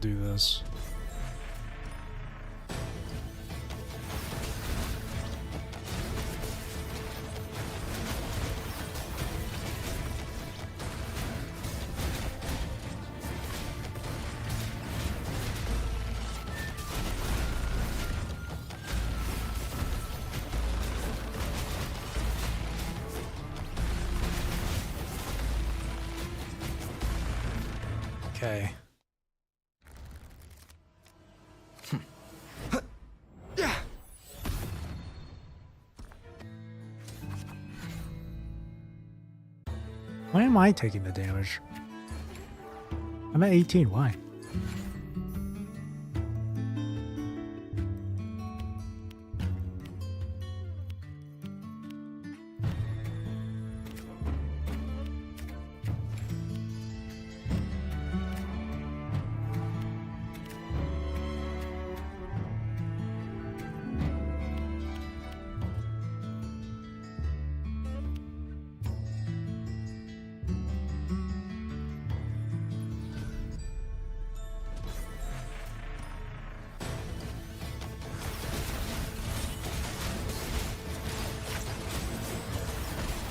Do this. Okay. Why am I taking the damage? I'm at 18, why?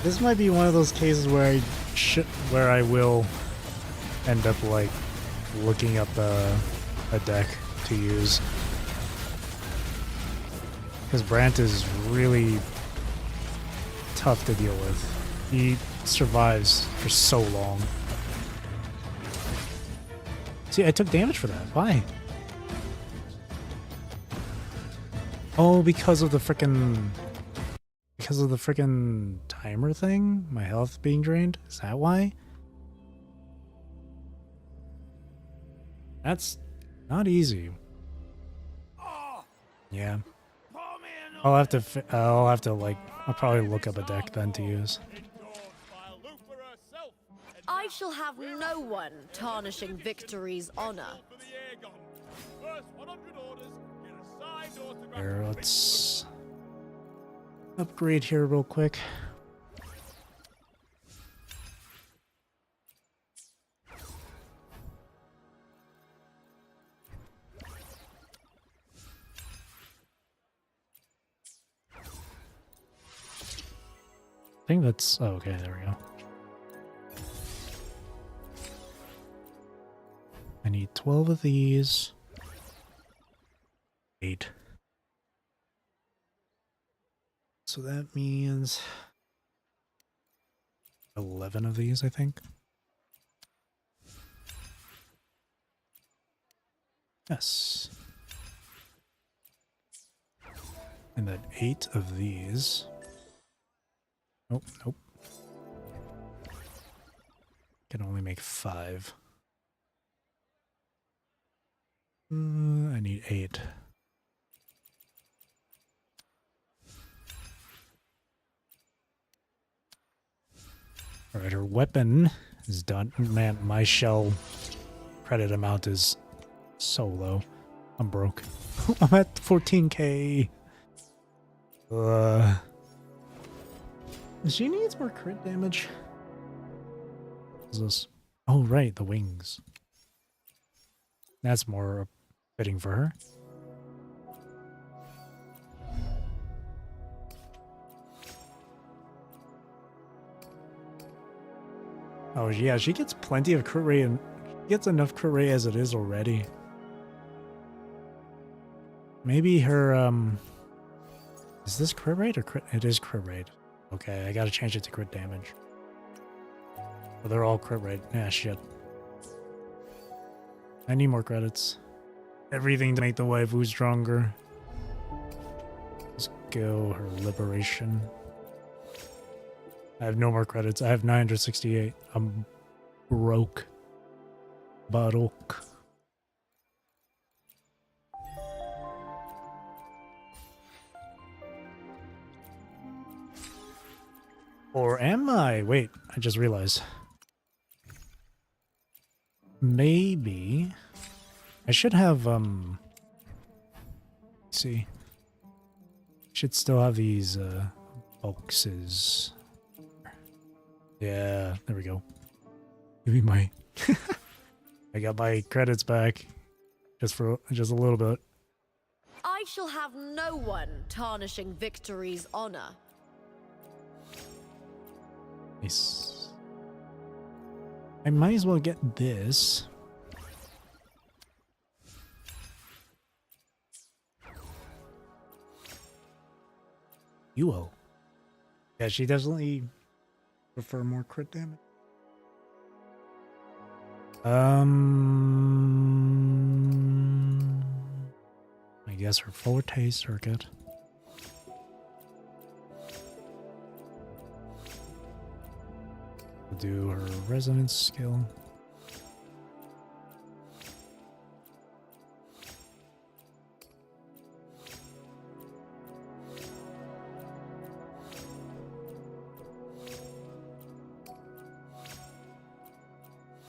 This might be one of those cases where I will end up like looking up a deck to use, because Brant is really tough to deal with. He survives for so long. See, I took damage for that. Why? Oh, because of the frickin' timer thing? My health being drained? Is that why? That's not easy. Yeah. I'll have to like, I'll probably look up a deck then to use. I shall have no one tarnishing victory's honor. Here, let's upgrade here real quick. I think that's... oh, okay, there we go. I need 12 of these. 8. So that means 11 of these, I think. Yes. And then 8 of these. Nope, nope. Can only make 5. I need 8. Alright, her weapon is done. Man, my shell credit amount is so low. I'm broke. I'm at 14k. She needs more crit damage. What is this? Oh, right, the wings. That's more fitting for her. Oh yeah, she gets plenty of crit rate and gets enough crit rate as it is already. Maybe her is this crit rate or crit? It is crit rate. Okay, I gotta change it to crit damage. Oh, they're all crit rate. Yeah, shit. I need more credits. Everything to make the waifu stronger. Let's go her liberation. I have no more credits. I have 968. I'm broke. Baroque. Or am I? Wait, I just realized. Maybe I should have let's see. Should still have these boxes. Yeah, there we go. Give me my I got my credits back. Just a little bit. I shall have no one tarnishing victory's honor. Nice. I might as well get this. You will. Yeah, she definitely prefer more crit damage. I guess her forte circuit. We'll do her resonance skill.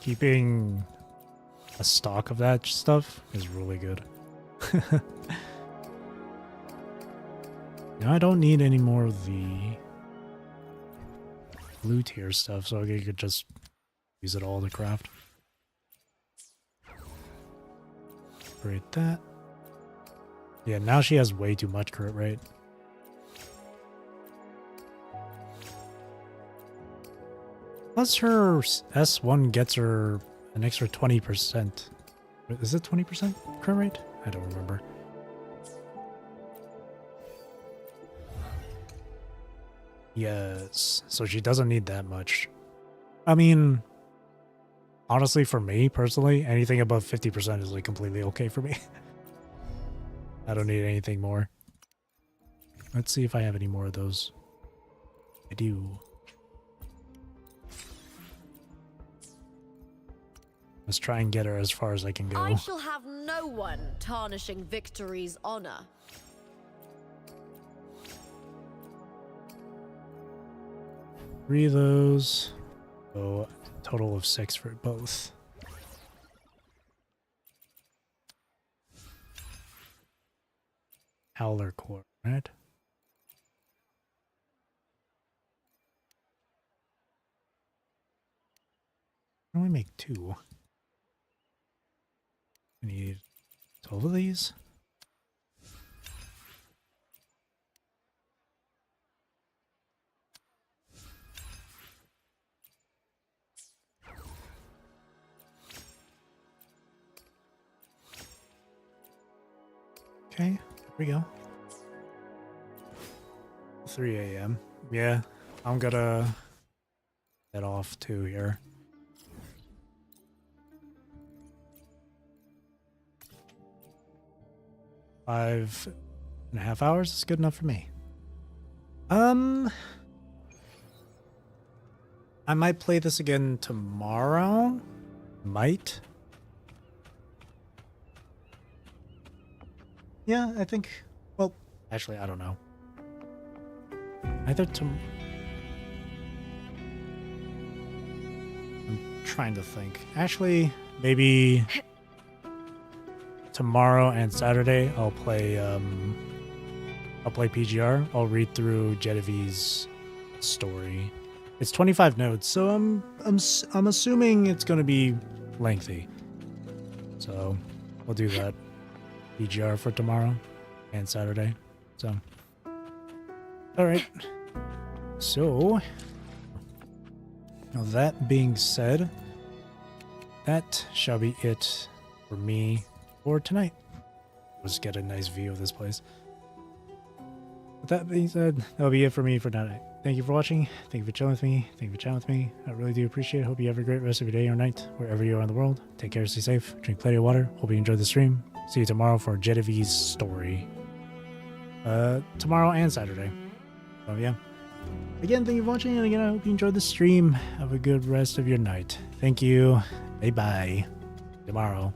Keeping a stock of that stuff is really good. Now I don't need any more of the blue tier stuff, so I could just use it all to craft. Create that. Yeah, now she has way too much crit rate. Plus her S1 gets her an extra 20%. Is it 20% crit rate? I don't remember. Yes, so she doesn't need that much. I mean, honestly, for me personally, anything above 50% is like completely okay for me. I don't need anything more. Let's see if I have any more of those. I do. Let's try and get her as far as I can go. I shall have no one tarnishing victory's honor. 3 of those. So a total of 6 for both. Howler core, right? Why don't we make 2? I need 12 of these. Okay, here we go. 3 a.m. Yeah, I'm gonna head off too here. Five and a half hours is good enough for me. I might play this again tomorrow. Might. Yeah, I think. Well, actually, I don't know. Either I'm trying to think. Actually, maybe tomorrow and Saturday I'll play PGR. I'll read through Gedivie's story. It's 25 notes, so I'm assuming it's going to be lengthy. So, we'll do that. PGR for tomorrow and Saturday. So, all right. So, Now that being said, that shall be it for me for tonight. Let's get a nice view of this place. With that being said, that'll be it for me for tonight. Thank you for watching. Thank you for chilling with me. Thank you for chatting with me. I really do appreciate it. Hope you have a great rest of your day or night, wherever you are in the world. Take care, stay safe, drink plenty of water. Hope you enjoyed the stream. See you tomorrow for Gedivie's story. Tomorrow and Saturday. So yeah. Again, thank you for watching, and again, I hope you enjoyed the stream. Have a good rest of your night. Thank you. Bye-bye. Tomorrow.